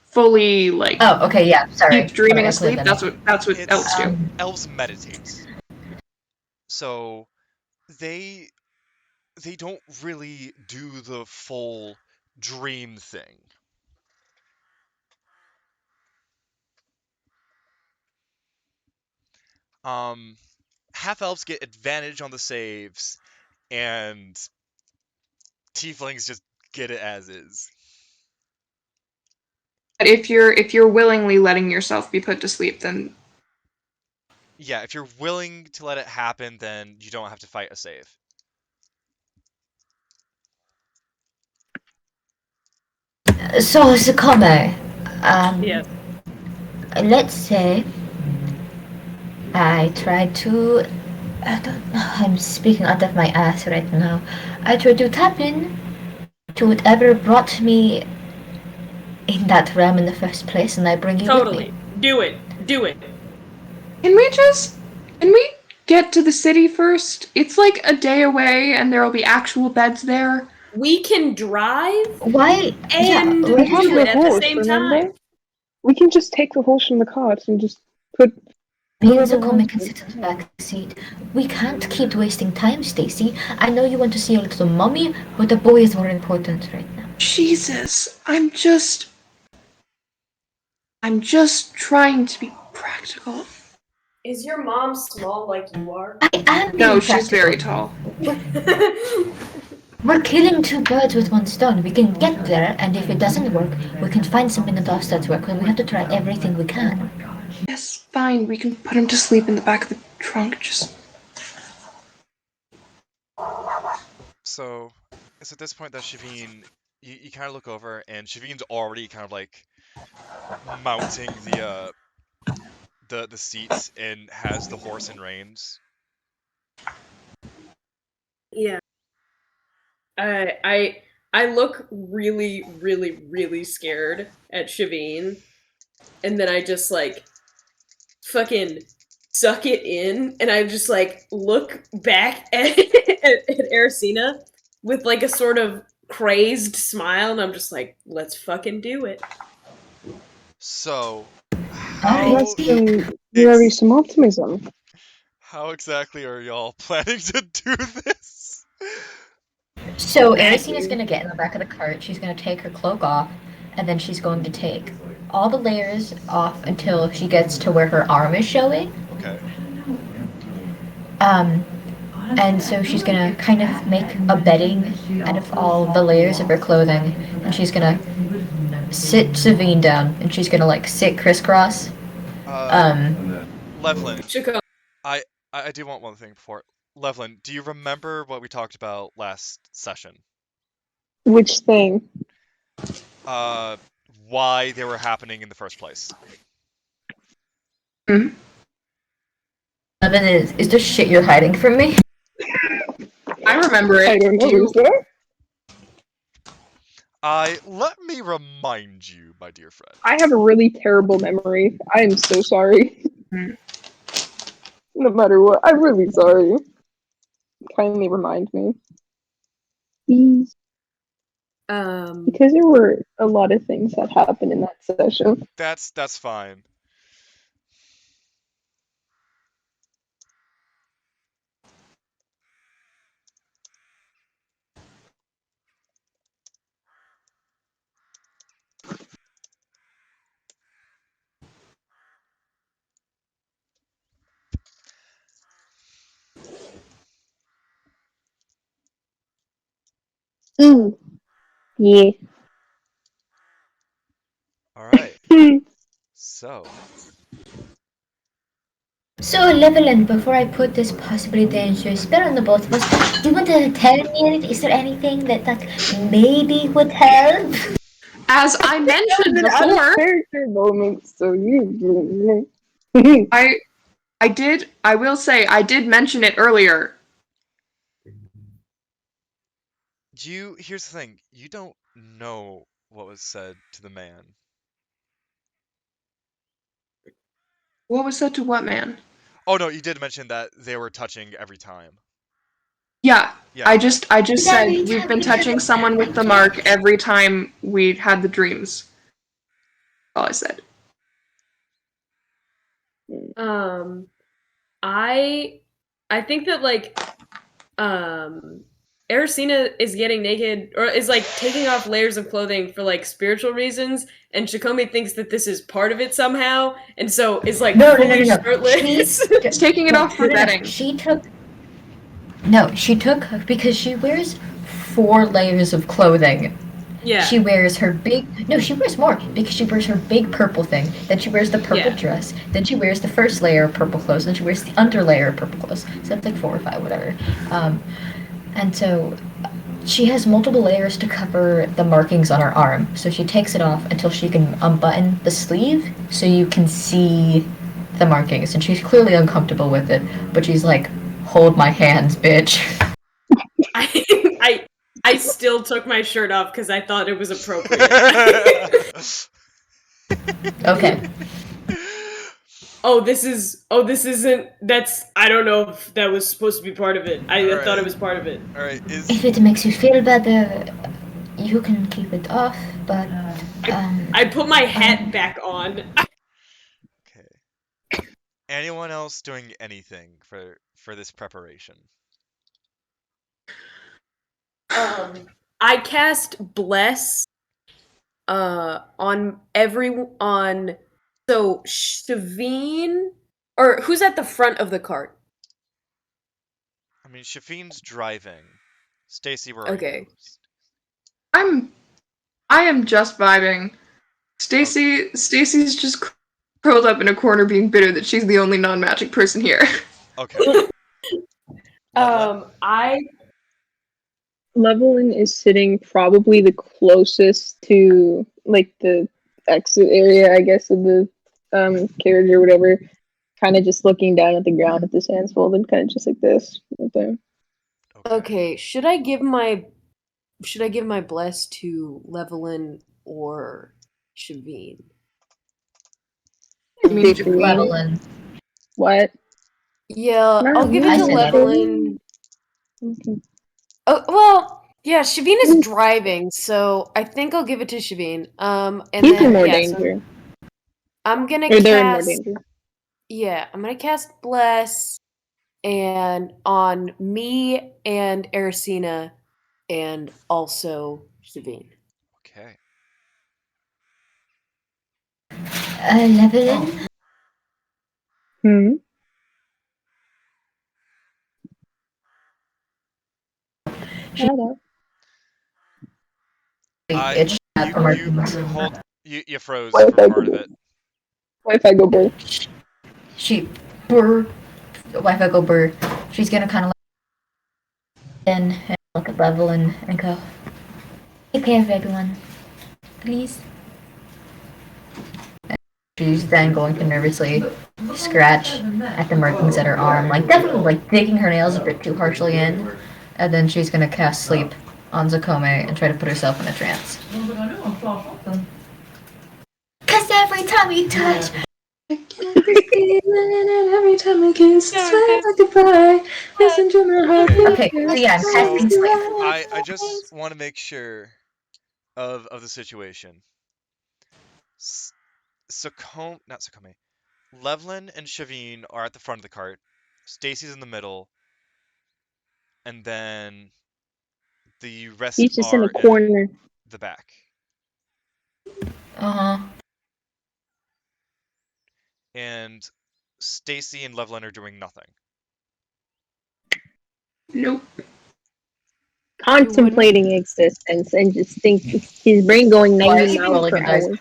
Speaker 8: fully
Speaker 6: Oh, okay, yeah, sorry.
Speaker 8: deep dreaming
Speaker 6: Sorry,
Speaker 8: asleep? That's what elves do.
Speaker 1: Elves meditate. So they don't really do the full dream thing. Half elves get advantage on the saves, and tieflings just get it as is.
Speaker 8: But if you're willingly letting yourself be put to sleep, then
Speaker 1: Yeah, if you're willing to let it happen, then you don't have to fight a save.
Speaker 6: So, Xacome,
Speaker 5: Yes.
Speaker 6: let's say I tried to... I'm speaking out of my ass right now. I tried to tap in to whatever brought me in that realm in the first place, and I bring you with me.
Speaker 5: Do it.
Speaker 8: can we get to the city first? It's like a day away, and there will be actual beds there.
Speaker 5: We can drive
Speaker 6: Why?
Speaker 5: and
Speaker 6: yeah,
Speaker 3: We have
Speaker 5: do
Speaker 3: the
Speaker 5: it at the
Speaker 3: horse,
Speaker 5: same
Speaker 3: remember?
Speaker 5: time.
Speaker 3: We can just take the horse from the cart and just put.
Speaker 6: Me and Xacome can sit in the back seat. We can't keep wasting time, Stacy. I know you want to see your little mummy, but the boy is more important right now.
Speaker 8: Jesus, I'm just trying to be practical.
Speaker 5: Is your mom small like you are?
Speaker 6: I am
Speaker 8: No,
Speaker 6: being
Speaker 8: she's
Speaker 6: practical.
Speaker 8: very tall.
Speaker 6: We're killing two birds with one stone. We can get there, and if it doesn't work, we can find something that does work, and we have to try everything we can.
Speaker 8: Yes, fine. We can put him to sleep in the back of the trunk. Just
Speaker 1: So it's at this point that Shavine, you kind of look over, and Shavine's already kind of like mounting the seats and has the horse in reins.
Speaker 5: Yeah. I look really, really, really scared at Shavine, and then I just fucking suck it in, and I just like look back at Ersina with like a sort of crazed smile, and I'm just like, let's fucking do it.
Speaker 1: So,
Speaker 3: Let's give Rory some optimism.
Speaker 1: how exactly are y'all planning to do this?
Speaker 6: So Ersina's gonna get in the back of the cart. She's gonna take her cloak off, and then she's going to take all the layers off until she gets to where her arm is showing.
Speaker 1: Okay.
Speaker 6: And so she's gonna kind of make a bedding out of all the layers of her clothing, and she's gonna sit Savine down, and she's gonna like sit crisscross.
Speaker 1: Levilan,
Speaker 5: Xacome.
Speaker 1: I do want one thing before. Levilan, do you remember what we talked about last session?
Speaker 3: Which thing?
Speaker 1: Why they were happening in the first place.
Speaker 6: Levin, is there shit you're hiding from me?
Speaker 8: I remember it.
Speaker 3: I don't know. Is there?
Speaker 1: Let me remind you, my dear friend.
Speaker 3: I have a really terrible memory. I am so sorry. No matter what, I'm really sorry. Kindly remind me. Please. Because there were a lot of things that happened in that session.
Speaker 1: That's fine.
Speaker 3: Yeah.
Speaker 1: Alright. So,
Speaker 7: Levilan, before I put this possibly dangerous spell on the both of us, do you want to tell me, is there anything that maybe would help?
Speaker 8: As I mentioned before,
Speaker 3: Character moments, so you.
Speaker 8: I will say, I did mention it earlier.
Speaker 1: here's the thing. You don't know what was said to the man.
Speaker 8: What was said to what man?
Speaker 1: Oh no, you did mention that they were touching every time.
Speaker 8: Yeah,
Speaker 1: Yeah.
Speaker 8: I just said we've been touching someone with the mark every time we had the dreams. All I said.
Speaker 5: I think that like Ersina is getting naked or is like taking off layers of clothing for like spiritual reasons, and Xacome thinks that this is part of it somehow, and so is like fully shirtless.
Speaker 8: It's taking it off for bedding.
Speaker 6: She took because she wears 4 layers of clothing.
Speaker 5: Yeah.
Speaker 6: She wears her she wears more because she wears her big purple thing. Then she wears the purple dress. Then she wears the first layer of purple clothes. Then she wears the under layer of purple clothes. So it's like 4 or 5, whatever. And so she has multiple layers to cover the markings on her arm. So she takes it off until she can unbutton the sleeve so you can see the markings. And she's clearly uncomfortable with it, but she's like, hold my hands, bitch.
Speaker 5: I still took my shirt off because I thought it was appropriate.
Speaker 6: Okay.
Speaker 5: I don't know if that was supposed to be part of it. I thought it was part of it.
Speaker 1: Alright,
Speaker 7: If it makes you feel better, you can keep it off, but...
Speaker 5: I put my hat back on.
Speaker 1: Okay. Anyone else doing anything for this preparation?
Speaker 5: I cast Bless on so Shavine, or who's at the front of the cart?
Speaker 1: I mean, Shafine's driving. Stacy, where are
Speaker 5: Okay.
Speaker 1: you?
Speaker 8: I am just vibing. Stacy's just curled up in a corner being bitter that she's the only non-magic person here.
Speaker 1: Okay.
Speaker 3: Levilan is sitting probably the closest to like the exit area, I guess, of the carriage or whatever. Kind of just looking down at the ground with his hands folded, kind of just like this.
Speaker 5: Okay, should I give my bless to Levilan or Shavine?
Speaker 3: Levilan. What?
Speaker 5: Yeah,
Speaker 3: No,
Speaker 5: I'll give it
Speaker 6: I
Speaker 5: to
Speaker 6: said that.
Speaker 5: Levilan.
Speaker 3: Okay.
Speaker 5: Oh, well, yeah, Shavine is driving, so I think I'll give it to Shavine. And
Speaker 3: He's in
Speaker 5: then
Speaker 3: more
Speaker 5: yeah,
Speaker 3: danger.
Speaker 5: so I'm gonna
Speaker 3: Or they're in more
Speaker 5: cast.
Speaker 3: danger.
Speaker 5: Yeah, I'm gonna cast Bless and on me and Ersina and also Shavine.
Speaker 1: Okay.
Speaker 7: Levilan?
Speaker 3: Hmm. Hello.
Speaker 6: It's not from our
Speaker 1: You froze
Speaker 3: What
Speaker 1: for
Speaker 3: if I
Speaker 1: part of
Speaker 3: go?
Speaker 1: it.
Speaker 3: What if I go burr?
Speaker 6: She brr. Wi-Fi go brr. She's gonna kind of and look at Levilan and go,
Speaker 7: Take care of everyone. Please.
Speaker 6: she's then going to nervously scratch at the markings at her arm, like definitely like digging her nails a bit too harshly in. And then she's gonna cast sleep on Xacome and try to put herself in a trance.
Speaker 7: Cause every time you touch,
Speaker 8: Every time I kiss, I swear like goodbye. Listen to my heart.
Speaker 6: Okay, so yeah, I'm casting
Speaker 1: So
Speaker 6: sleep.
Speaker 1: I just want to make sure of the situation. Not Xacome. Levilan and Shavine are at the front of the cart. Stacy's in the middle, and then the rest
Speaker 3: He's just in
Speaker 1: are
Speaker 3: a corner.
Speaker 1: in the back.
Speaker 6: Uh-huh.
Speaker 1: And Stacy and Levilan are doing nothing.
Speaker 8: Nope.
Speaker 3: Contemplating existence and just think his brain going
Speaker 6: Why
Speaker 3: 90
Speaker 6: is he
Speaker 3: miles
Speaker 6: rolling
Speaker 3: per
Speaker 6: a dice?
Speaker 3: hour.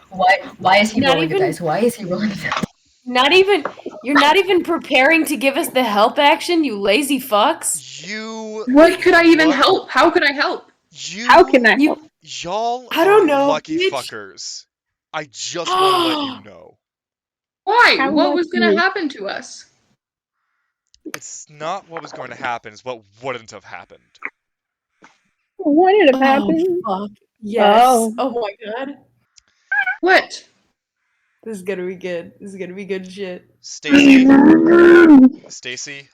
Speaker 6: Why is he
Speaker 5: Not
Speaker 6: rolling a
Speaker 5: even-
Speaker 6: dice? Why is he rolling a dice?
Speaker 5: You're not even preparing to give us the help action, you lazy fucks.
Speaker 1: You.
Speaker 8: What could I even
Speaker 1: Look-
Speaker 8: help? How could I help?
Speaker 3: How can I help?
Speaker 1: Y'all
Speaker 5: I don't
Speaker 1: are
Speaker 5: know,
Speaker 1: lucky
Speaker 5: bitch.
Speaker 1: fuckers. I just want to let you know.
Speaker 8: Why?
Speaker 3: How
Speaker 8: What was
Speaker 3: lucky.
Speaker 8: gonna happen to us?
Speaker 1: It's not what was going to happen, it's what wouldn't have happened.
Speaker 3: What did have happened?
Speaker 5: Fuck. Yes.
Speaker 3: Oh.
Speaker 5: Oh my god.
Speaker 8: What?
Speaker 5: This is gonna be good. This is gonna be good shit.
Speaker 1: Stacy,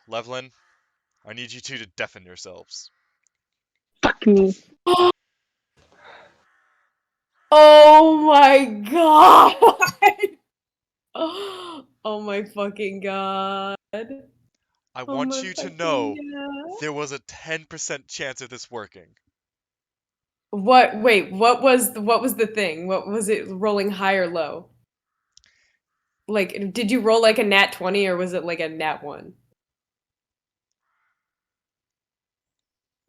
Speaker 1: Levilan, I need you two to deafen yourselves.
Speaker 3: Fuck me.
Speaker 5: Oh my god. Oh my fucking god.
Speaker 1: I
Speaker 5: Oh
Speaker 1: want
Speaker 5: my
Speaker 1: you to
Speaker 5: fucking
Speaker 1: know
Speaker 5: god.
Speaker 1: there was a 10% chance of this working.
Speaker 5: What? Wait. What was the thing? What was it? Rolling high or low? Like, did you roll like a nat 20 or was it like a nat 1?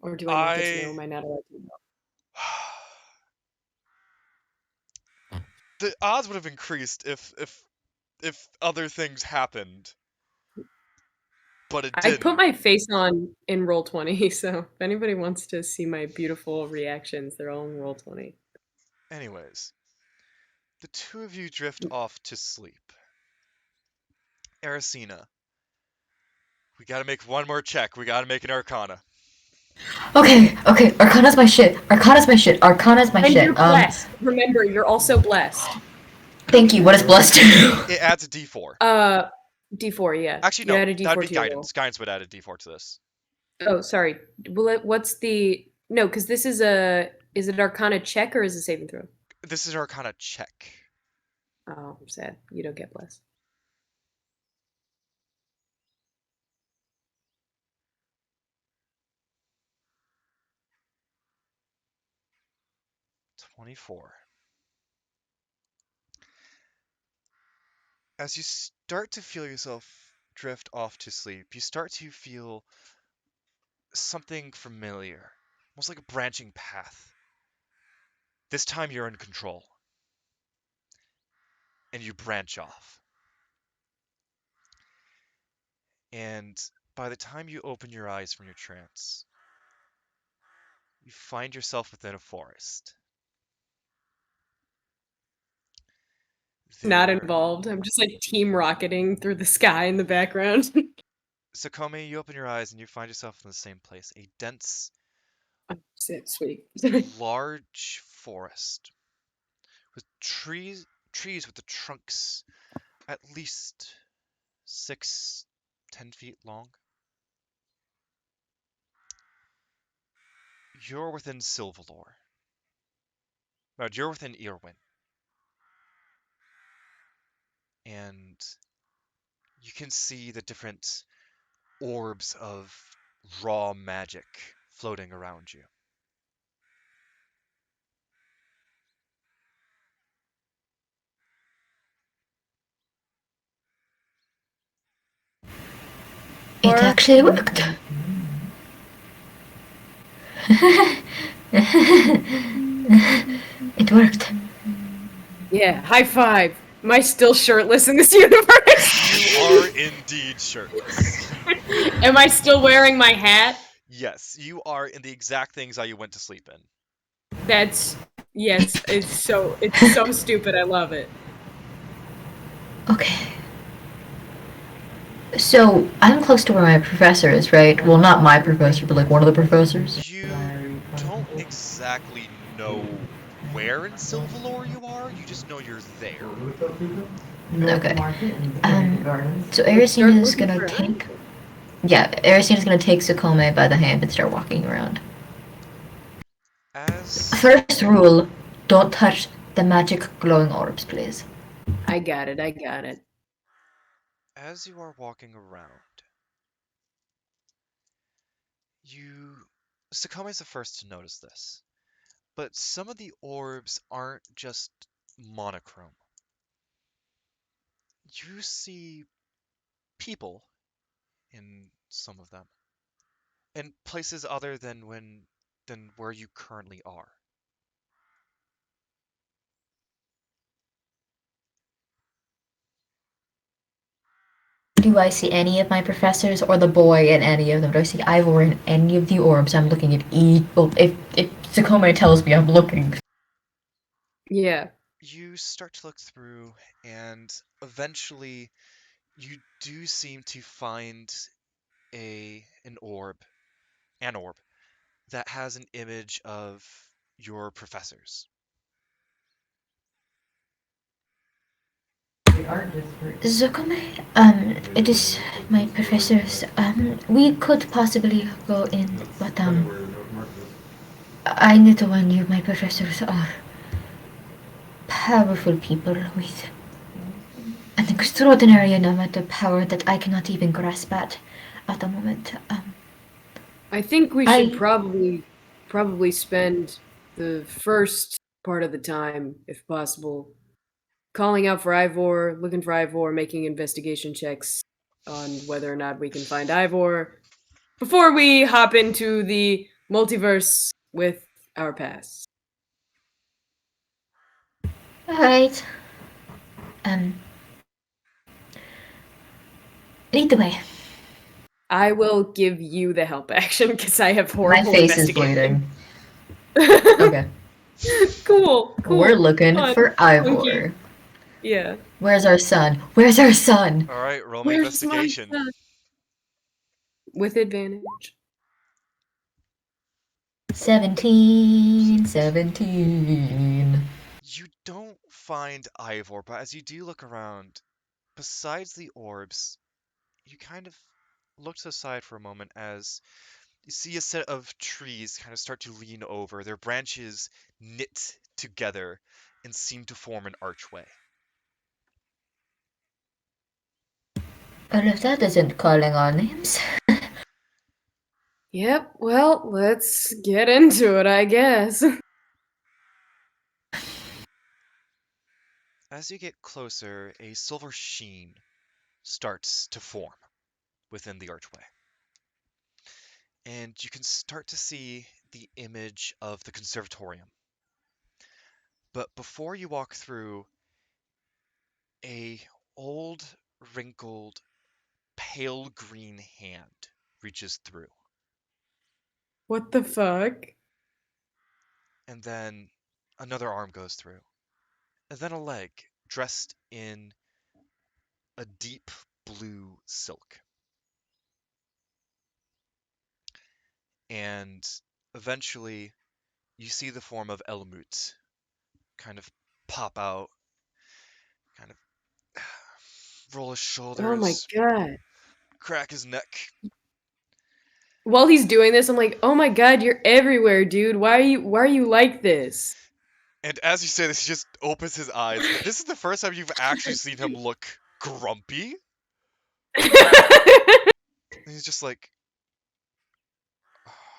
Speaker 5: Or do I not get to know? Am I not allowed to know?
Speaker 1: The odds would have increased if other things happened. But it
Speaker 5: I
Speaker 1: didn't.
Speaker 5: put my face on in roll 20, so if anybody wants to see my beautiful reactions, they're all in roll 20.
Speaker 1: Anyways, the two of you drift off to sleep. Ersina, we gotta make one more check. We gotta make an Arcana.
Speaker 6: Okay. Arcana's my shit.
Speaker 5: And you're blessed. Remember, you're also blessed.
Speaker 6: Thank you. What is blessed to?
Speaker 1: It adds a D4.
Speaker 5: D4, yeah.
Speaker 1: Actually,
Speaker 5: You
Speaker 1: no,
Speaker 5: add a D4
Speaker 1: that'd be
Speaker 5: to your roll.
Speaker 1: guidance. Guidance would add a D4 to this.
Speaker 5: Oh, sorry. What's the... No, because this is a... Is it an Arcana check or is it a saving throw?
Speaker 1: This is Arcana check.
Speaker 5: Oh, I'm sad. You don't get blessed.
Speaker 1: $24. As you start to feel yourself drift off to sleep, you start to feel something familiar, almost like a branching path. This time you're in control, and you branch off. And by the time you open your eyes from your trance, you find yourself within a forest.
Speaker 5: Not involved. I'm just like team rocketing through the sky in the background.
Speaker 1: Xacome, you open your eyes and you find yourself in the same place. A dense,
Speaker 5: Sweet.
Speaker 1: large forest with trees with the trunks at least 6 10 feet long. You're within Sylvalore. No, you're within Irwin. And you can see the different orbs of raw magic floating around you.
Speaker 6: It actually worked. It worked.
Speaker 5: Yeah, high five. Am I still shirtless in this universe?
Speaker 1: You are indeed shirtless.
Speaker 5: Am I still wearing my hat?
Speaker 1: Yes, you are in the exact things that you went to sleep in.
Speaker 5: Yes, it's so stupid, I love it.
Speaker 6: Okay. So, I'm close to where my professor is, right? Well, not my professor, but like one of the professors.
Speaker 1: You don't exactly know where in Sylvalore you are, you just know you're there.
Speaker 6: Okay. So Ersina is gonna take... Yeah, Ersina is gonna take Xacome by the hand and start walking around. First rule, don't touch the magic glowing orbs, please.
Speaker 5: I got it.
Speaker 1: As you are walking around, Xacome is the first to notice this, but some of the orbs aren't just monochrome. You see people in some of them, in places other than where you currently are.
Speaker 6: Do I see any of my professors or the boy in any of them? Do I see Ivor in any of the orbs? I'm looking at each... Well, if Xacome tells me I'm looking.
Speaker 5: Yeah.
Speaker 1: You start to look through, and eventually you do seem to find an orb that has an image of your professors.
Speaker 7: Xacome, it is my professors. We could possibly go in, but I need to warn you, my professors are powerful people with an extraordinary amount of power that I cannot even grasp at the moment.
Speaker 5: I think we should probably spend the first part of the time, if possible, calling out for Ivor, looking for Ivor, making investigation checks on whether or not we can find Ivor before we hop into the multiverse with our past.
Speaker 7: Alright. Lead the way.
Speaker 5: I will give you the help action because I have horrible
Speaker 6: My face is
Speaker 5: investigation.
Speaker 6: bleeding. Okay.
Speaker 5: Cool.
Speaker 6: We're looking
Speaker 5: Fun.
Speaker 6: for Ivor.
Speaker 5: Funky. Yeah.
Speaker 6: Where's our son? Where's our son?
Speaker 1: Alright, roll me
Speaker 5: Where's my
Speaker 1: investigation.
Speaker 5: son? With advantage.
Speaker 6: 17.
Speaker 1: You don't find Ivor, but as you do look around, besides the orbs, you kind of look to the side for a moment as you see a set of trees kind of start to lean over, their branches knit together and seem to form an archway.
Speaker 6: Well, if that isn't calling our names.
Speaker 5: Yep, well, let's get into it, I guess.
Speaker 1: As you get closer, a silver sheen starts to form within the archway. And you can start to see the image of the conservatorium. But before you walk through, a old, wrinkled, pale green hand reaches through.
Speaker 5: What the fuck?
Speaker 1: And then another arm goes through. And then a leg dressed in a deep blue silk. And eventually, you see the form of Elmut kind of pop out, kind of roll his shoulders.
Speaker 5: Oh my god.
Speaker 1: crack his neck.
Speaker 5: While he's doing this, I'm like, oh my god, you're everywhere, dude. Why are you like this?
Speaker 1: And as you say this, he just opens his eyes. This is the first time you've actually seen him look grumpy. And he's just like,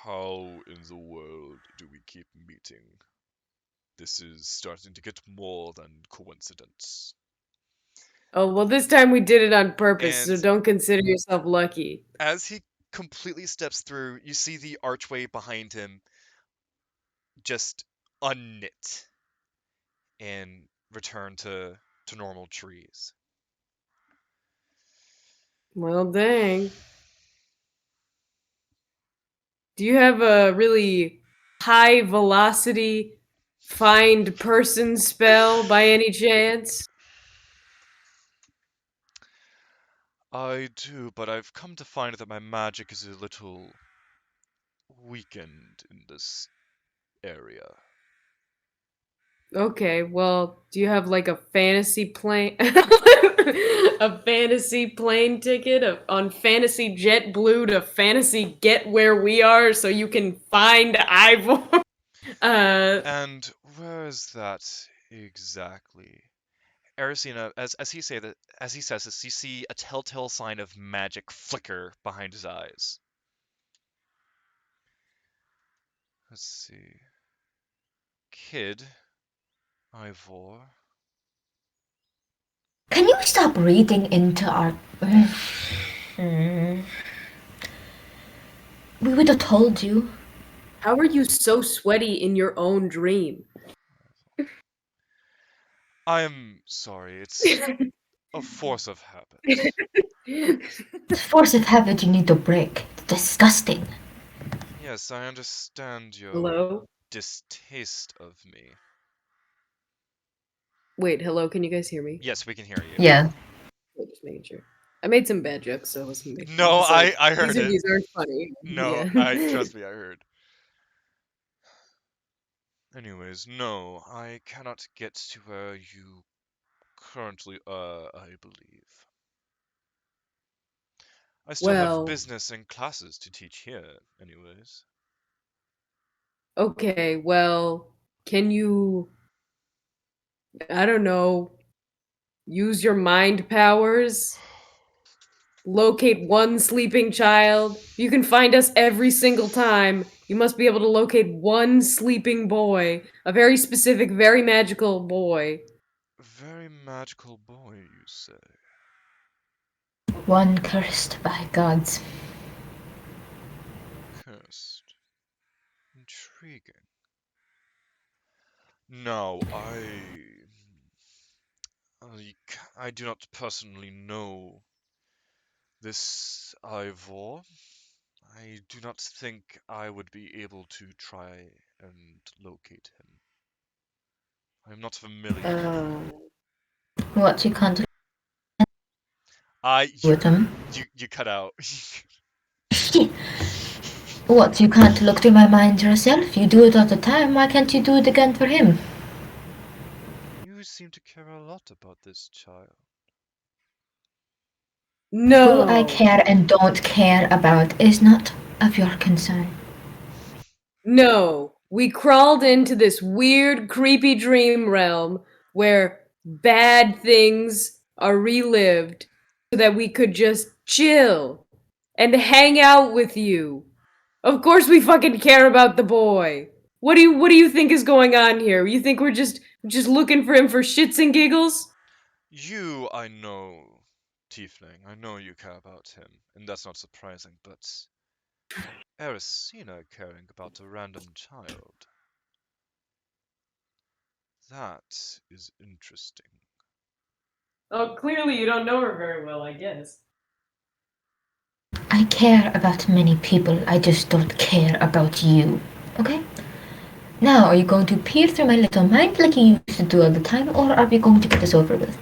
Speaker 1: how in the world do we keep meeting? This is starting to get more than coincidence.
Speaker 5: Oh, well, this time we did it on purpose, so
Speaker 1: And
Speaker 5: don't consider yourself lucky.
Speaker 1: as he completely steps through, you see the archway behind him just unknit and return to normal trees.
Speaker 5: Well, dang. Do you have a really high velocity find person spell by any chance?
Speaker 1: I do, but I've come to find that my magic is a little weakened in this area.
Speaker 5: Okay, well, do you have like a fantasy plane a fantasy plane ticket on Fantasy JetBlue to Fantasy Get Where We Are so you can find Ivor?
Speaker 1: And where is that exactly? Ersina, as he says this, you see a telltale sign of magic flicker behind his eyes. Let's see. Kid, Ivor.
Speaker 7: Can you stop reading into our... We would have told you.
Speaker 5: How are you so sweaty in your own dream?
Speaker 1: I'm sorry, it's a force of habit.
Speaker 7: The force of habit you need to break. It's disgusting.
Speaker 1: Yes, I understand your
Speaker 5: Hello?
Speaker 1: distaste of me.
Speaker 5: Wait, hello, can you guys hear me?
Speaker 1: Yes, we can hear you.
Speaker 7: Yeah.
Speaker 5: Just making sure. I made some bad jokes, so I wasn't making
Speaker 1: No,
Speaker 5: so
Speaker 1: I heard it.
Speaker 5: These aren't funny.
Speaker 1: No,
Speaker 5: Yeah.
Speaker 1: trust me, I heard. Anyways, no, I cannot get to where you currently are, I believe. I still
Speaker 5: Well,
Speaker 1: have business and classes to teach here, anyways.
Speaker 5: okay, well, can you, I don't know, use your mind powers? Locate one sleeping child. You can find us every single time. You must be able to locate one sleeping boy. A very specific, very magical boy.
Speaker 1: Very magical boy, you say?
Speaker 7: One cursed by gods.
Speaker 1: Cursed. Intriguing. No, I do not personally know this Ivor. I do not think I would be able to try and locate him. I'm not familiar.
Speaker 7: What, you can't do
Speaker 1: I
Speaker 7: with him?
Speaker 1: you cut out.
Speaker 7: What, you can't look through my mind yourself? You do it all the time. Why can't you do it again for him?
Speaker 1: You seem to care a lot about this child.
Speaker 5: No.
Speaker 7: Who I care and don't care about is not of your concern.
Speaker 5: No. We crawled into this weird, creepy dream realm where bad things are relived so that we could just chill and hang out with you. Of course we fucking care about the boy. What do you think is going on here? You think we're just looking for him for shits and giggles?
Speaker 1: You, I know, Tiefling, I know you care about him, and that's not surprising, but Ersina caring about a random child. That is interesting.
Speaker 5: Oh, clearly you don't know her very well, I guess.
Speaker 7: I care about many people. I just don't care about you. Okay? Now, are you going to peer through my little mind like you used to do all the time, or are we going to get this over with?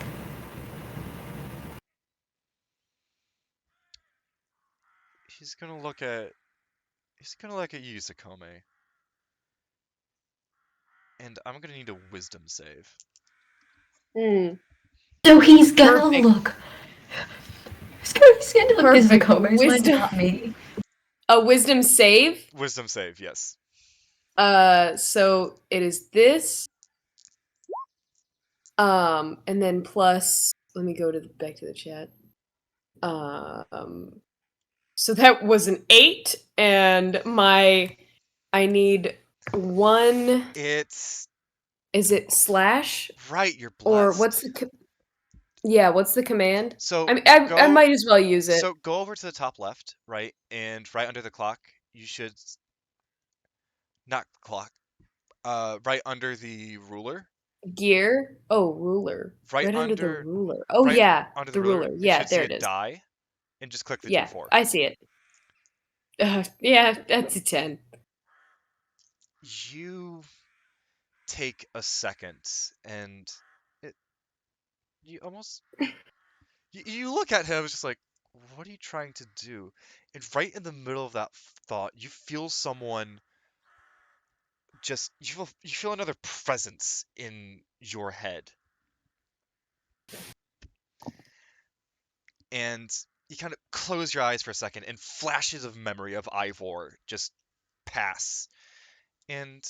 Speaker 1: He's gonna look at you, Xacome. And I'm gonna need a wisdom save.
Speaker 7: So he's gonna
Speaker 5: Perfect.
Speaker 7: look. He's gonna
Speaker 6: was going to look at
Speaker 5: Perfect.
Speaker 6: Xacome's mind,
Speaker 5: Wisdom.
Speaker 6: not me.
Speaker 5: A wisdom save.
Speaker 1: Wisdom save, yes.
Speaker 5: So it is this. And then plus, let me go back to the chat. So that was an 8, and I need 1.
Speaker 1: It's
Speaker 5: Is it slash?
Speaker 1: right. You're
Speaker 5: Or
Speaker 1: blessed.
Speaker 5: what's what's the command?
Speaker 1: So
Speaker 5: I might as well use it.
Speaker 1: So go over to the top left, right, and right under the clock, you should not clock. Right under the ruler.
Speaker 5: Gear. Oh, ruler.
Speaker 1: Right
Speaker 5: under the
Speaker 1: under
Speaker 5: ruler. Oh
Speaker 1: right
Speaker 5: yeah,
Speaker 1: under
Speaker 5: the ruler.
Speaker 1: you
Speaker 5: Yeah,
Speaker 1: should
Speaker 5: there
Speaker 1: see
Speaker 5: it
Speaker 1: a
Speaker 5: is.
Speaker 1: die, and just click the
Speaker 5: Yeah,
Speaker 1: D4.
Speaker 5: I see it. Yeah, that's a 10.
Speaker 1: You take a second, and you almost you look at him, it's just like, what are you trying to do? And right in the middle of that thought, you feel someone you feel another presence in your head. And you kind of close your eyes for a second, and flashes of memory of Ivor just pass. And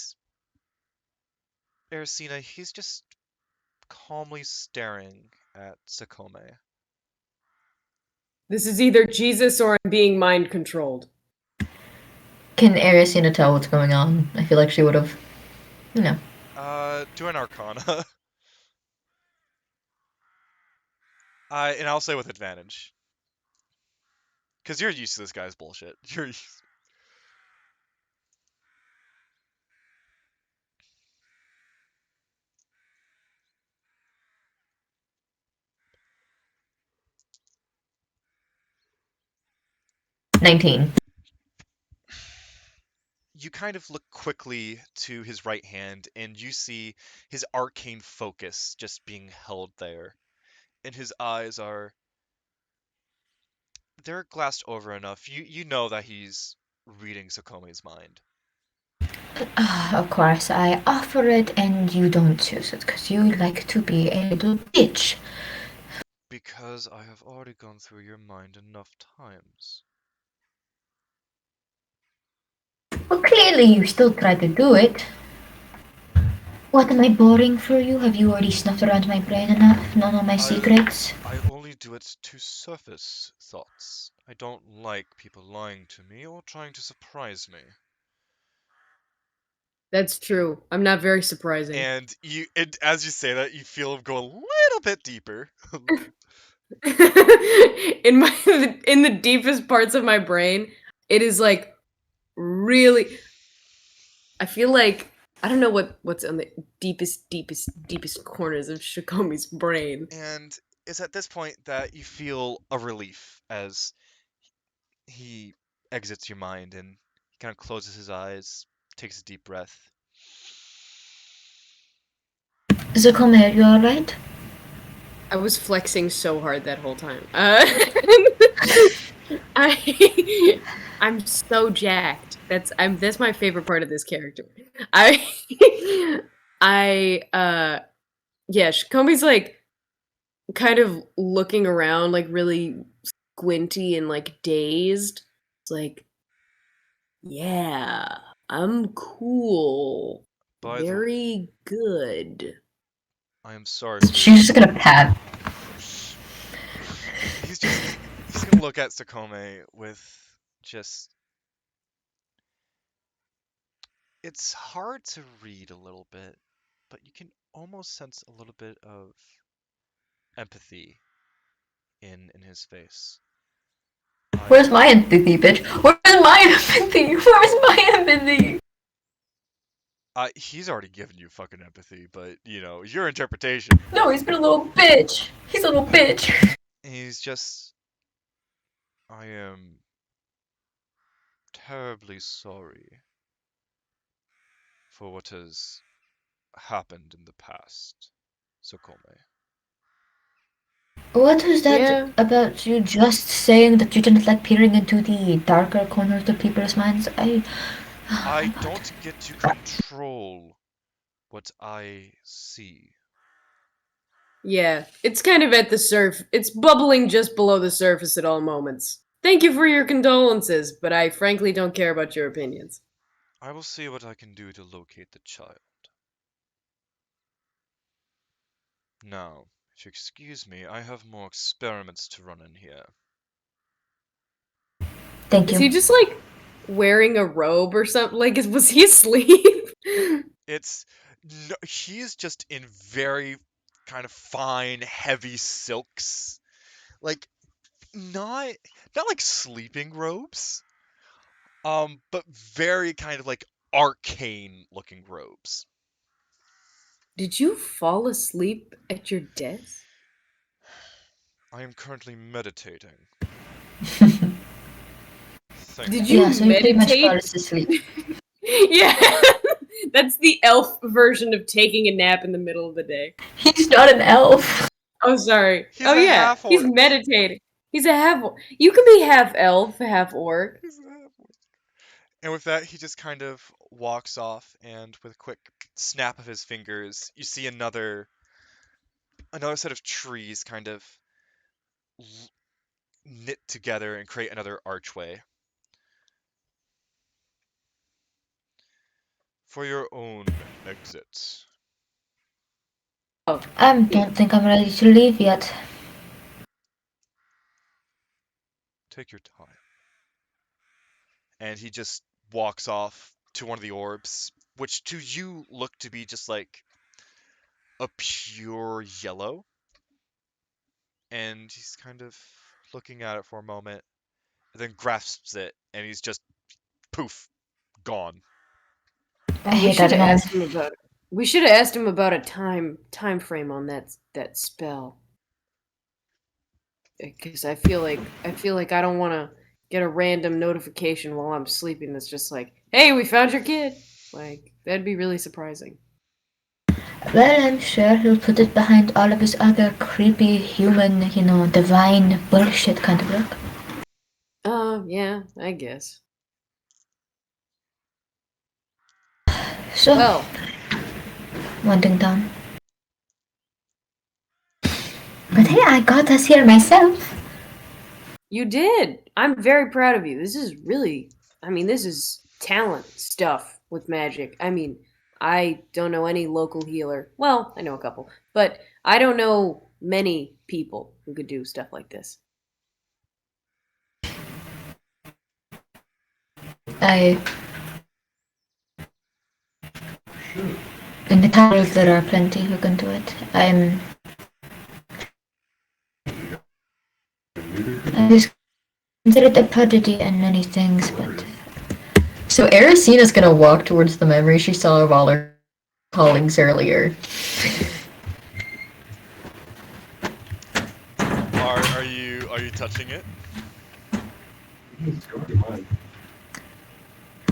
Speaker 1: Ersina, he's just calmly staring at Xacome.
Speaker 5: This is either Jesus or I'm being mind controlled.
Speaker 6: Can Ersina tell what's going on? I feel like she would have, you know.
Speaker 1: Do an Arcana. And I'll say with advantage. Because you're used to this guy's bullshit. You're used...
Speaker 6: 19.
Speaker 1: You kind of look quickly to his right hand, and you see his arcane focus just being held there. And his eyes they're glassed over enough. You know that he's reading Xacome's mind.
Speaker 7: Of course, I offer it and you don't choose it because you like to be a little bitch.
Speaker 1: Because I have already gone through your mind enough times.
Speaker 7: Well, clearly you still try to do it. What, am I boring for you? Have you already snuffed around my brain enough? Know all my secrets?
Speaker 1: I only do it to surface thoughts. I don't like people lying to me or trying to surprise me.
Speaker 5: That's true. I'm not very surprising.
Speaker 1: And as you say that, you feel him go a little bit deeper.
Speaker 5: in the deepest parts of my brain, it is like really. I feel like I don't know what's on the deepest corners of Xacome's brain.
Speaker 1: And it's at this point that you feel a relief as he exits your mind, and he kind of closes his eyes, takes a deep breath.
Speaker 7: Xacome, are you alright?
Speaker 5: I was flexing so hard that whole time. I'm so jacked. That's my favorite part of this character. Yeah, Xacome's like kind of looking around, like really squinty and like dazed. It's like, yeah, I'm cool. Very good.
Speaker 1: I am sorry.
Speaker 6: She's just gonna pat.
Speaker 1: He's gonna look at Xacome with just... It's hard to read a little bit, but you can almost sense a little bit of empathy in his face.
Speaker 6: Where's my empathy, bitch? Where's my empathy? Where's my empathy?
Speaker 1: He's already given you fucking empathy, but, you know, your interpretation.
Speaker 6: No, he's been a little bitch. He's a little bitch.
Speaker 1: He's just... I am terribly sorry for what has happened in the past, Xacome.
Speaker 7: What was that about you just saying that you didn't like peering into the darker corners of people's minds?
Speaker 1: I don't get to control what I see.
Speaker 5: Yeah, it's kind of at the surf. It's bubbling just below the surface at all moments. Thank you for your condolences, but I frankly don't care about your opinions.
Speaker 1: I will see what I can do to locate the child. Now, if you excuse me, I have more experiments to run in here.
Speaker 6: Thank
Speaker 5: Is
Speaker 6: you.
Speaker 5: he just like wearing a robe or something? Like, was he asleep?
Speaker 1: He is just in very kind of fine, heavy silks. Like, not like sleeping robes, but very kind of like arcane looking robes.
Speaker 5: Did you fall asleep at your desk?
Speaker 1: I am currently meditating.
Speaker 5: Did you
Speaker 6: So he pretty much fell
Speaker 5: meditate?
Speaker 6: asleep.
Speaker 5: Yeah, that's the elf version of taking a nap in the middle of the day.
Speaker 6: He's not an elf.
Speaker 5: Oh, sorry.
Speaker 1: He's
Speaker 5: Oh,
Speaker 1: a
Speaker 5: yeah,
Speaker 1: half
Speaker 5: he's
Speaker 1: orc.
Speaker 5: meditating. He's a half. You can be half elf, half orc.
Speaker 1: He's a half orc. And with that, he just kind of walks off, and with a quick snap of his fingers, you see another set of trees kind of knit together and create another archway. For your own exit.
Speaker 7: I don't think I'm ready to leave yet.
Speaker 1: Take your time. And he just walks off to one of the orbs, which to you look to be just like a pure yellow. And he's kind of looking at it for a moment, and then grasps it, and he's just poof, gone.
Speaker 7: I hate that man.
Speaker 5: We should have asked him about a time frame on that spell. Because I feel like I don't want to get a random notification while I'm sleeping that's just like, "Hey, we found your kid." Like, that'd be really surprising.
Speaker 7: Well, I'm sure he'll put it behind all of his other creepy human, divine bullshit kind of look.
Speaker 5: Yeah, I guess.
Speaker 7: So,
Speaker 5: Well,
Speaker 7: winding down. But hey, I got us here myself.
Speaker 5: you did. I'm very proud of you. This is really, this is talent stuff with magic. I don't know any local healer. Well, I know a couple, but I don't know many people who could do stuff like this.
Speaker 7: In the Tailors there are plenty who can do it. I just considered a prodigy and many things, but
Speaker 6: So Ersina's gonna walk towards the memory she saw of all her colleagues earlier.
Speaker 1: Are you touching it?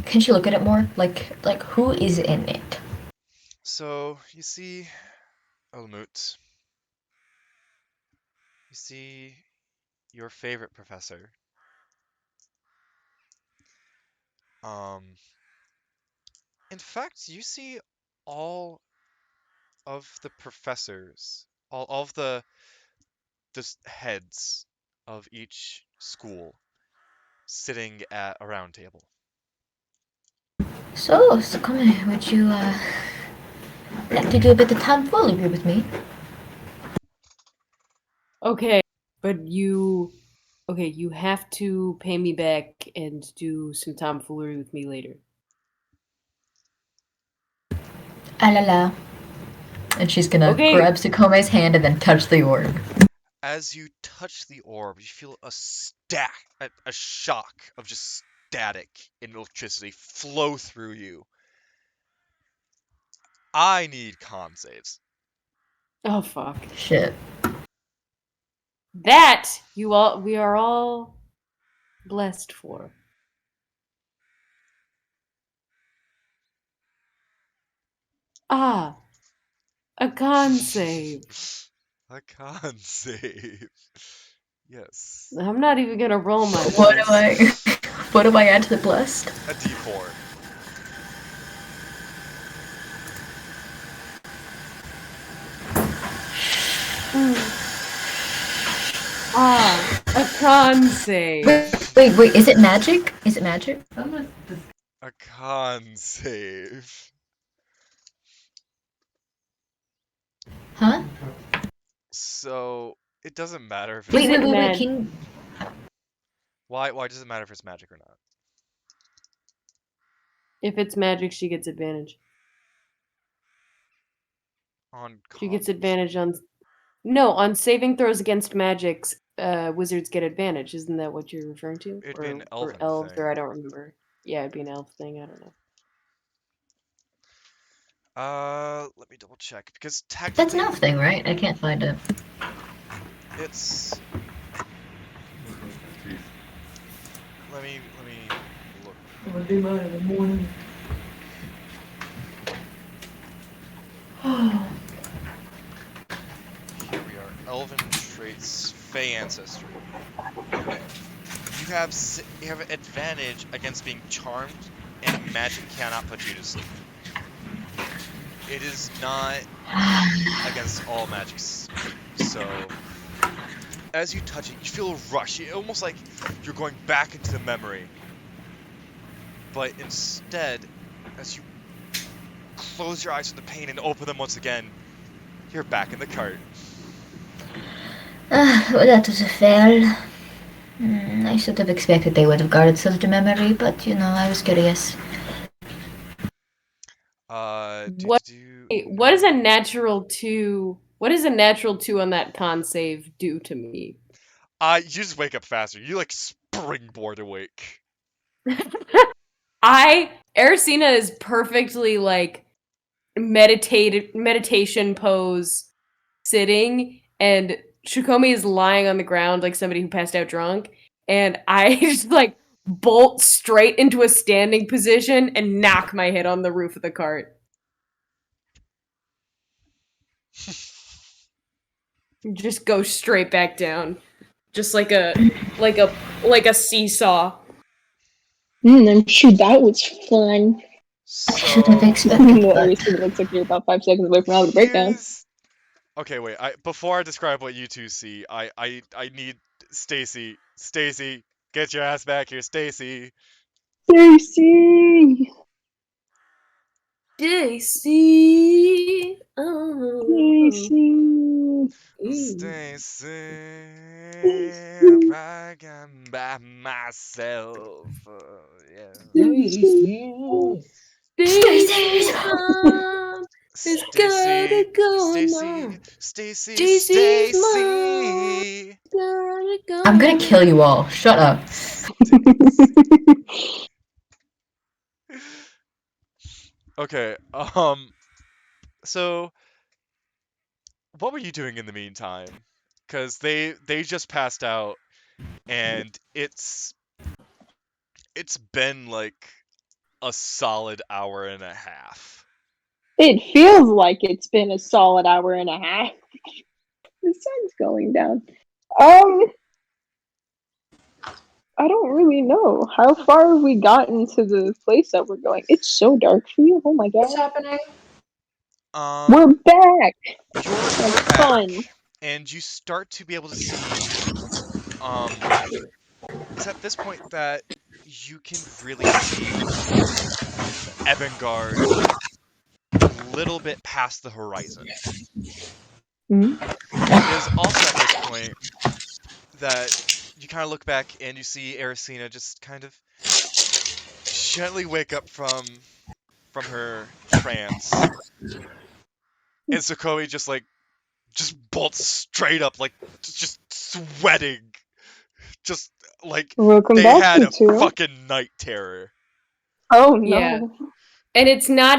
Speaker 6: Can she look at it more? Like who is in it?
Speaker 1: So you see Olmut. You see your favorite professor. In fact, you see all of the professors, all of the heads of each school sitting at a round table.
Speaker 7: so Xacome, would you like to do a bit of tomfoolery with me?
Speaker 5: Okay, but you have to pay me back and do some tomfoolery with me later.
Speaker 7: Alala.
Speaker 6: And she's gonna grab Xacome's hand and then touch the orb.
Speaker 1: As you touch the orb, you feel a shock of just static and electricity flow through you. I need con saves.
Speaker 5: Oh fuck.
Speaker 6: Shit.
Speaker 5: That we are all blessed for. Ah, a con save.
Speaker 1: A con save. Yes.
Speaker 5: I'm not even gonna roll my
Speaker 6: What do I add to the blessed?
Speaker 1: A d4.
Speaker 5: con save.
Speaker 6: Wait, is it magic? Is it magic?
Speaker 1: A con save.
Speaker 6: Huh?
Speaker 1: So it doesn't matter if it's
Speaker 6: Wait,
Speaker 5: Mag-
Speaker 6: can
Speaker 1: why does it matter if it's magic or not?
Speaker 5: If it's magic, she gets advantage.
Speaker 1: On
Speaker 5: She gets
Speaker 1: cons?
Speaker 5: advantage on. No, on saving throws against magics, wizards get advantage. Isn't that what you're referring to?
Speaker 1: It'd be an
Speaker 5: or
Speaker 1: elven
Speaker 5: elves,
Speaker 1: thing.
Speaker 5: or I don't remember. Yeah, it'd be an elf thing. I don't know.
Speaker 1: Let me double check because
Speaker 6: that's
Speaker 1: technically
Speaker 6: an elf thing, right? I can't find it.
Speaker 1: it's. Let me look.
Speaker 7: I'll do mine in the morning.
Speaker 1: Here we are. Elven traits, Fey ancestry. You have advantage against being charmed, and magic cannot put you to sleep. It is not against all magics. So, as you touch it, you feel a rush. It's almost like you're going back into the memory. But instead, as you close your eyes from the pain and open them once again, you're back in the cart.
Speaker 6: Well, that was a fail. I should have expected they would have guarded such a memory, but I was curious.
Speaker 5: What is a natural 2? What does a natural 2 on that con save do to me?
Speaker 1: You just wake up faster. You like springboard awake.
Speaker 5: Ersina is perfectly like meditation pose sitting, and Xacome is lying on the ground like somebody who passed out drunk, and I just like bolt straight into a standing position and knock my head on the roof of the cart. Just go straight back down. Just like a seesaw.
Speaker 3: I'm sure that was fun.
Speaker 6: I should have
Speaker 1: So
Speaker 6: expected
Speaker 3: No,
Speaker 6: that.
Speaker 3: it looks like you're about 5 seconds away from having a breakdown.
Speaker 1: Okay, wait. Before I describe what you two see, I need Stacy. Stacy, get your ass back here, Stacy.
Speaker 3: Stacy!
Speaker 5: Stacy. Oh.
Speaker 1: Stacy, I am by myself.
Speaker 5: Stacy. Stacy's mom has gotta go now.
Speaker 1: Stacy,
Speaker 5: Stacy's
Speaker 1: Stacy.
Speaker 5: Gotta go.
Speaker 6: I'm gonna kill you all. Shut up.
Speaker 1: Okay, so what were you doing in the meantime? Because they just passed out, and it's been like a solid hour and a half.
Speaker 3: It feels like it's been a solid hour and a half. The sun's going down. I don't really know. How far have we gotten to the place that we're going? It's so dark for you. Oh my god.
Speaker 8: What's happening?
Speaker 3: We're back!
Speaker 1: You're
Speaker 3: That's
Speaker 1: back,
Speaker 3: fun.
Speaker 1: and you start to be able to see, it's at this point that you can really see Ebbonguard a little bit past the horizon.
Speaker 3: Mhm.
Speaker 1: It is also at this point that you kind of look back and you see Ersina just kind of gently wake up from her trance. And Xacome just bolts straight up, like just sweating. Just like
Speaker 3: Welcome
Speaker 1: they
Speaker 3: back,
Speaker 1: had
Speaker 3: you
Speaker 1: a
Speaker 3: two.
Speaker 1: fucking night terror.
Speaker 3: Oh no.
Speaker 5: Yeah. And it's not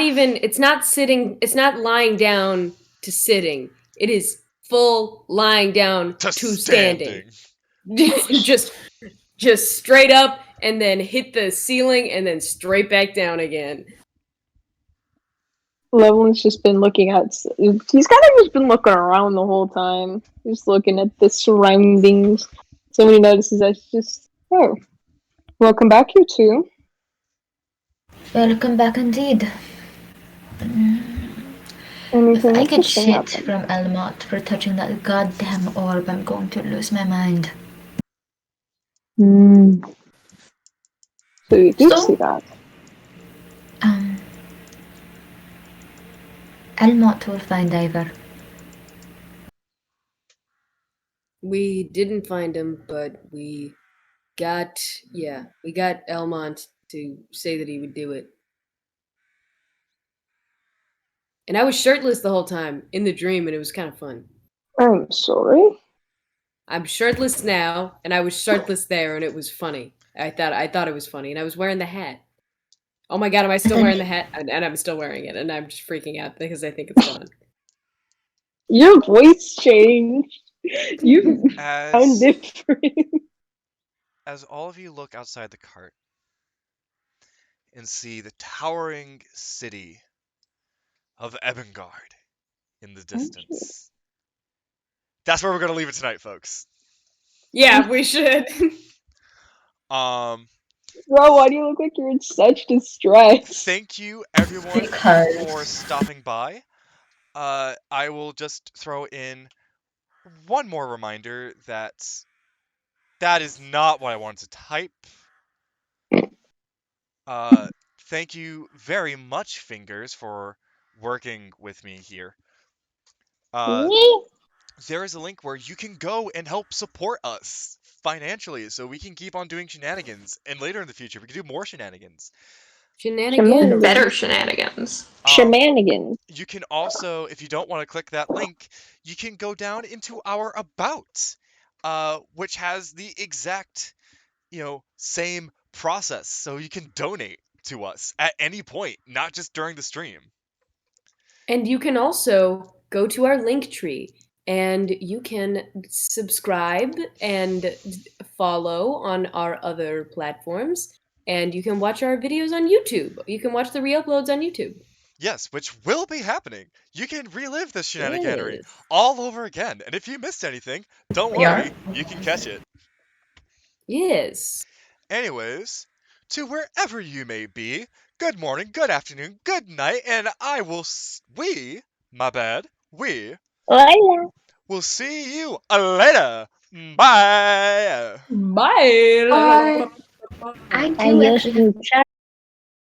Speaker 5: lying down to sitting. It is full lying down
Speaker 1: To
Speaker 5: to standing.
Speaker 1: standing.
Speaker 5: just straight up and then hit the ceiling and then straight back down again.
Speaker 3: Levilan's just been looking at. He's kind of just been looking around the whole time, just looking at the surroundings. So when he notices us, just welcome back, you two.
Speaker 6: Welcome back indeed. If
Speaker 3: Anything
Speaker 6: I get
Speaker 3: interesting
Speaker 6: shit
Speaker 3: happened?
Speaker 6: from Elmot for touching that goddamn orb, I'm going to lose my mind.
Speaker 3: Hmm. So you do
Speaker 6: So-
Speaker 3: see that.
Speaker 7: Elmot will find Ivor.
Speaker 5: We didn't find him, but we got Elmont to say that he would do it. And I was shirtless the whole time in the dream, and it was kind of fun.
Speaker 3: I'm sorry.
Speaker 5: I'm shirtless now, and I was shirtless there, and it was funny. I thought it was funny, and I was wearing the hat. Oh my god, am I still wearing the hat? And I'm still wearing it, and I'm just freaking out because I think it's fun.
Speaker 3: Your voice changed. You sound different.
Speaker 1: As all of you look outside the cart and see the towering city of Ebbonguard in the distance. That's where we're going to leave it tonight, folks.
Speaker 5: Yeah, we should.
Speaker 3: Bro, why do you look like you're in such distress?
Speaker 1: Thank you, everyone,
Speaker 6: Because-
Speaker 1: for stopping by. I will just throw in one more reminder that is not what I wanted to type. Thank you very much, Fingers, for working with me here. There is a link where you can go and help support us financially so we can keep on doing shenanigans. And later in the future, we can do more shenanigans.
Speaker 5: Shenanigans.
Speaker 8: Better shenanigans.
Speaker 3: Shenanigans.
Speaker 1: You can also, if you don't want to click that link, you can go down into our About, which has the exact, same process. So you can donate to us at any point, not just during the stream.
Speaker 5: And you can also go to our link tree and you can subscribe and follow on our other platforms. And you can watch our videos on YouTube. You can watch the re-uploads on YouTube.
Speaker 1: Yes, which will be happening. You can relive this shenaniganery
Speaker 5: Yes.
Speaker 1: all over again. And if you missed anything, don't
Speaker 6: Yeah.
Speaker 1: worry, you can catch it.
Speaker 5: Yes.
Speaker 1: Anyways, to wherever you may be, good morning, good afternoon, good night, and we will see you later. Bye.
Speaker 5: Bye.
Speaker 6: I do
Speaker 3: Adios,
Speaker 6: actually
Speaker 3: muchachos.